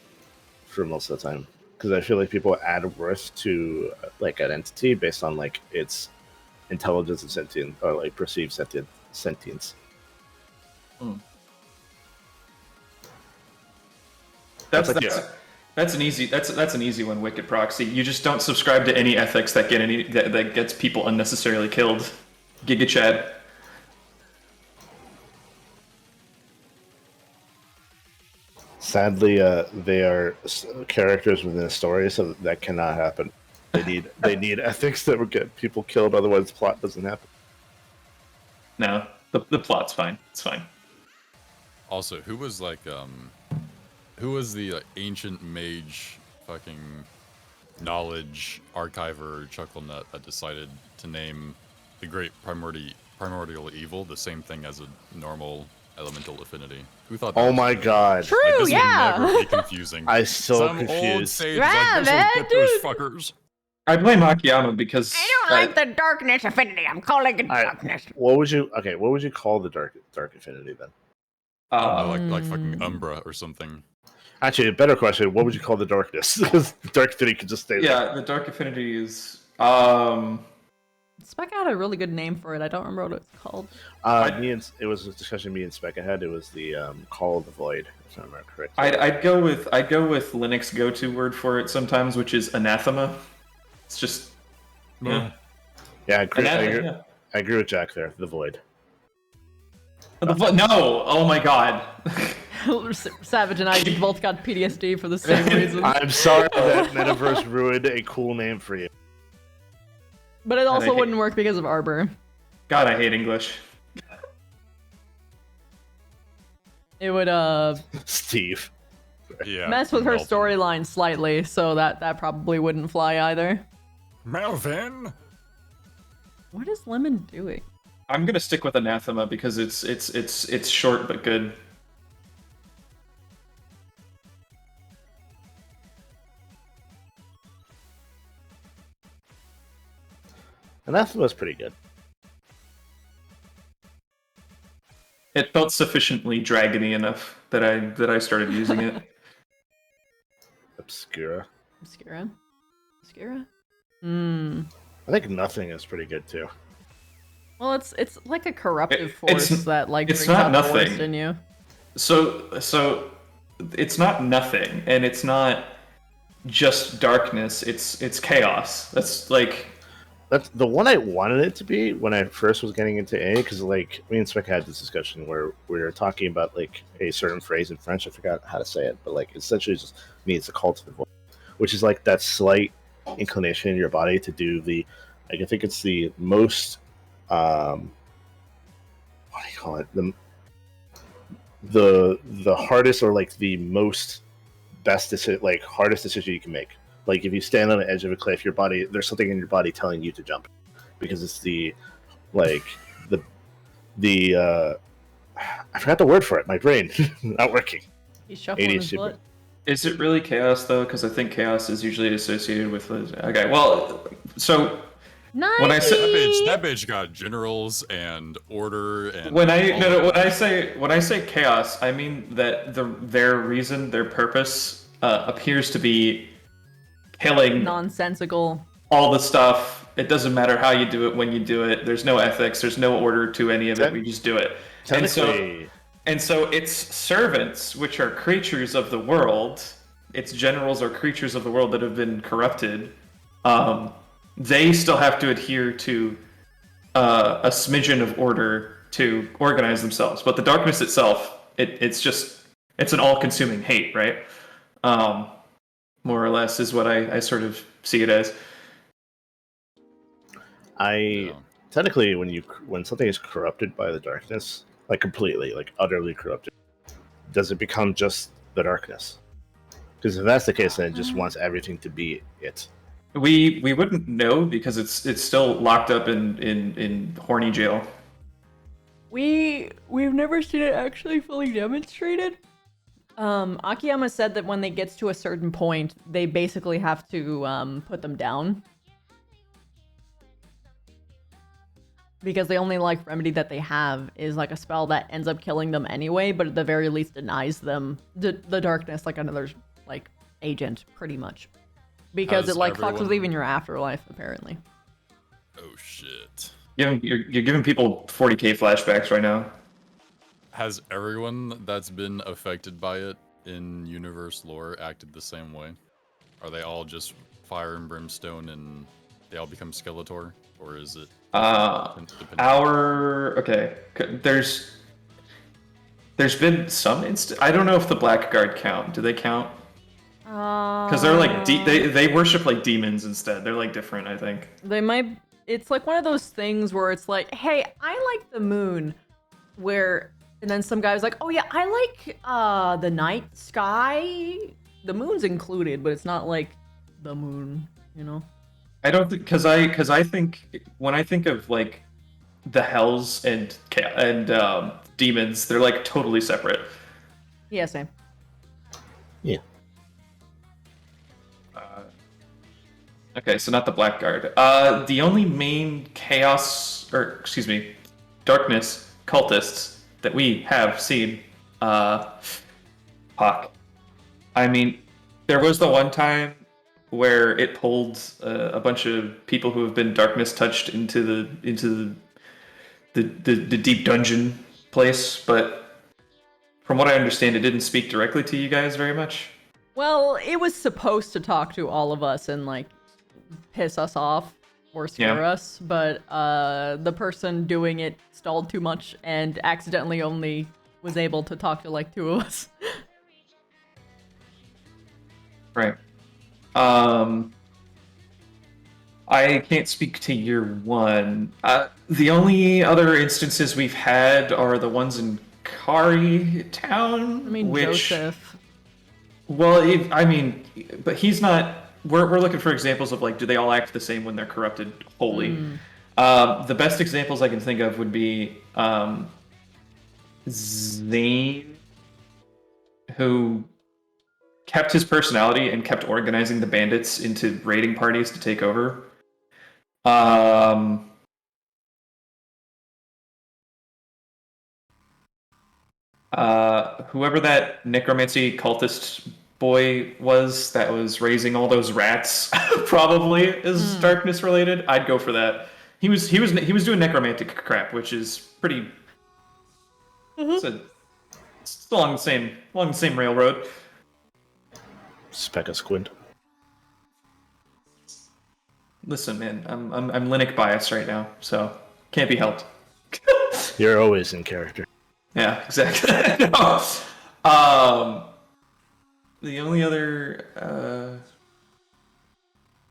for most of the time, because I feel like people add worth to an entity based on its intelligence and sentient or perceived sentience. That's an easy one, Wicked Proxy. You just don't subscribe to any ethics that that gets people unnecessarily killed. Giga Chad. Sadly, they are characters within a story, so that cannot happen. They need ethics that would get people killed, otherwise the plot doesn't happen. No, the plot's fine. It's fine. Also, who was the ancient mage fucking knowledge archiver chucklenut that decided to name the great primordial evil the same thing as a normal elemental affinity? Who thought that? Oh my god. True, like, this yeah. would never be confusing. I'm so Some confused. old sage Yeah, like, this man, will get those dude. fuckers. I blame Akiyama because I don't like the darkness affinity. I'm calling it darkness. What would you call the dark affinity then? Like fucking Umbra or something. Actually, a better question: what would you call the darkness? Because the dark affinity could just stay there. yeah, the dark affinity is Spec had a really good name for it. I don't remember what it's called. It was a discussion me and Spec had. It was the Call of the Void, if I remember correctly. I'd go with Linux go-to word for it sometimes, which is anathema. It's just Yeah, I agree. Anathema, I agree with Jack there. The Void. No! Oh my god. Savage and I both got PTSD for the same reason. I'm sorry that Metaverse ruined a cool name for you. But it also wouldn't work because of Arbor. God, I hate English. It would Steve. Yeah. mess with her storyline slightly, so that probably wouldn't fly either. Melvin. What is Lemon doing? I'm gonna stick with anathema because it's short but good. Anathema was pretty good. It felt sufficiently dragony enough that I started using it. Obscura. Obscura? Hmm. I think Nothing is pretty good too. Well, it's like a corruptive force that like it's brings not out the worst nothing in you. So it's not nothing, and it's not just darkness. It's chaos. That's the one I wanted it to be when I first was getting into A, because like me and Spec had this discussion where we were talking about like a certain phrase in French. I forgot how to say it, but like essentially just means a call to the void, which is like that slight inclination in your body to do the, like I think it's the most, what do you call it? The hardest or like the most best decision, like hardest decision you can make. Like if you stand on the edge of a cliff, your body, there's something in your body telling you to jump, because it's the I forgot the word for it. My brain not working. He's shuffling his foot. Is it really chaos though? Because I think chaos is usually associated with. Okay, well, so when I say that bitch got generals and order and when I say chaos, I mean that their reason, their purpose appears to be killing Nonsensical. all the stuff. It doesn't matter how you do it, when you do it. There's no ethics. There's no order to any of it. We just do it. And so its servants, which are creatures of the world, its generals are creatures of the world that have been corrupted. They still have to adhere to a smidgen of order to organize themselves. But the darkness itself, it's an all-consuming hate, right? More or less is what I sort of see it as. Technically, when something is corrupted by the darkness, like completely, like utterly corrupted, does it become just the darkness? Because if that's the case, then it just wants everything to be it. We wouldn't know because it's still locked up in horny jail. We've never seen it actually fully demonstrated. Akiyama said that when they gets to a certain point, they basically have to put them down. Because the only like remedy that they have is like a spell that ends up killing them anyway, but at the very least denies them the darkness like another like agent, pretty much. Because it like fucks with even your afterlife, apparently. Oh shit. You're giving people 40k flashbacks right now. Has everyone that's been affected by it in universe lore acted the same way? Are they all just fire and brimstone and they all become Skeletor? Or is it there's been some I don't know if the Blackguard count. Do they count? Because they're like they worship like demons instead. They're like different, I think. They might. It's like one of those things where it's like, hey, I like the moon, and then some guy was like, oh yeah, I like the night sky. The moon's included, but it's not like the moon, you know. I don't think because I think when I think of like the hells and demons, they're like totally separate. Yeah, same. Yeah. Okay, so not the Blackguard. The only main darkness cultists that we have seen, Hawk. I mean, there was the one time where it pulled a bunch of people who have been darkness touched into the deep dungeon place, but from what I understand, it didn't speak directly to you guys very much. Well, it was supposed to talk to all of us and like piss us off or scare us, but the person doing it stalled too much and accidentally only was able to talk to like 2 of us. Right. I can't speak to year 1. The only other instances we've had are the ones in Kari Town. I mean, Joseph. Well, but he's not. We're looking for examples of like, do they all act the same when they're corrupted wholly? The best examples I can think of would be Zane, who kept his personality and kept organizing the bandits into raiding parties to take over. Whoever that necromancy cultist boy was that was raising all those rats probably is darkness related. I'd go for that. He was doing necromantic crap, which is pretty. It's along the same railroad. Speck a squint. Listen, man, I'm Linux biased right now, so can't be helped. You're always in character. Yeah, exactly. The only other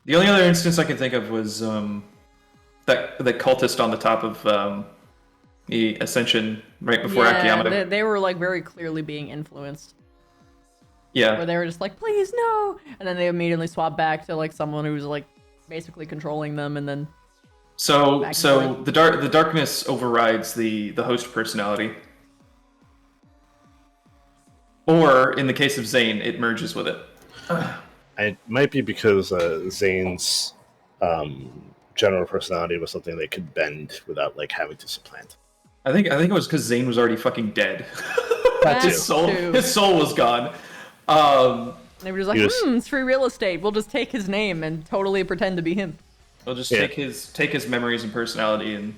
instance I can think of was that cultist on the top of the Ascension right before Akiyama. They were like very clearly being influenced. Yeah. Where they were just like, please no, and then they immediately swapped back to like someone who was like basically controlling them, and then. So the darkness overrides the host personality. Or, in the case of Zane, it merges with it. It might be because Zane's general personality was something they could bend without like having to supplant. I think it was because Zane was already fucking dead. His soul was gone. They were just like, it's free real estate. We'll just take his name and totally pretend to be him. We'll just take his memories and personality, and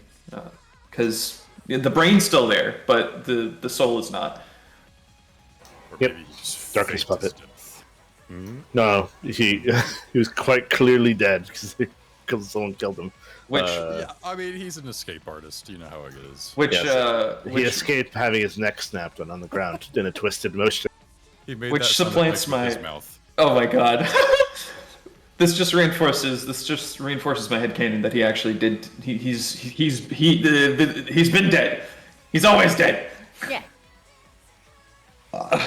because the brain's still there, but the soul is not. Yep, darkness puppet. No, he was quite clearly dead because someone killed him. Yeah, I mean, he's an escape artist. You know how it is. He escaped having his neck snapped on the ground in a twisted motion. Which supplants my mouth. Oh my god. This just reinforces my headcanon that he actually did. He's been dead. He's always dead. Yeah.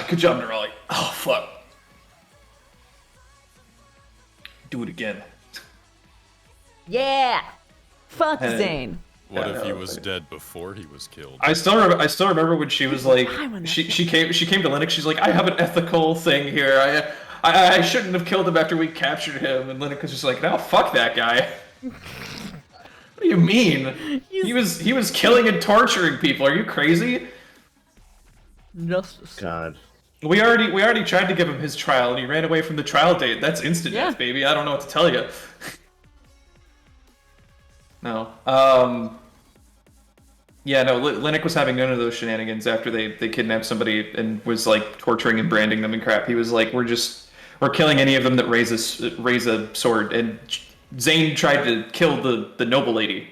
Good job, Nerali. Oh fuck. Do it again. Yeah. Fuck Hey. Zane. What if he was dead before he was killed? I still remember when she was like, she came to Linux. She's like, I have an ethical thing here. I shouldn't have killed him after we captured him. And Linux was just like, no, fuck that guy. What do you mean? He was killing and torturing people. Are you crazy? Justice. God. We already tried to give him his trial, and he ran away from the trial date. That's instant death, baby. I don't know what to tell you. No. Yeah, no, Linux was having none of those shenanigans after they kidnapped somebody and was like torturing and branding them and crap. He was like, we're killing any of them that raise a sword. And Zane tried to kill the noble lady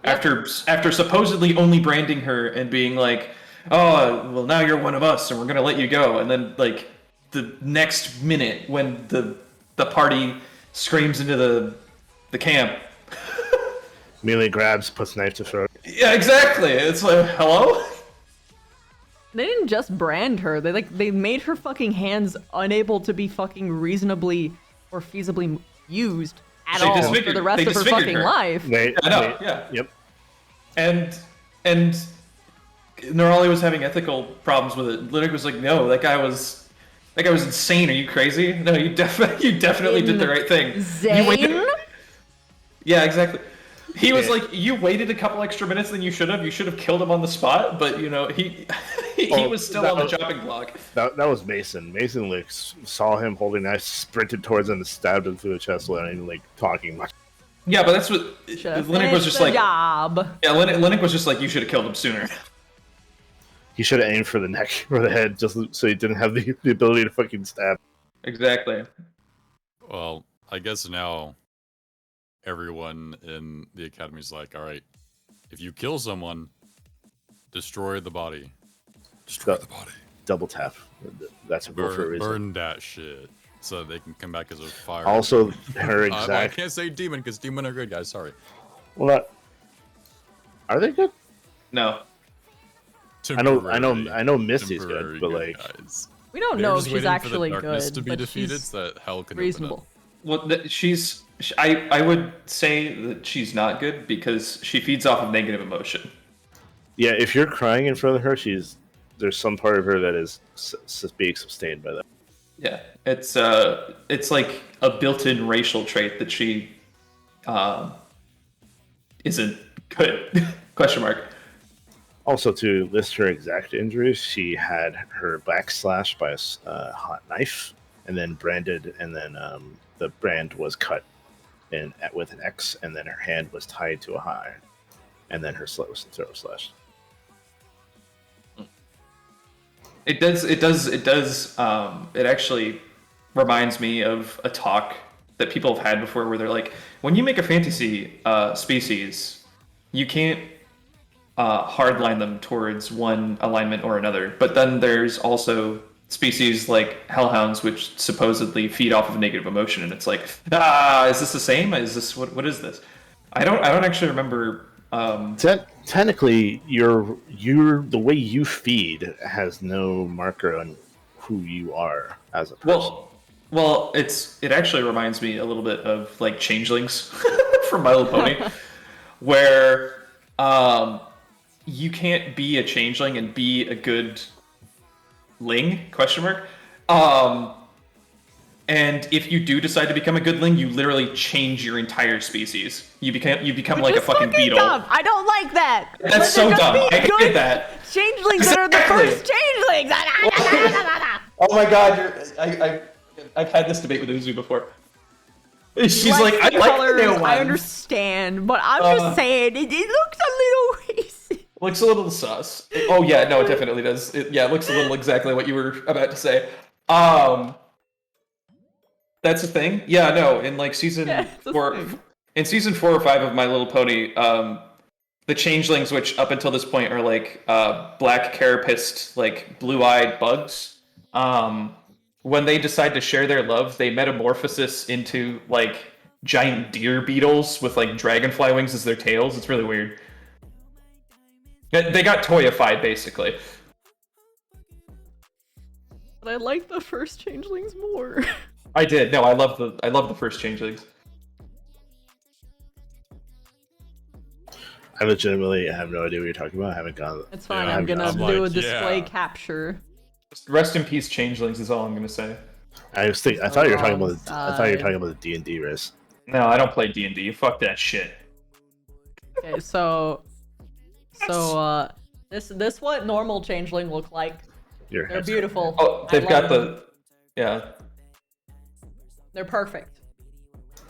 after supposedly only branding her and being like, oh, well now you're one of us and we're gonna let you go. And then like the next minute when the party screams into the camp, Immediately grabs, puts knife to throat. yeah, exactly. It's like, hello? They didn't just brand her. They made her fucking hands unable to be fucking reasonably or feasibly used at all for the rest of her fucking life. I know, yeah. Yep. And Nerali was having ethical problems with it. Linux was like, no, that guy was insane. Are you crazy? No, you definitely did the right thing. Zane? Yeah, exactly. He was like, you waited a couple extra minutes than you should have. You should have killed him on the spot, but you know, he was still on the chopping block. That was Mason. Mason like saw him holding a knife, sprinted towards him, and stabbed him through the chest without even like talking much. Yeah, but that's what Linux was just like. Job. Yeah, Linux was just like, you should have killed him sooner. He should have aimed for the neck or the head, just so he didn't have the ability to fucking stab. Exactly. Well, I guess now everyone in the academy's like, all right, if you kill someone, destroy the body. Destroy the body. Double tap. That's a rule for a reason. Burn that shit so they can come back as a fire. Also, her exact. Well, I can't say demon because demon are good guys. Sorry. Well, are they good? No. I know Misty's good, but like. Guys. We don't They're know just if she's waiting for the actually darkness good, to be but defeated she's so that hell can reasonable. Well, I would say that she's not good because she feeds off of negative emotion. Yeah, if you're crying in front of her, there's some part of her that is being sustained by that. Yeah, it's like a built-in racial trait that she isn't good. Question mark. Also, to list her exact injuries, she had her back slashed by a hot knife, and then branded, and then the brand was cut with an X, and then her hand was tied to a high, and then her throat was slashed. It actually reminds me of a talk that people have had before where they're like, when you make a fantasy species, you can't hardline them towards one alignment or another. But then there's also species like hellhounds, which supposedly feed off of negative emotion, and it's like, is this the same? Is this what is this? I don't actually remember. Technically, the way you feed has no marker on who you are as a person. Well, it actually reminds me a little bit of like changelings from My Little Pony, where you can't be a changeling and be a good ling ? And if you do decide to become a good ling, you literally change your entire species. You become like a fucking beetle. Dumb. I don't like that. That's so dumb. I hated that. Changelings that are the first changelings. Oh my god, I've had this debate with Uzu before. She's like, I like the new one. I understand, but I'm just saying, it looks a little racist. Looks a little sus. Oh yeah, no, it definitely does. It looks a little exactly what you were about to say. That's the thing. Yeah, no, in like season 4 or 5 of My Little Pony, the changelings, which up until this point are like black carapaced, like blue-eyed bugs, when they decide to share their love, they metamorphosis into like giant deer beetles with like dragonfly wings as their tails. It's really weird. They got toyified, basically. But I like the first changelings more. I did. No, I love the first changelings. I legitimately have no idea what you're talking about. I haven't gone. It's fine. I'm gonna do a display capture. Rest in peace, changelings. Is all I'm gonna say. I thought you were talking about. I thought you were talking about the D&D race. No, I don't play D&D. Fuck that shit. Okay, so this what normal changeling look like. They're beautiful. Oh, they've got the, yeah. They're perfect.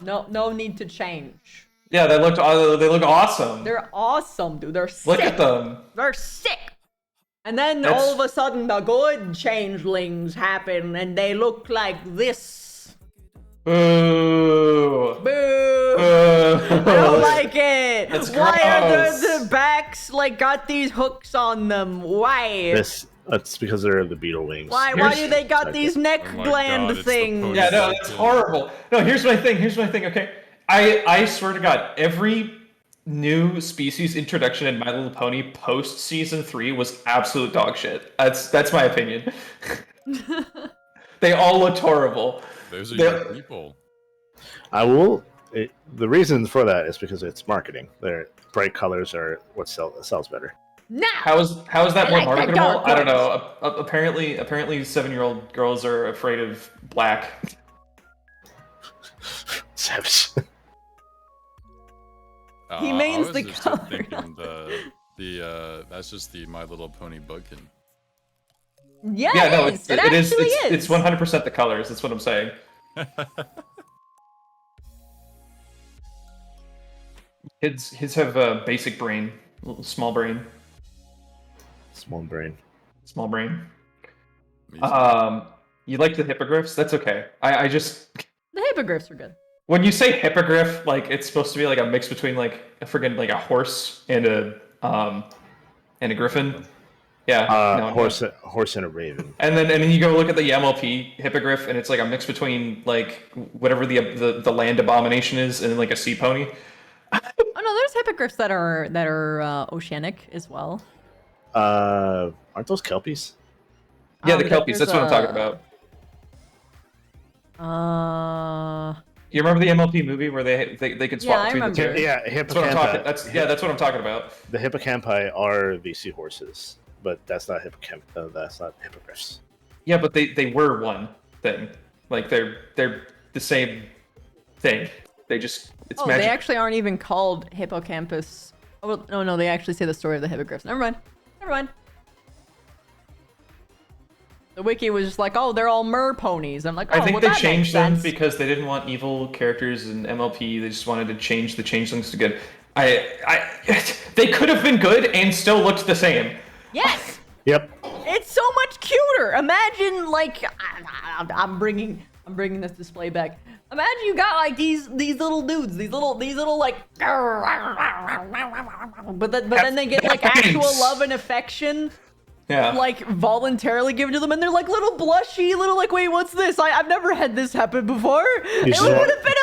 No need to change. Yeah, they look awesome. They're awesome, dude. They're sick. Look at them. They're sick. And then That's- all of a sudden, the good changelings happen, and they look like this. Boo. Boo. Boo. I don't like it. That's Why are gross. the backs like got these hooks on them? Why? That's because they're the beetle wings. Why do they got these neck gland things? Yeah, no, that's horrible. No, here's my thing. Okay, I swear to God, every new species introduction in My Little Pony post season 3 was absolute dog shit. That's my opinion. They all looked horrible. Those are your people. The reason for that is because it's marketing. Their bright colors are what sells better. Now, how is that I more like the marketable? dark I don't ones. know. Apparently 7-year-old girls are afraid of black. Savage. He I means was the just color. thinking that's just the My Little Pony Bookkin. Yeah, Yeah, no, it it's is. It actually it's 100% the colors. That's what I'm saying. Kids have a basic brain, small brain. Small brain. Small brain. You like the hippogriffs? That's okay. I just The hippogriffs are good. when you say hippogriff, like it's supposed to be like a mix between like a friggin' like a horse and a griffin. Yeah, Horse and a raven. And then you go look at the MLP hippogriff, and it's like a mix between like whatever the land abomination is, and then like a sea pony. Oh no, there's hippogriffs that are oceanic as well. Aren't those kelpies? Yeah, the kelpies. That's what I'm talking about. You remember the MLP movie where they could swap between the two? Yeah, That's what I'm talking. That's what I'm talking about. The hippocampi are the seahorses, but that's not that's not hippogriffs. Yeah, but they were one thing. Like they're the same thing. It's Oh, magic. they actually aren't even called hippocampus. Oh, no, they actually say the story of the hippogriffs. Never mind. The wiki was just like, oh, they're all mer ponies. I'm like, oh, I think well, they that changed makes them sense. because they didn't want evil characters in MLP. They just wanted to change the changelings to good. They could have been good and still looked the same. Yes. Yep. It's so much cuter. Imagine like I'm bringing this display back. Imagine you got like these little dudes, these little like, but then they get like actual love and affection. Yeah. Like voluntarily given to them, and they're like little blushy, little like, wait, what's this? I've never had this happen before. It would have been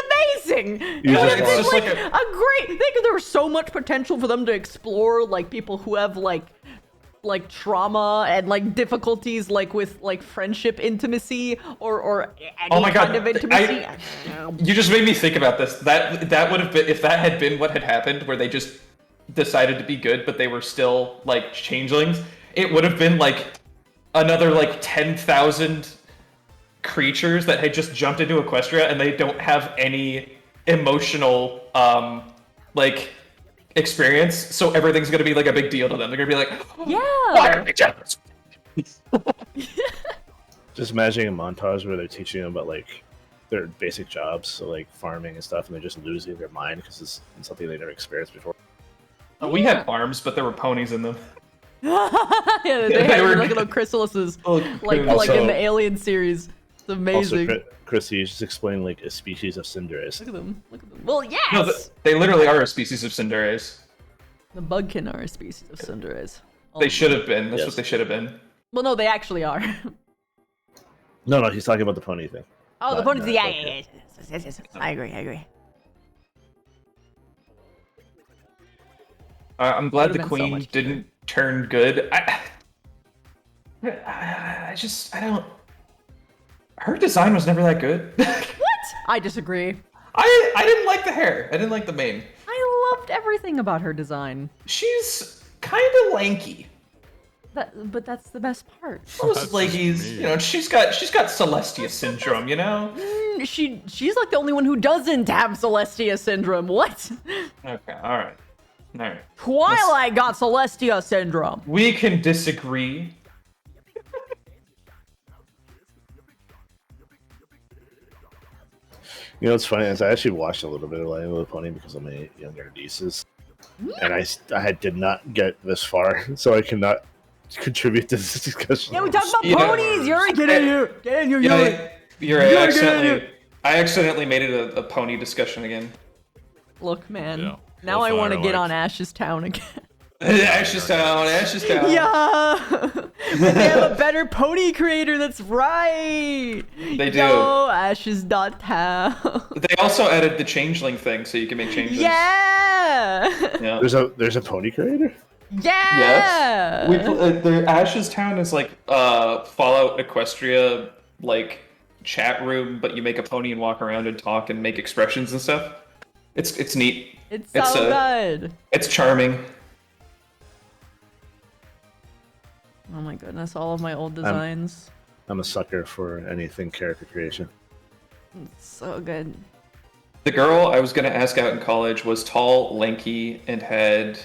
amazing. It would have been like a great thing. There was so much potential for them to explore, like people who have like trauma and like difficulties, like with like friendship intimacy or any kind of intimacy. You just made me think about this. That would have been, if that had been what had happened, where they just decided to be good, but they were still like changelings. It would have been like another like 10,000 creatures that had just jumped into Equestria, and they don't have any emotional like experience, so everything's gonna be like a big deal to them. They're gonna be like, yeah, why are we jealous? Just imagining a montage where they're teaching them about like their basic jobs, so like farming and stuff, and they're just losing their mind because it's something they never experienced before. We had farms, but there were ponies in them. Yeah, they had were- like little chrysalises, like Also- in the Alien series. It's amazing. Also, Chris, you just explained like a species of cinderes. Look at them. Well, yes. No, they literally are a species of cinderes. The bugkin are a species of cinderes. They should have been. That's what they should have been. Well, no, they actually are. No, he's talking about the pony thing. Oh, the Not- ponies. not Yeah, bugkin. yes. I agree. I'm glad the Would've been so queen much didn't turn good. I don't. Her design was never that good. What? I disagree. I didn't like the hair. I didn't like the mane. I loved everything about her design. She's kind of lanky. But that's the best part. Those lankies, you know, she's got Celestia syndrome, you know. She's like the only one who doesn't have Celestia syndrome. What? Okay, all right. Twilight got Celestia syndrome. We can disagree. You know what's funny is I actually watched a little bit of Lightning with a Pony because of my younger nieces, and I did not get this far, so I cannot contribute to this discussion. Yeah, we talked about ponies. Yuri, get in here. Get in here, Yuri. Yuri, I accidentally made it a pony discussion again. Look, man. Yeah. Now I want to get on Ash's Town again. Ash's Town. Yeah. And they have a better pony creator. That's right. They do. Yo, Ashes.town. They also added the changeling thing, so you can make changelings. Yeah. Yeah. There's a pony creator. Yeah. Yes. The Ashes Town is like Fallout Equestria like chat room, but you make a pony and walk around and talk and make expressions and stuff. It's neat. It's so good. It's charming. Oh my goodness, all of my old designs. I'm a sucker for anything character creation. It's so good. The girl I was gonna ask out in college was tall, lanky, and had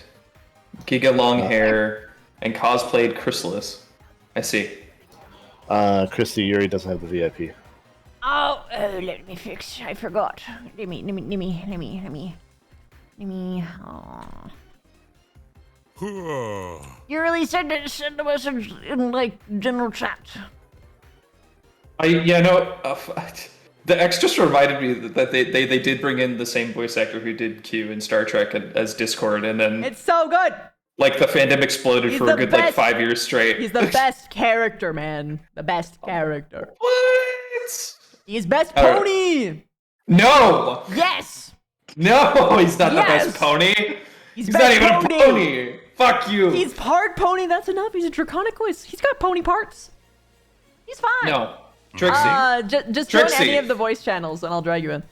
giga long hair and cosplayed Chrysalis. I see. Christy, Yuri doesn't have the VIP. Oh, let me fix. I forgot. Let me. Oh. You really send a message in like general chat. The X just reminded me that they did bring in the same voice actor who did Q in Star Trek as Discord, and then It's so good. like the fandom exploded He's for the a good best. like 5 years straight. He's the best character, man. The best character. What? He's best All right. pony. No. Yes. No, he's not Yes. the best pony. He's not best even pony. a pony. Fuck you. He's part pony. That's enough. He's a draconic voice. He's got pony parts. He's fine. No. Trixie. Just join Trixie. any of the voice channels, and I'll drag you in.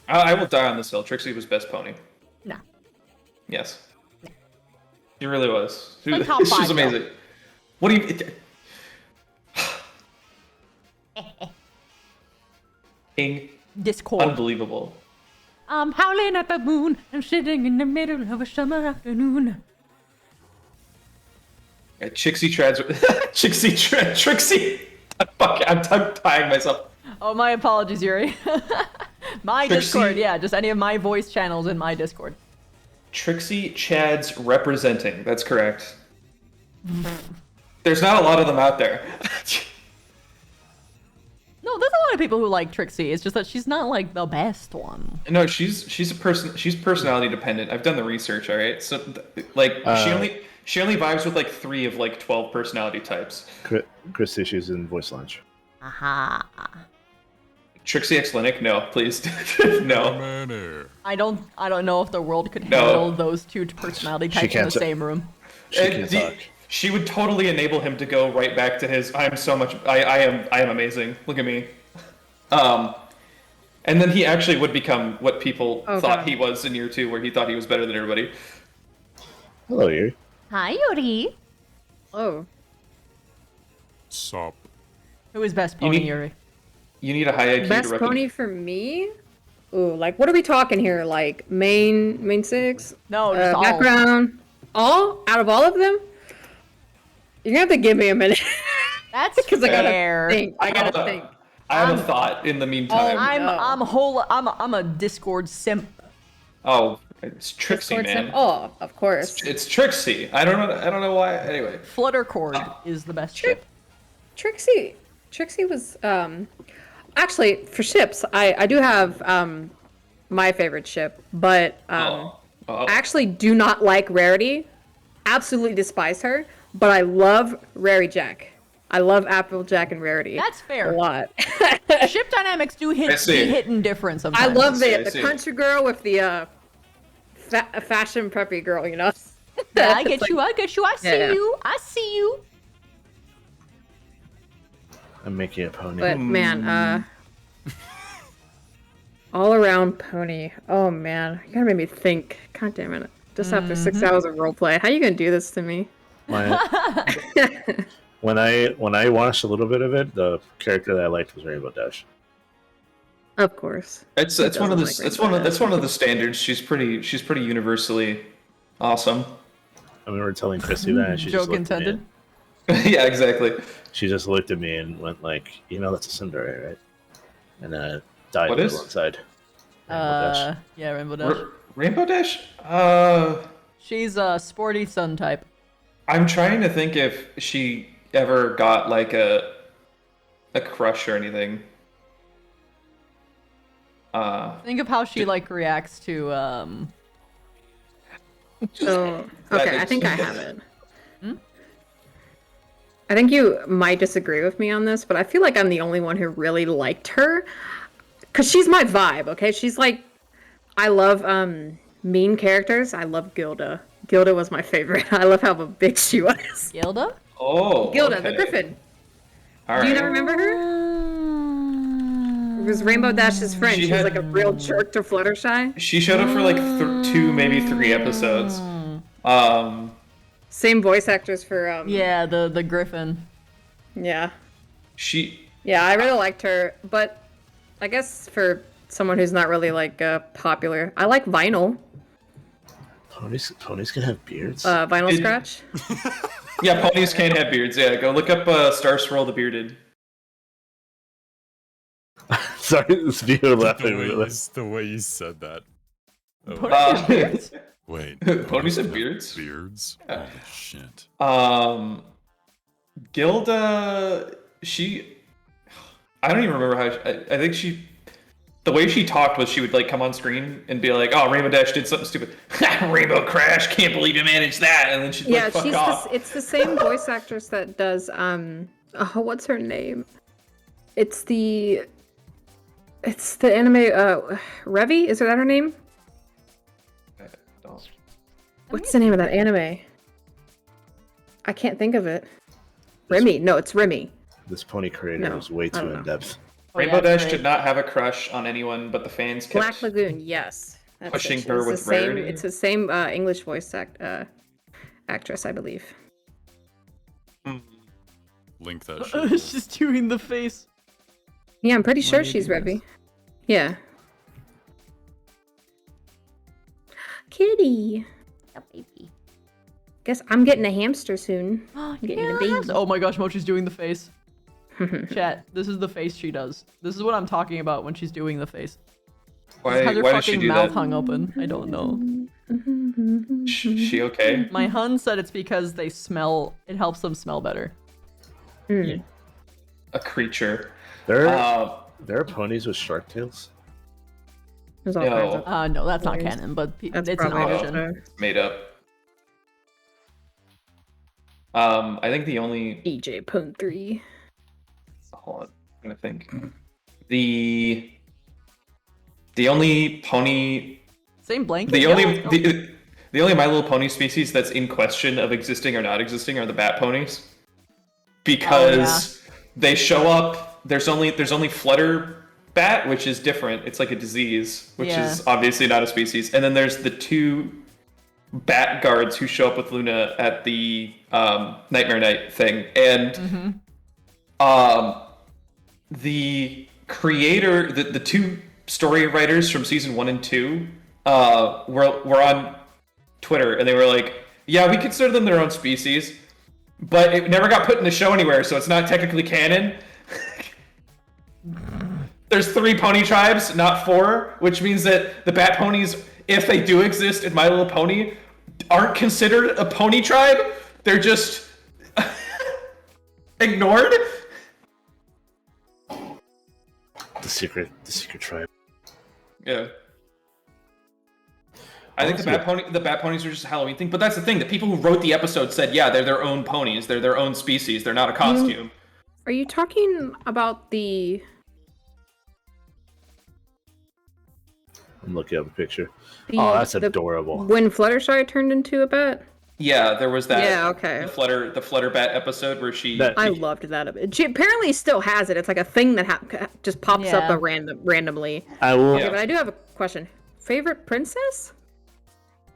I will die on this hill. Trixie was best pony. No. Yes. She really was. She My was top five, amazing. What do you? King. Discord. Unbelievable. I'm howling at the moon. I'm sitting in the middle of a summer afternoon. Trixie. Fuck, I'm tongue-tying myself. Oh, my apologies, Yuri. My Trixie. Discord, yeah, just any of my voice channels in my Discord. Trixie Chads representing. That's correct. There's not a lot of them out there. No, there's a lot of people who like Trixie. It's just that she's not like the best one. No, she's a person. She's personality dependent. I've done the research. All right, so she only vibes with like 3 of like 12 personality types. Christy, she's in voice launch. Aha. Trixie X Linux? No, please. No. I don't know if the world could No. handle those two personality types in the can't same room. She would totally enable him to go right back to his I am amazing. Look at me. And then he actually would become what people thought he was in year 2, where he thought he was better than everybody. Hello, Yuri. Hi, Yuri. Oh. Sup. Who is best pony, Yuri? You need a high IQ Best to reckon. pony for me? Ooh, like what are we talking here? Like main 6? No, just all. Background? All? Out of all of them? You're gonna have to give me a minute. That's because I fair. gotta think. I gotta think. I have a thought in the meantime. I'm a Discord simp. Oh, it's Trixie, Discord man. sim- Oh, of course. It's Trixie. I don't know why. Anyway. Fluttercord is the best ship. Trixie was actually for ships. I do have my favorite ship, but I actually do not like Rarity. Absolutely despise her, but I love Rary Jack. I love Applejack and Rarity. That's fair. A lot. Ship dynamics do I be see. hitting different I sometimes. love the country girl with the fashion preppy girl, you know. Yeah, I get you. I see Yeah. you. I see you. I'm making a pony. But man, all around pony. Oh man, you gotta make me think. God damn it! Just after 6 hours of roleplay, how you gonna do this to me? When I watched a little bit of it, the character that I liked was Rainbow Dash. Of course. It's one of the that's one of the standards. She's pretty universally awesome. I remember telling Christy that. And she Joke just looked at me. intended. Yeah, exactly. She just looked at me and went like, that's a Sundari, right? And died What is? alongside. Yeah, Rainbow Dash. Rainbow Dash? She's a sporty sun type. I'm trying to think if she ever got like a crush or anything. Think of how she like reacts to So okay, I think I have it. I think you might disagree with me on this, but I feel like I'm the only one who really liked her. Cause she's my vibe, okay? She's like, I love mean characters. I love Gilda. Gilda was my favorite. I love how big she was. Gilda? Oh, Gilda, the Griffin. All Do you right. not remember her? It was Rainbow Dash's friend. She was like a real jerk to Fluttershy. She showed up for like 2, maybe 3 episodes. Same voice actors for yeah, the Griffin. Yeah. Yeah, I really liked her, but I guess for someone who's not really like popular, I like Vinyl. Ponies can have beards. Vinyl Scratch. Yeah, ponies can't have beards. Yeah, go look up Star Swirl the Bearded. Sorry, this video laughing. The way you said that. Oh. Ponies have beards? Wait. Ponies have beards? Beards? Yeah. Holy shit. Gilda, I don't even remember how. I think the way she talked was she would like come on screen and be like, "Oh, Rainbow Dash did something stupid. Rainbow Crash, can't believe you managed that," and then she'd like fuck off. It's the same voice actress that does what's her name? It's the anime Revi, is that her name? What's the name of that anime? I can't think of it. Remy. No, it's Remy. This pony creator is way too in depth. Rainbow Dash did not have a crush on anyone, but the fans kept Black Lagoon, yes. That's pushing it. her It's with the same, Rarity. It's the same English voice actress, I believe. Link that shit. She's doing the face. Yeah, I'm pretty sure she's Revy. Yeah. Kitty. A baby. Guess I'm getting a hamster soon. I'm getting a baby. Oh my gosh, Mochi's doing the face. Chat, this is the face she does. This is what I'm talking about when she's doing the face. Why Has her does she fucking do mouth that? hung open. I don't know. She okay? My hun said it's because they smell. It helps them smell better. A creature. There are ponies with shark tails. There's all kinds of No, that's not canon, but it's an probably option. Made up. I think the only EJ Pone 3. Hold on, I'm gonna think. The only pony. Same blanket. The only My Little Pony species that's in question of existing or not existing are the bat ponies, because they show up. There's only Flutter Bat, which is different. It's like a disease, which is obviously not a species. And then there's the 2 bat guards who show up with Luna at the Nightmare Night thing, and the creator, the 2 story writers from season 1 and 2 were on Twitter, and they were like, "Yeah, we consider them their own species, but it never got put in the show anywhere, so it's not technically canon." There's 3 pony tribes, not 4, which means that the bat ponies, if they do exist in My Little Pony, aren't considered a pony tribe. They're just ignored. The secret tribe. Yeah. I think the bat ponies are just a Halloween thing, but that's the thing. The people who wrote the episode said, yeah, they're their own ponies. They're their own species. They're not a costume. Are you talking about the... I'm looking up a picture. That's adorable. When Fluttershy turned into a bat? Yeah, there was that. Yeah, okay. The Flutter Bat episode where she. I loved that. She apparently still has it. It's like a thing that just pops up randomly. I will. Okay, but I do have a question. Favorite princess?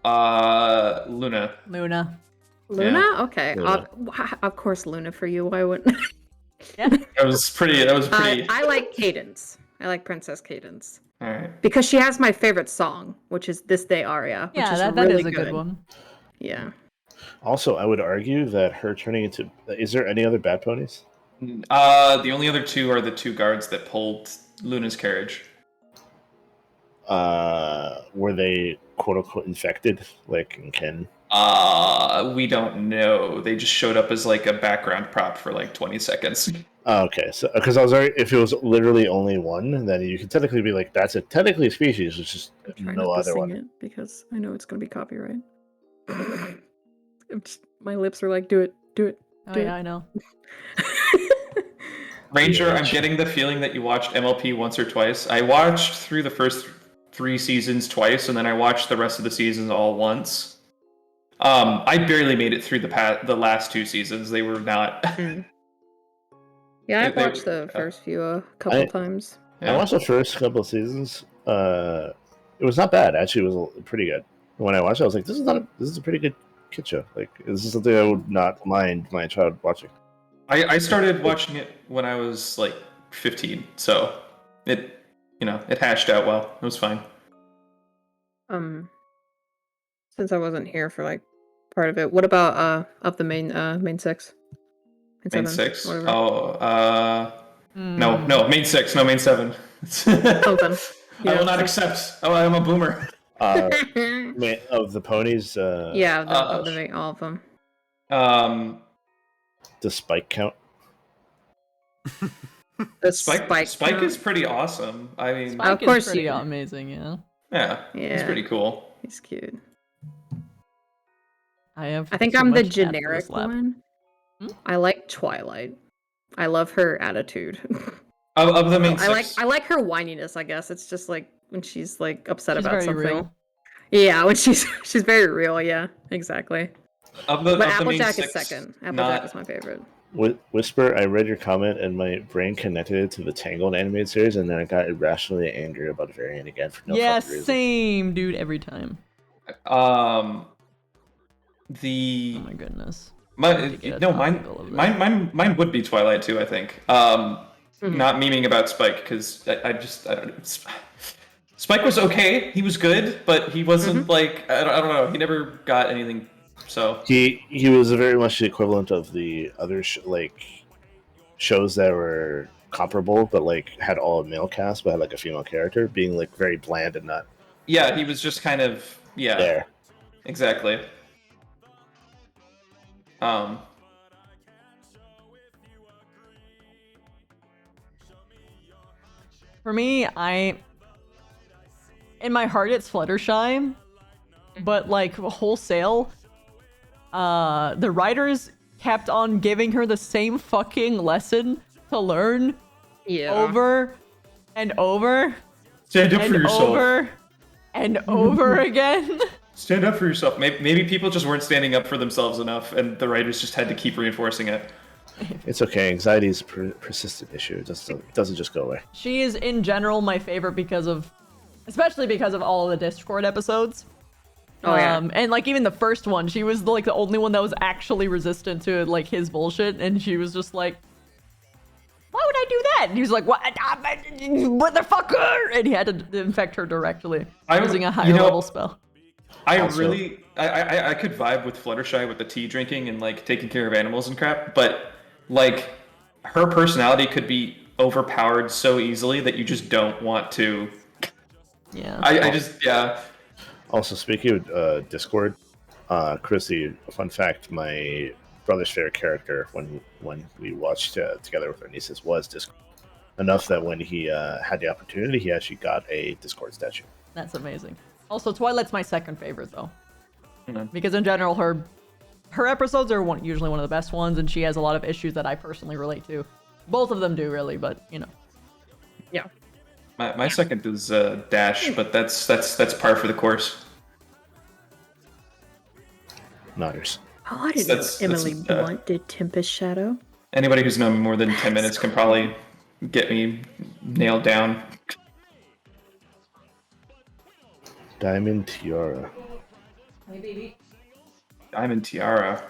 Luna. Luna. Luna? Yeah. Okay. Luna. Of course, Luna for you. Why wouldn't? That was pretty. I like Cadence. I like Princess Cadence. All right. Because she has my favorite song, which is "This Day Aria." Which Yeah, is that really is a good one. Yeah. Also, I would argue that her turning into. Is there any other bat ponies? The only other two are the two guards that pulled Luna's carriage. Were they quote unquote infected, like in Ken? We don't know. They just showed up as like a background prop for like 20 seconds. Oh, okay, so because I was already, if it was literally only one, then you could technically be like, that's technically a species. It's just Try no not to other sing one. it because I know it's gonna be copyright. My lips are like, do it, do it. Oh do yeah, it. I know. Ranger, I'm getting the feeling that you watched MLP once or twice. I watched through the first 3 seasons twice, and then I watched the rest of the seasons all once. I barely made it through the last 2 seasons. They were not. Yeah, I've watched the first few a couple times. I watched the first couple of seasons. It was not bad. Actually, it was pretty good. When I watched it, I was like, this is a pretty good kid show. Like, this is something I would not mind my child watching. I started watching it when I was like 15, so it hashed out well. It was fine. Since I wasn't here for like part of it, what about of the main 6? Main 7, 6? whatever. No, main 6, no main 7. Something. I will not accept. Oh, I'm a boomer. Of the ponies. Yeah, of the all of them. Does Spike count? Spike is pretty awesome. I mean, Spike of course is pretty you- amazing. Yeah. yeah, he's Yeah. pretty cool. He's cute. I think so I'm the much generic Atlas lab. one. I like Twilight. I love her attitude. Of the main I 6. like her whininess, I guess. It's just like when she's like upset She's about very something. real. Yeah, when she's very real, yeah. Exactly. But But main Applejack is 6, second. Applejack not- is my favorite. Whisper, I read your comment and my brain connected it to the Tangled animated series, and then I got irrationally angry about Variant again for no Yeah, fucking reason. same, dude. Every time. Oh my goodness. Mine would be Twilight too. I think. Not memeing about Spike because I don't know. Spike was okay. He was good, but he wasn't like I don't know. He never got anything. So He was very much the equivalent of the other shows that were comparable, but like had all a male cast, but had like a female character, being like very bland and not. yeah, he was just kind of There. Exactly. For me, in my heart it's Fluttershy, but like wholesale, the writers kept on giving her the same fucking lesson to learn over and over Stand up and for yourself. over and over again. Stand up for yourself. Maybe people just weren't standing up for themselves enough, and the writers just had to keep reinforcing it. It's okay. Anxiety is a persistent issue. It doesn't just go away. She is in general my favorite especially because of all of the Discord episodes. Oh, yeah. And like even the first one, she was like the only one that was actually resistant to like his bullshit, and she was just like, "Why would I do that?" And he was like, "What, motherfucker!" And he had to infect her directly using a higher level spell. I could vibe with Fluttershy with the tea drinking and like taking care of animals and crap, but like her personality could be overpowered so easily that you just don't want to. Yeah. I just Also, speaking of Discord, Chrissy, fun fact: my brother's favorite character when we watched together with our nieces was Discord. Enough that when he had the opportunity, he actually got a Discord statue. That's amazing. Also, Twilight's my second favorite though, because in general her episodes are usually one of the best ones, and she has a lot of issues that I personally relate to. Both of them do really, but you know. Yeah. my second is Dash, but that's par for the course. Nice. Oh, I didn't know Emily Blunt did Tempest Shadow. Anybody who's known me more than 10 minutes can probably get me nailed down. Diamond Tiara. Hey, baby. Diamond Tiara.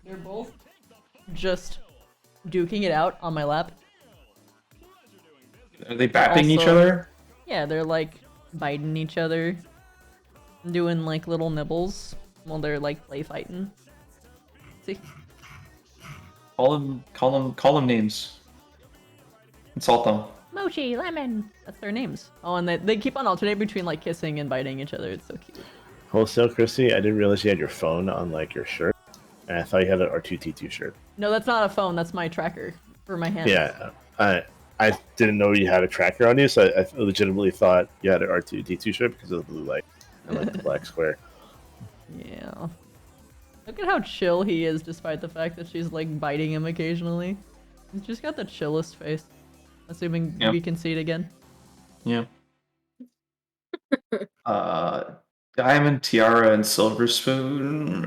They're both just duking it out on my lap. Are they bapping each Also- other? Yeah, they're like biting each other, doing like little nibbles while they're like play fighting. See? Call them names. Insult them. Mochi, Lemon. That's their names. Oh, and they keep on alternating between like kissing and biting each other. It's so cute. Wholesale, Chrissy, I didn't realize you had your phone on like your shirt, and I thought you had an R2-D2 shirt. No, that's not a phone. That's my tracker for my hands. Yeah, I didn't know you had a tracker on you, so I legitimately thought you had an R2-D2 shirt because of the blue light and like the black square. Yeah. Look at how chill he is, despite the fact that she's like biting him occasionally. He's just got the chillest face. Assuming we can see it again. Yeah. Diamond, Tiara, and Silver Spoon.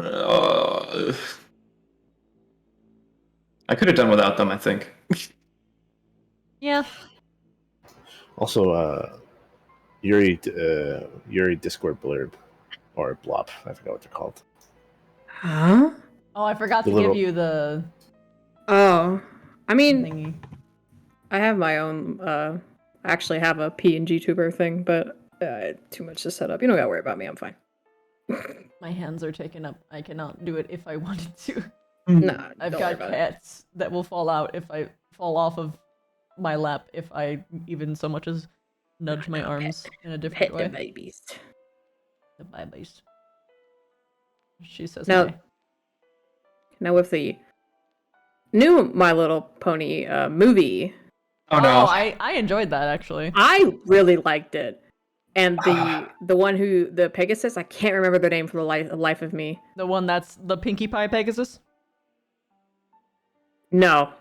I could have done without them, I think. Yeah. Also, Yuri Discord blurb or blop. I forgot what they're called. Huh? Oh, I forgot The to little- give you the. Oh, I mean, thingy. I have my own. I actually have a PNG tuber thing, but too much to set up. You don't gotta worry about me. I'm fine. My hands are taken up. I cannot do it if I wanted to. Nah, I've don't worry got about it. cats that will fall out if I fall off of my lap if I even so much as nudge my arms in a different Pet way. the babies. The babies. She says Now, hi. now with the new My Little Pony movie, Oh no. I enjoyed that actually. I really liked it. And the one who the Pegasus, I can't remember their name for the life of me. The one that's the Pinkie Pie Pegasus? No.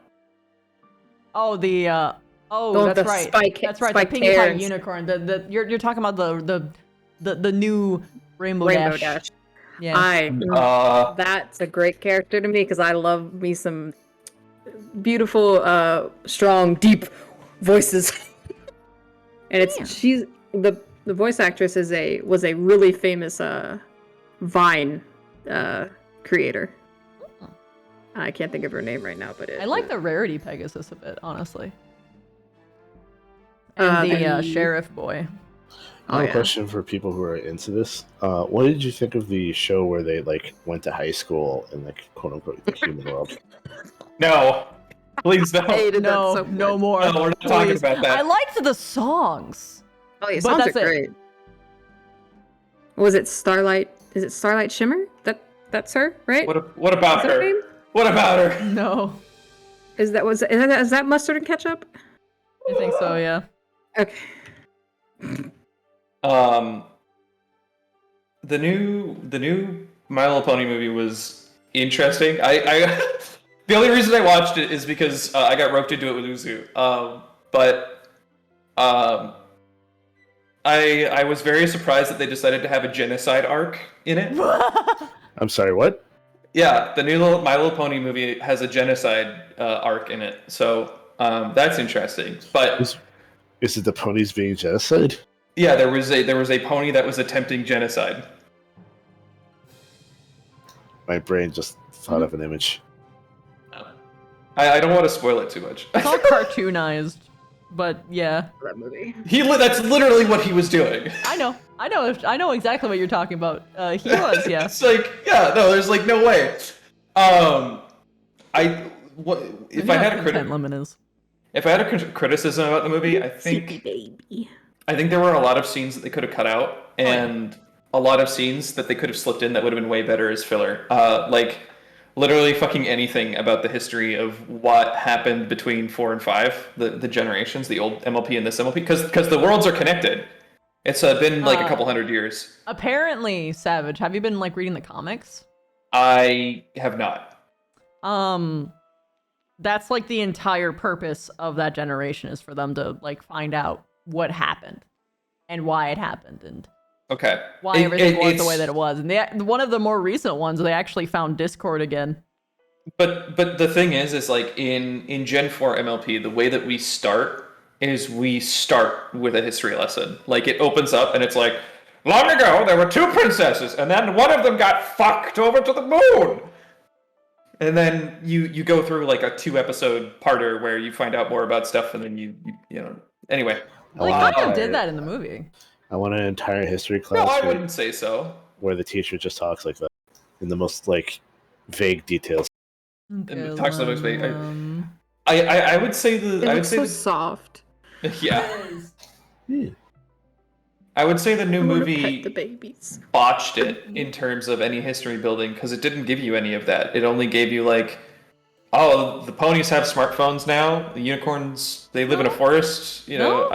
Oh, the The one with that's the right. spike- That's right. spiked The Pinkie Pie hair and- unicorn. You're talking about the new Rainbow, Rainbow Dash. Dash. Yeah. That's a great character to me because I love me some beautiful, strong, deep voices. And she's the voice actress was a really famous Vine creator. I can't think of her name right now, but I like the Rarity Pegasus a bit, honestly. And the sheriff boy. I have a question for people who are into this. What did you think of the show where they like went to high school in like quote unquote the human world? No. Please no. No more. No, we're not talking Please. about that. I liked the songs. Oh, yeah, but songs that's are it. great. Was it Starlight? Is it Starlight Shimmer? That's her, right? What about Is that her? name? What about her? No. Is that mustard and ketchup? I think so, yeah. Okay. The new My Little Pony movie was interesting. I the only reason I watched it is because I got roped into it with Uzu. I was very surprised that they decided to have a genocide arc in it. I'm sorry, what? Yeah, the new My Little Pony movie has a genocide arc in it, so that's interesting. But is it the ponies being genocide? yeah, there was a pony that was attempting genocide. My brain just thought of an image. I don't want to spoil it too much. It's all cartoonized, but yeah. That movie. That's literally what he was doing. I know exactly what you're talking about. He was, yeah. It's like, yeah, no, there's like no way. If I had a criticism about the movie, I think there were a lot of scenes that they could have cut out, and a lot of scenes that they could have slipped in that would have been way better as filler. Like literally fucking anything about the history of what happened between 4 and 5, the generations, the old MLP and this MLP, because the worlds are connected. It's been like a couple hundred years. Apparently, Savage, have you been like reading the comics? I have not. That's like the entire purpose of that generation is for them to like find out what happened and why it happened and Okay. why everything was the way that it was. And one of the more recent ones, they actually found Discord again. But the thing is like in Gen 4 MLP, the way that we start is we start with a history lesson. Like it opens up and it's like, long ago there were 2 princesses and then one of them got fucked over to the moon. And then you go through like a 2-episode parter where you find out more about stuff and then you know. Anyway. They kind of did that in the movie. I want an entire history class. No, I wouldn't say so. Where the teacher just talks like that in the most like vague details. Okay, talks to the voice baby. I would say the. It I would looks say so the, soft. Yeah. I would say the new I wanna movie pet the babies. botched it in terms of any history building because it didn't give you any of that. It only gave you like, oh, the ponies have smartphones now. The unicorns, they live in a forest. You know,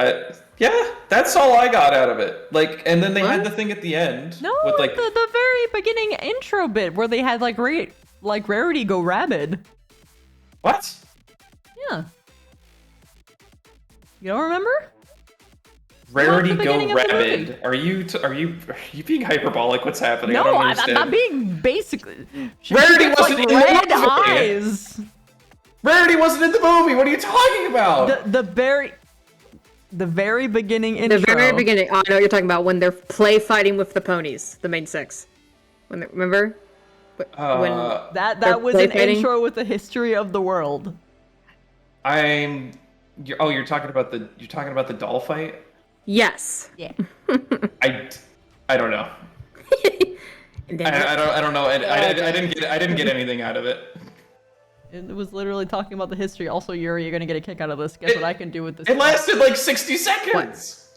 yeah, that's all I got out of it. Like, and then they had the thing at the end No, with like the very beginning intro bit where they had like Rarity go rabid. What? Yeah. You don't remember? Rarity the go beginning of the movie. rabid. Are you being hyperbolic? What's happening? I No, don't I'm understand. not being basically. She Rarity gets, wasn't like, in the red movie. eyes. Rarity wasn't in the movie. What are you talking about? The very beginning intro. The very beginning. Oh, I know what you're talking about when they're play fighting with the ponies, the main six. Remember? When that they're was play an fighting? intro with the history of the world. You're talking about the doll fight. Yes. Yeah. I don't know. I don't know. I didn't get anything out of it. It was literally talking about the history. Also, Yuri, you're gonna get a kick out of this. Guess what I can do with this? It lasted like 60 seconds.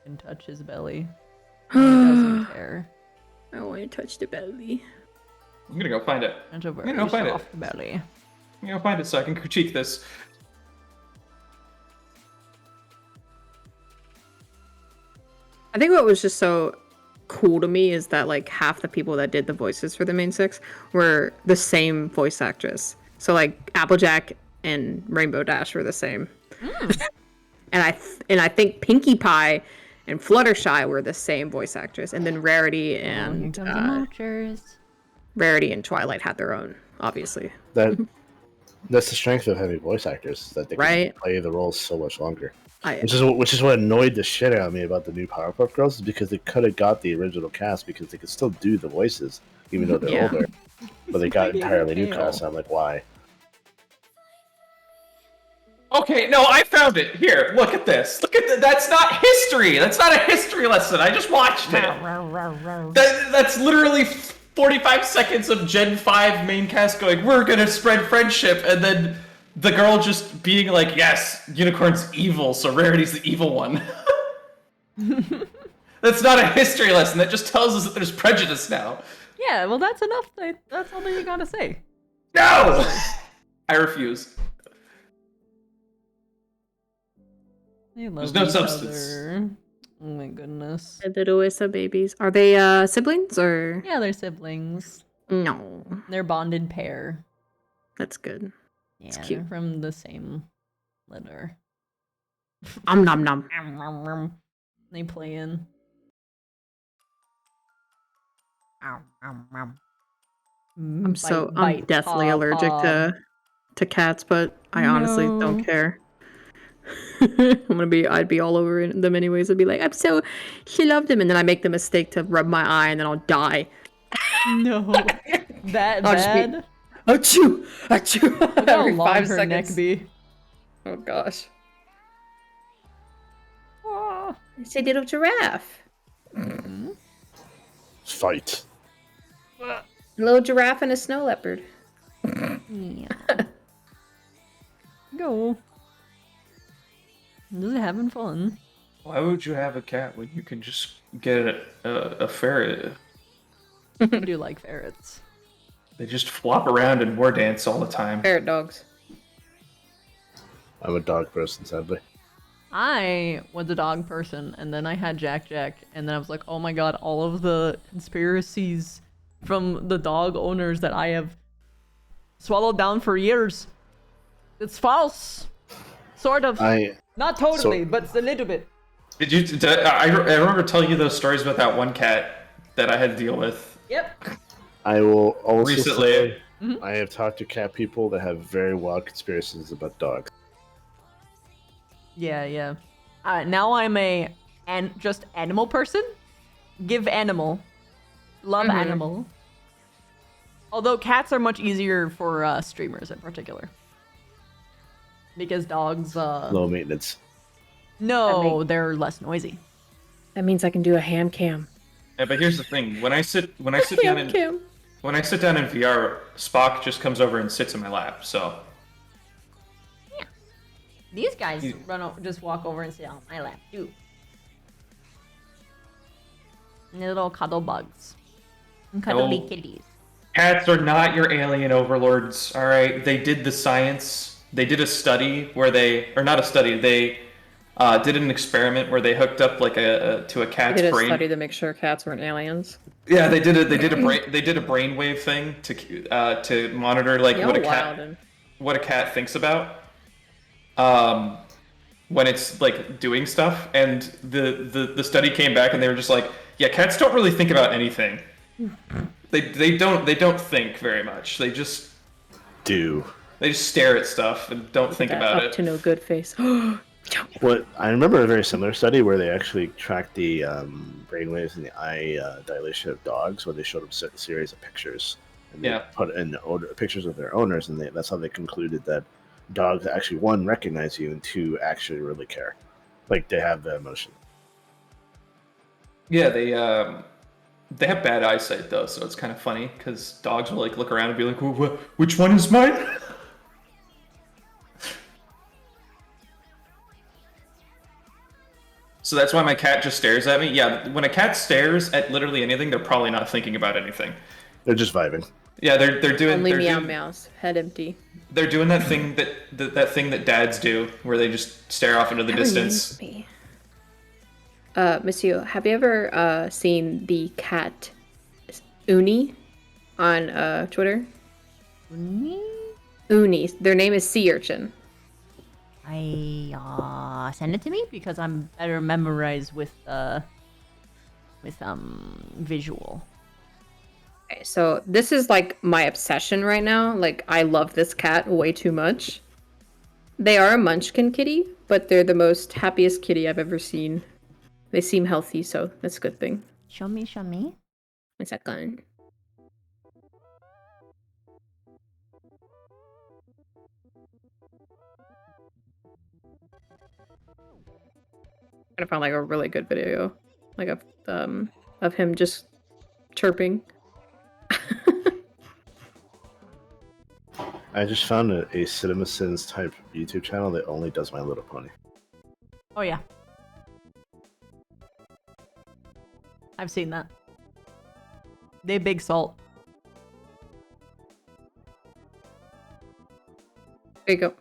And touch his belly. He doesn't care. I want to touch the belly. I'm gonna go find it. I'm gonna go find it. Off the belly. I'm gonna go find it so I can critique this. I think what was just so cool to me is that like half the people that did the voices for the main six were the same voice actress. So like Applejack and Rainbow Dash were the same. and I think Pinkie Pie and Fluttershy were the same voice actress, and then Rarity and Twilight had their own, obviously. That's the strength of having voice actors, that they can Right. play the roles so much longer. I- Which is what annoyed the shit out of me about the new Powerpuff Girls, is because they could have got the original cast because they could still do the voices, even though they're Yeah. older. But they got Maybe entirely new they cast, and I'm like, why? Okay, no, I found it. Here, look at this. That's not history. That's not a history lesson. I just watched it. That's literally 45 seconds of Gen 5 main cast going, we're gonna spread friendship, and then the girl just being like, yes, Unicorn's evil, so Rarity's the evil one. That's not a history lesson. That just tells us that there's prejudice now. Yeah, well, that's enough. That's all that you gotta say. No! I refuse. They love There's no each substance. other. Oh my goodness. The little Issa babies. Are they siblings or? Yeah, they're siblings. No. They're bonded pair. That's good. Yeah, It's cute. they're from the same litter. Nom nom. They play in. I'm deathly allergic to cats, but I honestly don't care. I'd be all over them anyways. I'd be like, she loved him, and then I make the mistake to rub my eye, and then I'll die. No, that I'll just bad. Achoo! Achoo! Look how Every long 5 her seconds. neck be. Oh gosh. It's a little giraffe. Fight. A little giraffe and a snow leopard. Yeah. Go. Just having fun. Why would you have a cat when you can just get a ferret? I do like ferrets. They just flop around and war dance all the time. Ferret dogs. I'm a dog person, sadly. I was a dog person, and then I had Jack, and then I was like, oh my god, all of the conspiracies from the dog owners that I have swallowed down for years. It's false. Sort of. Not totally, but a little bit. I remember telling you those stories about that one cat that I had to deal with. Yep. I will also Recently. say I have talked to cat people that have very wild conspiracies about dogs. Yeah. Now I'm just animal person. Give animal. Love animal. Although cats are much easier for streamers in particular. Because dogs Low maintenance. No, they're less noisy. That means I can do a ham cam. Yeah, but here's the thing: when I sit down and When I sit down in VR, Spock just comes over and sits in my lap. So These guys just walk over and sit on my lap too. And they're little cuddle bugs. And cuddly kitties. cats are not your alien overlords. All right, they did the science. They did a study where or not a study. They did an experiment where they hooked up like to a cat's They did a brain. study to make sure cats weren't aliens. Yeah, they did a brainwave thing to monitor like what a cat thinks about when it's like doing stuff, and the study came back and they were just like, yeah, cats don't really think about anything. They don't think very much. They just stare at stuff and don't think about it. To no good face. What I remember a very similar study where they actually tracked the brainwaves and the eye dilation of dogs, where they showed them a series of pictures, and they put in pictures of their owners, and that's how they concluded that dogs actually, one, recognize you, and two, actually really care, like they have the emotion. Yeah, they have bad eyesight though, so it's kind of funny because dogs will like look around and be like, "Which one is mine?" So that's why my cat just stares at me. Yeah, when a cat stares at literally anything, they're probably not thinking about anything. They're just vibing. Yeah, they're doing. Only they're meow doing, meows, head empty. They're doing that thing that thing that dads do, where they just stare off into the distance. Monsieur, have you ever seen the cat Uni on Twitter? Uni. Their name is Sea Urchin. Send it to me because I'm better memorized with visual. Okay, so this is like my obsession right now. Like I love this cat way too much. They are a munchkin kitty, but they're the most happiest kitty I've ever seen. They seem healthy, so that's a good thing. Show me. One second. I found like a really good video, like of him just chirping. I just found a CinemaSins type YouTube channel that only does My Little Pony. Oh yeah. I've seen that. They big salt. There you go.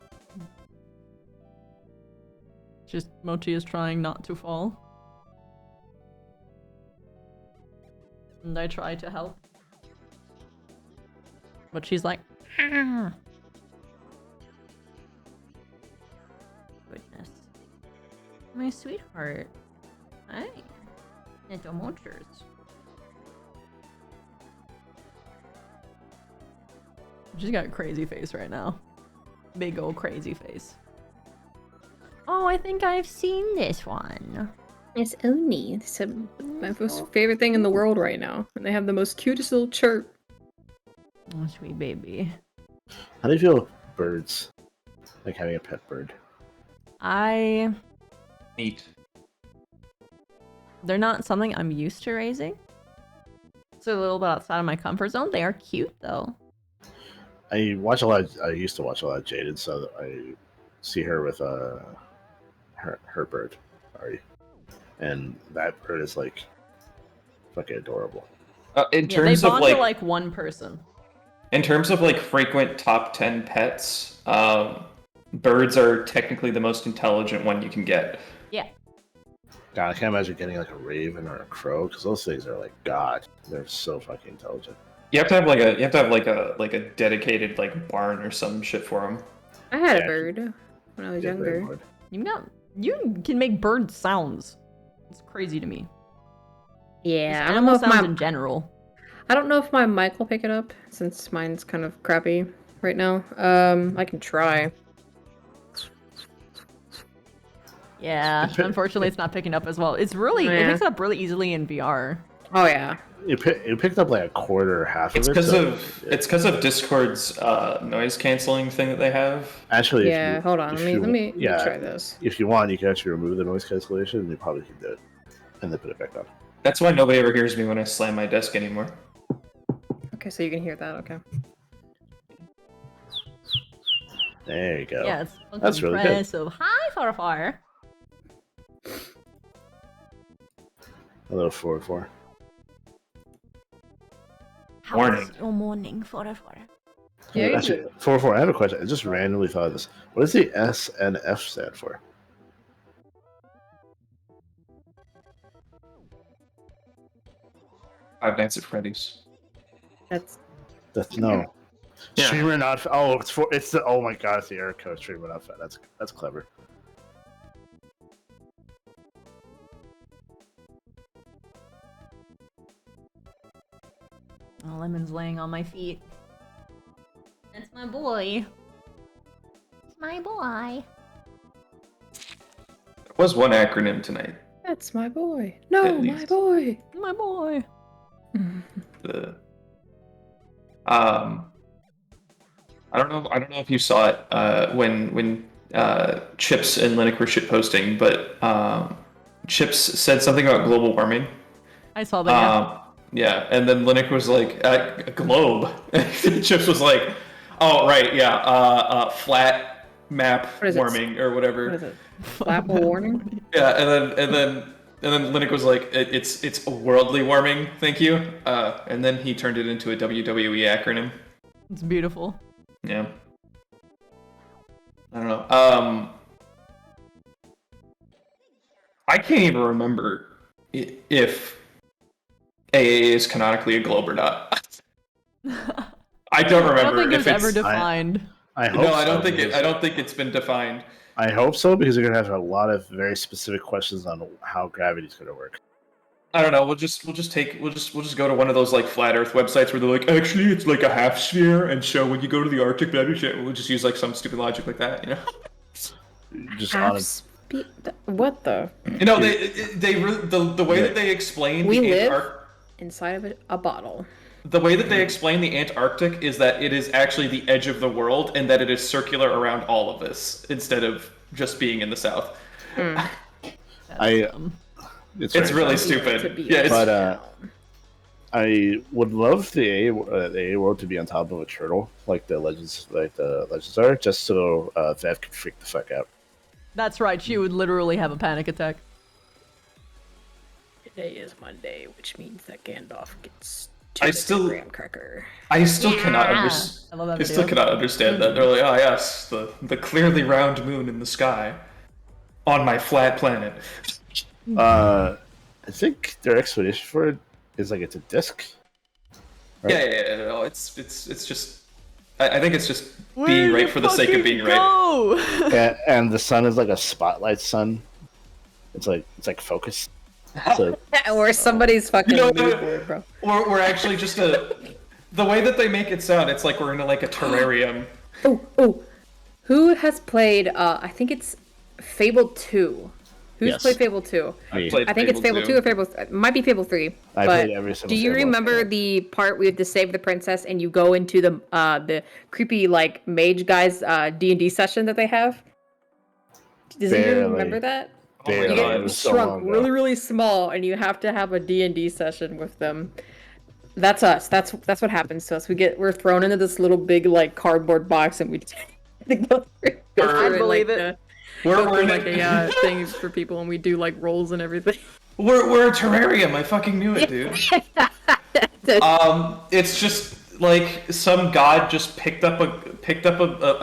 Just Mochi is trying not to fall. And I try to help. But she's like, ah. Goodness. My sweetheart. Hi. Little Mochers. She's got a crazy face right now. Big old crazy face. Oh, I think I've seen this one. It's Oni. It's my most favorite thing in the world right now. And they have the most cutest little chirp. Oh, sweet baby. How do you feel with birds? Like having a pet bird? Neat. They're not something I'm used to raising. It's a little bit outside of my comfort zone. They are cute though. I used to watch a lot of Jaded, so I see her with her bird, Ari, and that bird is like fucking adorable. In terms they of bond to like one person. In terms of like frequent top 10 pets, birds are technically the most intelligent one you can get. Yeah. God, I can't imagine getting like a raven or a crow, because those things are like God. They're so fucking intelligent. You have to have like a dedicated like barn or some shit for them. I had a bird when I was younger. You can make bird sounds. It's crazy to me. Yeah, Just I don't know if sounds my in general. I don't know if my mic will pick it up since mine's kind of crappy right now. I can try. Yeah, unfortunately, it's not picking up as well. It picks up really easily in VR. Oh yeah. It picked up like a quarter or half It's of it. because of Discord's noise canceling thing that they have. Actually, Yeah, hold on. Let me try this. If you want, you can actually remove the noise cancellation, and you probably can do it, and then put it back on. That's why nobody ever hears me when I slam my desk anymore. Okay, so you can hear that. Okay. There you go. Yeah, it's That's really good. impressive. Hi, Farfar. Hello, 4-4. How Morning. was your morning, Farfar? Actually, 4-4. I have a question. I just randomly thought of this. What does the S and F stand for? Five Nights at Freddy's. That's no. Yeah. Streamer not. Oh, it's the. Oh my god, it's the error code. Streamer not fat. That's clever. Oh, Lemon's laying on my feet. That's my boy. It's my boy. There was one acronym tonight. That's my boy. No, At my least. boy. My boy. The I don't know if you saw it when Chips and Linux were shitposting, but Chips said something about global warming. I saw that. Yeah, and then Linux was like, globe. Chips was like, oh right, yeah, flat map warming or whatever. What is it? Flat warning? Yeah, and then Linux was like, it's a worldly warming, thank you. And then he turned it into a WWE acronym. It's beautiful. Yeah. I don't know. I can't even remember if AA is canonically a globe or not. I don't remember. I don't think if it's ever defined. I hope No, I so, don't think because- I don't think it's been defined. I hope so, because you're gonna have a lot of very specific questions on how gravity's gonna work. I don't know. We'll just go to one of those like flat Earth websites where they're like, actually, it's like a half sphere, and so when you go to the Arctic, blah, blah, blah. We'll just use like some stupid logic like that, you know. Just What the? You know, the way that they explain We the live inside of a bottle. The way that they explain the Antarctic is that it is actually the edge of the world and that it is circular around all of this instead of just being in the south. It's really stupid. Yeah, it's, but I would love the A world to be on top of a turtle, like the legends are, just so Vev could freak the fuck out. That's right. She would literally have a panic attack. Today is Monday, which means that Gandalf gets I still graham cracker. I still cannot I love that I still video. cannot understand that. They're like, oh yes, the clearly round moon in the sky on my flat planet. I think their explanation for it is like it's a disc. Right? Yeah. No, it's just. I think it's just being right for the sake of being right. And the sun is like a spotlight sun. It's like focus. So, Or somebody's fucking You know, mood board, bro. we're actually just the way that they make it sound. It's like we're in like a terrarium. Who has played? I think it's Fable 2. Who's Yes. played Fable 2? I played think it's Fable Fable 2. 2 or Fable. It might be Fable 3. I but played every single do you Fable. remember the part we have to save the princess and you go into the creepy like mage guys D&D session that they have? Does anyone Barely. remember that? Barely. You get It was so shrunk long ago. really, really small, and you have to have a D&D session with them. That's us. That's what happens to us. We're thrown into this little big like cardboard box, and we go through I it, believe like, it. Go through like a thing for people, and we do like rolls and everything. We're a terrarium. I fucking knew it, dude. It's just like some god just picked up a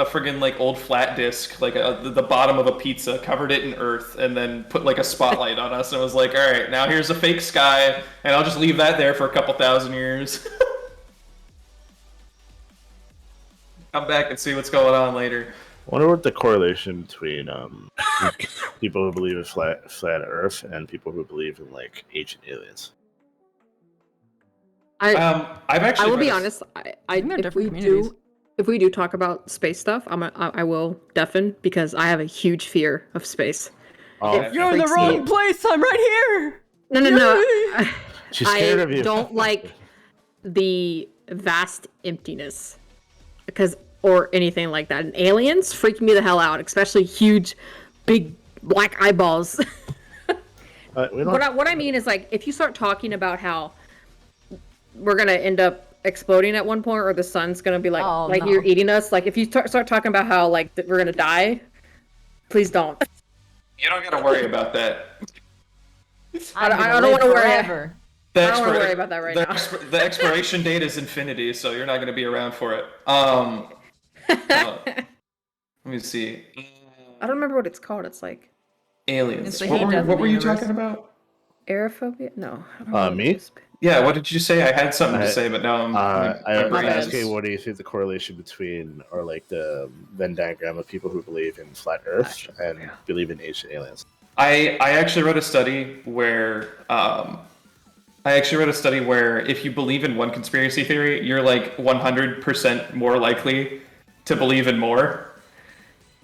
friggin' like old flat disc, like the bottom of a pizza, covered it in earth, and then put like a spotlight on us, and was like, all right, now here's a fake sky, and I'll just leave that there for a couple thousand years. Come back and see what's going on later. I wonder what the correlation between people who believe in flat Earth and people who believe in like ancient aliens. I've actually I will read be a- honest. they're If we different communities. do talk about space stuff, I will deafen because I have a huge fear of space. It You're in the freaks wrong me- place. I'm right here. No. She's scared of you. don't like the vast emptiness or anything like that. And aliens freak me the hell out, especially huge, big black eyeballs. We don't- What I mean is like if you start talking about how we're gonna end up exploding at one point, or the sun's gonna be like Oh, like no. you're eating us. Like if you start talking about how like we're gonna die, please don't. You don't gotta worry about that. I don't want to worry. forever. The I don't want to expir- worry about that right the now. the expiration date is infinity, so you're not gonna be around for it. Let me see. I don't remember what it's called. It's like Aliens. It's the What heat were, death what of were the you universe. talking about? aerophobia. No. I don't know what Me? it is. Yeah, what did you say? I had something to say, but now my I was brain is- asking, what do you think the correlation between, or like the Venn diagram of people who believe in flat Earth and believe in ancient aliens? I actually wrote a study where if you believe in one conspiracy theory, you're like 100% more likely to believe in more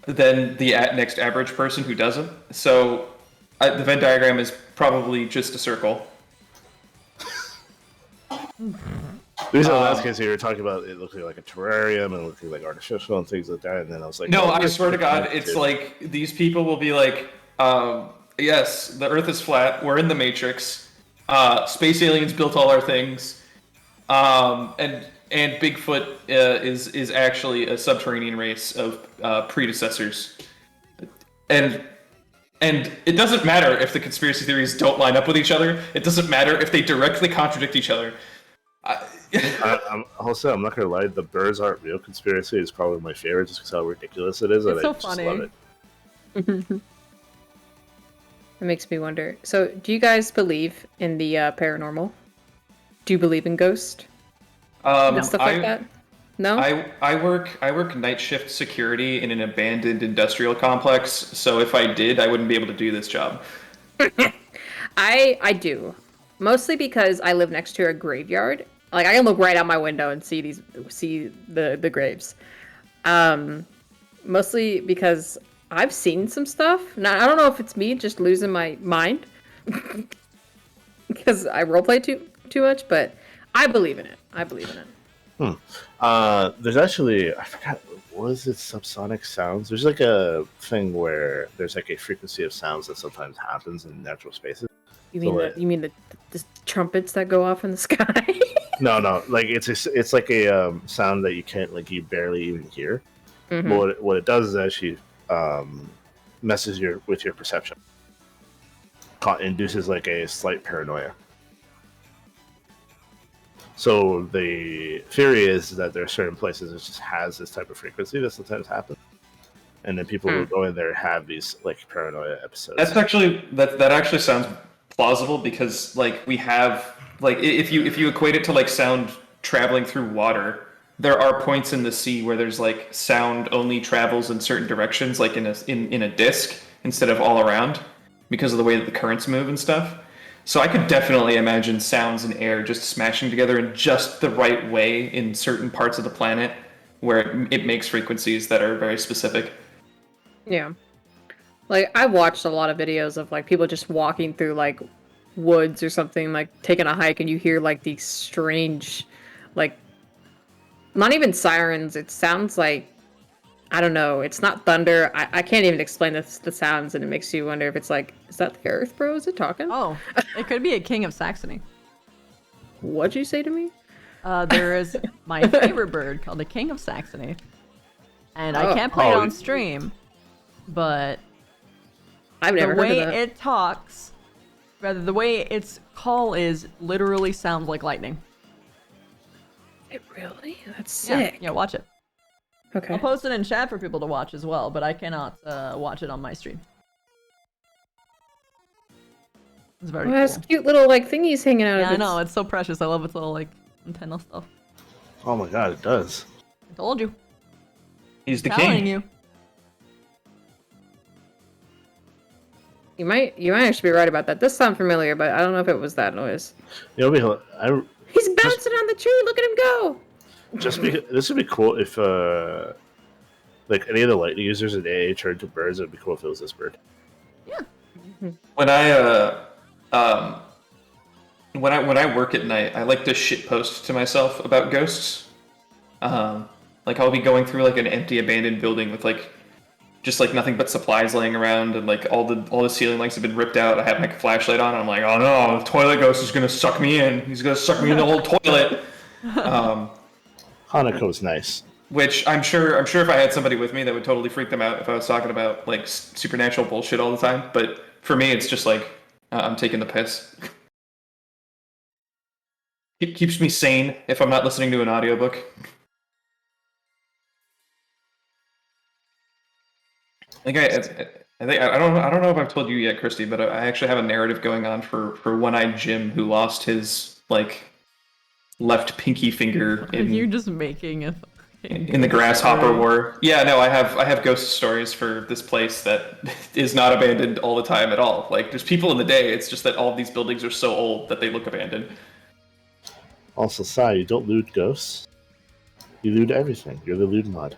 than the next average person who doesn't. So the Venn diagram is probably just a circle. The reason I was asking is you were talking about it looking like a terrarium and looking like artificial and things like that, and then I was like, No, oh, I this swear to is God, connected. it's like these people will be like, yes, the Earth is flat. We're in the Matrix. Space aliens built all our things. And Bigfoot is actually a subterranean race of predecessors. And it doesn't matter if the conspiracy theories don't line up with each other. It doesn't matter if they directly contradict each other. I'm not gonna lie, the birds aren't real conspiracy is probably my favorite just because how ridiculous it is. It's and so I just funny. love it. It makes me wonder. So, do you guys believe in the paranormal? Do you believe in ghosts? Stuff like that? No. I work night shift security in an abandoned industrial complex. So if I did, I wouldn't be able to do this job. I do, mostly because I live next to a graveyard. Like I can look right out my window and see the graves. Mostly because I've seen some stuff. Now I don't know if it's me just losing my mind because I roleplay too much, but I believe in it. There's actually, I forgot, what is it, subsonic sounds? There's like a thing where there's like a frequency of sounds that sometimes happens in natural spaces. You mean the trumpets that go off in the sky? No, like it's like a sound that you barely even hear. Mhm. But what it does is actually messes with your perception. Induces like a slight paranoia. So the theory is that there are certain places that just has this type of frequency that sometimes happens, and then people who go in there have these like paranoia episodes. That's actually that actually sounds plausible because like we have like if you equate it to like sound traveling through water, there are points in the sea where there's like sound only travels in certain directions, like in a disc instead of all around, because of the way that the currents move and stuff. So I could definitely imagine sounds and air just smashing together in just the right way in certain parts of the planet where it makes frequencies that are very specific. Yeah. Like I watched a lot of videos of like people just walking through like woods or something, like taking a hike, and you hear like these strange, like not even sirens. It sounds like, I don't know. It's not thunder. I can't even explain the sounds, and it makes you wonder if it's like, is that the Earth, bro? Is it talking? Oh, it could be a king of Saxony. What'd you say to me? There is my favorite bird called the king of Saxony, and I can't play it on stream, but I've never the heard way of that. it talks, rather the way its call is, literally sounds like lightning. It really? That's Yeah, sick. yeah, watch it. Okay. I'll post it in chat for people to watch as well, but I cannot watch it on my stream. It's very Oh, it has cool. cute little like thingies hanging out Yeah, of I it. know, it's so precious. I love its little like antenna stuff. Oh my god, it does. I told you. He's the Telling king. you. You might actually be right about that. This sounds familiar, but I don't know if it was that noise. You know, He's bouncing on the tree. Look at him go. just because this would be cool if like any of the lightning users in AA turned to birds. It'd be cool if it was this bird. When I when I work at night, I like to shitpost to myself about ghosts. Like I'll be going through like an empty abandoned building with like just like nothing but supplies laying around, and like all the ceiling lights have been ripped out. I have my flashlight on, and I'm like, oh no, the toilet ghost is gonna suck me in. He's gonna suck me in the whole toilet. Hanako's nice. Which I'm sure if I had somebody with me that would totally freak them out if I was talking about like supernatural bullshit all the time. But for me, it's just like I'm taking the piss. It keeps me sane if I'm not listening to an audiobook. I don't know if I've told you yet, Christy, but I actually have a narrative going on for One-Eyed Jim, who lost his like left pinky finger You're just making a in the Grasshopper War. Yeah, no, I have ghost stories for this place that is not abandoned all the time at all. Like there's people in the day. It's just that all of these buildings are so old that they look abandoned. Also, Sai, you don't loot ghosts. You loot everything. You're the loot mod.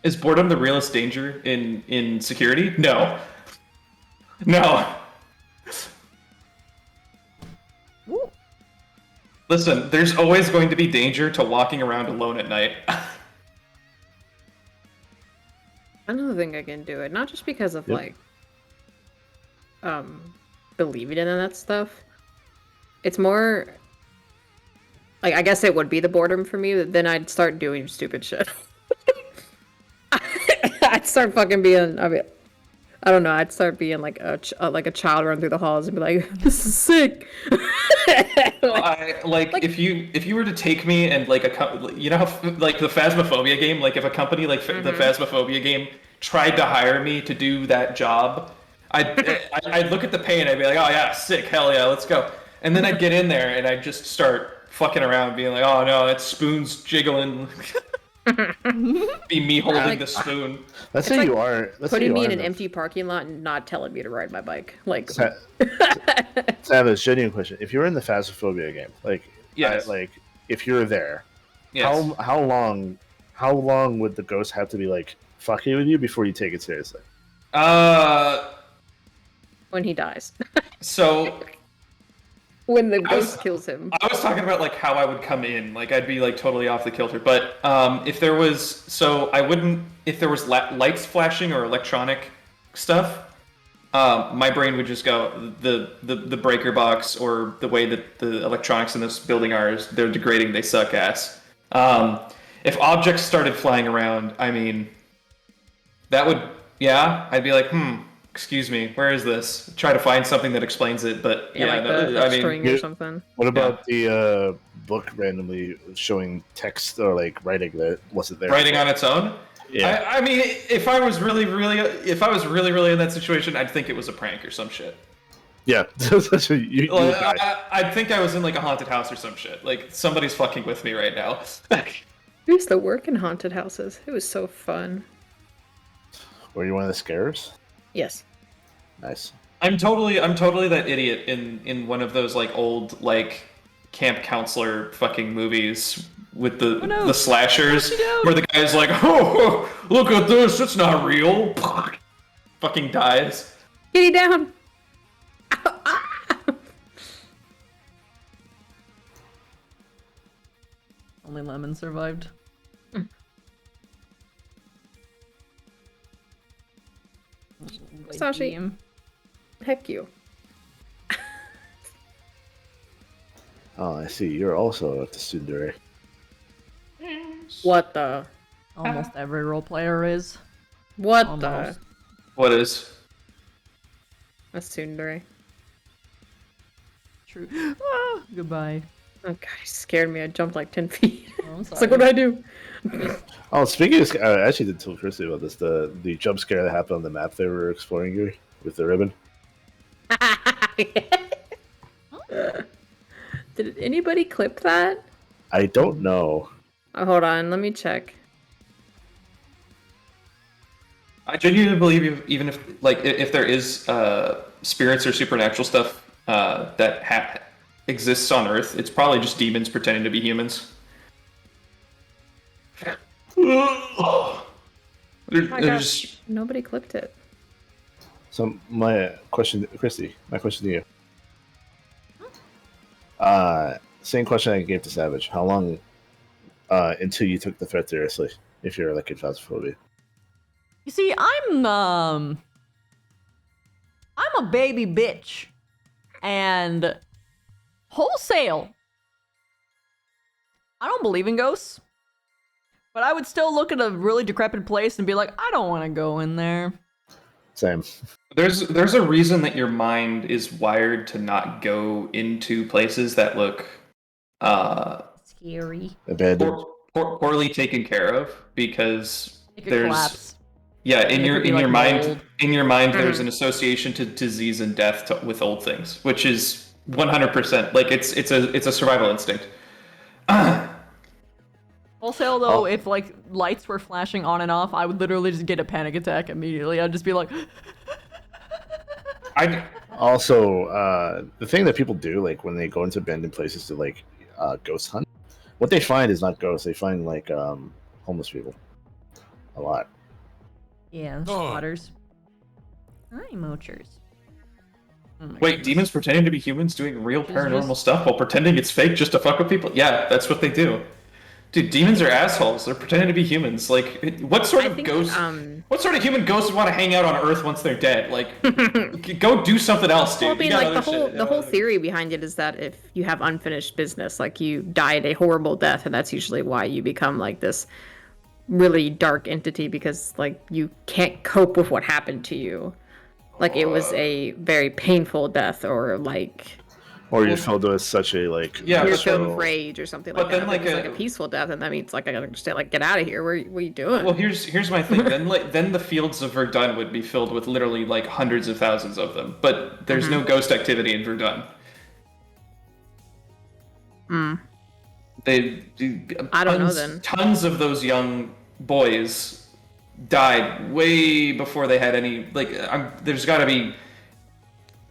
Is boredom the realest danger in security? No. No. Listen, there's always going to be danger to walking around alone at night. I don't think I can do it. Not just because of like believing in that stuff. It's more like I guess it would be the boredom for me, but then I'd start doing stupid shit. I'd start fucking being I don't know, I'd start being like a child running through the halls and be like, this is sick. If you were to take me and like you know how like the Phasmophobia game, like if a company like the Phasmophobia game tried to hire me to do that job, I'd look at the pay and I'd be like, oh yeah, sick, hell yeah, let's go. And then I'd get in there and I'd just start fucking around, being like, oh no, that spoon's jiggling. Be me holding the spoon. That's who you are. That's putting me in an empty parking lot and not telling me to ride my bike. Like, Savage, genuine question: if you're in the Phasmophobia game, like, yes, like if you're there, yes. how long would the ghost have to be like fucking with you before you take it seriously? When he dies. So. When the ghost kills him. I was talking about like how I would come in, like I'd be like totally off the kilter. But if there was, if there was lights flashing or electronic stuff, my brain would just go the breaker box or the way that the electronics in this building are, they're degrading, they suck ass. If objects started flying around, I mean, that would, I'd be like, excuse me, where is this? Try to find something that explains it, but string or something. What about the book randomly showing text or like writing that wasn't there? Writing on its own? Yeah. I mean, if I was really in that situation, I'd think it was a prank or some shit. Yeah. I'd think I was in like a haunted house or some shit. Like somebody's fucking with me right now. I used to work in haunted houses. It was so fun. Were you one of the scarers? Yes. Nice. I'm totally that idiot in one of those like old like camp counselor fucking movies with the slashers where the guy's like, oh, look at this, it's not real. Fucking dies. Get down. Only Lemon survived. Sashi, heck you. Oh, I see. You're also at the Tsundere. What the? Almost every role player is. What Almost. the? What is? A Tsundere. True. Goodbye. Oh god, he scared me. I jumped like 10 feet. Oh, It's like, what do I do? Oh, speaking of, I actually did tell Christy about this. The jump scare that happened on the map they were exploring you with the ribbon. Did anybody clip that? I don't know. Oh, hold on, let me check. I genuinely believe even if there is spirits or supernatural stuff that exists on Earth, it's probably just demons pretending to be humans. Nobody clipped it. So my question, Christy, to you. Same question I gave to Savage. How long until you took the threat seriously? If you're like in Phasmophobia. You see, I'm a baby bitch, and Wholesale. I don't believe in ghosts, but I would still look at a really decrepit place and be like, I don't want to go in there. Same. There's a reason that your mind is wired to not go into places that look scary, abandoned, poorly taken care of, because It could there's collapse. yeah And in it your could be, in like, your mind mold. there's Mhm. an association to disease and death with old things, which is 100% like it's a survival instinct. Wholesale though, if like lights were flashing on and off, I would literally just get a panic attack immediately. I'd just be like, Also, the thing that people do, like when they go into abandoned places to like ghost hunt, what they find is not ghosts. They find like homeless people. A lot. yeah, spotters. Hi, Mochers. Wait, demons pretending to be humans doing real paranormal stuff while pretending it's fake just to fuck with people? Yeah, that's what they do. Dude, demons are assholes. They're pretending to be humans. Like, what sort of ghost? What sort of human ghosts would want to hang out on Earth once they're dead? Like, go do something else, dude. Well, I mean, You got like the other whole shit. the whole theory behind it is that if you have unfinished business, like you died a horrible death, and that's usually why you become like this really dark entity, because like you can't cope with what happened to you. Like it was a very painful death, or like Or you're filled with such a like you're filled with rage or something like but that. then, Like, like, it's like a peaceful death, and that means like I gotta just say like get out of here. What are you doing? Well, here's my thing. Then the fields of Verdun would be filled with literally like hundreds of thousands of them. But there's no ghost activity in Verdun. I don't know then. Tons of those young boys died way before they had any. Like, there's got to be.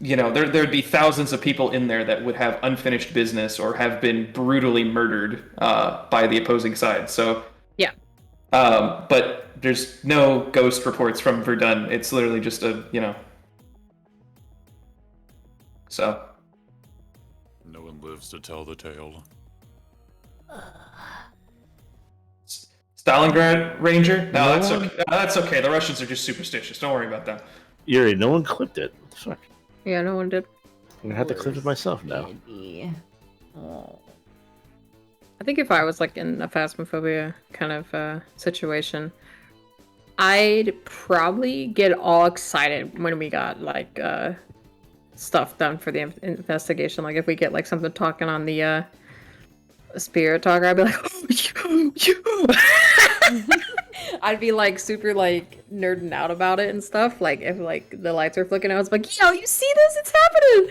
You know, there'd be thousands of people in there that would have unfinished business or have been brutally murdered by the opposing side. So yeah. But there's no ghost reports from Verdun. It's literally just So. No one lives to tell the tale. Stalingrad Ranger? No, that's okay. No, that's okay. The Russians are just superstitious. Don't worry about that. Yuri, no one clipped it. What the fuck? Yeah, no one did. I'm gonna have to clip it myself now. I think if I was like in a phasmophobia kind of situation, I'd probably get all excited when we got like stuff done for the investigation. Like if we get like something talking on the spirit talker, I'd be like, oh, you. I'd be like super like nerding out about it and stuff. Like if like the lights are flicking, I was like, yo, you see this? It's happening.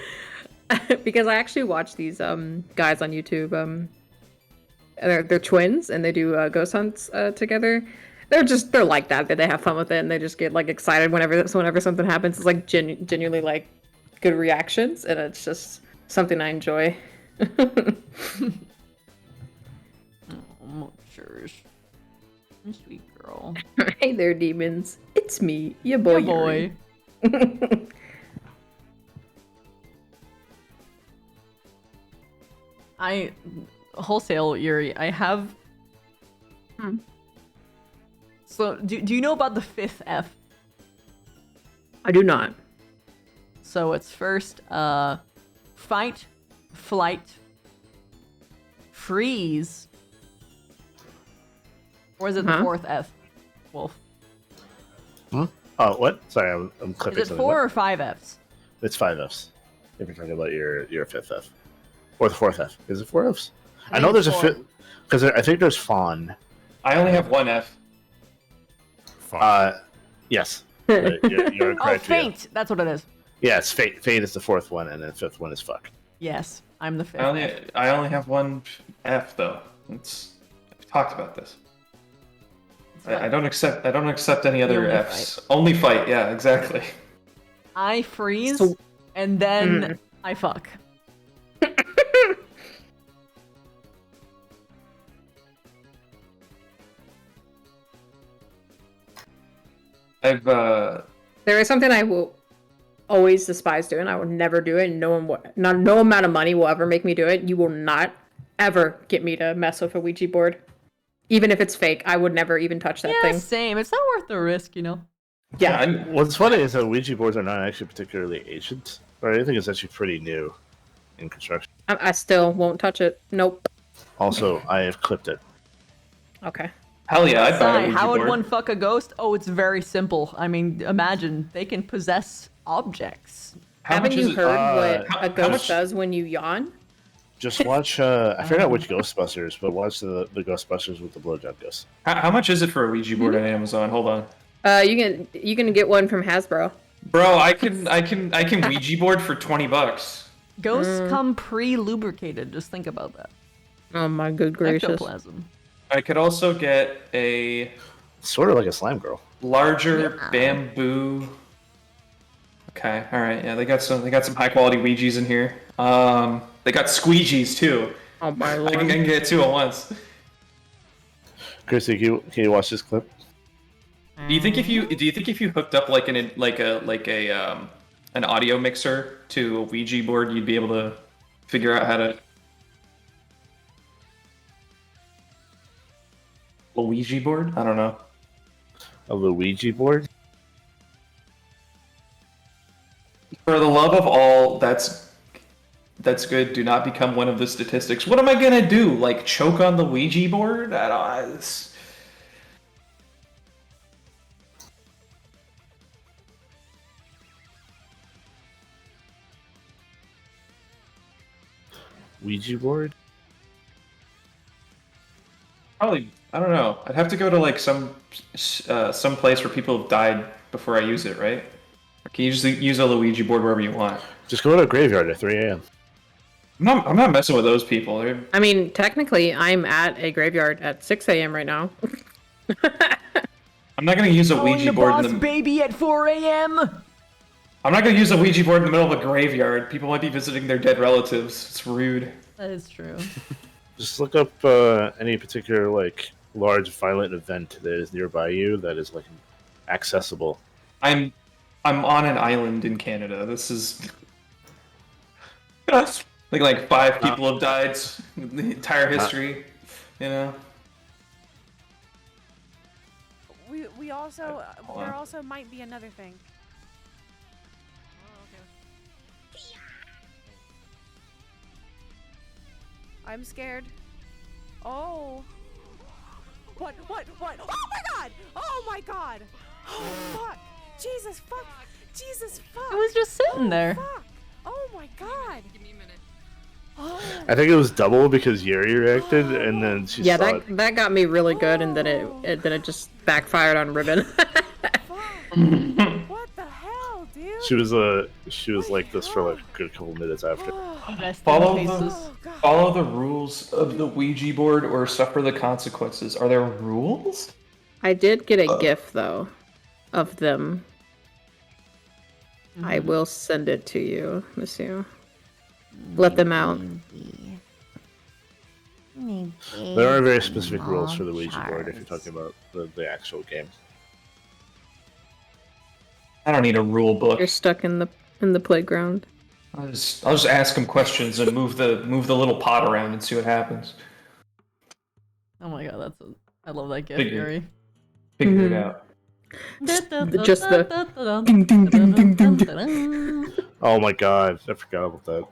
Because I actually watch these guys on YouTube. They're twins and they do ghost hunts together. They're like that. They have fun with it and they just get like excited whenever something happens. It's like genuinely like good reactions, and it's just something I enjoy. Mochers. Sweet girl. Hey there, demons. It's me, your boy. Your boy. Wholesale Yuri. I have. So, do you know about the fifth F? I do not. So it's first, fight, flight, freeze. Or is it the fourth F? Wolf. Oh, what? Sorry, I'm clipping Is it something. 4 or 5 Fs? It's 5 Fs. If you're talking about your 5th F. Or the 4th F. Is it 4 Fs? I know there's a 5th. Because I think there's Fawn. I only have one F. Yes. You're correct. Oh, faint! That's what it is. Yes, Fate. Fate is the 4th one, and then 5th one is fuck. Yes, I'm the 5th. I only have one F though. I've talked about this. I don't accept any other only Fs. fight. Only fight. Yeah, exactly. I freeze, and then I fuck. There is something I will always despise doing. I will never do it. No amount of money will ever make me do it. You will not ever get me to mess with a Ouija board. Even if it's fake, I would never even touch that thing. Same. It's not worth the risk, you know? Yeah. What's funny is that Ouija boards are not actually particularly ancient, but I think it's actually pretty new in construction. I still won't touch it. Nope. Also, I have clipped it. Okay. Hell yeah, I'd buy a Sai, Ouija how would board. one fuck a ghost? Oh, it's very simple. I mean, imagine they can possess objects. Haven't you heard what a ghost much- does when you yawn? Just watch. I forgot which Ghostbusters, but watch the Ghostbusters with the blowjob ghost. How much is it for a Ouija board on Amazon? Hold on. You can get one from Hasbro. Bro, I can Ouija board for $20. Ghosts come pre-lubricated. Just think about that. Oh my good gracious. Ectoplasm. I could also get a sort of like a slime girl. Larger bamboo. Okay, all right. Yeah, they got some high quality Ouijas in here. They got squeegees too. Oh my lord. I can get two at once. Chrissy, can you watch this clip? Do you think if you hooked up like an audio mixer to a Ouija board, you'd be able to figure out how to Luigi board? I don't know. A Luigi board? For the love of all that's good, do not become one of the statistics. What am I gonna do? Like choke on the Ouija board? I don't. Ouija board? Probably. I don't know. I'd have to go to like some place where people have died before I use it, right? Or can you just use a Luigi board wherever you want? Just go to a graveyard at 3 a.m. I'm not messing with those people. I mean, technically, I'm at a graveyard at 6 a.m. right now. I'm not gonna use a Ouija board in the. baby at 4 a.m. I'm not gonna use a Ouija board in the middle of a graveyard. People might be visiting their dead relatives. It's rude. That is true. Just look up any particular like large violent event that is nearby you that is like accessible. I'm on an island in Canada. This is like 5 people have died in the entire history. You know. We also there also might be another thing. I'm scared. Oh. What? Oh my god! Oh my god! Oh fuck! Jesus fuck! Jesus fuck! It was just sitting there. Fuck! Oh my god! Give me a minute. Oh. I think it was double because Yuri reacted, and then she Yeah, saw it. that got me really good, and then it just backfired on Ribbon. What the hell, dude? She was like this for like a good couple minutes after. Follow the rules of the Ouija board or suffer the consequences. Are there rules? I did get a GIF though, of them. I will send it to you, Monsieur. Let them out. There are very specific rules for the Ouija board if you're talking about the actual game. I don't need a rule book. You're stuck in the playground. I'll just ask him questions and move the little pot around and see what happens. Oh my god, I love that gift, Figure- Yuri. Figure it out. Just the ding ding ding ding ding ding. Oh my god, I forgot about that.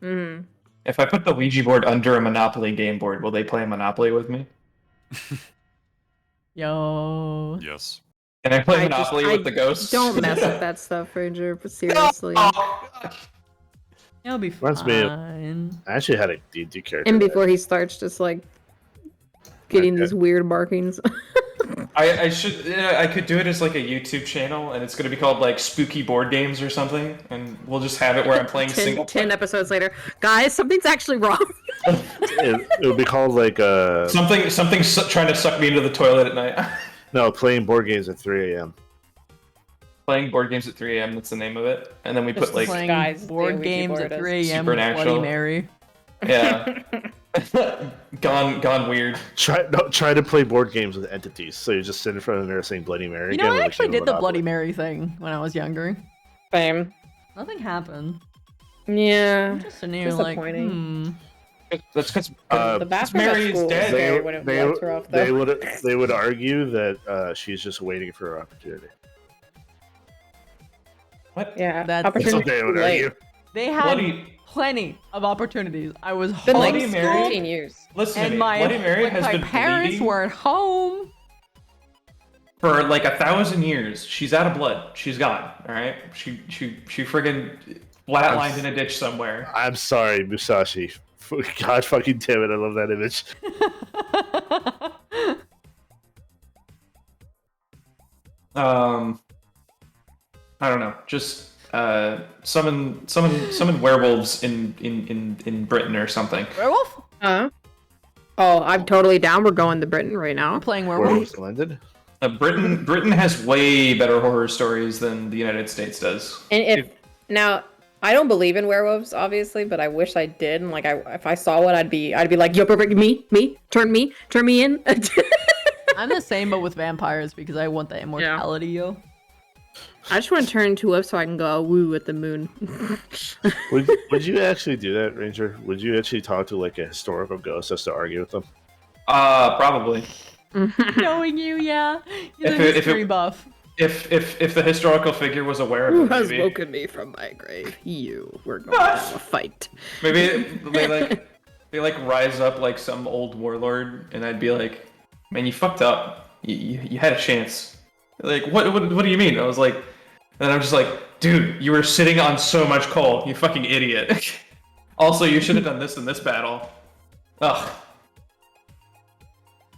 Mm. If I put the Ouija board under a Monopoly game board, will they play Monopoly with me? Yo. Yes. Can I play Monopoly with the ghosts? Don't mess with that stuff, Ranger. But seriously. It'll be Reminds me of- fine. I actually had a D&D character. And before he starts just like getting these weird markings. I could do it as like a YouTube channel, and it's gonna be called like Spooky Board Games or something, and we'll just have it where I'm playing single. 10 episodes later, guys, something's actually wrong. it would be called like something trying to suck me into the toilet at night. No, playing board games at 3 a.m. Playing board games at 3 a.m. That's the name of it, and then we put like Playing board games at 3 a.m. with Bloody Supernatural. Mary. Yeah. gone weird. Try to play board games with entities. So you just sit in front of the mirror saying Bloody Mary. You know, I actually did the Bloody Mary thing when I was younger. Same. Nothing happened. Yeah. Just and you're like, disappointing. That's because the bathroom at school was there when it lights were off, though. They would argue that she's just waiting for her opportunity. What? Yeah. That's opportunity what they would too late. argue. They had plenty of opportunities. I was Been like Bloody Mary- 15 years. Listen to and me. my Bloody Mary like, has my been parents bleeding weren't home. for like 1,000 years. She's out of blood. She's gone. All right. She friggin' flatlined in a ditch somewhere. I'm sorry, Musashi. God fucking damn it! I love that image. I don't know. Just summon werewolves in Britain or something. Werewolf? Oh, I'm totally down. We're going to Britain right now. We're playing Werewolves London. Britain has way better horror stories than the United States does. And now I don't believe in werewolves, obviously, but I wish I did. And like, if I saw one, I'd be like, yo, turn me in. I'm the same, but with vampires because I want the immortality, yo. I just want to turn into so I can go woo at the moon. Would you actually do that, Ranger? Would you actually talk to like a historical ghost just to argue with them? Probably. Knowing you, yeah. You're If the it- if history it- buff. If the historical figure was aware of Who it, has maybe. woken me from my grave? You. We're going to have a fight. Maybe they rise up like some old warlord, and I'd be like, "Man, you fucked up. You had a chance." Like, what do you mean? I was like, and I'm just like, "Dude, you were sitting on so much coal. You fucking idiot." Also, you should have done this in this battle. Ugh.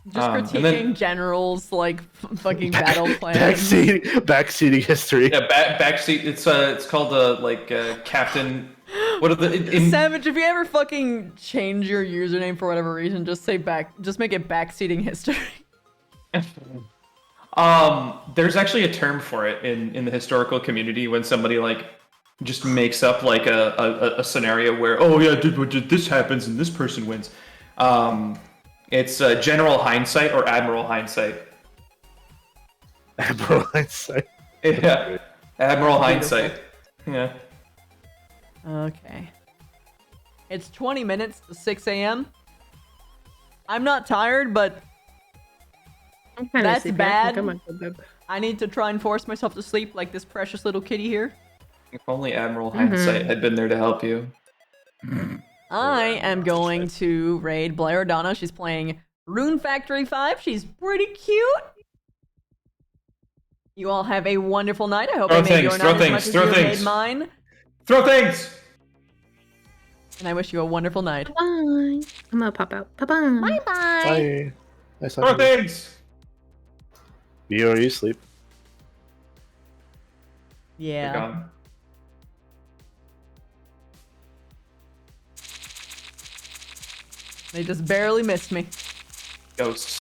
Just and critiquing then- generals like fucking battle plans. Backseating history. Yeah, backseat. It's called Captain. What are the Savage, if you ever fucking change your username for whatever reason, just make it backseating history. There's actually a term for it in the historical community when somebody like just makes up like a scenario where, oh yeah, this happens and this person wins. It's General Hindsight or Admiral Hindsight. Admiral Hindsight. Yeah, Admiral Hindsight. Yeah. Okay. It's 20 minutes to 6 a.m. I'm not tired, but I'm kinda that's sleepy. I think bad. I might go to bed. I need to try and force myself to sleep like this precious little kitty here. If only Admiral Hindsight had been there to help you. I am going to raid Blair Donna. She's playing Rune Factory 5. She's pretty cute. You all have a wonderful night. I hope I made your night as much as you made mine. Throw things! And I wish you a wonderful night. Bye. I'm gonna pop out. Bye-bye. Bye-bye. Bye. Nice Throw talking to you. things! Are you asleep? Yeah. Gone. They just barely missed me. Ghosts.